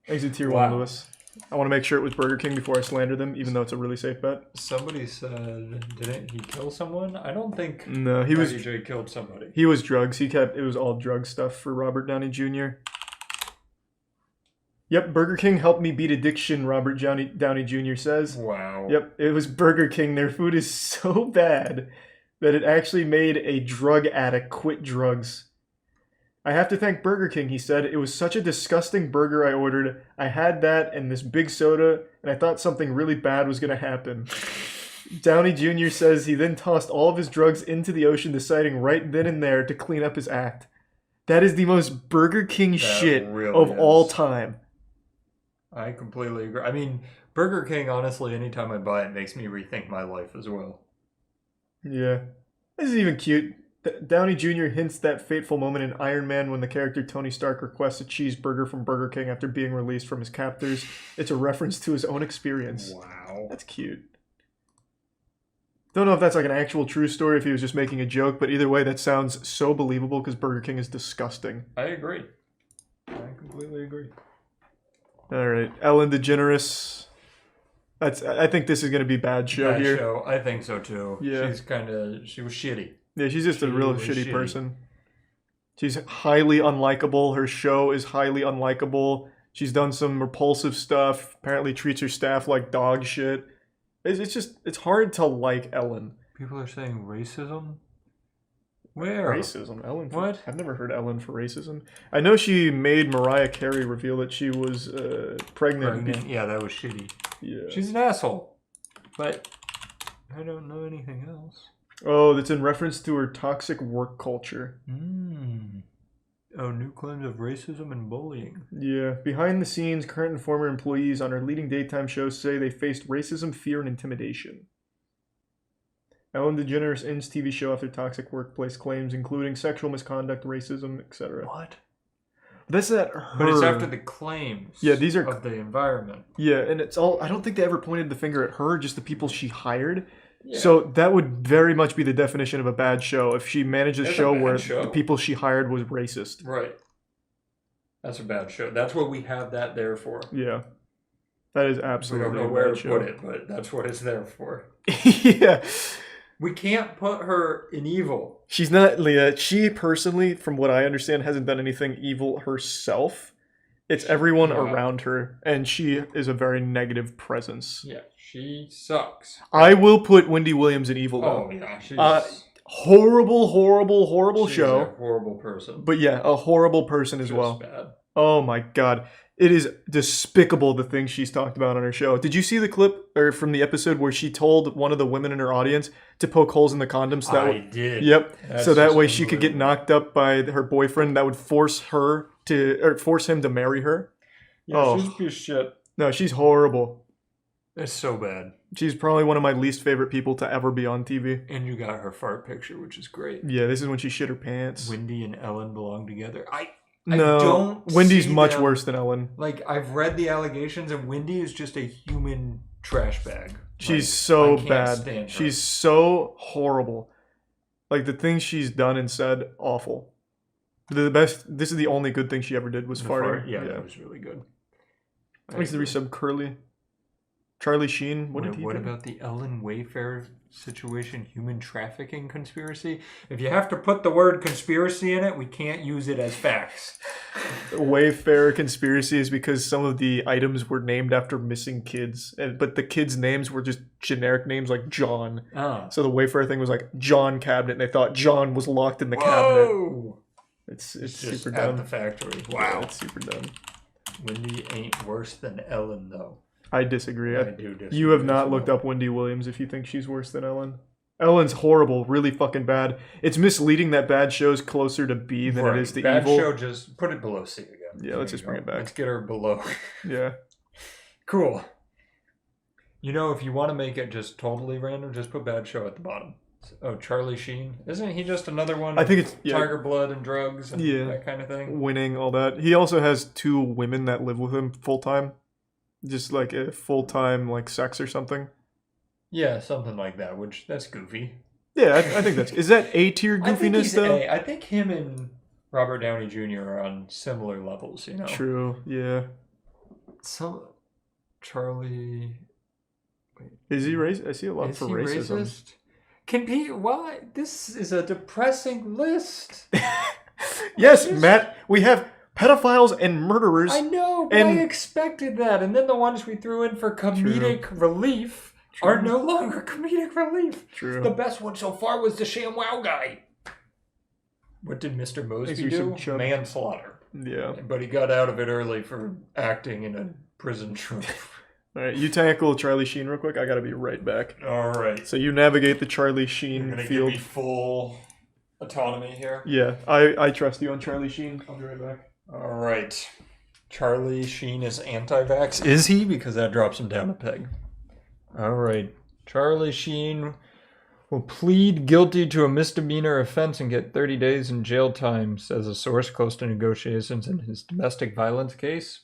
Thanks to Tier 1, Lewis. I want to make sure it was Burger King before I slander them, even though it's a really safe bet. Somebody said, didn't he kill someone? I don't think. No, he was. DJ killed somebody. He was drugs. It was all drug stuff for Robert Downey Jr. Yep, Burger King helped me beat addiction, Robert Downey Jr. says. Wow. Yep, it was Burger King. Their food is so bad that it actually made a drug addict quit drugs. I have to thank Burger King, he said. It was such a disgusting burger I ordered. I had that and this big soda, and I thought something really bad was going to happen. Downey Jr. says he then tossed all of his drugs into the ocean, deciding right then and there to clean up his act. That is the most Burger King shit of all time. I completely agree. I mean, Burger King, honestly, anytime I buy it, makes me rethink my life as well. Yeah. This is even cute. Downey Jr. hints that fateful moment in Iron Man when the character Tony Stark requests a cheeseburger from Burger King after being released from his captors. It's a reference to his own experience. Wow. That's cute. Don't know if that's like an actual true story, if he was just making a joke, but either way, that sounds so believable because Burger King is disgusting. I agree. I completely agree. All right, Ellen DeGeneres. I think this is going to be bad show Bad here. show. I think so too. Yeah. She was shitty. Yeah, she's just a real shitty person. She's highly unlikable. Her show is highly unlikable. She's done some repulsive stuff. Apparently treats her staff like dog shit. It's hard to like Ellen. People are saying racism? Where? Racism? Ellen? What? I've never heard Ellen for racism. I know she made Mariah Carey reveal that she was pregnant. Yeah, that was shitty. Yeah. She's an asshole. But I don't know anything else. Oh, that's in reference to her toxic work culture. Oh, new claims of racism and bullying. Yeah. Behind the scenes, current and former employees on her leading daytime shows say they faced racism, fear, and intimidation. Ellen DeGeneres ends TV show after toxic workplace claims, including sexual misconduct, racism, etc. What? That's not her. But it's after the claims these are of the environment. Yeah, and it's all... I don't think they ever pointed the finger at her, just the people she hired. So that would very much be the definition of a bad show if she managed a That's a show bad where show. the people she hired was racist. Right. That's a bad show. That's what we have that there for. Yeah. That is We absolutely don't know a where bad to show. put it, but that's what it's there for. Yeah. We can't put her in evil. She's not, Leah. She personally, from what I understand, hasn't done anything evil herself. It's everyone Yeah. around her, and she is a very negative presence. Yeah, she sucks. I will put Wendy Williams in evil, though. Oh, yeah. She's, horrible she's show. a horrible person. But yeah, a horrible person as Just well. bad. Oh my god. It is despicable the things she's talked about on her show. Did you see the clip or from the episode where she told one of the women in her audience to poke holes in the condoms? So that I did. Yep. That's so that just way she could get knocked up by her boyfriend. That would force him to marry her. Yeah, she's a piece of shit. No, she's horrible. It's so bad. She's probably one of my least favorite people to ever be on TV. And you got her fart picture, which is great. Yeah, this is when she shit her pants. Wendy and Ellen belong together. I No, don't Wendy's see much them- worse than Ellen. Like, I've read the allegations, and Wendy is just a human trash bag. She's Like, so I can't bad. stand her. She's so horrible. Like the things she's done and said, awful. The best. This is the only good thing she ever did was The farting. fart, yeah, that was really good. I used to be sub Curly. Charlie Sheen. What did he What do? about the Ellen Wayfair situation, human trafficking conspiracy? If you have to put the word conspiracy in it, we can't use it as facts. Wayfair conspiracy is because some of the items were named after missing kids, but the kids' names were just generic names like John. Oh. So the Wayfair thing was like John cabinet, and they thought John was locked in the cabinet. Whoa! It's Just super at dumb. the factory. Yeah, Wow. it's super dumb. Wendy ain't worse than Ellen, though. I disagree. I do disagree You have as not well. looked up Wendy Williams if you think she's worse than Ellen. Ellen's horrible, really fucking bad. It's misleading that bad show's closer to B than it is to Bad evil. show, just put it below C again. Yeah, let's just bring it back. Let's get her below. Yeah. Cool. You know, if you want to make it just totally random, just put bad show at the bottom. Oh, Charlie Sheen. Isn't he just another one? I think it's Tiger Blood and drugs and Yeah. that kind of thing. Winning, all that. He also has 2 women that live with him full time. Just like a full time like sex or something. Yeah, something like that, which that's goofy. Yeah, I think that's. Is that A tier I think goofiness he's though? A. I think him and Robert Downey Jr. are on similar levels, you know? True, yeah. Some Charlie. Is he racist? I see a lot Is for he racism. racist? Can be why this is a depressing list. Yes, Matt, we have pedophiles and murderers. I know, but and I expected that. And then the ones we threw in for comedic relief are no longer comedic relief. True. The best one so far was the ShamWow guy. What did Mr. Mosby Makes you some do? chub. Manslaughter. Yeah. But he got out of it early for acting in a prison troop. All right, you tackle Charlie Sheen real quick. I gotta be right back. All right. So you navigate the Charlie You're Sheen gonna field. give me full autonomy here. Yeah, I trust you on Charlie Sheen. I'll be right back. All right. Charlie Sheen is anti-vax. Is he? Because that drops him down a peg. All right. Charlie Sheen will plead guilty to a misdemeanor offense and get 30 days in jail time, says a source close to negotiations in his domestic violence case.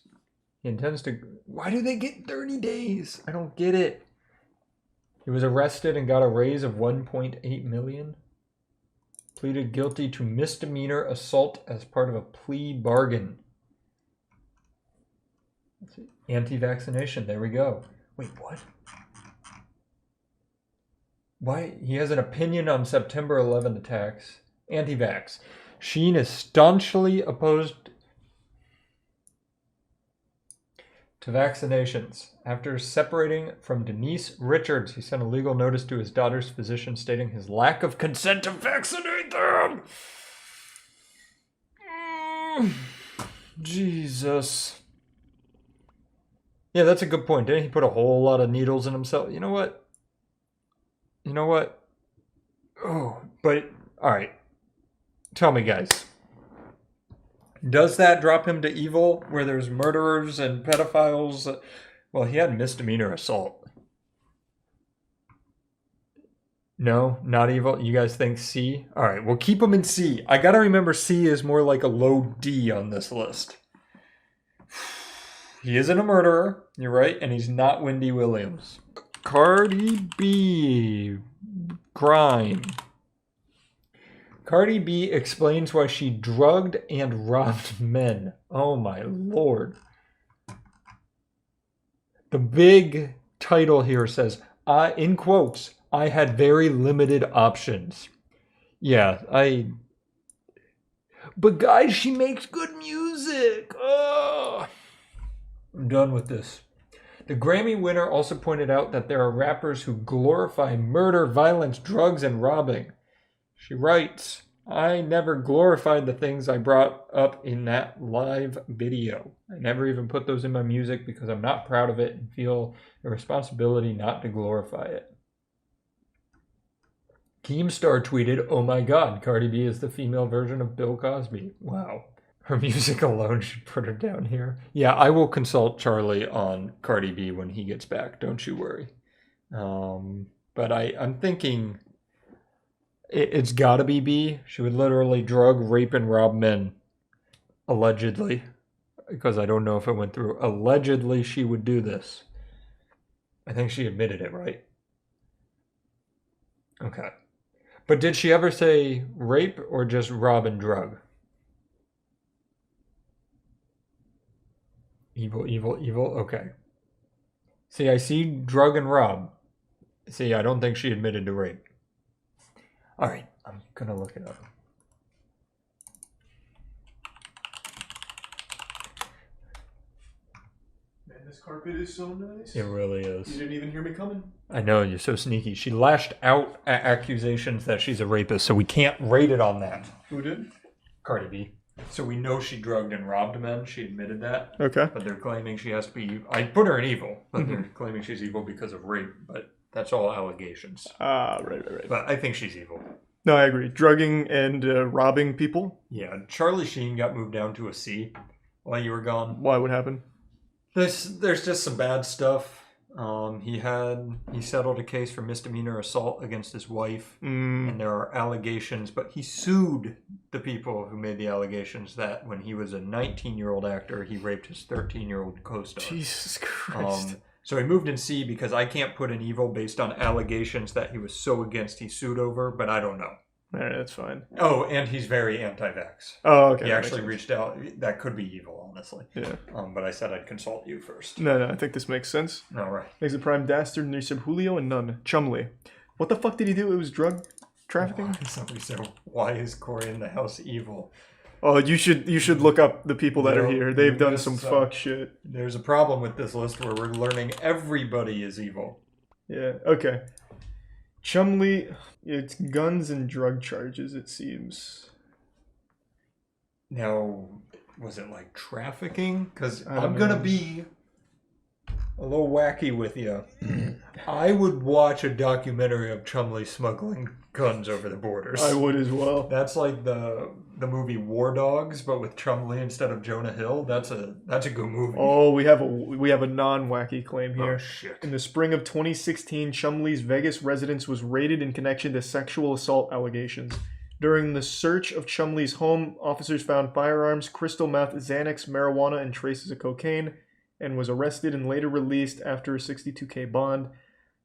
He intends to... Why do they get 30 days? I don't get it. He was arrested and got a raise of $1.8 million. Pleaded guilty to misdemeanor assault as part of a plea bargain. Anti-vaccination. There we go. Wait, what? Why? He has an opinion on September 11 attacks. Anti-vax. Sheen is staunchly opposed to vaccinations. After separating from Denise Richards, he sent a legal notice to his daughter's physician stating his lack of consent to vaccinate them. Jesus. Yeah, that's a good point. Didn't he put a whole lot of needles in himself? You know what? Oh, but, alright. Tell me, guys. Does that drop him to evil where there's murderers and pedophiles? Well, he had misdemeanor assault. No, not evil. You guys think C? Alright, we'll keep him in C. I gotta remember C is more like a low D on this list. He isn't a murderer, you're right, and he's not Wendy Williams. Cardi B. Crime. Cardi B explains why she drugged and robbed men. Oh my lord. The big title here says, in quotes, I had very limited options. Yeah, But guys, she makes good music. Oh. I'm done with this. The Grammy winner also pointed out that there are rappers who glorify murder, violence, drugs, and robbing. She writes, I never glorified the things I brought up in that live video. I never even put those in my music because I'm not proud of it and feel a responsibility not to glorify it. Keemstar tweeted, oh my god, Cardi B is the female version of Bill Cosby. Wow. Her music alone should put her down here. Yeah, I will consult Charlie on Cardi B when he gets back. Don't you worry. But I'm thinking it's got to be B. She would literally drug, rape, and rob men. Allegedly. Because I don't know if it went through. Allegedly, she would do this. I think she admitted it, right? Okay. But did she ever say rape or just rob and drug? Evil, evil, evil. Okay. See, I see drug and rob. See, I don't think she admitted to rape. All right, I'm going to look it up. Man, this carpet is so nice. It really is. You didn't even hear me coming. I know, you're so sneaky. She lashed out at accusations that she's a rapist, so we can't rate it on that. Who did? Cardi B. So we know she drugged and robbed men. She admitted that. Okay. But they're claiming she has to be... I put her in evil, but they're claiming she's evil because of rape. But that's all allegations. Right. But I think she's evil. No, I agree. Drugging and robbing people. Yeah, Charlie Sheen got moved down to a C while you were gone. Why? What happened? There's just some bad stuff. He settled a case for misdemeanor assault against his wife, and there are allegations, but he sued the people who made the allegations that when he was a 19-year-old actor, he raped his 13-year-old co-star. Jesus Christ. So he moved in C because I can't put an evil based on allegations that he was so against he sued over, but I don't know. All right, that's fine. Oh, and he's very anti-vax. Oh, okay. He actually reached out. That could be evil, honestly. Yeah. But I said I'd consult you first. No, I think this makes sense. All right. He's a prime dastard, and he said Julio and none. Chumley. What the fuck did he do? It was drug trafficking? Somebody said, why is Corey in the house evil? Oh, you should look up the people that are here. They've done some fuck shit. There's a problem with this list where we're learning everybody is evil. Yeah, okay. Chumley, it's guns and drug charges, it seems. Now, was it like trafficking? Because I'm going to be a little wacky with you. I would watch a documentary of Chumley smuggling guns over the borders. I would as well. That's like the movie War Dogs, but with Chumley instead of Jonah Hill. That's a good movie. Oh, we have a non-wacky claim here. Oh, shit. In the spring of 2016, Chumley's Vegas residence was raided in connection to sexual assault allegations. During the search of Chumley's home, officers found firearms, crystal meth, Xanax, marijuana, and traces of cocaine, and was arrested and later released after a $62K bond.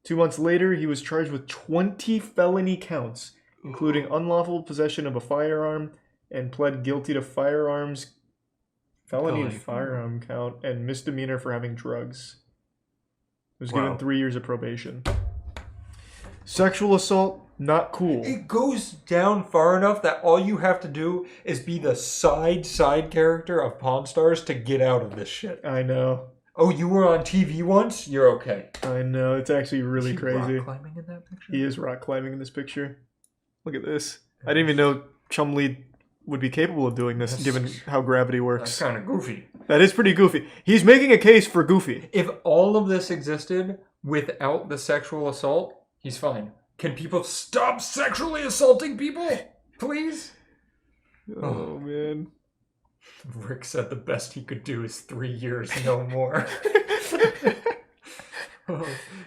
2 months later, he was charged with 20 felony counts, including unlawful possession of a firearm, and pled guilty to firearm count, and misdemeanor for having drugs. He was given 3 years of probation. Sexual assault, not cool. It goes down far enough that all you have to do is be the side character of Pawn Stars to get out of this shit. I know. Oh, you were on TV once? You're okay. I know. It's actually really crazy. Rock climbing in that picture? He is rock climbing in this picture. Look at this. I didn't even know Chumley would be capable of doing this, given how gravity works. That's kind of goofy. That is pretty goofy. He's making a case for goofy. If all of this existed without the sexual assault, he's fine. Can people stop sexually assaulting people? Please? Oh, man. Rick said the best he could do is 3 years, no more.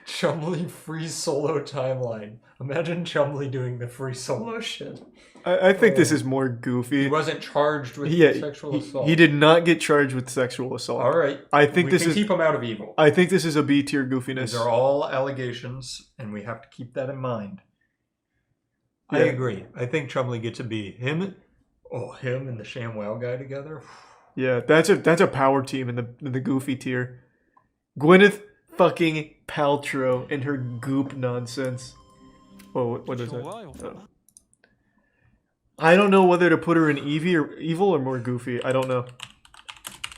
Chumley free solo timeline. Imagine Chumley doing the free solo shit. I think this is more goofy. He wasn't charged with sexual assault. He did not get charged with sexual assault. All right. I think we can keep him out of evil. I think this is a B tier goofiness. These are all allegations, and we have to keep that in mind. Yeah. I agree. I think Chumley gets a B. Him and the ShamWow guy together. Yeah, that's a power team in the goofy tier. Gwyneth fucking Paltrow and her goop nonsense. Oh, what is that? Oh. I don't know whether to put her in evil or more goofy. I don't know.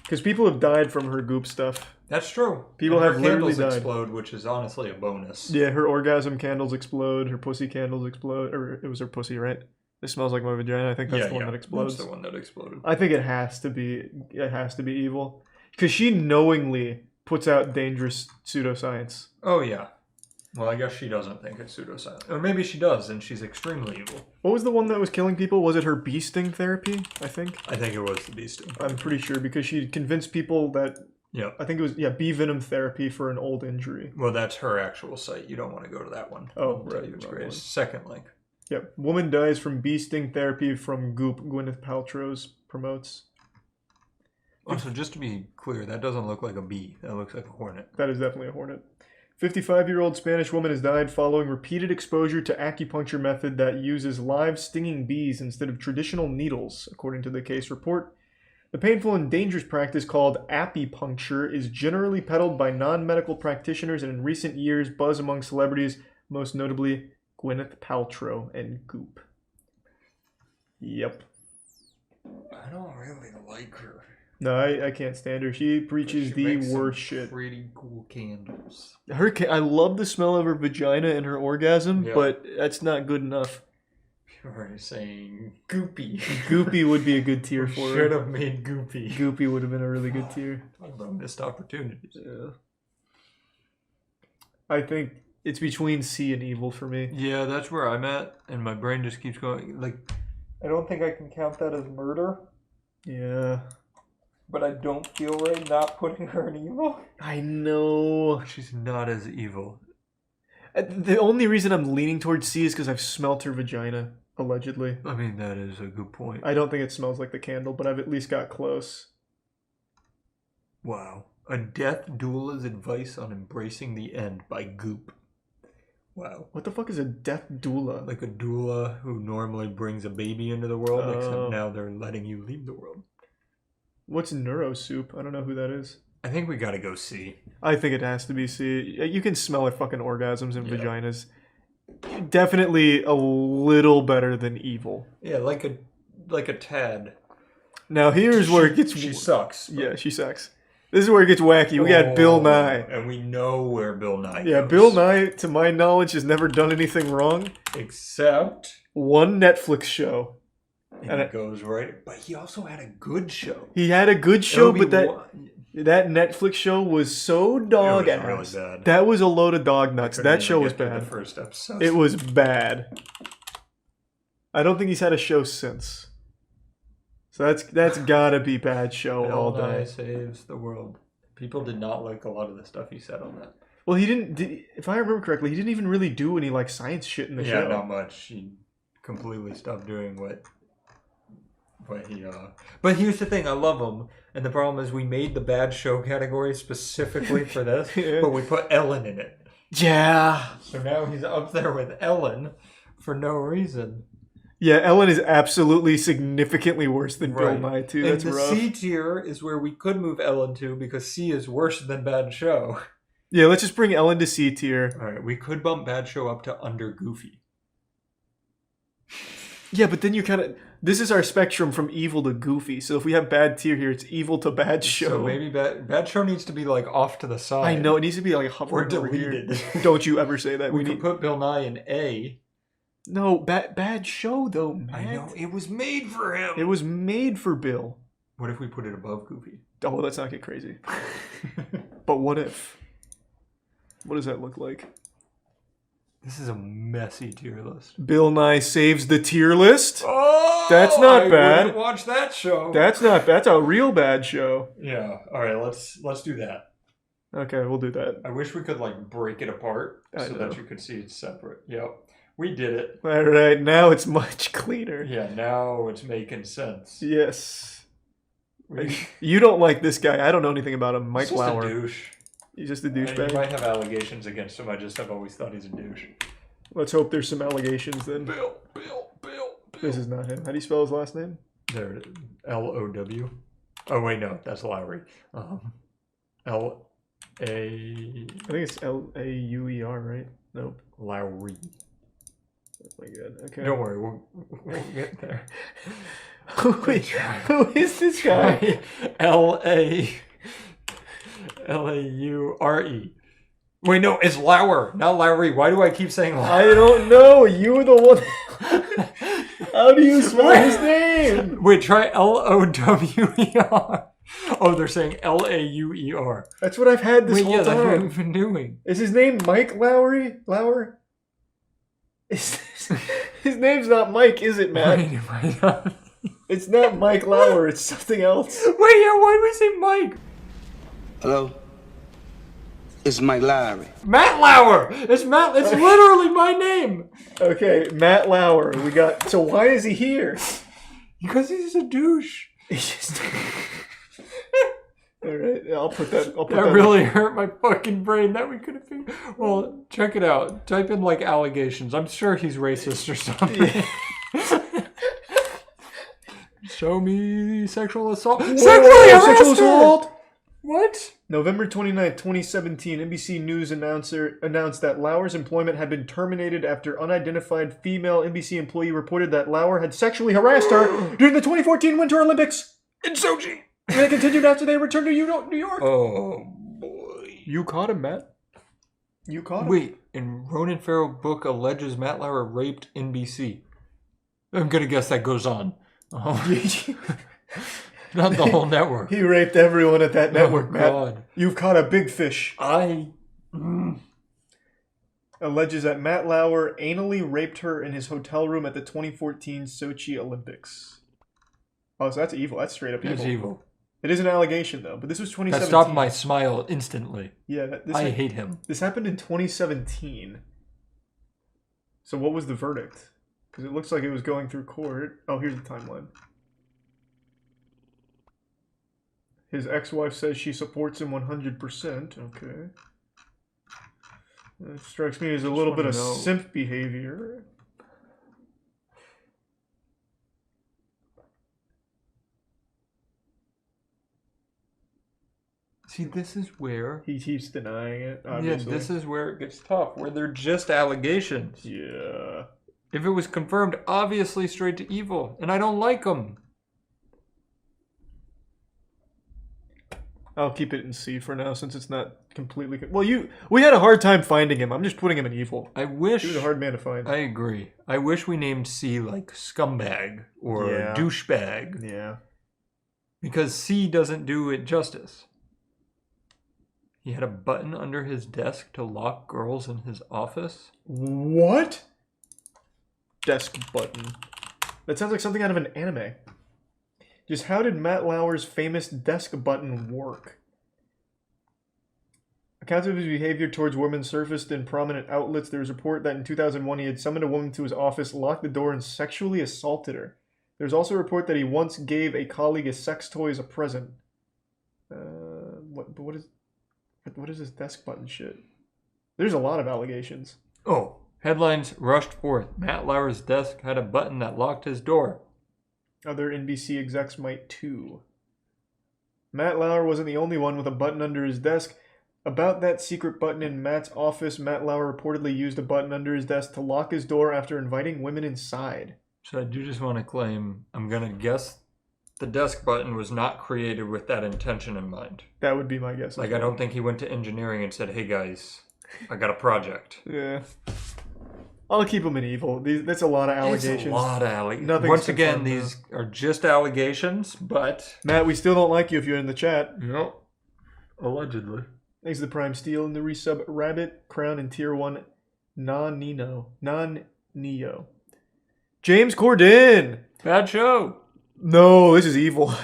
Because people have died from her goop stuff. That's true. People and have her literally candles died. explode, which is honestly a bonus. Yeah, her orgasm candles explode. Her pussy candles explode. Or it was her pussy, right? It smells like my vagina. I think that's the one that explodes. That's the one that exploded. I think it has to be evil. Because she knowingly puts out dangerous pseudoscience. Oh, yeah. Well, I guess she doesn't think it's pseudoscience. Or maybe she does, and she's extremely evil. What was the one that was killing people? Was it her bee sting therapy, I think? I think it was the bee sting. I'm pretty sure, because she convinced people that... Yeah. I think it was, bee venom therapy for an old injury. Well, that's her actual site. You don't want to go to that one. Oh, I'll right. tell you it's great. Second link. Yep. Woman dies from bee sting therapy from Goop. Gwyneth Paltrow's promotes. Also, just to be clear, that doesn't look like a bee. That looks like a hornet. That is definitely a hornet. 55-year-old Spanish woman has died following repeated exposure to acupuncture method that uses live stinging bees instead of traditional needles, according to the case report. The painful and dangerous practice called apipuncture is generally peddled by non-medical practitioners and in recent years buzz among celebrities, most notably Gwyneth Paltrow and Goop. Yep. I don't really like her. No, I can't stand her. She preaches the worst shit. Pretty cool candles. I love the smell of her vagina and her orgasm, but that's not good enough. People are saying goopy. Goopy would be a good tier for her. Should have made goopy. Goopy would have been a really good tier. Talk about missed opportunities. Yeah. I think it's between C and evil for me. Yeah, that's where I'm at, and my brain just keeps going. Like, I don't think I can count that as murder. Yeah. But I don't feel right not putting her in evil. I know. She's not as evil. The only reason I'm leaning towards C is because I've smelt her vagina, allegedly. I mean, that is a good point. I don't think it smells like the candle, but I've at least got close. Wow. A death doula's advice on embracing the end by Goop. Wow. What the fuck is a death doula? Like a doula who normally brings a baby into the world, except now they're letting you leave the world. What's neurosoup? I don't know who that is. I think we gotta go C. I think it has to be C. You can smell her fucking orgasms and vaginas. Definitely a little better than evil. Yeah, like a tad. Now here's where it gets... She sucks. But... Yeah, she sucks. This is where it gets wacky. We got Bill Nye. And we know where Bill Nye goes. Yeah, Bill Nye, to my knowledge, has never done anything wrong. Except... one Netflix show. And it goes right... But he also had a good show. He had a good show, but that Netflix show was so dog ass. Really bad. That was a load of dog nuts. That show was bad. The first episode. It was bad. I don't think he's had a show since. So that's gotta be bad show all day. Bill Nye saves the world. People did not like a lot of the stuff he said on that. Well, he didn't. If I remember correctly, he didn't even really do any like science shit in the show. Yeah, not much. He completely stopped doing what he. But here's the thing: I love him, and the problem is we made the bad show category specifically for this, but we put Ellen in it. Yeah. So now he's up there with Ellen for no reason. Yeah, Ellen is absolutely significantly worse than Bill Nye too. That's and the rough. C tier is where we could move Ellen to because C is worse than bad show. Yeah, let's just bring Ellen to C tier. All right, we could bump bad show up to under Goofy. Yeah, but then you kind of... This is our spectrum from evil to goofy. So if we have bad tier here, it's evil to bad show. So maybe bad show needs to be like off to the side. I know, it needs to be like hovering or over deleted. here. Don't you ever say that. We could put Bill Nye in A. No, bad show though, man. I know, it was made for him. It was made for Bill. What if we put it above Goofy? Oh, let's not get crazy. But what if? What does that look like? This is a messy tier list. Bill Nye saves the tier list? Oh, that's not bad. Wouldn't watch that show. That's a real bad show. Yeah. All right, let's do that. Okay, we'll do that. I wish we could like break it apart I so know. that you could see it's separate. Yep. We did it. All right, now it's much cleaner. Yeah, now it's making sense. Yes. You don't like this guy. I don't know anything about him. Mike He's just Lauer. a douche. He's just a You douchebag. might have allegations against him. I just have always thought he's a douche. Let's hope there's some allegations then. Bill. This is not him. How do you spell his last name? There it is. L-O-W. Oh, wait, no. That's Lowry. L-A... I think it's L-A-U-E-R, right? Nope. Lowry. Oh my god. Okay. Don't worry. We'll get there. Who is this guy? L-A-U-R-E. Wait, no, it's Lauer, not Lowry. Why do I keep saying Lauer? I don't know. You were the one. How do you spell his name? Wait, try L-O-W-E-R. Oh, they're saying L-A-U-E-R. That's what I've had this whole That's what time. we've been doing. Is his name Mike Lowry? Lauer? His name's not Mike, is it, Matt? Wait, not. It's not Mike Lauer. It's something else. Wait, yeah, why do we say Mike? Hello? It's Mike Lowry. Matt Lauer! It's literally my name! Okay, Matt Lauer. We got. So why is he here? Because he's a douche. He's just. All right, I'll put that. That really hurt my fucking brain that we could have figured. Well, check it out. Type in like allegations. I'm sure he's racist or something. Show me sexual assault. Sexual assault. What? November 29th, 2017, NBC News announced that Lauer's employment had been terminated after unidentified female NBC employee reported that Lauer had sexually harassed her during the 2014 Winter Olympics in Sochi. And it continued after they returned to New York. Oh, boy. You caught him, Matt. You caught him. Wait, and Ronan Farrow book alleges Matt Lauer raped NBC. I'm going to guess that goes on. Not the whole network. He raped everyone at that network, Matt. God. You've caught a big fish. Alleges that Matt Lauer anally raped her in his hotel room at the 2014 Sochi Olympics. Oh, so that's evil. That's straight up evil. That's evil. It is an allegation, though, but this was 2017. That stopped my smile instantly. Yeah, I hate him. This happened in 2017. So what was the verdict? Because it looks like it was going through court. Oh, here's the timeline. His ex-wife says she supports him 100%. Okay. That strikes me as a little bit of simp behavior. See, this is where... He keeps denying it, obviously. Yeah, this is where it gets tough, where they're just allegations. Yeah. If it was confirmed, obviously straight to evil, and I don't like them. I'll keep it in C for now, since it's not completely... Well, we had a hard time finding him. I'm just putting him in evil. I wish... He was a hard man to find. I agree. I wish we named C like scumbag or douchebag. Yeah. Because C doesn't do it justice. He had a button under his desk to lock girls in his office. What? Desk button. That sounds like something out of an anime. Just how did Matt Lauer's famous desk button work? Accounts of his behavior towards women surfaced in prominent outlets. There was a report that in 2001 he had summoned a woman to his office, locked the door, and sexually assaulted her. There was also a report that he once gave a colleague a sex toy as a present. What is this desk button shit? There's a lot of allegations. Oh, headlines rushed forth. Matt Lauer's desk had a button that locked his door. Other NBC execs might too. Matt Lauer wasn't the only one with a button under his desk. About that secret button in Matt's office, Matt Lauer reportedly used a button under his desk to lock his door after inviting women inside. So I do just want to claim, I'm going to guess the desk button was not created with that intention in mind. That would be my guess. Like, I don't think he went to engineering and said, hey guys, I got a project. Yeah. I'll keep him in evil. That's a lot of allegations. It's a lot of allegations. Nothing's Once again, confirmed, these are just allegations, but... Matt, we still don't like you if you're in the chat. Yep. Allegedly. Thanks to the Prime Steel and the resub Rabbit, Crown, and Tier 1 Non-Neo. James Corden! Bad show. No, this is evil.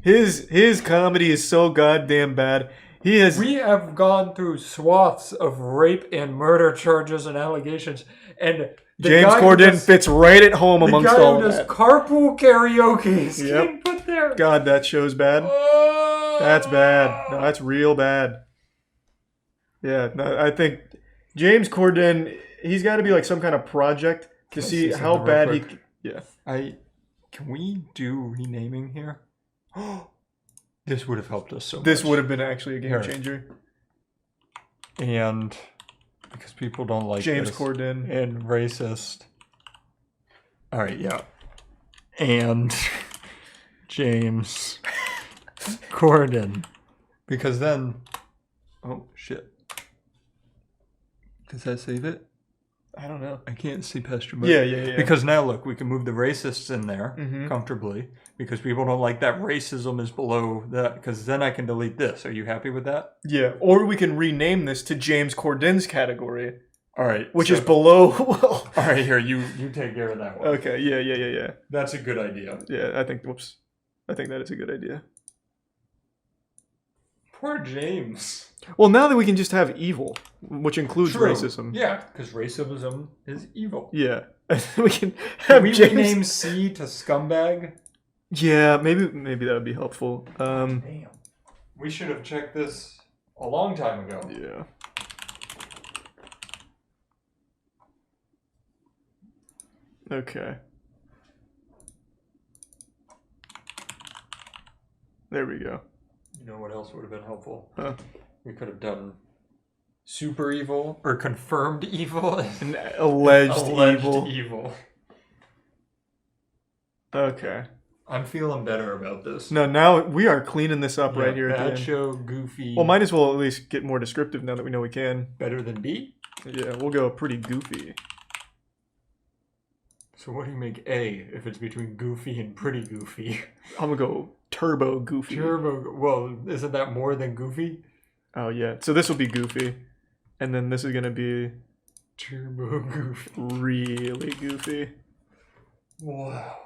His comedy is so goddamn bad. He is. We have gone through swaths of rape and murder charges and allegations, and James Corden fits right at home amongst all of that. that. Carpool karaoke is getting put there. God, that show's bad. That's bad. No, that's real bad. Yeah, no, I think James Corden, he's got to be like some kind of project to see how bad he. Yeah. Can we do renaming here? This would have helped us so much. This would have been actually a game changer. And because people don't like James this, Corden and racist. All right, yeah. And James Corden. Because then, oh shit. Does that save it? I don't know. I can't see past your Yeah. Because now look, we can move the racists in there Mhm. comfortably because people don't like that racism is below that. Because then I can delete this. Are you happy with that? Yeah, or we can rename this to James Corden's category. All right, which is below. All right, here you take care of that one. Okay. Yeah. That's a good idea. Yeah, I think. Whoops. I think that is a good idea. Poor James. Well, now that we can just have evil, which includes True. Racism. Yeah, because racism is evil. Yeah, we can have we James... rename C to scumbag? Yeah, maybe that would be helpful. Damn. We should have checked this a long time ago. Yeah. Okay. There we go. You know what else would have been helpful? Huh. We could have done super evil or confirmed evil and alleged evil. Okay. I'm feeling better about this. No, now we are cleaning this up right here at the Bad end. show, goofy. Well, might as well at least get more descriptive now that we know we can. Better than B? Yeah, we'll go pretty goofy. So what do you make A if it's between goofy and pretty goofy? I'm gonna go turbo goofy. Well, isn't that more than goofy? Oh yeah. So this will be goofy, and then this is gonna be turbo goofy. Really goofy. Wow.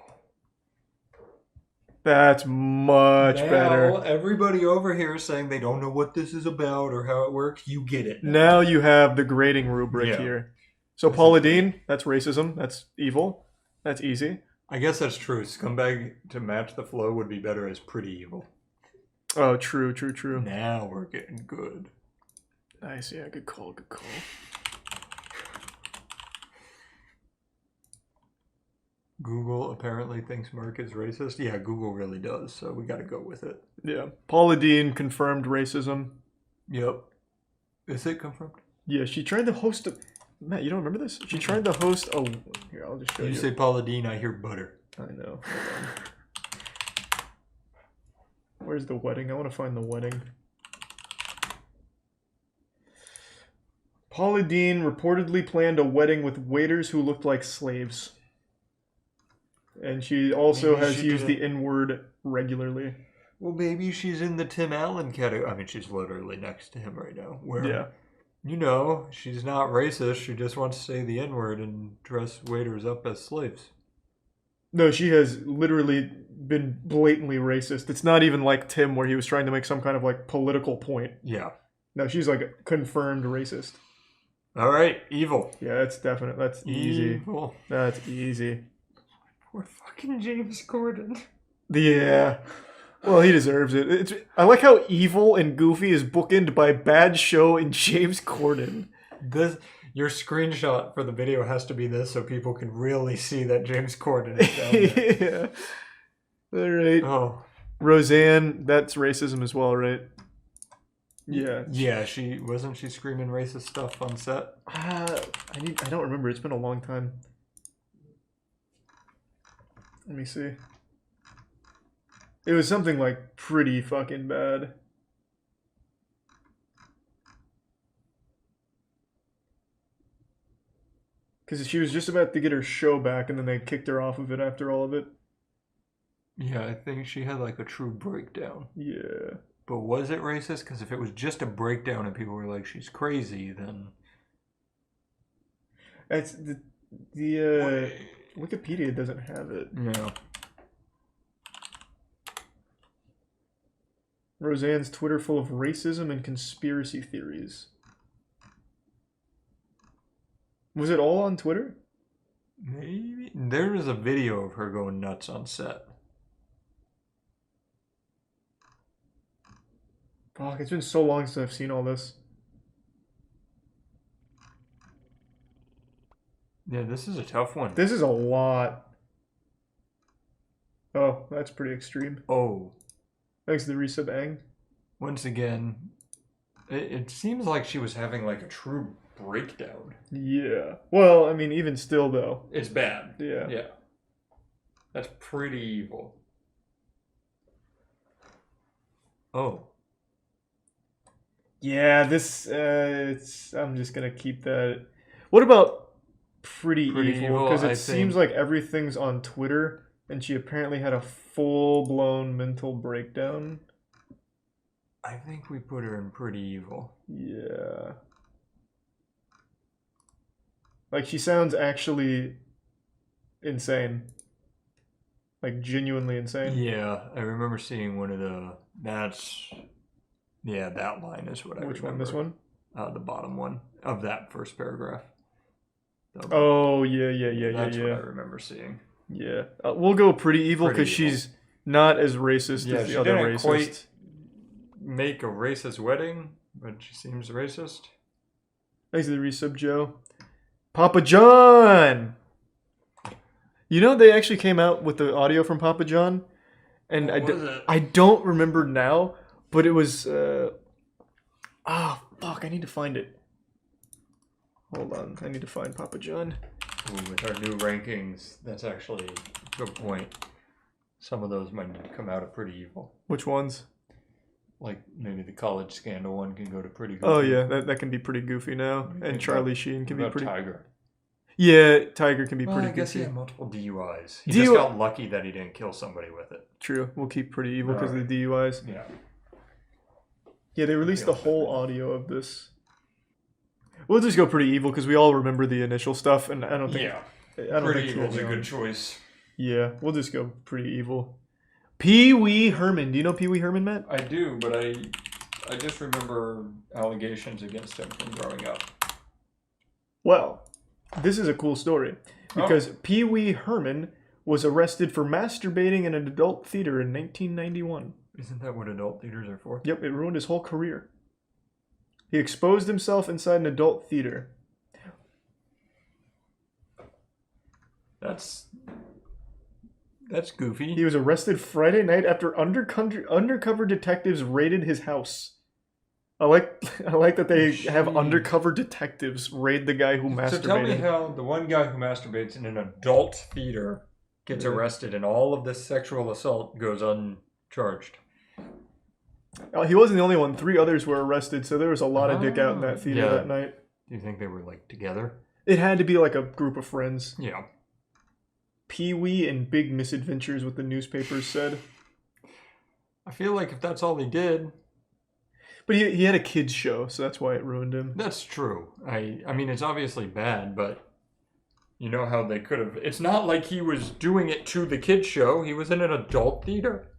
That's much better. Everybody over here is saying they don't know what this is about or how it works. You get it. Now you have the grading rubric Yeah. here. So Paula Deen, that's racism. That's evil. That's easy. I guess that's true. Scumbag to match the flow would be better as pretty evil. Oh, true. Now we're getting good. Nice, yeah, good call. Google apparently thinks Mark is racist. Yeah, Google really does, so we got to go with it. Yeah. Paula Deen confirmed racism. Yep. Is it confirmed? Yeah, she tried to host a... Matt, you don't remember this? She tried to host a... Here, I'll just show you. You say Paula Deen, I hear butter. I know. Hold on. Where's the wedding? I want to find the wedding. Paula Deen reportedly planned a wedding with waiters who looked like slaves. And she also has used the N-word regularly. Well, maybe she's in the Tim Allen category. I mean, she's literally next to him right now. Where, Yeah. you know, she's not racist. She just wants to say the N-word and dress waiters up as slaves. No, she has literally been blatantly racist. It's not even like Tim where he was trying to make some kind of like political point. Yeah. No, she's like a confirmed racist. All right, evil. Yeah, that's definite. That's easy. Evil. That's easy. Poor fucking James Corden. Yeah. Well, he deserves it. I like how evil and goofy is bookended by bad show and James Corden. Your screenshot for the video has to be this so people can really see that James Corden is down there. Yeah. All right. Oh. Roseanne, that's racism as well, right? Yeah. Yeah, she wasn't she screaming racist stuff on set? I don't remember. It's been a long time. Let me see. It was something like pretty fucking bad. Because she was just about to get her show back and then they kicked her off of it after all of it. Yeah, I think she had like a true breakdown. Yeah. But was it racist? Because if it was just a breakdown and people were like, she's crazy, then... It's the Wikipedia doesn't have it. Yeah. Roseanne's Twitter full of racism and conspiracy theories. Was it all on Twitter? Maybe. There was a video of her going nuts on set. Fuck, it's been so long since I've seen all this. Yeah, this is a tough one. This is a lot. Oh, that's pretty extreme. Oh. Thanks to the resub Ang. Once again, it seems like she was having like a true breakdown. Yeah. Well, I mean, even still, though. It's bad. Yeah. Yeah. That's pretty evil. Oh. Yeah, this, I'm just gonna keep that. What about Pretty Evil? Because it seems like everything's on Twitter, and she apparently had a full-blown mental breakdown. I think we put her in Pretty Evil. Yeah. Like, she sounds actually insane. Like, genuinely insane. Yeah, I remember seeing one of yeah, that line is what I remember. Which one? This one? The bottom one of that first paragraph. Oh, yeah. That's what I remember seeing. Yeah. We'll go Pretty Evil because she's not as racist as the other racist. Quite make a racist wedding, but she seems racist. Thanks to the resub, Joe. Papa John! You know, they actually came out with the audio from Papa John, and I don't remember now, but it was... fuck, I need to find it. Hold on, I need to find Papa John. Ooh, with our new rankings, that's actually a good point. Some of those might come out of Pretty Evil. Which ones? Like, maybe the college scandal one can go to Pretty Goofy. Oh yeah, that can be pretty goofy now. And Charlie Sheen can be pretty... Tiger? Yeah, Tiger can be pretty I guess goofy. he had multiple DUIs. He just got lucky that he didn't kill somebody with it. True, we'll keep Pretty Evil because of the DUIs. Yeah. Yeah, they released the whole audio of this. We'll just go Pretty Evil because we all remember the initial stuff, and I don't think... Yeah. I don't Pretty think Evil's a good choice. Yeah, we'll just go Pretty Evil. Pee Wee Herman. Do you know Pee Wee Herman, Matt? I do, but I just remember allegations against him from growing up. Well, this is a cool story because Pee Wee Herman was arrested for masturbating in an adult theater in 1991. Isn't that what adult theaters are for? Yep, it ruined his whole career. He exposed himself inside an adult theater. That's goofy. He was arrested Friday night after undercover detectives raided his house. I like that they have undercover detectives raid the guy who masturbated. So tell me how the one guy who masturbates in an adult theater gets arrested and all of this sexual assault goes uncharged. He wasn't the only one. 3 others were arrested, so there was a lot of dick out in that theater that night. Do you think they were like together? It had to be like a group of friends. Yeah. Pee-wee and big misadventures, what the newspapers said. I feel like if that's all he did... But he had a kids show, so that's why it ruined him. That's true. I mean, it's obviously bad, but you know how they could have... It's not like he was doing it to the kids show. He was in an adult theater.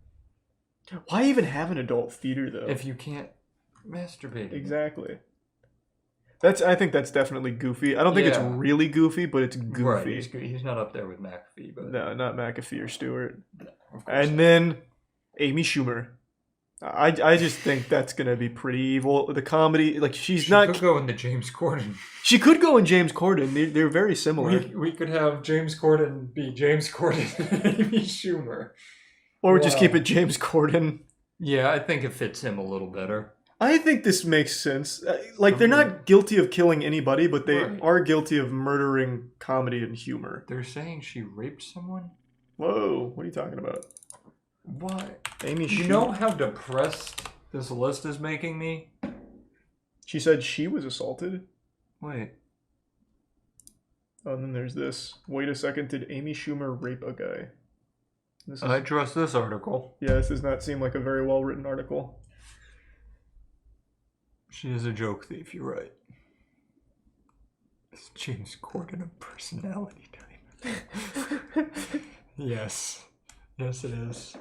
Why even have an adult theater, though? If you can't masturbate. Exactly. I think that's definitely goofy. I don't think it's really goofy, but it's goofy. Right, he's not up there with McAfee. But... No, not McAfee or Stewart. And then Amy Schumer. I just think that's going to be pretty evil. The comedy, like she could go into James Corden. She could go in James Corden. They're very similar. We could have James Corden be James Corden and Amy Schumer. Or we just keep it James Corden. Yeah, I think it fits him a little better. I think this makes sense. Like, they're not guilty of killing anybody, but they are guilty of murdering comedy and humor. They're saying she raped someone? Whoa, what are you talking about? What? Amy Schumer. You know how depressed this list is making me? She said she was assaulted. Wait. Oh, and then there's this. Wait a second, did Amy Schumer rape a guy? I trust this article. Yeah, this does not seem like a very well-written article. She is a joke thief, you're right. It's James Corden of personality type. Yes. Yes, it is.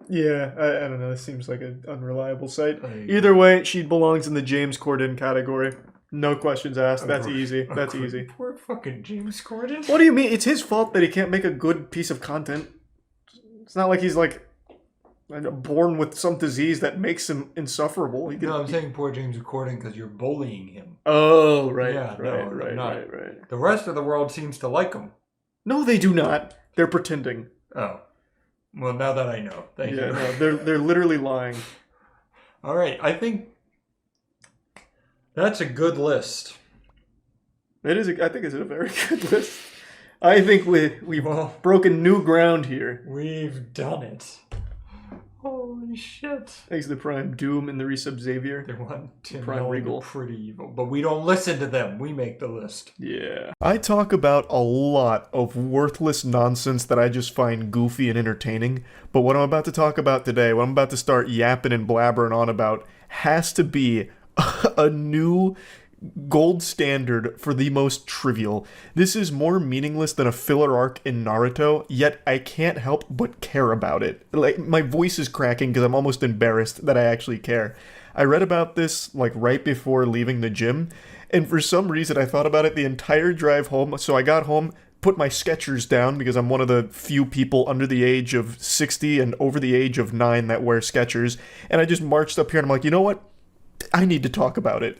Yeah, I don't know. It seems like an unreliable site. Either way, she belongs in the James Corden category. No questions asked. That's easy. That's easy. Poor fucking James Corden. What do you mean? It's his fault that he can't make a good piece of content. It's not like he's like born with some disease that makes him insufferable. No, I'm saying poor James Corden because you're bullying him. Oh, right. Yeah, right. The rest of the world seems to like him. No, they do not. They're pretending. Oh. Well, now that I know. Thank you. No, they're literally lying. All right, I think that's a good list. It is. I think it's a very good list. I think we've broken new ground here. We've done it. Holy shit. Thanks to the Prime Doom and the Resub Xavier. They want to Prime know Regal. you're pretty evil, but we don't listen to them. We make the list. Yeah. I talk about a lot of worthless nonsense that I just find goofy and entertaining, but what I'm about to talk about today, what I'm about to start yapping and blabbering on about, has to be a new gold standard for the most trivial. This is more meaningless than a filler arc in Naruto, yet I can't help but care about it. Like, my voice is cracking because I'm almost embarrassed that I actually care. I read about this, like, right before leaving the gym, and for some reason I thought about it the entire drive home, so I got home, put my Skechers down because I'm one of the few people under the age of 60 and over the age of 9 that wear Skechers, and I just marched up here and I'm like, you know what? I need to talk about it.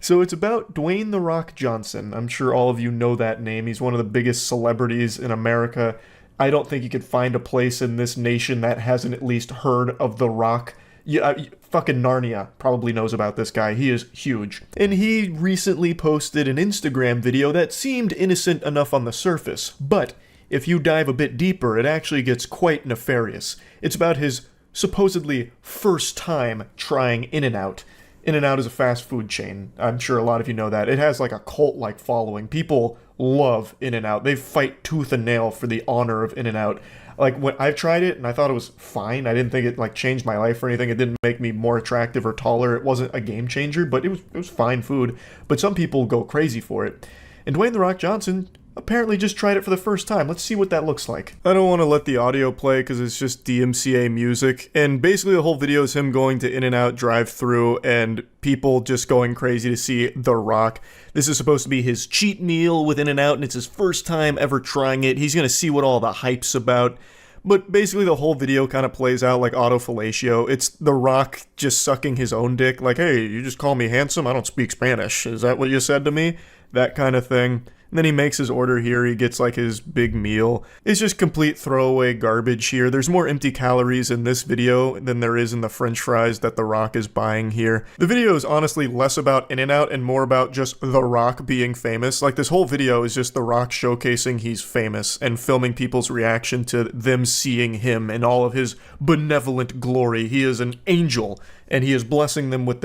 So it's about Dwayne "The Rock" Johnson. I'm sure all of you know that name. He's one of the biggest celebrities in America. I don't think you could find a place in this nation that hasn't at least heard of The Rock. Fucking Narnia probably knows about this guy. He is huge. And he recently posted an Instagram video that seemed innocent enough on the surface, but if you dive a bit deeper, it actually gets quite nefarious. It's about his supposedly first time trying In-N-Out. In-N-Out is a fast food chain. I'm sure a lot of you know that. It has like a cult-like following. People love In-N-Out. They fight tooth and nail for the honor of In-N-Out. Like, when I've tried it and I thought it was fine. I didn't think it like changed my life or anything. It didn't make me more attractive or taller. It wasn't a game changer, but it was fine food. But some people go crazy for it. And Dwayne "The Rock" Johnson apparently just tried it for the first time. Let's see what that looks like. I don't want to let the audio play because it's just DMCA music. And basically the whole video is him going to In-N-Out drive-thru and people just going crazy to see The Rock. This is supposed to be his cheat meal with In-N-Out and it's his first time ever trying it. He's going to see what all the hype's about. But basically the whole video kind of plays out like autofellatio. It's The Rock just sucking his own dick. Like, hey, you just call me handsome? I don't speak Spanish. Is that what you said to me? That kind of thing. And then he makes his order here, he gets like his big meal. It's just complete throwaway garbage here. There's more empty calories in this video than there is in the french fries that The Rock is buying here. The video is honestly less about In-N-Out and more about just The Rock being famous. Like, this whole video is just The Rock showcasing he's famous and filming people's reaction to them seeing him in all of his benevolent glory. He is an angel and he is blessing them with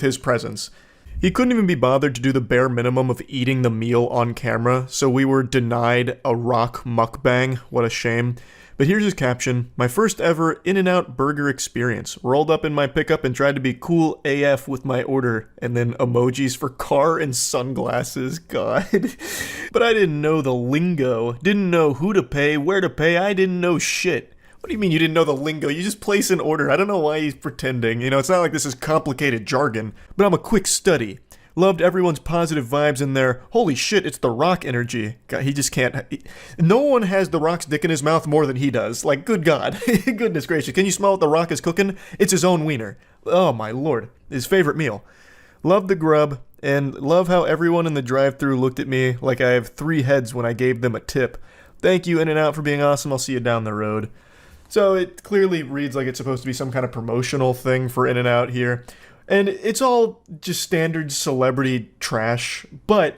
his presence. He couldn't even be bothered to do the bare minimum of eating the meal on camera, so we were denied a Rock mukbang. What a shame. But here's his caption: "My first ever In-N-Out burger experience. Rolled up in my pickup and tried to be cool AF with my order." And then emojis for car and sunglasses. God. But I didn't know the lingo. Didn't know who to pay, where to pay. I didn't know shit. What do you mean you didn't know the lingo? You just place an order. I don't know why he's pretending. You know, it's not like this is complicated jargon. But I'm a quick study. Loved everyone's positive vibes in there. Holy shit, it's The Rock energy. God, he just can't. No one has The Rock's dick in his mouth more than he does. Like, good God. Goodness gracious. Can you smell what The Rock is cooking? It's his own wiener. Oh my lord. His favorite meal. Love the grub. And love how everyone in the drive-thru looked at me like I have 3 heads when I gave them a tip. Thank you, In-N-Out, for being awesome. I'll see you down the road. So it clearly reads like it's supposed to be some kind of promotional thing for In-N-Out here. And it's all just standard celebrity trash, but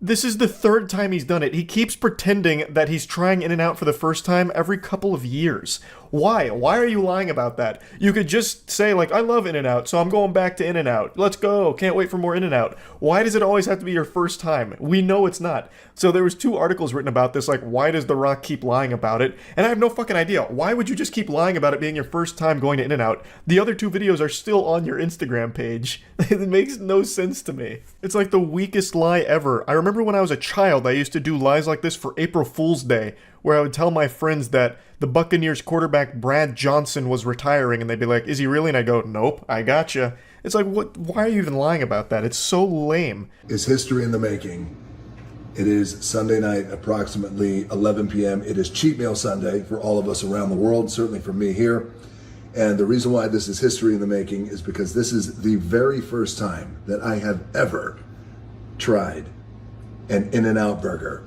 this is the 3rd time he's done it. He keeps pretending that he's trying In-N-Out for the first time every couple of years. Why? Why are you lying about that? You could just say, like, I love In-N-Out, so I'm going back to In-N-Out. Let's go. Can't wait for more In-N-Out. Why does it always have to be your first time? We know it's not. So there was 2 articles written about this, like, why does The Rock keep lying about it? And I have no fucking idea. Why would you just keep lying about it being your first time going to In-N-Out? The other 2 videos are still on your Instagram page. It makes no sense to me. It's like the weakest lie ever. I remember when I was a child, I used to do lies like this for April Fool's Day, where I would tell my friends that the Buccaneers quarterback Brad Johnson was retiring, and they'd be like, "Is he really?" And I go, "Nope, I gotcha." It's like, what? Why are you even lying about that? It's so lame. Is history in the making. It is Sunday night, approximately 11 p.m. It is Cheat Meal Sunday for all of us around the world, certainly for me here. And the reason why this is history in the making is because this is the very first time that I have ever tried an In-N-Out burger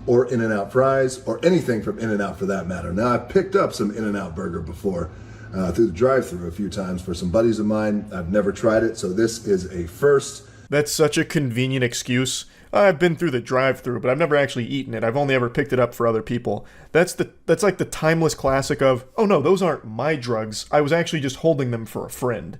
or In-N-Out fries or anything from In-N-Out for that matter. Now, I've picked up some In-N-Out burger before through the drive-thru a few times for some buddies of mine. I've never tried it, so this is a first. That's such a convenient excuse. I've been through the drive-thru, but I've never actually eaten it. I've only ever picked it up for other people. That's like the timeless classic of, oh no, those aren't my drugs. I was actually just holding them for a friend.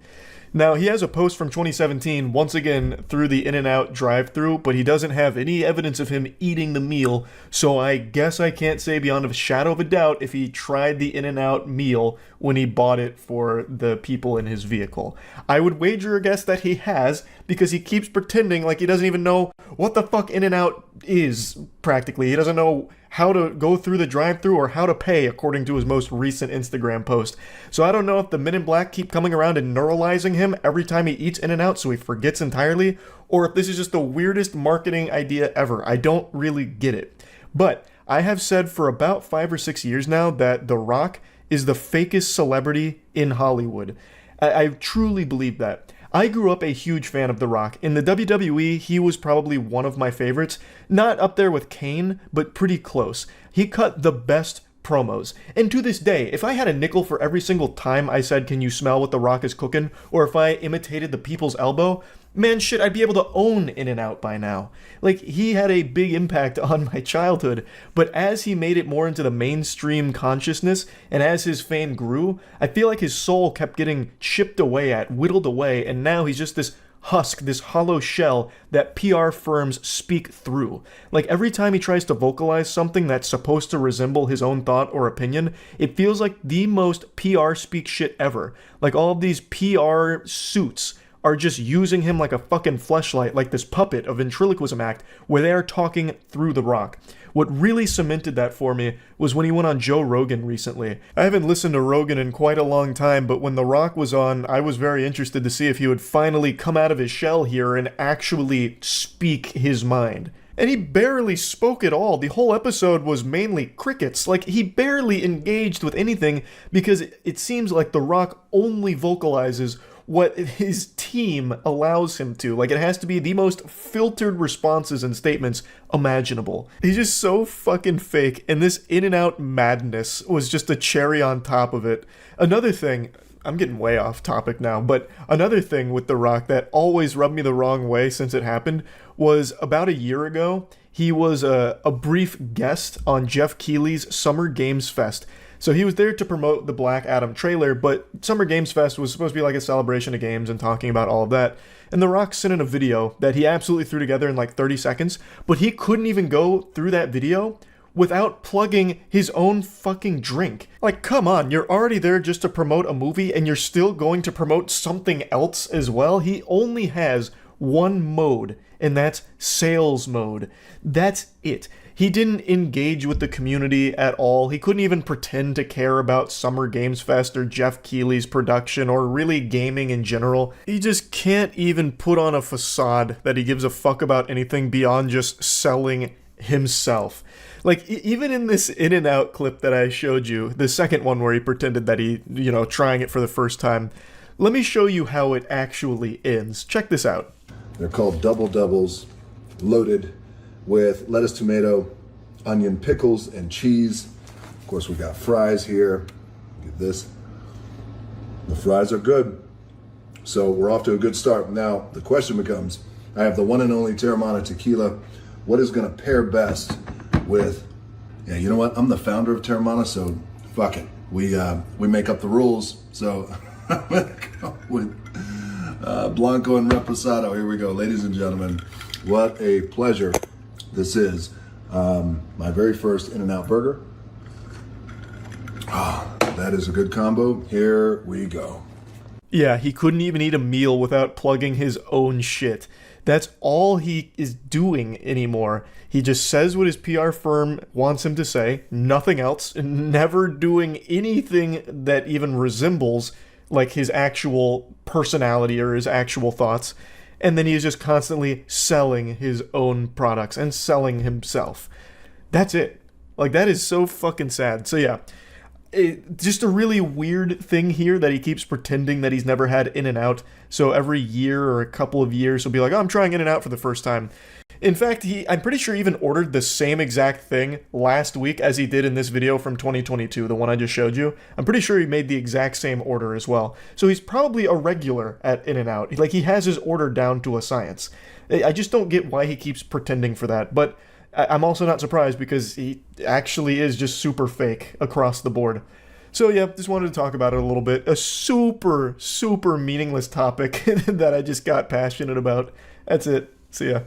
Now, he has a post from 2017, once again, through the In-N-Out drive-thru, but he doesn't have any evidence of him eating the meal, so I guess I can't say beyond a shadow of a doubt if he tried the In-N-Out meal when he bought it for the people in his vehicle. I would wager a guess that he has, because he keeps pretending like he doesn't even know what the fuck In-N-Out is, practically. He doesn't know how to go through the drive-thru or how to pay, according to his most recent Instagram post. So I don't know if the Men in Black keep coming around and neuralizing him every time he eats In-N-Out so he forgets entirely, or if this is just the weirdest marketing idea ever. I don't really get it. But I have said for about 5 or 6 years now that The Rock is the fakest celebrity in Hollywood. I truly believe that. I grew up a huge fan of The Rock. In the WWE, he was probably one of my favorites. Not up there with Kane, but pretty close. He cut the best promos. And to this day, if I had a nickel for every single time I said, "Can you smell what The Rock is cooking?" or if I imitated the people's elbow, man, shit, I'd be able to own In-N-Out by now. Like, he had a big impact on my childhood, but as he made it more into the mainstream consciousness, and as his fame grew, I feel like his soul kept getting chipped away at, whittled away, and now he's just this husk, this hollow shell that PR firms speak through. Like, every time he tries to vocalize something that's supposed to resemble his own thought or opinion, it feels like the most PR speak shit ever. Like, all of these PR suits are just using him like a fucking fleshlight, like this puppet of ventriloquism act where they are talking through The Rock. What really cemented that for me was when he went on Joe Rogan recently. I haven't listened to Rogan in quite a long time, but when The Rock was on, I was very interested to see if he would finally come out of his shell here and actually speak his mind. And he barely spoke at all. The whole episode was mainly crickets. Like, he barely engaged with anything because it seems like The Rock only vocalizes what his team allows him to. Like, it has to be the most filtered responses and statements imaginable. He's just so fucking fake, and this In-N-Out madness was just a cherry on top of it. Another thing, I'm getting way off topic now, but another thing with The Rock that always rubbed me the wrong way since it happened was about a year ago, he was a brief guest on Jeff Keighley's Summer Games Fest. So he was there to promote the Black Adam trailer, but Summer Games Fest was supposed to be like a celebration of games and talking about all of that. And The Rock sent in a video that he absolutely threw together in like 30 seconds, but he couldn't even go through that video without plugging his own fucking drink. Like, come on, you're already there just to promote a movie and you're still going to promote something else as well? He only has one mode, and that's sales mode. That's it. He didn't engage with the community at all. He couldn't even pretend to care about Summer Games Fest or Jeff Keighley's production or really gaming in general. He just can't even put on a facade that he gives a fuck about anything beyond just selling himself. Like, even in this In-N-Out clip that I showed you, the second one where he pretended that he, trying it for the first time, let me show you how it actually ends. Check this out. They're called double doubles, loaded with lettuce, tomato, onion, pickles, and cheese. Of course, we got fries here. Get this. The fries are good. So we're off to a good start. Now, the question becomes, I have the one and only Terramana tequila. What is going to pair best with, you know what? I'm the founder of Terramana, so fuck it. We make up the rules. So I'm going to go with Blanco and Reposado. Here we go, ladies and gentlemen. What a pleasure this is. My very first In-N-Out burger. That is a good combo. Here we go. Yeah, he couldn't even eat a meal without plugging his own shit. That's all he is doing anymore. He just says what his PR firm wants him to say, nothing else, never doing anything that even resembles like his actual personality or his actual thoughts. And then he's just constantly selling his own products and selling himself. That's it. Like, that is so fucking sad. So yeah, just a really weird thing here that he keeps pretending that he's never had In-N-Out. So every year or a couple of years, he'll be like, oh, I'm trying In-N-Out for the first time. In fact, I'm pretty sure he even ordered the same exact thing last week as he did in this video from 2022, the one I just showed you. I'm pretty sure he made the exact same order as well. So he's probably a regular at In-N-Out. Like, he has his order down to a science. I just don't get why he keeps pretending for that. But I'm also not surprised because he actually is just super fake across the board. So yeah, just wanted to talk about it a little bit. A super, super meaningless topic that I just got passionate about. That's it. See ya.